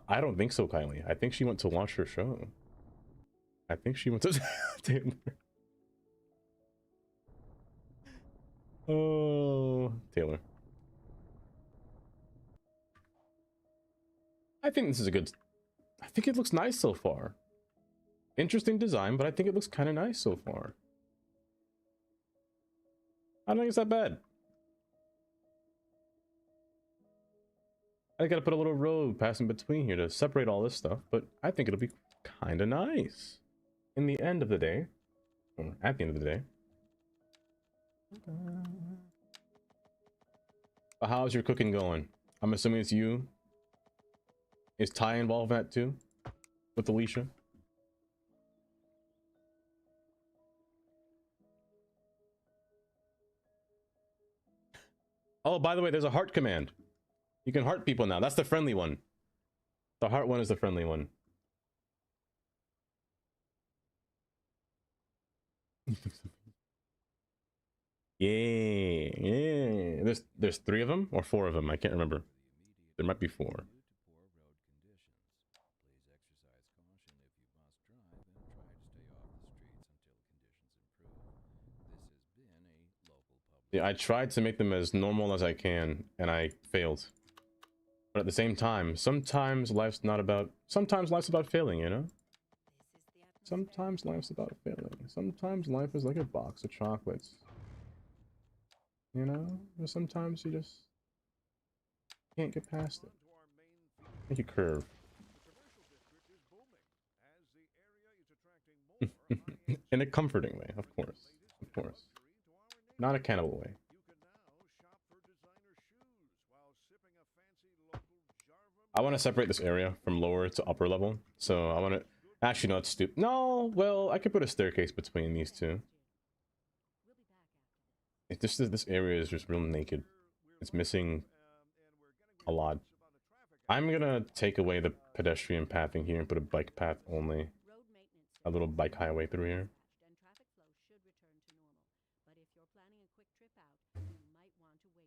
I don't think so, Kylie. I think she went to watch her show. I think she went to Taylor. Oh, Taylor. I think this is a good... I think it looks nice so far. Interesting design, but I think it looks kind of nice so far. I don't think it's that bad. I gotta put a little road passing between here to separate all this stuff, but I think it'll be kind of nice. In the end of the day, or at the end of the day. But how's your cooking going? I'm assuming it's you. Is Ty involved in that too? With Alicia? Oh, by the way, there's a heart command. You can heart people now. That's the friendly one. The heart one is the friendly one. Yeah. There's 3 of them or 4 of them. I can't remember. There might be 4. Yeah, I tried to make them as normal as I can, and I failed. But at the same time, sometimes life's about failing, you know? Sometimes life's about failing. Sometimes life is like a box of chocolates. You know? But sometimes you just can't get past it. Make a curve. In a comforting way, of course. Of course. Not a cannibal way. I want to separate this area from lower to upper level. So I want to... Actually, no, it's stupid. No, well, I could put a staircase between these two. It's just this area is just real naked. It's missing a lot. I'm gonna take away the pedestrian pathing here and put a bike path only. A little bike highway through here.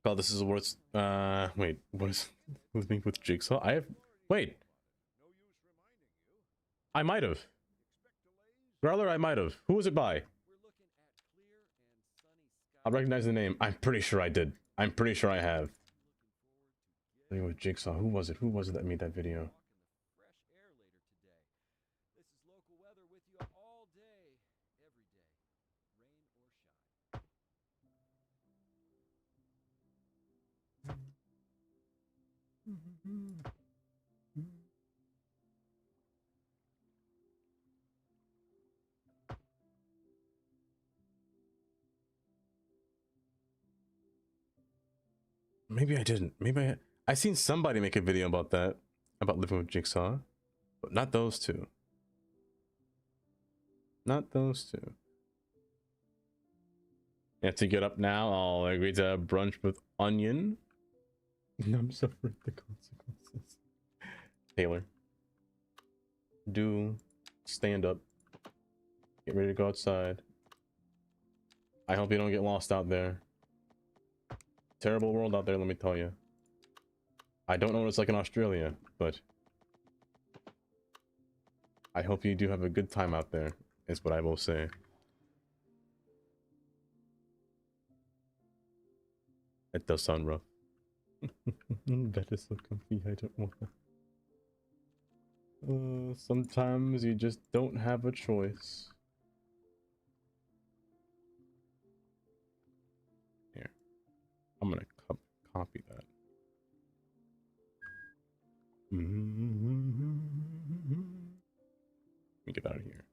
Oh, this is what's wait, what's with me with Jigsaw? Wait. I might have. Growler, I might have. Who was it by? I recognize the name. I'm pretty sure I did. I'm pretty sure I have. With Jigsaw. Who was it? Who was it that made that video? Maybe I didn't. Maybe I seen somebody make a video about that, about living with Jigsaw, but not those two. Not those two. You have to get up now. I'll agree to have brunch with Onion. I'm suffering the consequences. Taylor, do stand up. Get ready to go outside. I hope you don't get lost out there. Terrible world out there, let me tell you. I don't know what it's like in Australia, but I hope you do have a good time out there, is what I will say. It does sound rough. That is so comfy, I don't want that. Sometimes you just don't have a choice. Here. I'm gonna copy that. Let me get out of here.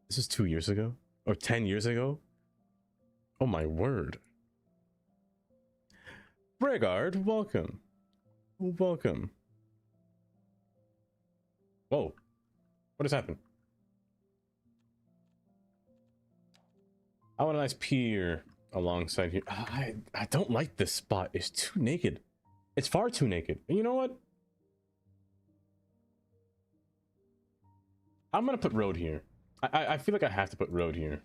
This is 2 years ago? Or 10 years ago? Oh my word. Bregard, welcome. Welcome. Whoa. What has happened? I want a nice pier alongside here. I don't like this spot. It's too naked. It's far too naked. And you know what? I'm gonna put road here. I feel like I have to put road here.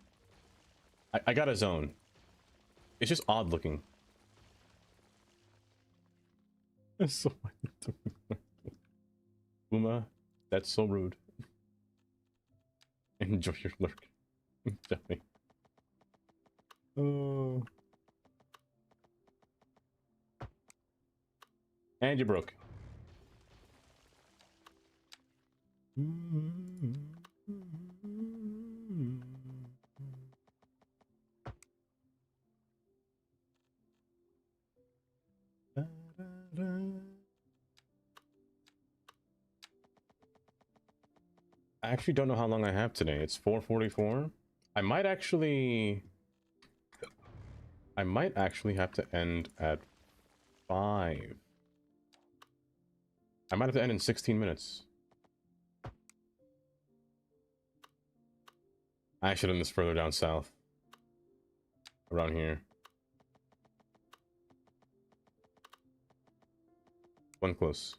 I got a zone. It's just odd looking. That's so Uma, that's so rude. Enjoy your lurk. Definitely. Oh. And you broke. I actually don't know how long I have today. It's 4:44. I might actually have to end at 5. I might have to end in 16 minutes. I should end this further down south. Around here. One close.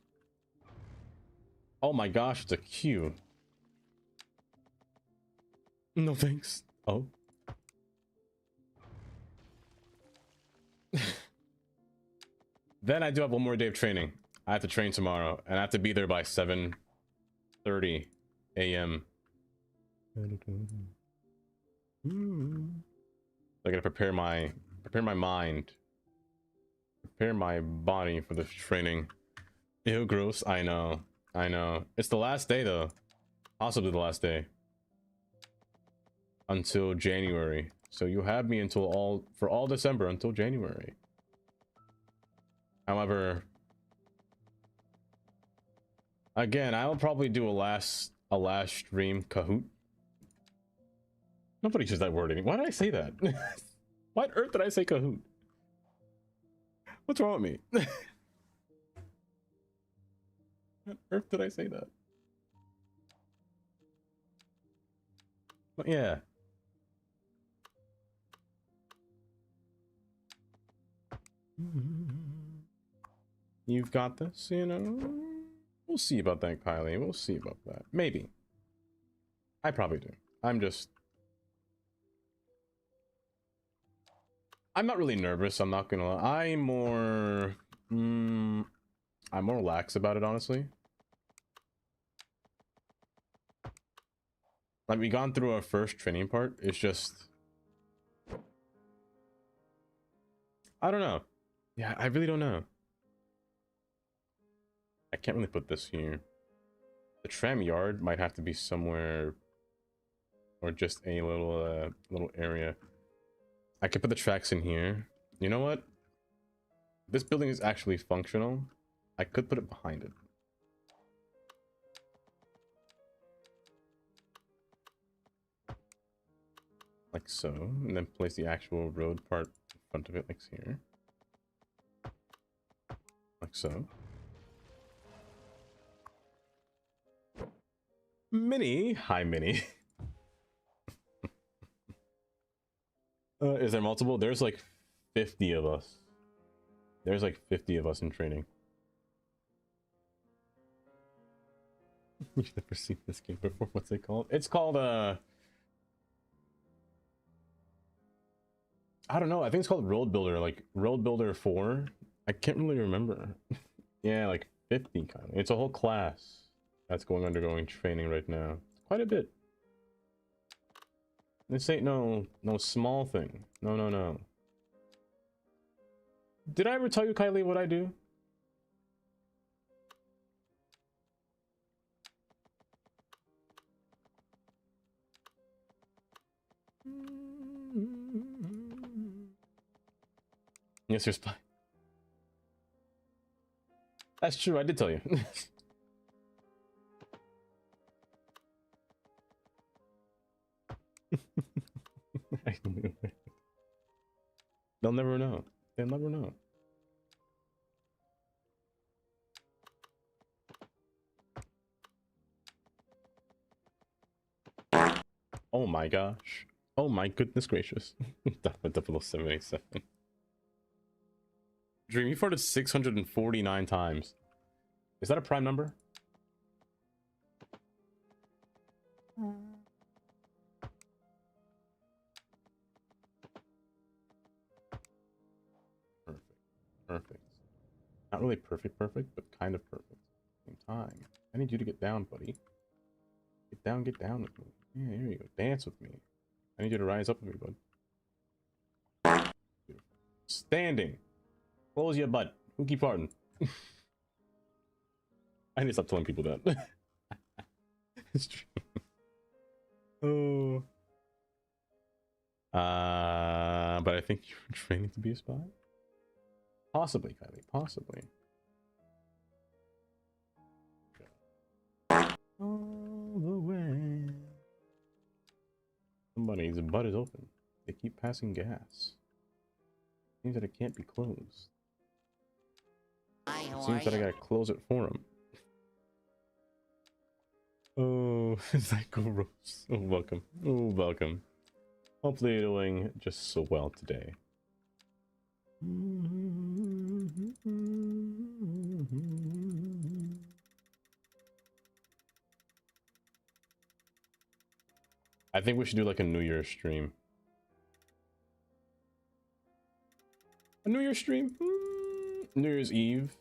Oh my gosh, it's a queue. No thanks. Oh. Then I do have one more day of training. I have to train tomorrow, and I have to be there by 7:30 a.m. I gotta prepare my mind, prepare my body for this training. Ew, gross. I know. It's the last day though, possibly the last day until January. So you have me until all December until January. However, again, I'll probably do a last stream Kahoot. Nobody says that word anymore. Why did I say that? Why on earth did I say Kahoot? What's wrong with me? Why on earth did I say that? But yeah. You've got this, you know? We'll see about that, Kylie. We'll see about that. Maybe. I probably do. I'm not really nervous, I'm not gonna lie. I'm more lax about it, honestly. Like, we gone through our first training part. It's just, I don't know. Yeah, I really don't know. I can't really put this here. The tram yard might have to be somewhere, or just a little area. I could put the tracks in here. You know what? This building is actually functional. I could put it behind it. Like so, and then place the actual road part in front of it, like here. Like so. Mini! Hi, Mini. Is there multiple? There's like 50 of us. There's like 50 of us in training. You've never seen this game before. What's it called? It's called, I don't know. I think it's called Road Builder, like Road Builder 4. I can't really remember. Yeah, like 50 kind of. It's a whole class that's undergoing training right now. Quite a bit. This ain't no small thing. No. Did I ever tell you, Kylie, what I do? Yes, you're spy. That's true, I did tell you. They'll never know. They'll never know. Oh my gosh. Oh my goodness gracious. 00787. Dream, you farted 649 times. Is that a prime number? Perfect. Not really perfect, but kind of perfect. Same time. I need you to get down, buddy. Get down with me. Yeah, here you go. Dance with me. I need you to rise up with me, bud. Beautiful. Standing. Close your butt. Who keep farting? I need to stop telling people that. It's true. Oh. But I think you're training to be a spy? Possibly, Kylie. Possibly. All the way. Somebody's butt is open. They keep passing gas. Seems that it can't be closed. Seems that I gotta close it for him. Oh, is that gross? Oh, welcome. Oh, welcome. Hopefully you're doing just so well today. I think we should do like a New Year's stream. A New Year's stream? New Year's Eve?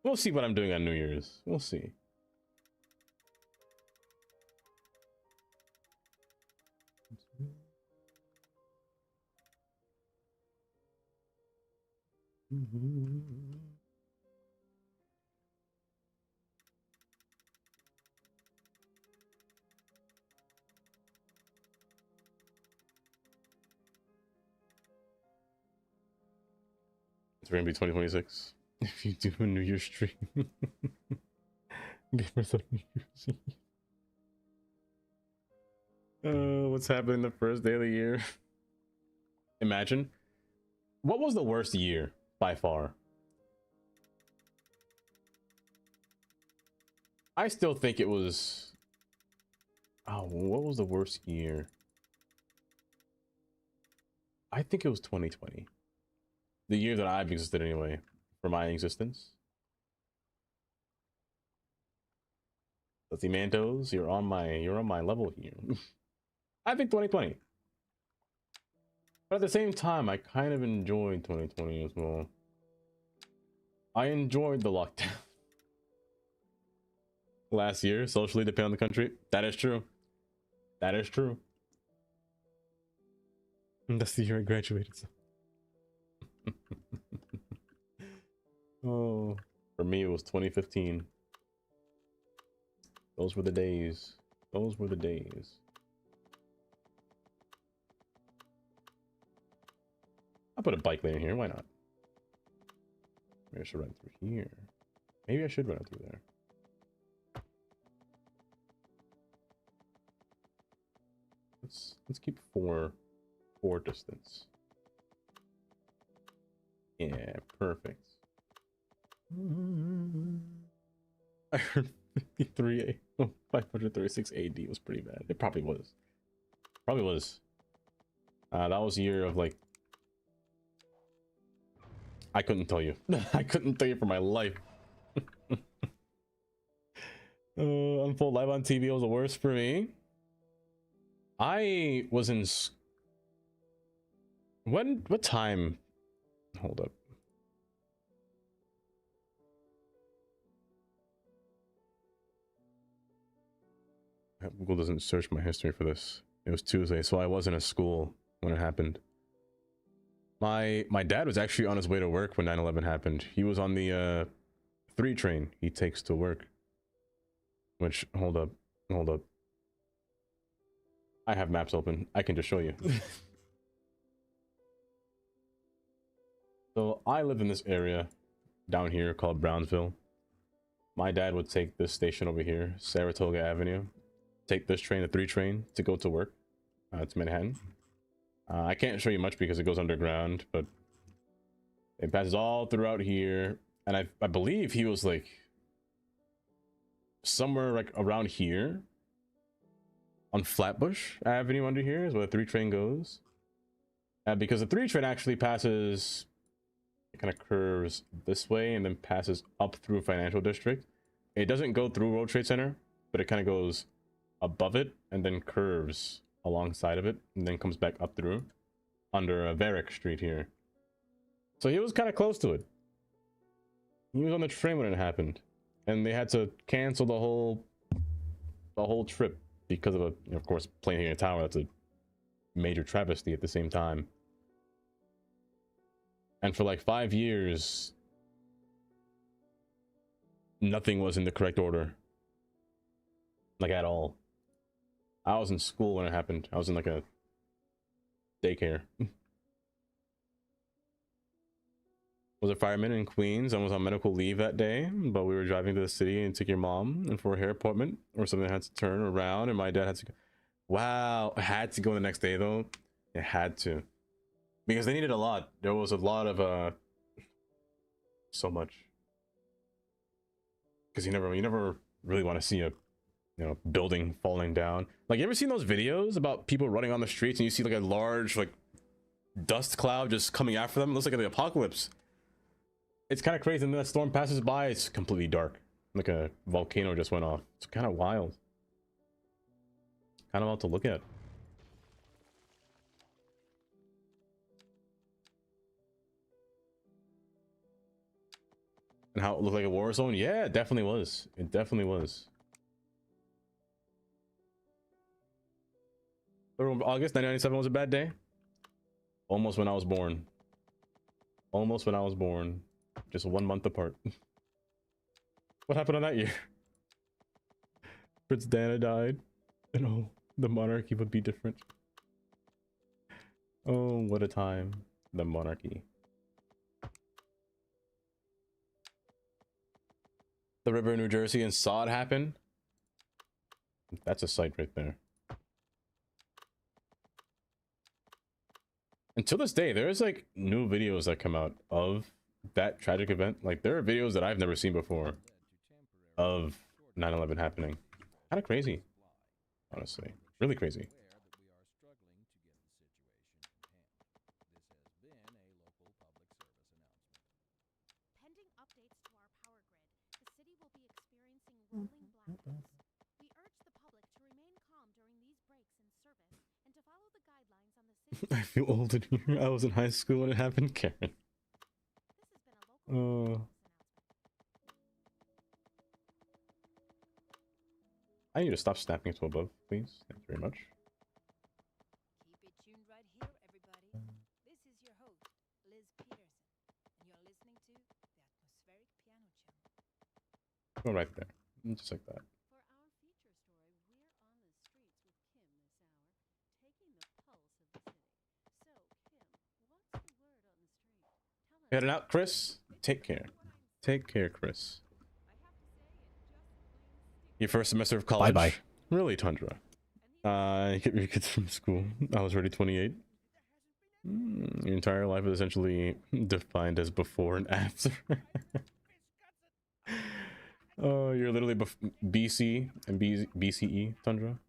We'll see what I'm doing on New Year's. We'll see. It's gonna be 2026 if you do a New Year's stream. Gamers on New Year's Eve. What's happening the first day of the year? Imagine. What was the worst year by far? I still think it was... Oh, what was the worst year? I think it was 2020. The year that I've existed anyway, for my existence. Let's see, Mantos, you're on my level here. I think 2020. But at the same time, I kind of enjoyed 2020 as well. I enjoyed the lockdown. Last year, socially dependent on the country. That is true. That is true. That's the year I graduated. So. Oh, for me it was 2015. Those were the days. Those were the days. I'll put a bike lane here. Why not? Maybe I should run through here. Maybe I should run it through there. Let's keep four distance. Yeah, perfect. I heard 53 536 AD was pretty bad. It probably was. Probably was. That was a year of like, I couldn't tell you. I couldn't tell you for my life. Unfold live on TV was the worst for me. I was in what time? Hold up. Google doesn't search my history for this. It was Tuesday, so I wasn't at school when it happened. My dad was actually on his way to work when 9/11 happened. He was on the 3 train he takes to work. Which, hold up. I have maps open. I can just show you. So I live in this area down here called Brownsville. My dad would take this station over here, Saratoga Avenue, take this train, the 3 train, to go to work to Manhattan. I can't show you much because it goes underground, but it passes all throughout here. And I believe he was like somewhere like around here on Flatbush Avenue under here is where the 3 train goes. Because the 3 train actually passes, it kind of curves this way and then passes up through Financial District. It doesn't go through World Trade Center, but it kind of goes above it and then curves alongside of it and then comes back up through under Varick Street here. So he was kind of close to it. He was on the train when it happened, and they had to cancel the whole trip because of of course, plane hitting a tower. That's a major travesty at the same time. And for like 5 years, nothing was in the correct order, like at all. I was in school when it happened. I was in like a daycare. Was a fireman in Queens and was on medical leave that day, but we were driving to the city and took your mom and for a hair appointment or something. Had to turn around and my dad had to go. Wow, I had to go the next day though. It had to, because they needed a lot. There was a lot of so much, because you never really want to see a building falling down. Like, you ever seen those videos about people running on the streets and you see like a large like dust cloud just coming after them? It looks like the apocalypse. It's kind of crazy. And then that storm passes by, it's completely dark, like a volcano just went off. It's kind of wild, kind of wild to look at. And how it looked like a war zone. Yeah, it definitely was. It definitely was. August 1997 was a bad day. Almost when I was born. Almost when I was born. Just 1 month apart. What happened on that year? Prince Diana died. And oh, the monarchy would be different. Oh, what a time. The monarchy. The river in New Jersey and saw it happen. That's a sight right there. Until this day, there's like new videos that come out of that tragic event. Like, there are videos that I've never seen before of 9/11 happening. Kind of crazy, honestly. Really crazy. Pending updates to our power grid, the city will be experiencing rolling blackouts. We urge the public to remain calm during these breaks in service and to follow the guidelines on the city. I feel old in here. I was in high school when it happened, Karen. I need to stop snapping to above, please. Thank you very much. Keep it tuned right here, everybody. This is your host, Liz Peterson, and you're listening to the Atmospheric Piano Channel. Go right there. Just like that. For our feature story, we're on the streets with Kim this hour, taking the pulse of the city. So, Kim, what's the word on Heading out, Chris. Take care. Take care, Chris. Your first semester of college. Bye-bye. Really, Tundra? You get your kids from school. I was already 28. Your entire life is essentially defined as before and after. Oh, you're literally BC and BCE Tundra,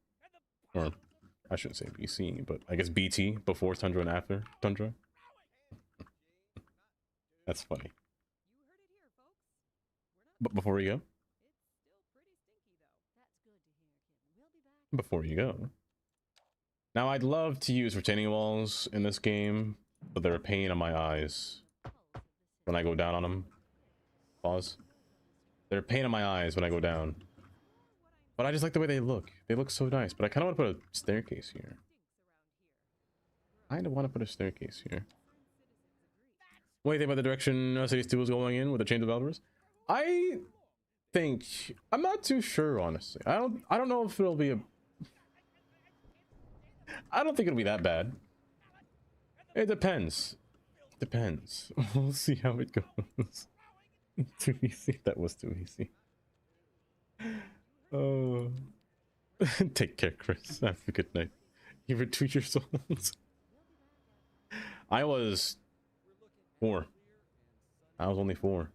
or I shouldn't say BC, but I guess BT, before Tundra and after Tundra. That's funny. But before you go, now I'd love to use retaining walls in this game, but they're a pain on my eyes when I go down on them. Pause. They're a pain in my eyes when I go down. But I just like the way they look. They look so nice. But I kind of want to put a staircase here. I kind of want to put a staircase here. What do you think about the direction City 2 is going in with the chain developers? I think... I'm not too sure, honestly. I don't know if it'll be a... I don't think it'll be that bad. It depends. Depends. We'll see how it goes. Too easy. That was too easy. Oh. Take care, Chris. Have a good night. You were 2 years old. I was 4. I was only 4.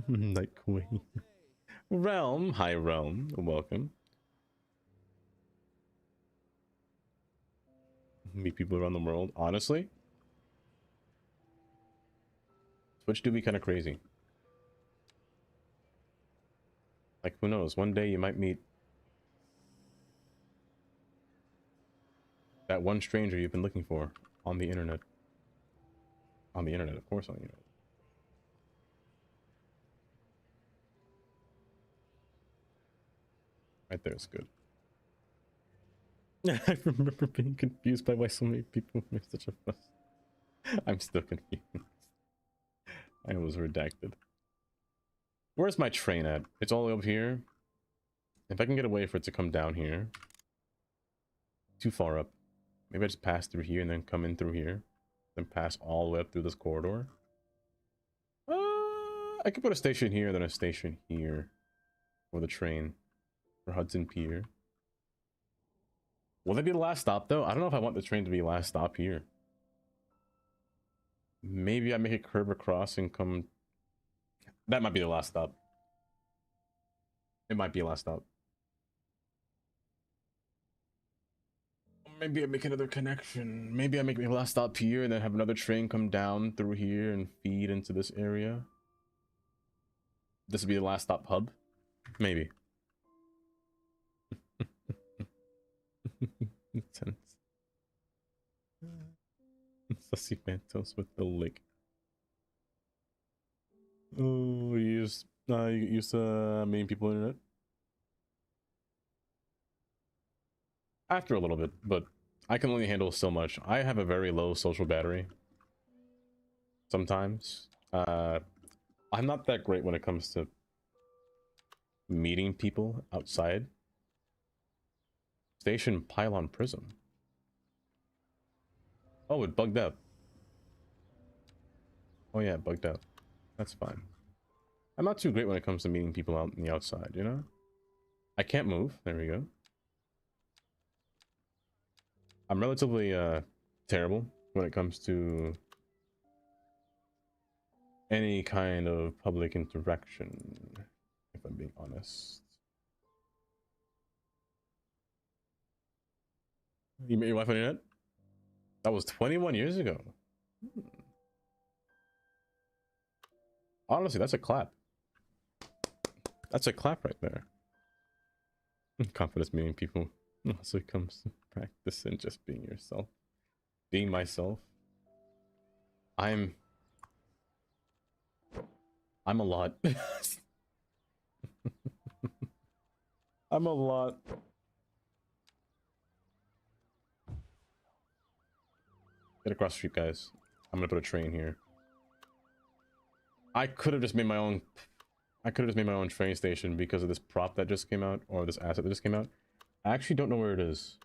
Night Queen. Realm. Hi, Realm. Welcome. Meet people around the world. Honestly, Twitch do be kind of crazy. Like, who knows? One day you might meet that one stranger you've been looking for on the internet. On the internet, of course, on the internet. Right there is good. I remember being confused by why so many people made such a fuss. I'm still confused. I was redacted. Where's my train at? It's all up here. If I can get a way for it to come down here. Too far up. Maybe I just pass through here and then come in through here. Then pass all the way up through this corridor. I could put a station here, then a station here. For the train. For Hudson Pier. Will that be the last stop, though? I don't know if I want the train to be last stop here. Maybe I make it curve across and come... That might be the last stop. It might be the last stop. Maybe I make another connection. Maybe I make the last stop here and then have another train come down through here and feed into this area. This would be the last stop hub? Maybe. Intense. Sussy Phantoms with the lick. Oh, you use meeting people on the internet? After a little bit, but I can only handle so much. I have a very low social battery. Sometimes. I'm not that great when it comes to meeting people outside. Station Pylon Prism. Oh, it bugged out. Oh yeah, it bugged out. That's fine. I'm not too great when it comes to meeting people out in the outside, you know? I can't move. There we go. I'm relatively terrible when it comes to any kind of public interaction, if I'm being honest. You met your wife on the internet? That was 21 years ago. Honestly, that's a clap. That's a clap right there. Confidence meeting people also comes to practice and just being yourself. Being myself. I'm a lot. I'm a lot. Get across the street, guys. I'm gonna put a train here. I could have just made my own I could have just made my own train station because of this prop that just came out, or this asset that just came out. I actually don't know where it is.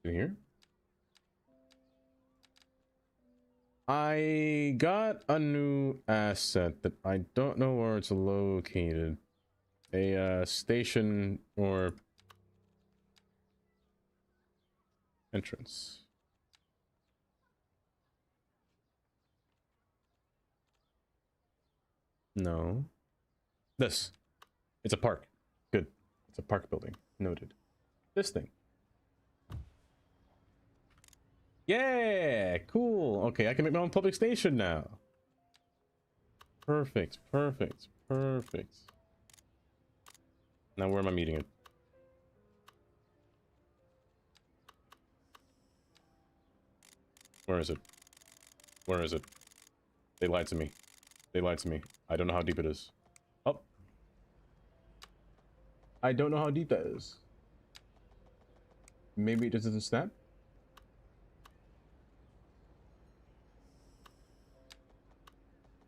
In here? I got a new asset that I don't know where it's located. A station or entrance. No. This. It's a park. Good. It's a park building. Noted. This thing. Yeah, cool. Okay, I can make my own public station now. Perfect, perfect, perfect. Now where am I meeting it? Where is it? Where is it? They lied to me. They lied to me. I don't know how deep it is. Oh. I don't know how deep that is. Maybe it just doesn't snap?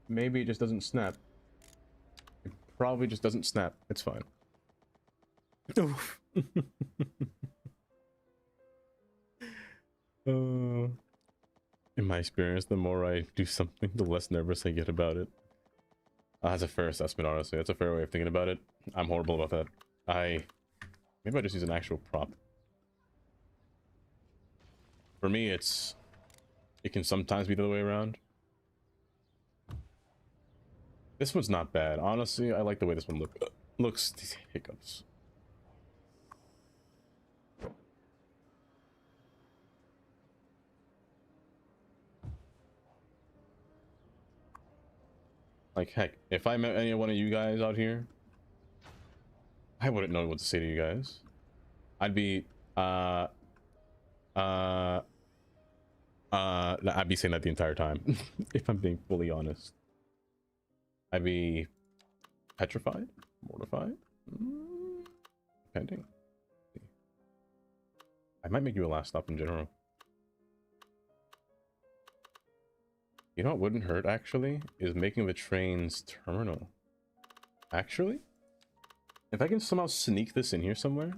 Maybe it just doesn't snap. It probably just doesn't snap. It's fine. In my experience, the more I do something, the less nervous I get about it. That's a fair assessment, honestly. That's a fair way of thinking about it. I'm horrible about that. Maybe I just use an actual prop. For me, it can sometimes be the other way around. This one's not bad. Honestly, I like the way this one looks. These hiccups. Like, heck, if I met any one of you guys out here, I wouldn't know what to say to you guys. I'd be, I'd be saying that the entire time, if I'm being fully honest. I'd be petrified, mortified, depending. I might make you a last stop in general. You know what wouldn't hurt, actually, is making the train's terminal. Actually, if I can somehow sneak this in here somewhere.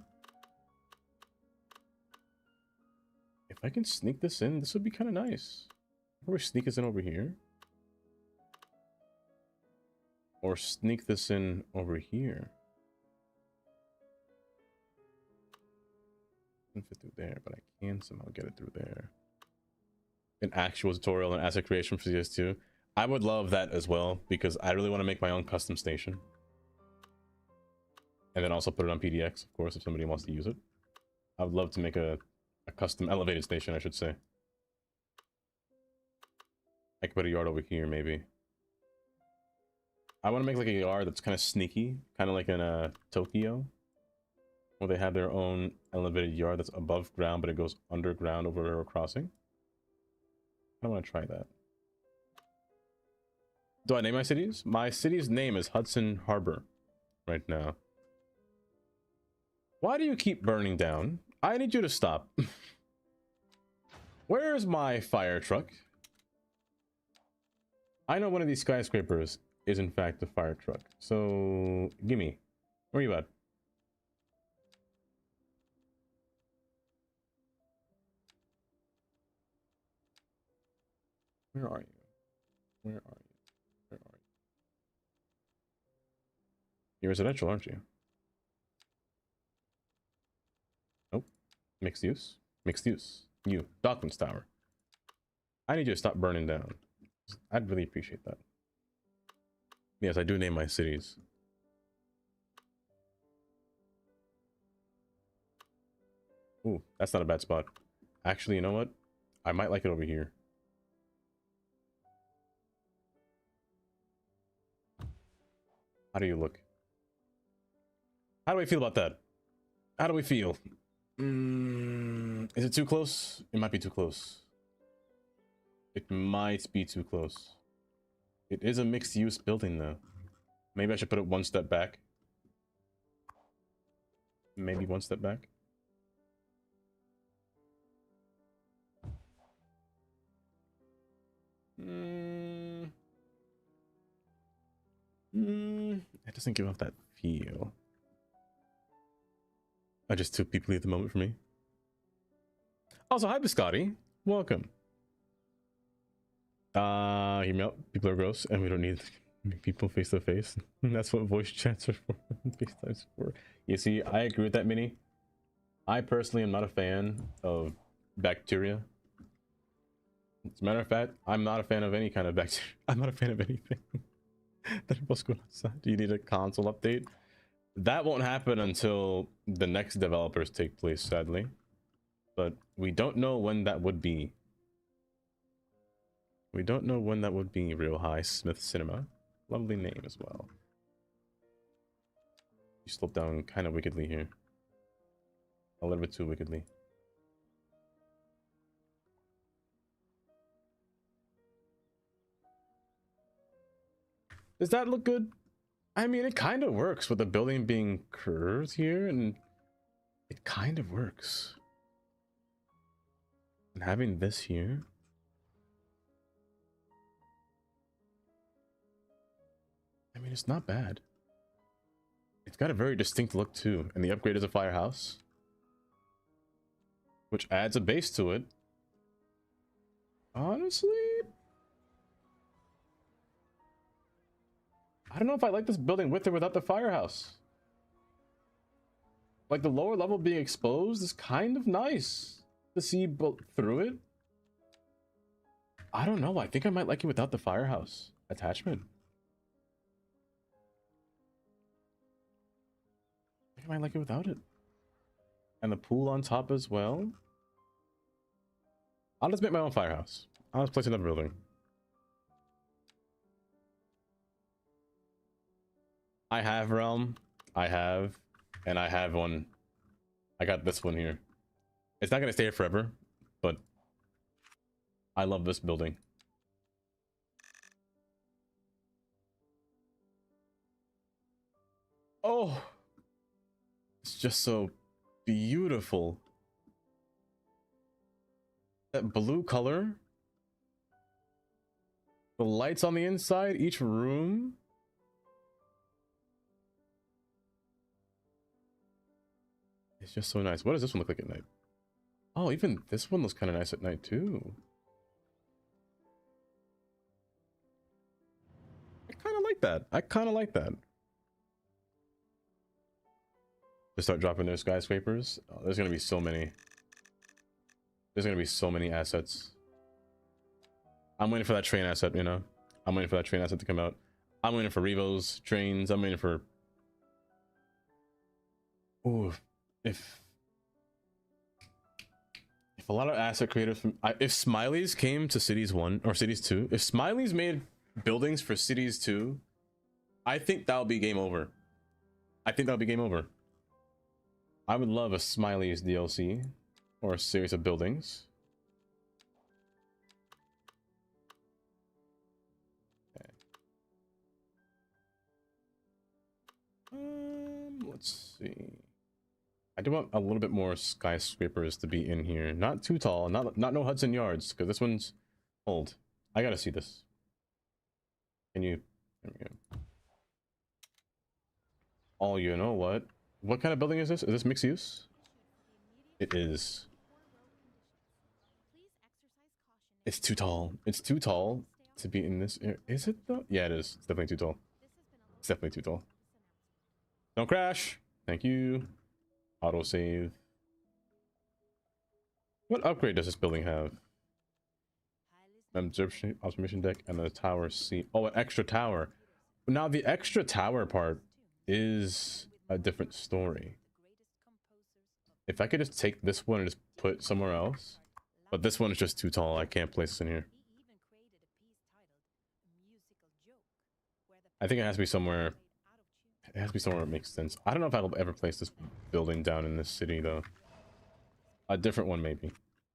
If I can sneak this in, this would be kind of nice. Or sneak this in over here. Or sneak this in over here. Doesn't fit through there, but I can somehow get it through there. An actual tutorial on asset creation for CS2. I would love that as well, because I really want to make my own custom station. And then also put it on PDX, of course, if somebody wants to use it. I would love to make a custom elevated station, I should say. I could put a yard over here, maybe. I want to make like a yard that's kind of sneaky, kind of like in Tokyo, where they have their own elevated yard that's above ground, but it goes underground over a river crossing. I want to try that. Do I name my cities? My city's name is Hudson Harbor right now. Why do you keep burning down? I need you to stop. Where's my fire truck? I know one of these skyscrapers is in fact a fire truck. So, gimme. Where you at? Where are you? Where are you? Where are you? You're residential, aren't you? Nope. Mixed use. Mixed use. You. Docklands Tower. I need you to stop burning down. I'd really appreciate that. Yes, I do name my cities. Ooh, that's not a bad spot. Actually, you know what? I might like it over here. How do you look? How do we feel about that? How do we feel? Is it too close? It might be too close. It might be too close. It is a mixed-use building, though. Maybe I should put it one step back. Maybe one step back. doesn't give off that feel. I just too people at the moment for me. Also, hi Biscotti. Welcome. Hear me out. People are gross and we don't need people face to face. That's what voice chats are for. FaceTime's for. You see, I agree with that, Minnie. I personally am not a fan of bacteria. As a matter of fact, I'm not a fan of any kind of bacteria. I'm not a fan of anything. What's going outside? Do you need a console update? That won't happen until the next developers take place, sadly. But we don't know when that would be. We don't know when that would be, Real High Smith Cinema. Lovely name as well. You slowed down kind of wickedly here. A little bit too wickedly. Does that look good? I mean, it kind of works with the building being curved here, and it kind of works. And having this here. I mean, it's not bad. It's got a very distinct look too, and the upgrade is a firehouse, which adds a base to it. Honestly, I don't know if I like this building with or without the firehouse. Like, the lower level being exposed is kind of nice to see through it. I don't know. I think I might like it without the firehouse attachment. I might like it without it. And the pool on top as well. I'll just make my own firehouse. I'll just place another building. I have Realm. I have. And I have one. I got this one here. It's not going to stay here forever, but I love this building. Oh! It's just so beautiful. That blue color. The lights on the inside, each room. It's just so nice. What does this one look like at night? Oh, even this one looks kind of nice at night too. I kind of like that. I kind of like that. To start dropping those skyscrapers. Oh, there's gonna be so many. There's gonna be so many assets. I'm waiting for that train asset, you know. I'm waiting for that train asset to come out. I'm waiting for Revo's trains. I'm waiting for. Ooh, if a lot of asset creators from if Smiley's came to Cities 1 or Cities 2, if Smiley's made buildings for Cities 2, I think that'll be game over. I think that'll be game over. I would love a Smiley's DLC or a series of buildings. Okay. Let's see. I do want a little bit more skyscrapers to be in here. Not too tall, not no Hudson Yards, because this one's old. I gotta see this. Can you? There we go. Oh, you know what? What kind of building is this? Is this mixed use? It is. It's too tall. It's too tall to be in this area. Is it though? Yeah, it is. It's definitely too tall. It's definitely too tall. Don't crash. Thank you. Autosave. What upgrade does this building have? Observation deck and the tower C. Oh, an extra tower. Now the extra tower part is a different story. If I could just take this one and just put somewhere else, but this one is just too tall. I can't place this in here. I think it has to be somewhere. It has to be somewhere that makes sense. I don't know if I'll ever place this building down in this city though. A different one maybe.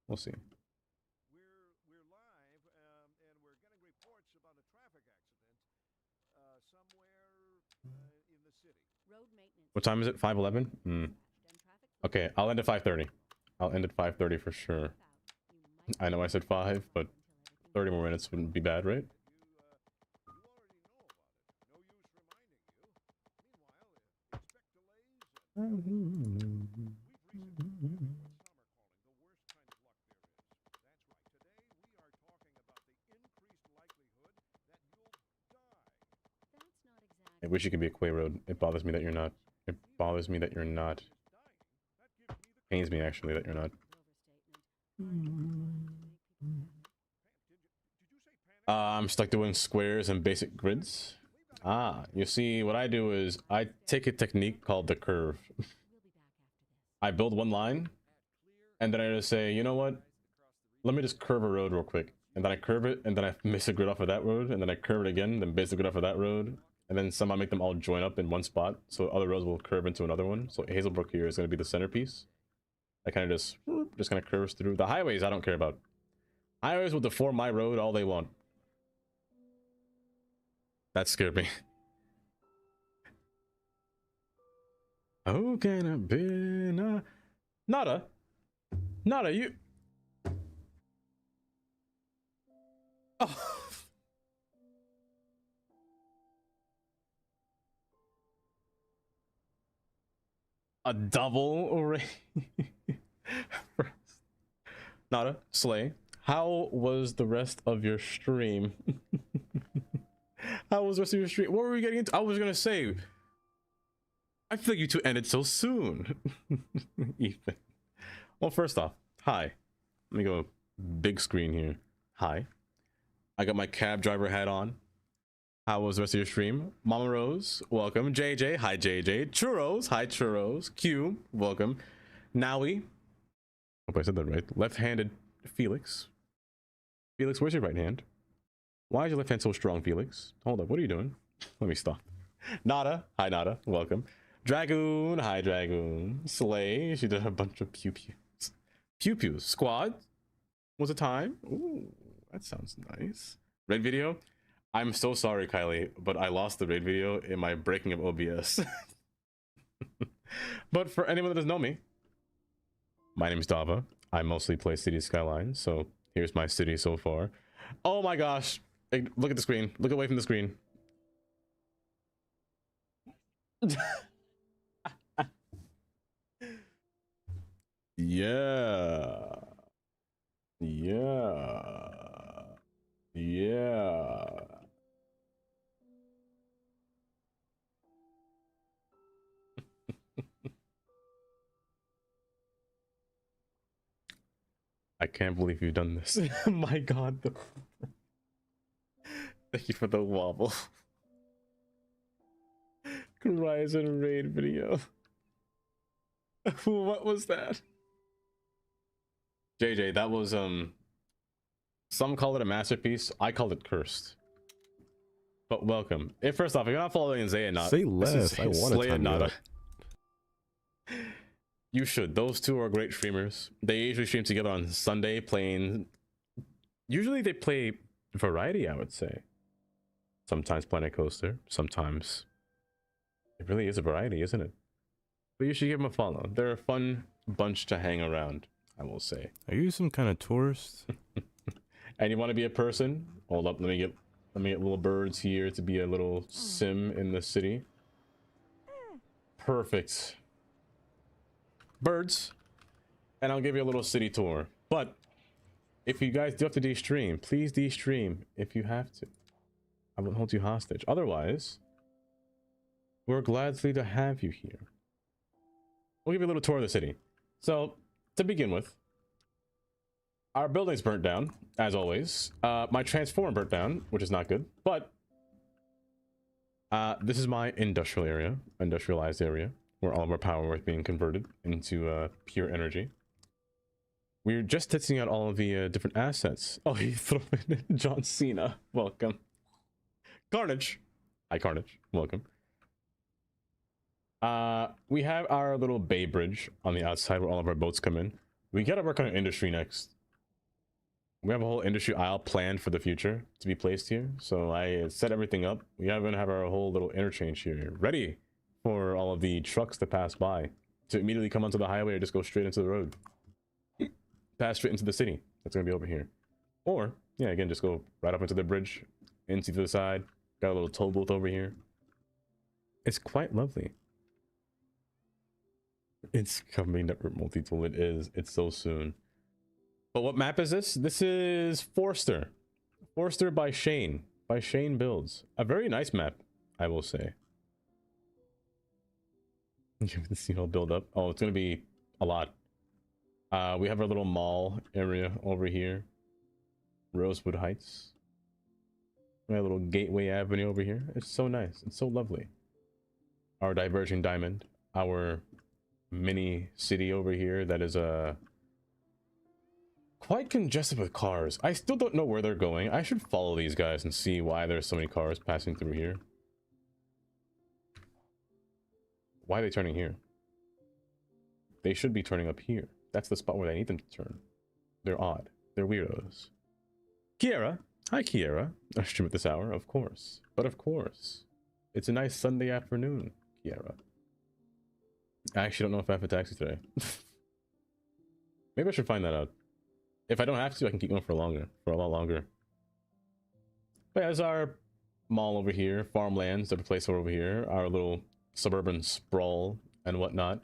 We'll see. We're live, and we're getting reports about a traffic accident somewhere in the city. Road maintenance. What time is it? 5:11? Okay, I'll end at 5:30. I'll end at 5:30 for sure. I know I said 5, but 30 more minutes wouldn't be bad, right? I wish you could be a Quay Road. It bothers me that you're not. It bothers me that you're not. Pains me actually that you're not. I'm stuck doing squares and basic grids. Ah, you see, what I do is I take a technique called the curve. I build one line, and then I just say, you know what? Let me just curve a road real quick. And then I curve it, and then I miss a grid off of that road, and then I curve it again, then base a grid off of that road, and then somehow make them all join up in one spot, so other roads will curve into another one. So Hazelbrook here is going to be the centerpiece. I kind of just kind of curves through. The highways I don't care about. Highways will deform my road all they want. That scared me. Oh, can I be Nada, you. Oh. A double array. Nada, Slay. How was the rest of your stream? How was the rest of your stream? What were we getting into? I was gonna say, I feel like you two ended so soon. Ethan. Well, first off, hi. Let me go big screen here. Hi. I got my cab driver hat on. How was the rest of your stream? Mama Rose, welcome. JJ, hi JJ. Churros, hi Churros. Q, welcome. Nowie, hope I said that right. Left-handed Felix. Felix, where's your right hand? Why is your left hand so strong, Felix? Hold up, what are you doing? Let me stop. Nada, hi Nada, welcome. Dragoon, hi Dragoon. Slay, she did a bunch of pew-pews. Pew-pews, squad. Was it time? Ooh, that sounds nice. Red video? I'm so sorry, Kylie, but I lost the raid video in my breaking of OBS. But for anyone that doesn't know me, my name is Dava. I mostly play City Skylines, so here's my city so far. Oh my gosh. Hey, look at the screen. Look away from the screen. Yeah. Yeah. Yeah. I can't believe you've done this. My god. Thank you for the wobble. Horizon raid video. What was that? JJ, that was some call it a masterpiece. I called it cursed. But welcome. First off, if you're not following Zay and Nada, say less. I want to time Nada. You should. Those two are great streamers. They usually stream together on Sunday playing. Usually they play variety, I would say. Sometimes Planet Coaster. Sometimes it really is a variety, isn't it? But you should give them a follow. They're a fun bunch to hang around, I will say. Are you some kind of tourist? And you want to be a person? Hold up, let me get little birds here to be a little sim in the city. Perfect. Birds. And I'll give you a little city tour. But if you guys do have to de-stream, please de-stream if you have to. I won't hold you hostage. Otherwise, we're gladly to have you here. We'll give you a little tour of the city. So, to begin with, our building's burnt down, as always. My transformer burnt down, which is not good. But this is my industrial area, industrialized area, where all of our power is being converted into pure energy. We're just testing out all of the different assets. Oh, you threw in John Cena. Welcome. Carnage. Hi, Carnage. Welcome. We have our little bay bridge on the outside where all of our boats come in. We gotta work on our industry next. We have a whole industry aisle planned for the future to be placed here. So I set everything up. We are gonna have our whole little interchange here ready for all of the trucks to pass by, to immediately come onto the highway or just go straight into the road. Pass straight into the city. That's gonna be over here. Or, yeah, again, just go right up into the bridge, into the side. Got a little toll booth over here. It's quite lovely. It's coming network multi-tool. It is. It's so soon. But what map is this? This is Forster. Forster by Shane. By Shane Builds. A very nice map, I will say. You can see all build up. Oh, it's gonna be a lot. We have our little mall area over here. Rosewood Heights. We have a little Gateway Avenue over here. It's so nice. It's so lovely. Our diverging diamond. Our mini city over here that is quite congested with cars. I still don't know where they're going. I should follow these guys and see why there's so many cars passing through here. Why are they turning here? They should be turning up here. That's the spot where I need them to turn. They're odd. They're weirdos. Kiera. Hi, Kiera. I stream at this hour, of course. But of course. It's a nice Sunday afternoon, Kiera. I actually don't know if I have a taxi today. Maybe I should find that out. If I don't have to, I can keep going for longer. For a lot longer. But there's our mall over here. Farmlands that are placed over here. Our little suburban sprawl and whatnot.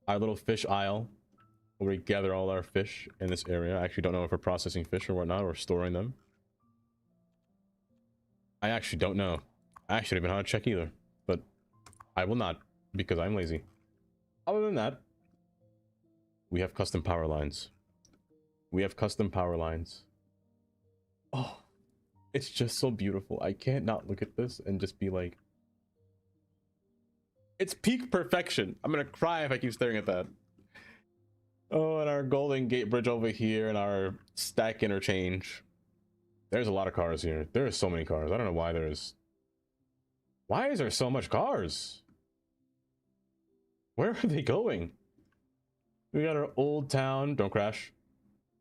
Our little fish aisle where we gather all our fish in this area. I actually don't know if we're processing fish or whatnot or storing them. I actually don't know. I actually don't even know how to check either, but I will not because I'm lazy. Other than that, we have custom power lines. We have custom power lines. Oh, it's just so beautiful. I can't not look at this and just be like, it's peak perfection. I'm gonna cry if I keep staring at that. Oh, and our Golden Gate Bridge over here and our stack interchange. There's a lot of cars here. There are so many cars. I don't know why there's... Why is there so much cars? Where are they going? We got our old town. Don't crash.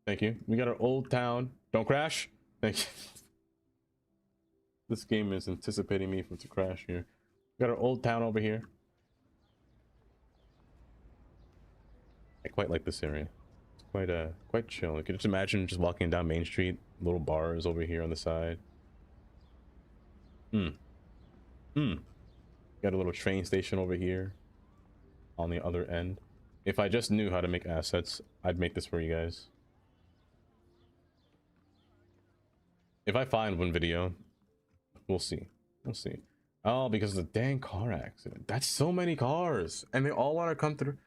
Thank you. We got our old town. Don't crash. Thank you. This game is anticipating me to crash here. We got our old town over here. I quite like this area. It's quite chill. You could just imagine just walking down Main Street, little bars over here on the side. Got a little train station over here on the other end. If I just knew how to make assets, I'd make this for you guys. If I find one video, we'll see. We'll see. Oh, because of the dang car accident. That's so many cars, and they all want to come through.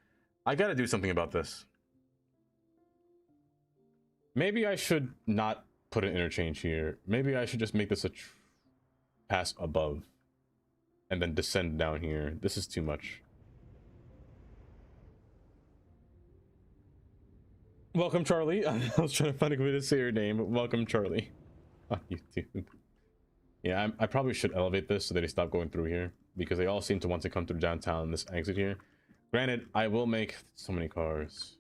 I gotta do something about this. Maybe I should not put an interchange here. Maybe I should just make this a pass above and then descend down here. This is too much. Welcome, Charlie. I was trying to find a way to say your name. Welcome, Charlie. On YouTube. Yeah, I probably should elevate this so that they stop going through here, because they all seem to want to come through downtown, this exit here. Granted, I will make so many cars.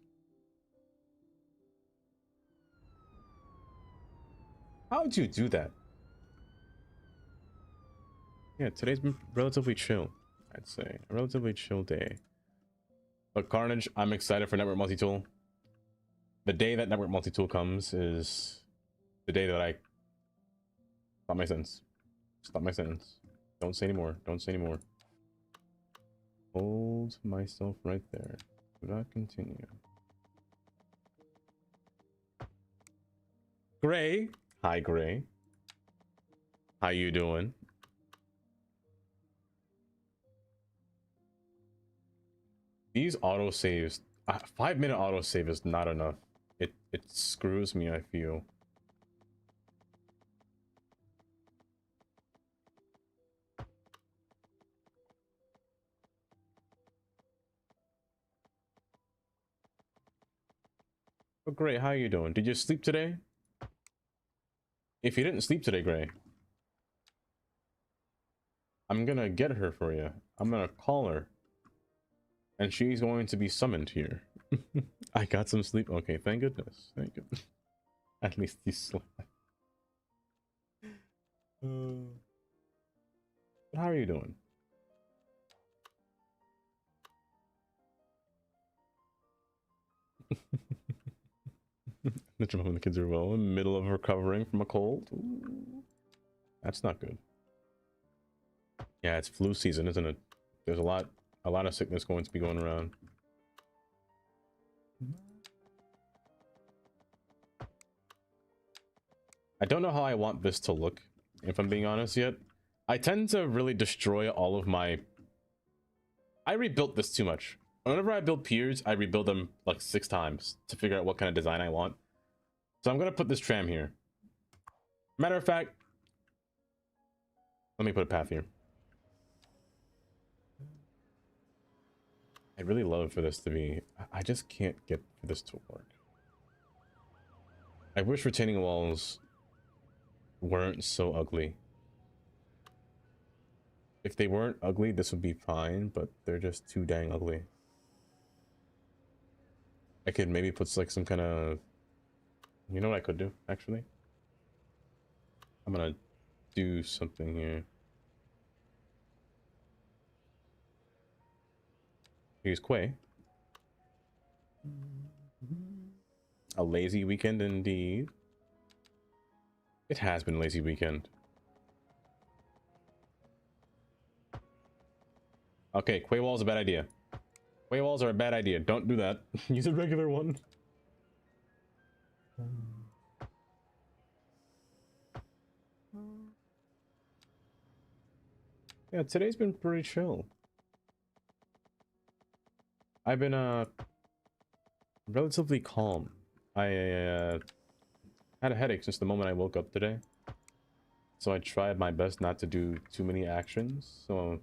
How would you do that? Yeah, today's been relatively chill, I'd say. A relatively chill day. But Carnage, I'm excited for Network Multi-Tool. The day that Network Multi-Tool comes is the day that I... Stop my sentence. Stop my sentence. Don't say anymore. Don't say anymore. Hold myself right there. Do not continue. Gray. Hi, Gray. How you doing? These autosaves, 5-minute autosave is not enough. It screws me, I feel. Oh, Gray, how you doing? Did you sleep today? If you didn't sleep today, Gray, I'm gonna get her for you. I'm gonna call her. And she's going to be summoned here. I got some sleep. Okay, thank goodness. Thank goodness. At least you slept. How are you doing? The kids are well in the middle of recovering from a cold. Ooh, that's not good. Yeah, it's flu season, isn't it? There's a lot of sickness going to be going around. I don't know how I want this to look, if I'm being honest yet. I tend to really destroy all of my I rebuilt this too much. Whenever I build piers, I rebuild them like 6 times to figure out what kind of design I want. So I'm gonna put this tram here. Matter of fact, let me put a path here. I really love for this to be... I just can't get for this to work. I wish retaining walls weren't so ugly. If they weren't ugly, this would be fine, but they're just too dang ugly. I could maybe put like some kind of... You know what I could do, actually? I'm gonna do something here. Here's Quay. A lazy weekend indeed. It has been a lazy weekend. Okay, Quay wall is a bad idea. Quay walls are a bad idea. Don't do that. Use a regular one. Yeah, today's been pretty chill. I've been relatively calm. I had a headache since the moment I woke up today. So I tried my best not to do too many actions. So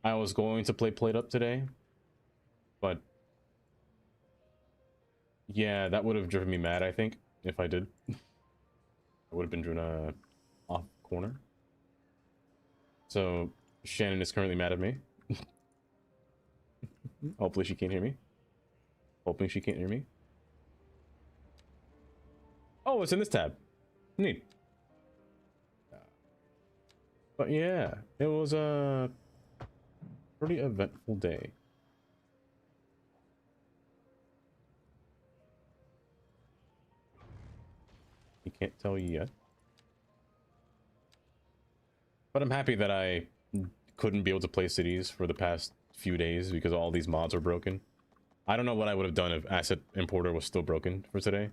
I was going to play Played Up today, but yeah, that would have driven me mad, I think, if I did. I would have been driven off corner. So Shannon is currently mad at me. Hopefully she can't hear me. Hoping she can't hear me. Oh, it's in this tab. Neat. But yeah, it was a pretty eventful day. You can't tell yet. But I'm happy that I couldn't be able to play cities for the past few days because all these mods are broken. I don't know what I would have done if Asset Importer was still broken for today.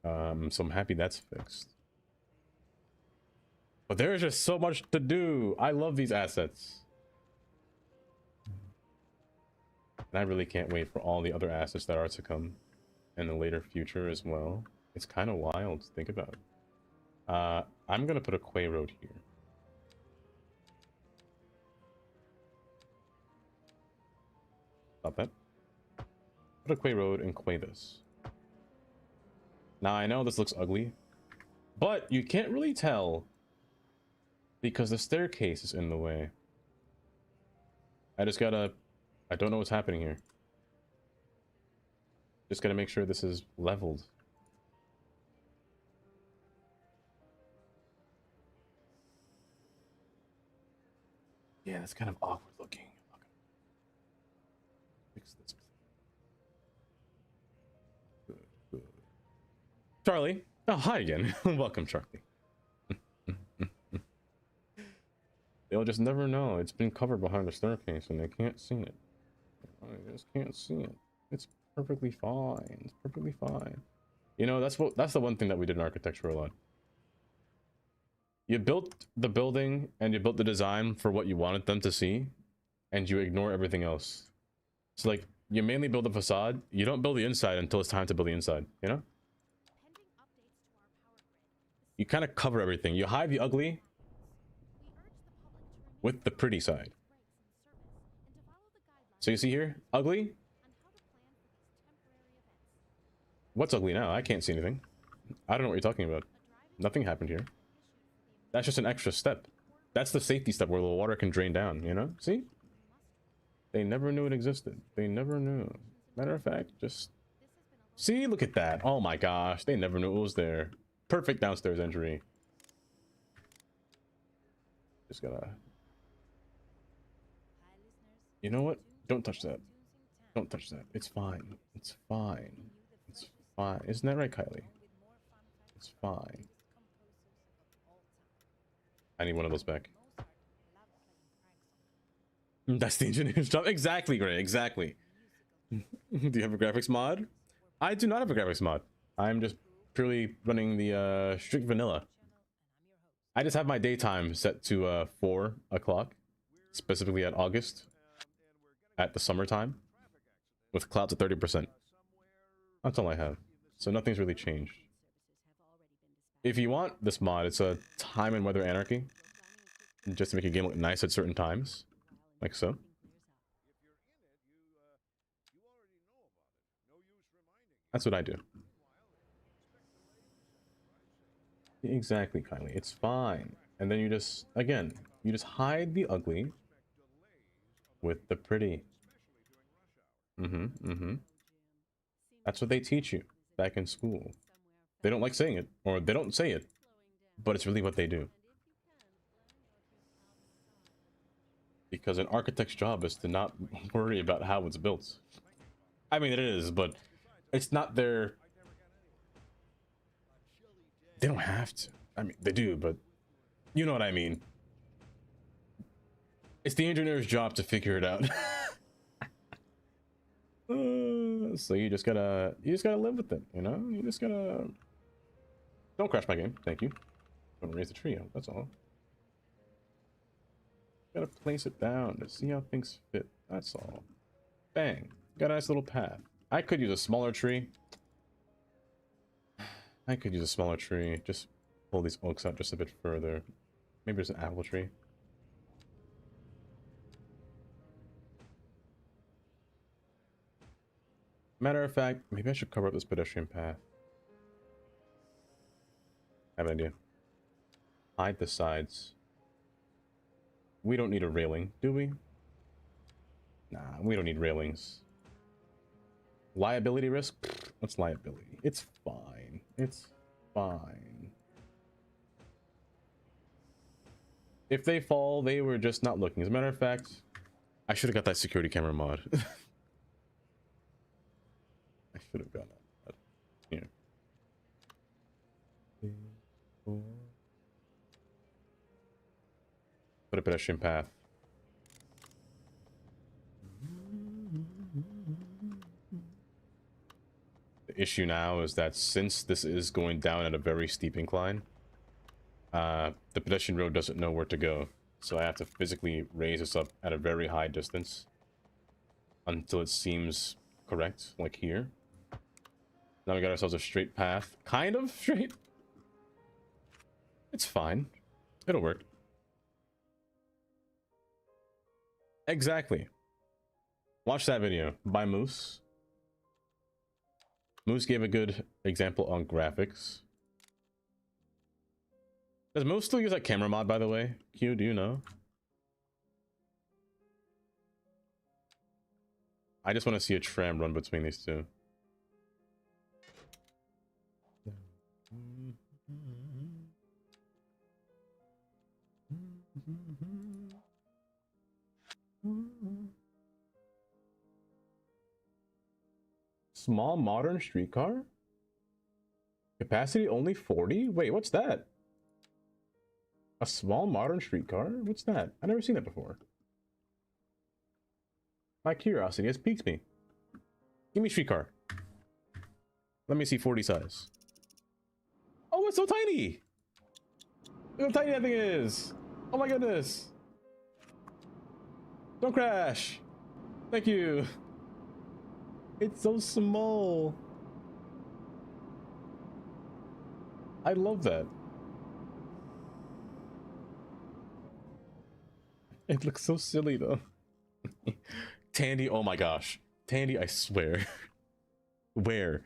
So I'm happy that's fixed. But there is just so much to do. I love these assets. And I really can't wait for all the other assets that are to come in the later future as well. It's kind of wild to think about. I'm gonna put a Quay road here. Stop that. Put a Quay road and Quay this. Now I know this looks ugly, but you can't really tell because the staircase is in the way. I don't know what's happening here. Just gotta make sure this is leveled. Yeah, that's kind of awkward looking. I'm not gonna fix this. Good, good. Charlie. Oh, hi again. Welcome, Charlie. They'll just never know. It's been covered behind the staircase and they can't see it. I just can't see it. It's perfectly fine. It's perfectly fine. You know, that's the one thing that we did in architecture a lot. You built the building and you built the design for what you wanted them to see, and you ignore everything else. So like, you mainly build the facade, you don't build the inside until it's time to build the inside, you know? You kind of cover everything. You hide the ugly with the pretty side. So you see here, ugly? What's ugly now? I can't see anything. I don't know what you're talking about. Nothing happened here. That's just an extra step. That's the safety step where the water can drain down, you know? See? They never knew it existed. They never knew. Matter of fact, just... See? Look at that. Oh my gosh. They never knew it was there. Perfect downstairs entry. Just gotta... You know what? Don't touch that. Don't touch that. It's fine. It's fine. It's fine. Isn't that right, Kylie? It's fine. I need one of those back. That's the engineer's job. Exactly, Gray. Exactly. Do you have a graphics mod? I do not have a graphics mod. I'm just purely running the strict vanilla. I just have my daytime set to 4 o'clock. specifically at August, at the summertime, with clouds at 30%. That's all I have. So nothing's really changed. If you want this mod, it's a time and weather anarchy, just to make your game look nice at certain times, like so. That's what I do. Exactly, Kylie. It's fine. And then you just, again, you just hide the ugly with the pretty. That's what they teach you back in school. They don't like saying it, or they don't say it, but it's really what they do. Because an architect's job is to not worry about how it's built. I mean, it is, but it's not their... They don't have to. I mean, they do, but you know what I mean. It's the engineer's job to figure it out. So you just gotta live with it, you know? You just gotta... Don't crash my game, thank you. I'm gonna raise the tree up, that's all. Gotta place it down to see how things fit, that's all. Bang, got a nice little path. I could use a smaller tree. Just pull these oaks out just a bit further. Maybe there's an apple tree. Matter of fact, maybe I should cover up this pedestrian path. I have an idea. Hide the sides. We don't need a railing, do we? Nah, we don't need railings. Liability risk? What's liability? It's fine. It's fine. If they fall, they were just not looking. As a matter of fact, I should have got that security camera mod. I should have got that. Here. Put a pedestrian path. The issue now is that since this is going down at a very steep incline, the pedestrian road doesn't know where to go. So I have to physically raise this up at a very high distance until it seems correct, like here. Now we got ourselves a straight path. Kind of straight. It's fine. It'll work. Exactly. Watch that video by Moose. Moose gave a good example on graphics. Does Moose still use that camera mod, by the way? Q, do you know? I just want to see a tram run between these two. Small modern streetcar? Capacity only 40? Wait, what's that? A small modern streetcar? What's that? I've never seen that before. My curiosity has piqued me. Give me streetcar. Let me see 40 size. Oh, it's so tiny! Look how tiny that thing is! Oh my goodness! Don't crash! Thank you! It's so small. I love that. It looks so silly though. Tandy, oh my gosh. Tandy, I swear. Where?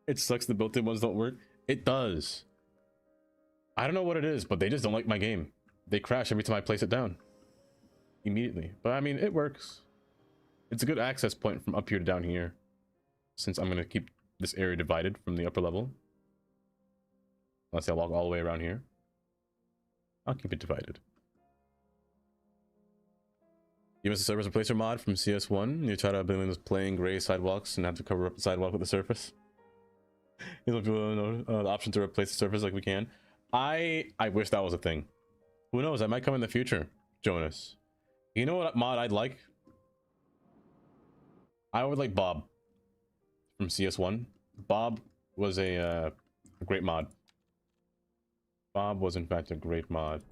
It sucks the built-in ones don't work. It does. I don't know what it is, but they just don't like my game. They crash every time I place it down. Immediately. But I mean, it works. It's a good access point from up here to down here, since I'm going to keep this area divided from the upper level. Unless I walk all the way around here. I'll keep it divided. You miss the surface replacer mod from CS1. You try to build those plain gray sidewalks and have to cover up the sidewalk with the surface. You let people know the option to replace the surface like we can. I wish that was a thing. Who knows? That might come in the future, Jonas. You know what mod I'd like? I would like Bob from CS1. Bob was a great mod. Bob was in fact a great mod.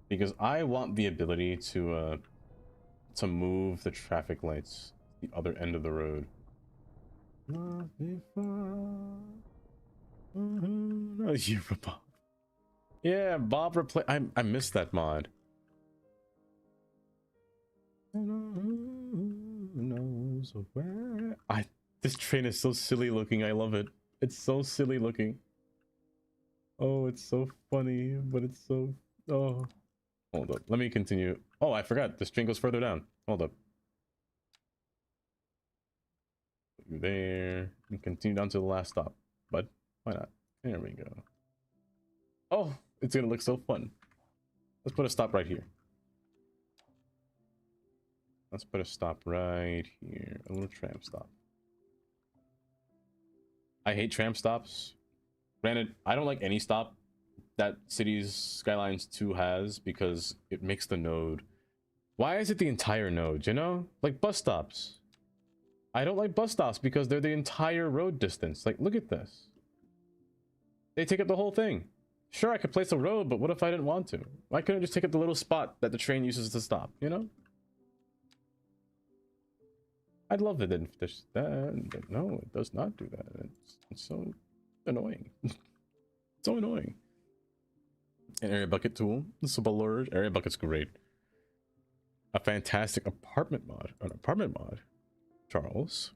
Because I want the ability to move the traffic lights to the other end of the road. Not before. You're a Bob. Yeah, Bob replay. I missed that mod. Knows where this train is so silly looking. I love it. It's so silly looking. Oh, it's so funny, but it's so oh. Hold up. Let me continue. Oh, I forgot. This train goes further down. Hold up. Put you there and continue down to the last stop. But why not? There we go. Oh, it's gonna look so fun. Let's put a stop right here. Let's put a stop right here. A little tram stop. I hate tram stops. Granted, I don't like any stop that Cities Skylines 2 has because it makes the node. Why is it the entire node, you know? Like bus stops. I don't like bus stops because they're the entire road distance. Like, look at this. They take up the whole thing. Sure, I could place a road, but what if I didn't want to? Why couldn't I just take up the little spot that the train uses to stop, you know? I'd love it if there's that, but no, it does not do that. It's so annoying. So annoying. An area bucket tool. This is a Ballard. Area bucket's great. A fantastic apartment mod. An apartment mod. Charles.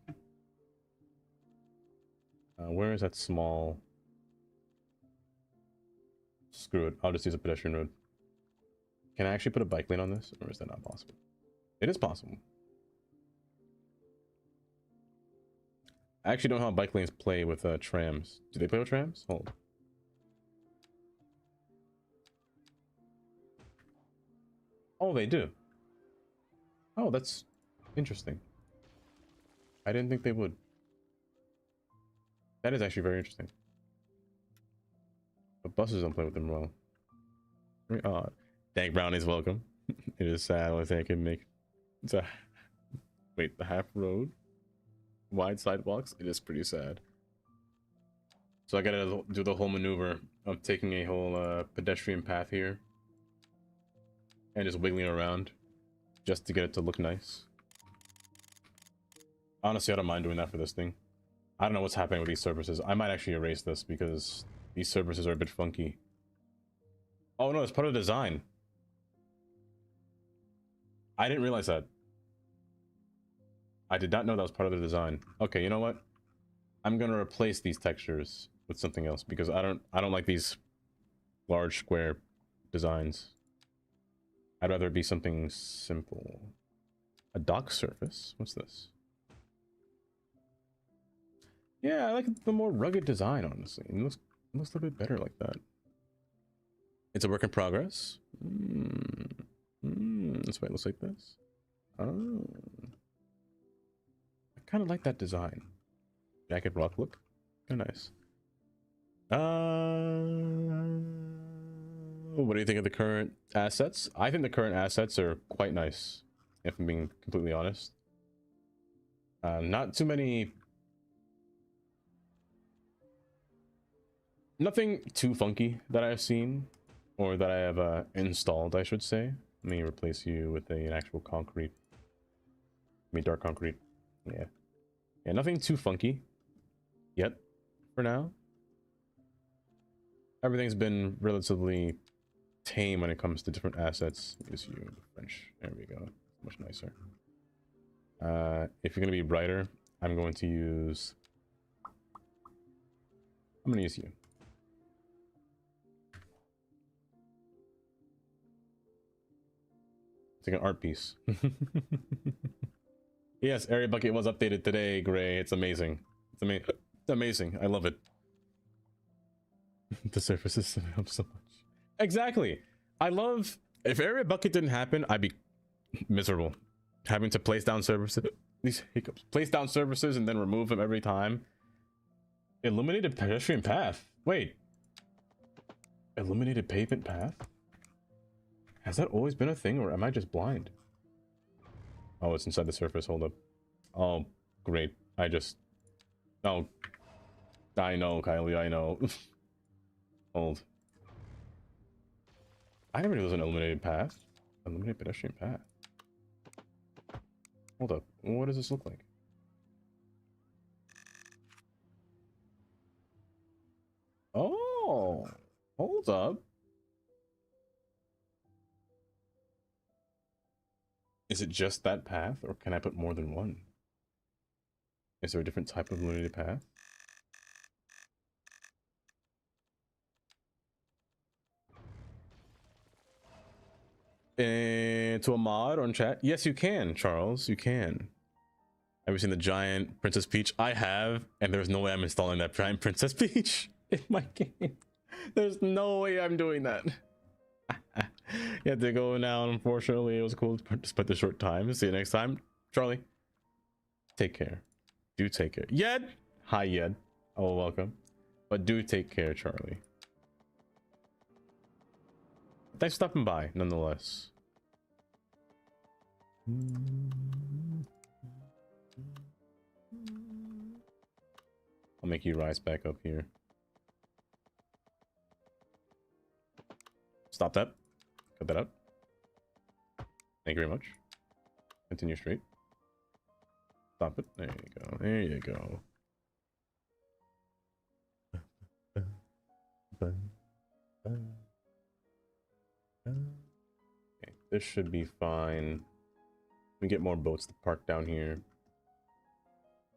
Where is that small? Screw it. I'll just use a pedestrian road. Can I actually put a bike lane on this? Or is that not possible? It is possible. I actually don't know how bike lanes play with trams. Do they play with trams? Hold. Oh, they do. Oh, that's interesting. I didn't think they would. That is actually very interesting. But buses don't play with them well. Very odd. Dank Brownie's welcome. It is sad. Only thing I can make. It's a wait. The half road, wide sidewalks. It is pretty sad. So I gotta do the whole maneuver of taking a whole pedestrian path here and just wiggling around just to get it to look nice. Honestly, I don't mind doing that for this thing. I don't know what's happening with these surfaces. I might actually erase this because these surfaces are a bit funky. Oh no, it's part of the design. I didn't realize that. I did not know that was part of the design. Okay, you know what? I'm gonna replace these textures with something else because I don't like these large square designs. I'd rather it be something simple. A dock surface? What's this? Yeah, I like the more rugged design, honestly. It looks a little bit better like that. It's a work in progress. That's why it looks like this. Oh. I kind of like that design. Jagged rock look. Kind of nice. What do you think of the current assets? I think the current assets are quite nice, if I'm being completely honest. Not too many... Nothing too funky that I've seen, or that I have installed, I should say. Let me replace you with an actual concrete. I mean, dark concrete. Yeah. Yeah, nothing too funky yet, for now. Everything's been relatively tame when it comes to different assets. Use you, French. There we go. Much nicer. If you're gonna be brighter, I'm going to use... I'm gonna use you. It's like an art piece. Yes, Area Bucket was updated today, Gray. It's amazing. It's amazing. I love it. The surfaces help so much. Exactly. I love... If Area Bucket didn't happen, I'd be miserable. Having to place down services... These hiccups. Place down services and then remove them every time. Illuminated pedestrian path. Wait. Illuminated pavement path? Has that always been a thing, or am I just blind? Oh, it's inside the surface. Hold up. Oh, great. I just... Oh. I know, Kylie, I know. Hold. I never knew there was an illuminated path. Illuminated pedestrian path. Hold up. What does this look like? Oh, hold up. Is it just that path, or can I put more than one? Is there a different type of illuminated path? To a mod on chat? Yes, you can, Charles. You can. Have you seen the giant Princess Peach? I have, and there's no way I'm installing that giant Princess Peach in my game. There's no way I'm doing that. You have to go now, unfortunately. It was cool despite the short time. See you next time. Charlie, take care. Do take care. Yed! Hi, Yed. Oh, welcome. But do take care, Charlie. Thanks for stopping by, nonetheless. I'll make you rise back up here. Stop that. Cut that up. Thank you very much. Continue straight. Stop it. There you go. There you go. Okay, this should be fine. We get more boats to park down here.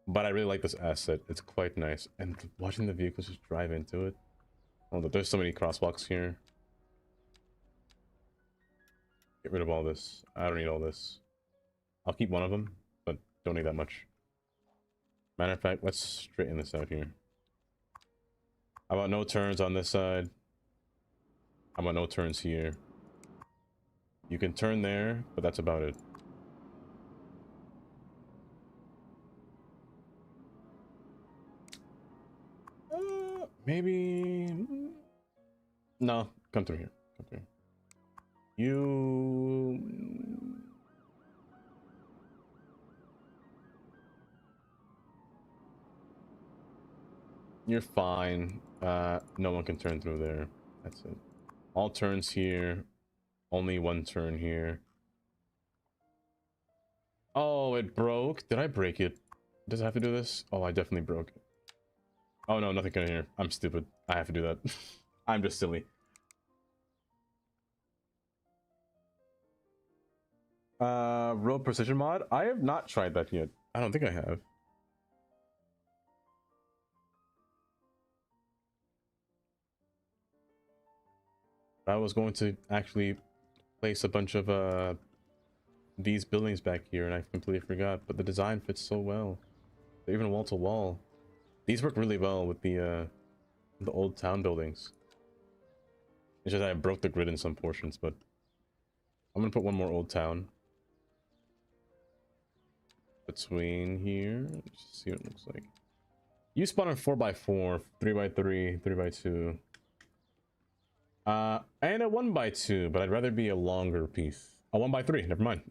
But I really like this asset. It's quite nice. And watching the vehicles just drive into it. Oh, there's so many crosswalks here. Get rid of all this. I don't need all this. I'll keep one of them, but don't need that much. Matter of fact, let's straighten this out here. How about no turns on this side? How about no turns here? You can turn there, but that's about it. Maybe... No, come through here. Come through here. You... You're fine. No one can turn through there. That's it. All turns here. Only one turn here. Oh, it broke. Did I break it? Does it have to do this? Oh, I definitely broke it. Oh no, nothing can here. I'm stupid. I have to do that. I'm just silly. Road precision mod? I have not tried that yet. I don't think I have. I was going to actually place a bunch of these buildings back here, and I completely forgot. But the design fits so well. They're even wall to wall. These work really well with the old town buildings. It's just I broke the grid in some portions, but I'm gonna put one more old town between here. Let's see what it looks like. You spawn on 4x4, 3x3, 3x2. And a 1x2, but I'd rather be a longer piece. A 1x3, never mind.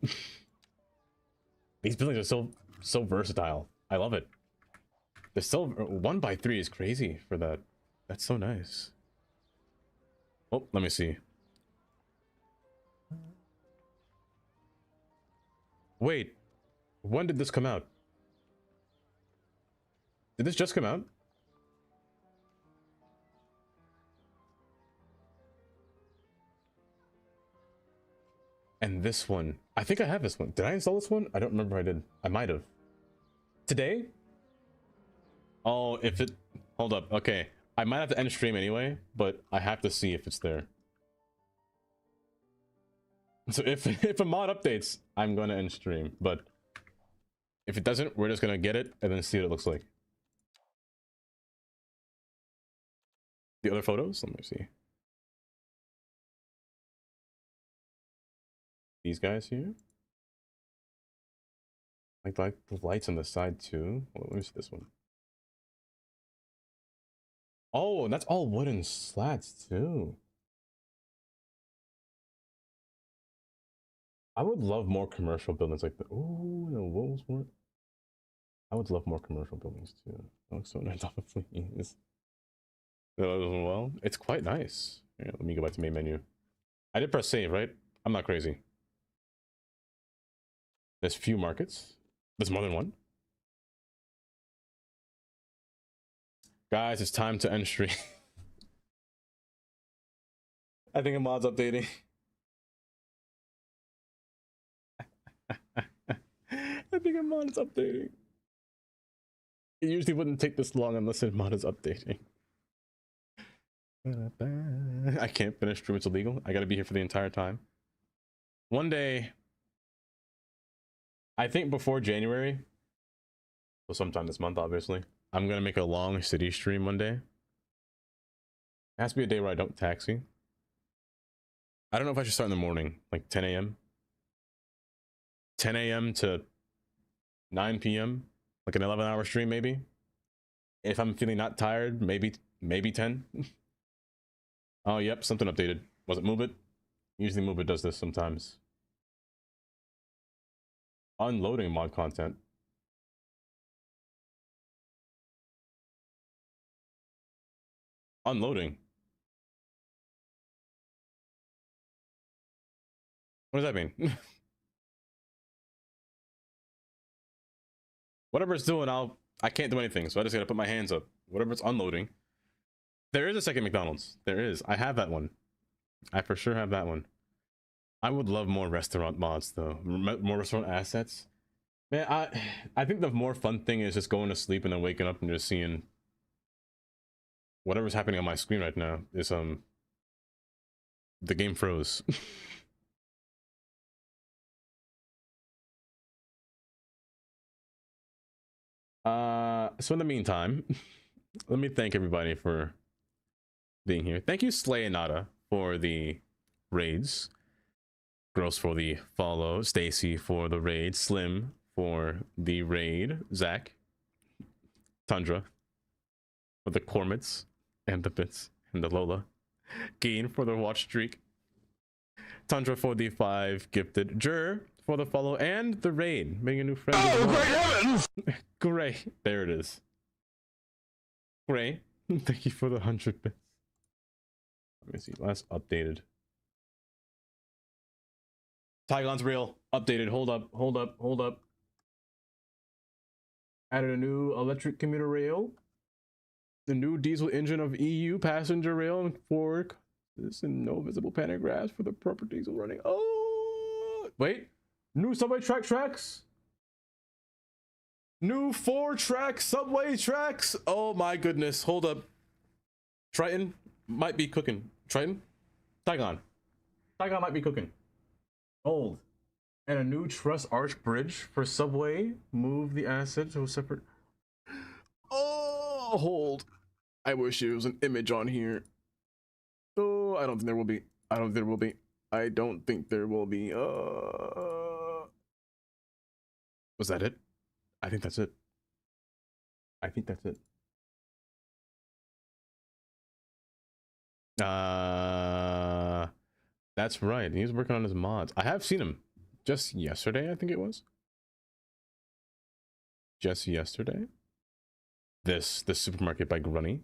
These buildings are so versatile. I love it. The silver 1x3 is crazy for that. That's so nice. Oh, let me see. Wait, when did this come out? Did this just come out? And this one, I think I have this one. Did I install this one? I don't remember if I did. I might have. Today? Oh, if it... Hold up. Okay. I might have to end stream anyway, but I have to see if it's there. So if a mod updates, I'm going to end stream. But if it doesn't, we're just going to get it and then see what it looks like. The other photos? Let me see. These guys here? Like the lights on the side too. Well, let me see this one. Oh, and that's all wooden slats too. I would love more commercial buildings like that. Oh, no, what was more? I would love more commercial buildings too. That looks so nice off of these. Well, it's quite nice. Here, let me go back to main menu. I did press save, right? I'm not crazy. There's few markets. There's more than one. Guys, it's time to end stream. I think a mod's updating. I think a mod is updating. It usually wouldn't take this long unless a mod is updating. I can't finish stream, it's illegal. I gotta be here for the entire time. One day, I think before January, so sometime this month, obviously, I'm gonna make a long city stream one day. It has to be a day where I don't taxi. I don't know if I should start in the morning, like 10 a.m. 10 a.m. to 9 p.m. like an 11-hour stream, maybe. If I'm feeling not tired, maybe 10. Oh, yep, something updated. Was it Move It? Usually Move It does this sometimes. Unloading mod content. Unloading. What does that mean? Whatever it's doing, I can't do anything, so I just gotta put my hands up. Whatever it's unloading. There is a second McDonald's. There is. I have that one. I for sure have that one. I would love more restaurant mods though. More restaurant assets. Man, I think the more fun thing is just going to sleep and then waking up and just seeing whatever's happening on my screen right now is the game froze. So in the meantime, let me thank everybody for being here. Thank you, Slay and Nada, for the raids. Gross for the follow. Stacy for the raid. Slim for the raid. Zach. Tundra for the Cormits and the Bits and the Lola. Geen for the watch streak. Tundra for the 5 gifted. Jur for the follow and the raid. Making a new friend. Oh, great heavens! Gray. There it is. Gray. Thank you for the 100 bits. Let me see. Last updated. Tygon's real. Updated. Hold up. Added a new electric commuter rail. The new diesel engine of EU passenger rail and fork. This and no visible pantographs for the proper diesel running. Oh, wait. New subway tracks. New 4-track subway tracks. Oh my goodness. Hold up. Triton might be cooking. Triton? Tygon might be cooking. Old. And a new truss arch bridge for subway. Move the asset to a separate. Oh, hold. I wish there was an image on here. Oh, I don't think there will be. I don't think there will be. Was that it? I think that's it. That's right. He's working on his mods. I have seen him just yesterday, I think it was. Just yesterday. The supermarket by Grunny.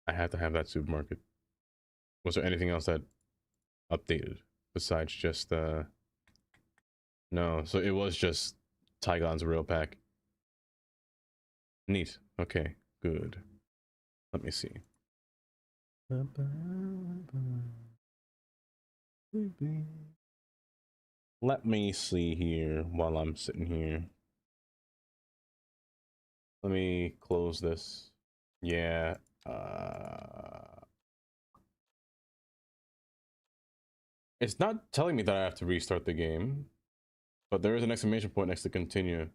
I had to have that supermarket. Was there anything else that updated besides just no, so it was just Tygon's real pack. Neat. Okay, good. Let me see. Let me see here while I'm sitting here. Let me close this. Yeah. It's not telling me that I have to restart the game, but there is an exclamation point next to continue.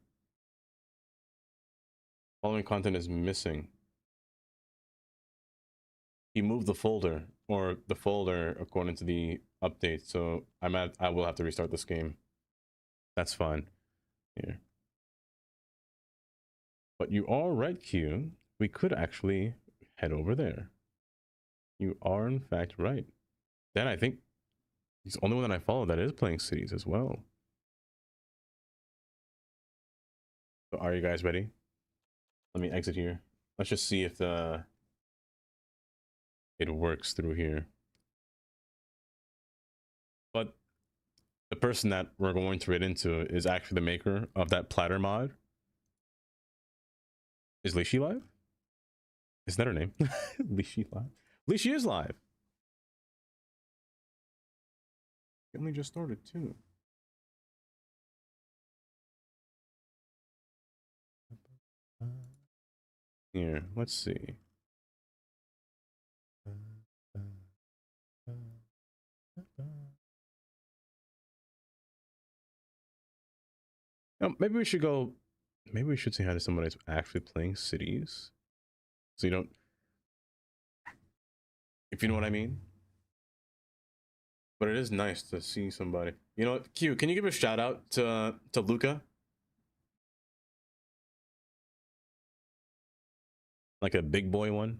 Following content is missing. He moved the folder, or the folder according to the update, so I will have to restart this game. That's fine. Here. But you are right, Q. We could actually head over there. You are in fact right. Then I think he's the only one that I follow that is playing cities as well. So are you guys ready? Let me exit here. Let's just see if it works through here. But the person that we're going to read into is actually the maker of that platter mod. Is Lishi live? Isn't that her name? Lishi live? Lishi is live. It only just started too. Here, let's see. Maybe we should go. Maybe we should say hi to someone who's actually playing cities. So you don't. If you know what I mean. But it is nice to see somebody. You know what? Q, can you give a shout out to Luca? Like a big boy one?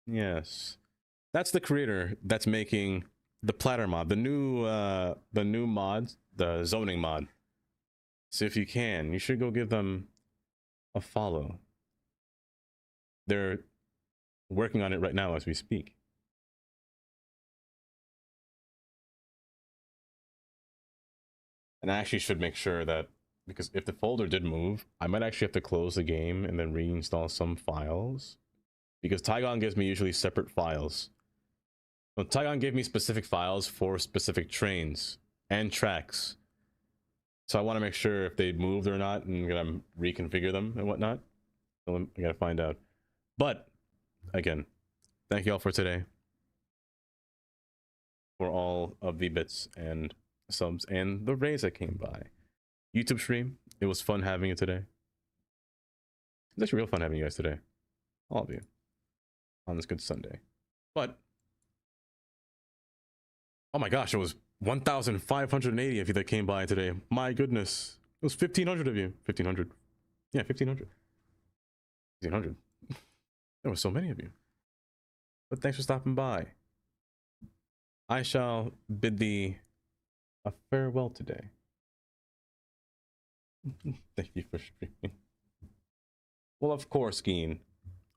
Yes. That's the creator that's making the platter mod, the new mod, the zoning mod. So if you can, you should go give them a follow. They're working on it right now as we speak. And I actually should make sure that, because if the folder did move, I might actually have to close the game and then reinstall some files. Because Tygon gives me usually separate files. Well, Tygon gave me specific files for specific trains and tracks. So I want to make sure if they moved or not and gonna reconfigure them and whatnot. So I gotta find out. But again, thank you all for today. For all of the bits and subs and the raids that came by. YouTube stream, it was fun having you today. It's actually real fun having you guys today. All of you. On this good Sunday. But oh my gosh, it was 1,580 of you that came by today. My goodness. It was 1,500 of you. 1,500. Yeah, 1,500. 1,500. There were so many of you. But thanks for stopping by. I shall bid thee a farewell today. Thank you for streaming. Well, of course, Geen.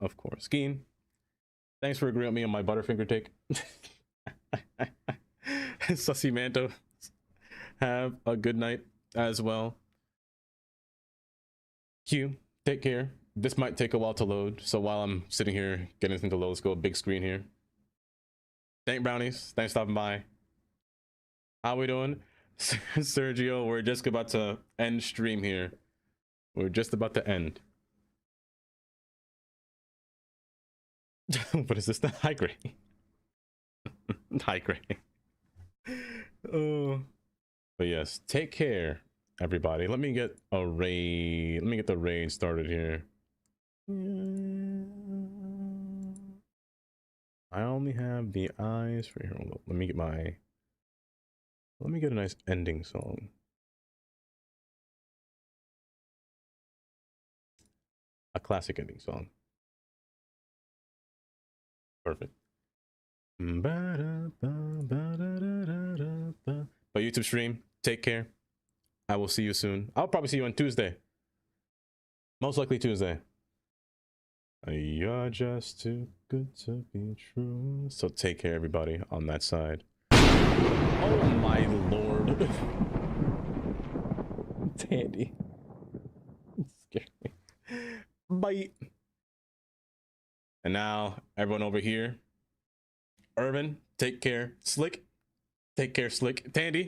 Of course. Geen, thanks for agreeing with me on my Butterfinger take. Sussy Manto, have a good night as well. Q, take care. This might take a while to load, so while I'm sitting here getting things to load, let's go big screen here. Thank Brownies, thanks for stopping by. How we doing? Sergio, we're just about to end stream here. We're just about to end. What is this? The high grade. High grade. Oh, but yes, take care, everybody. Let me get a raid. Let me get the raid started here. I only have the eyes for here. Let me get my. Let me get a nice ending song. A classic ending song. Perfect. But YouTube stream, take care. I will see you soon. I'll probably see you on Tuesday. Most likely Tuesday. You're just too good to be true. So take care, everybody, on that side. Oh my lord. Tandy. Scary. Bye. And now, everyone over here. Irvin, take care. Slick, take care, Slick. Tandy,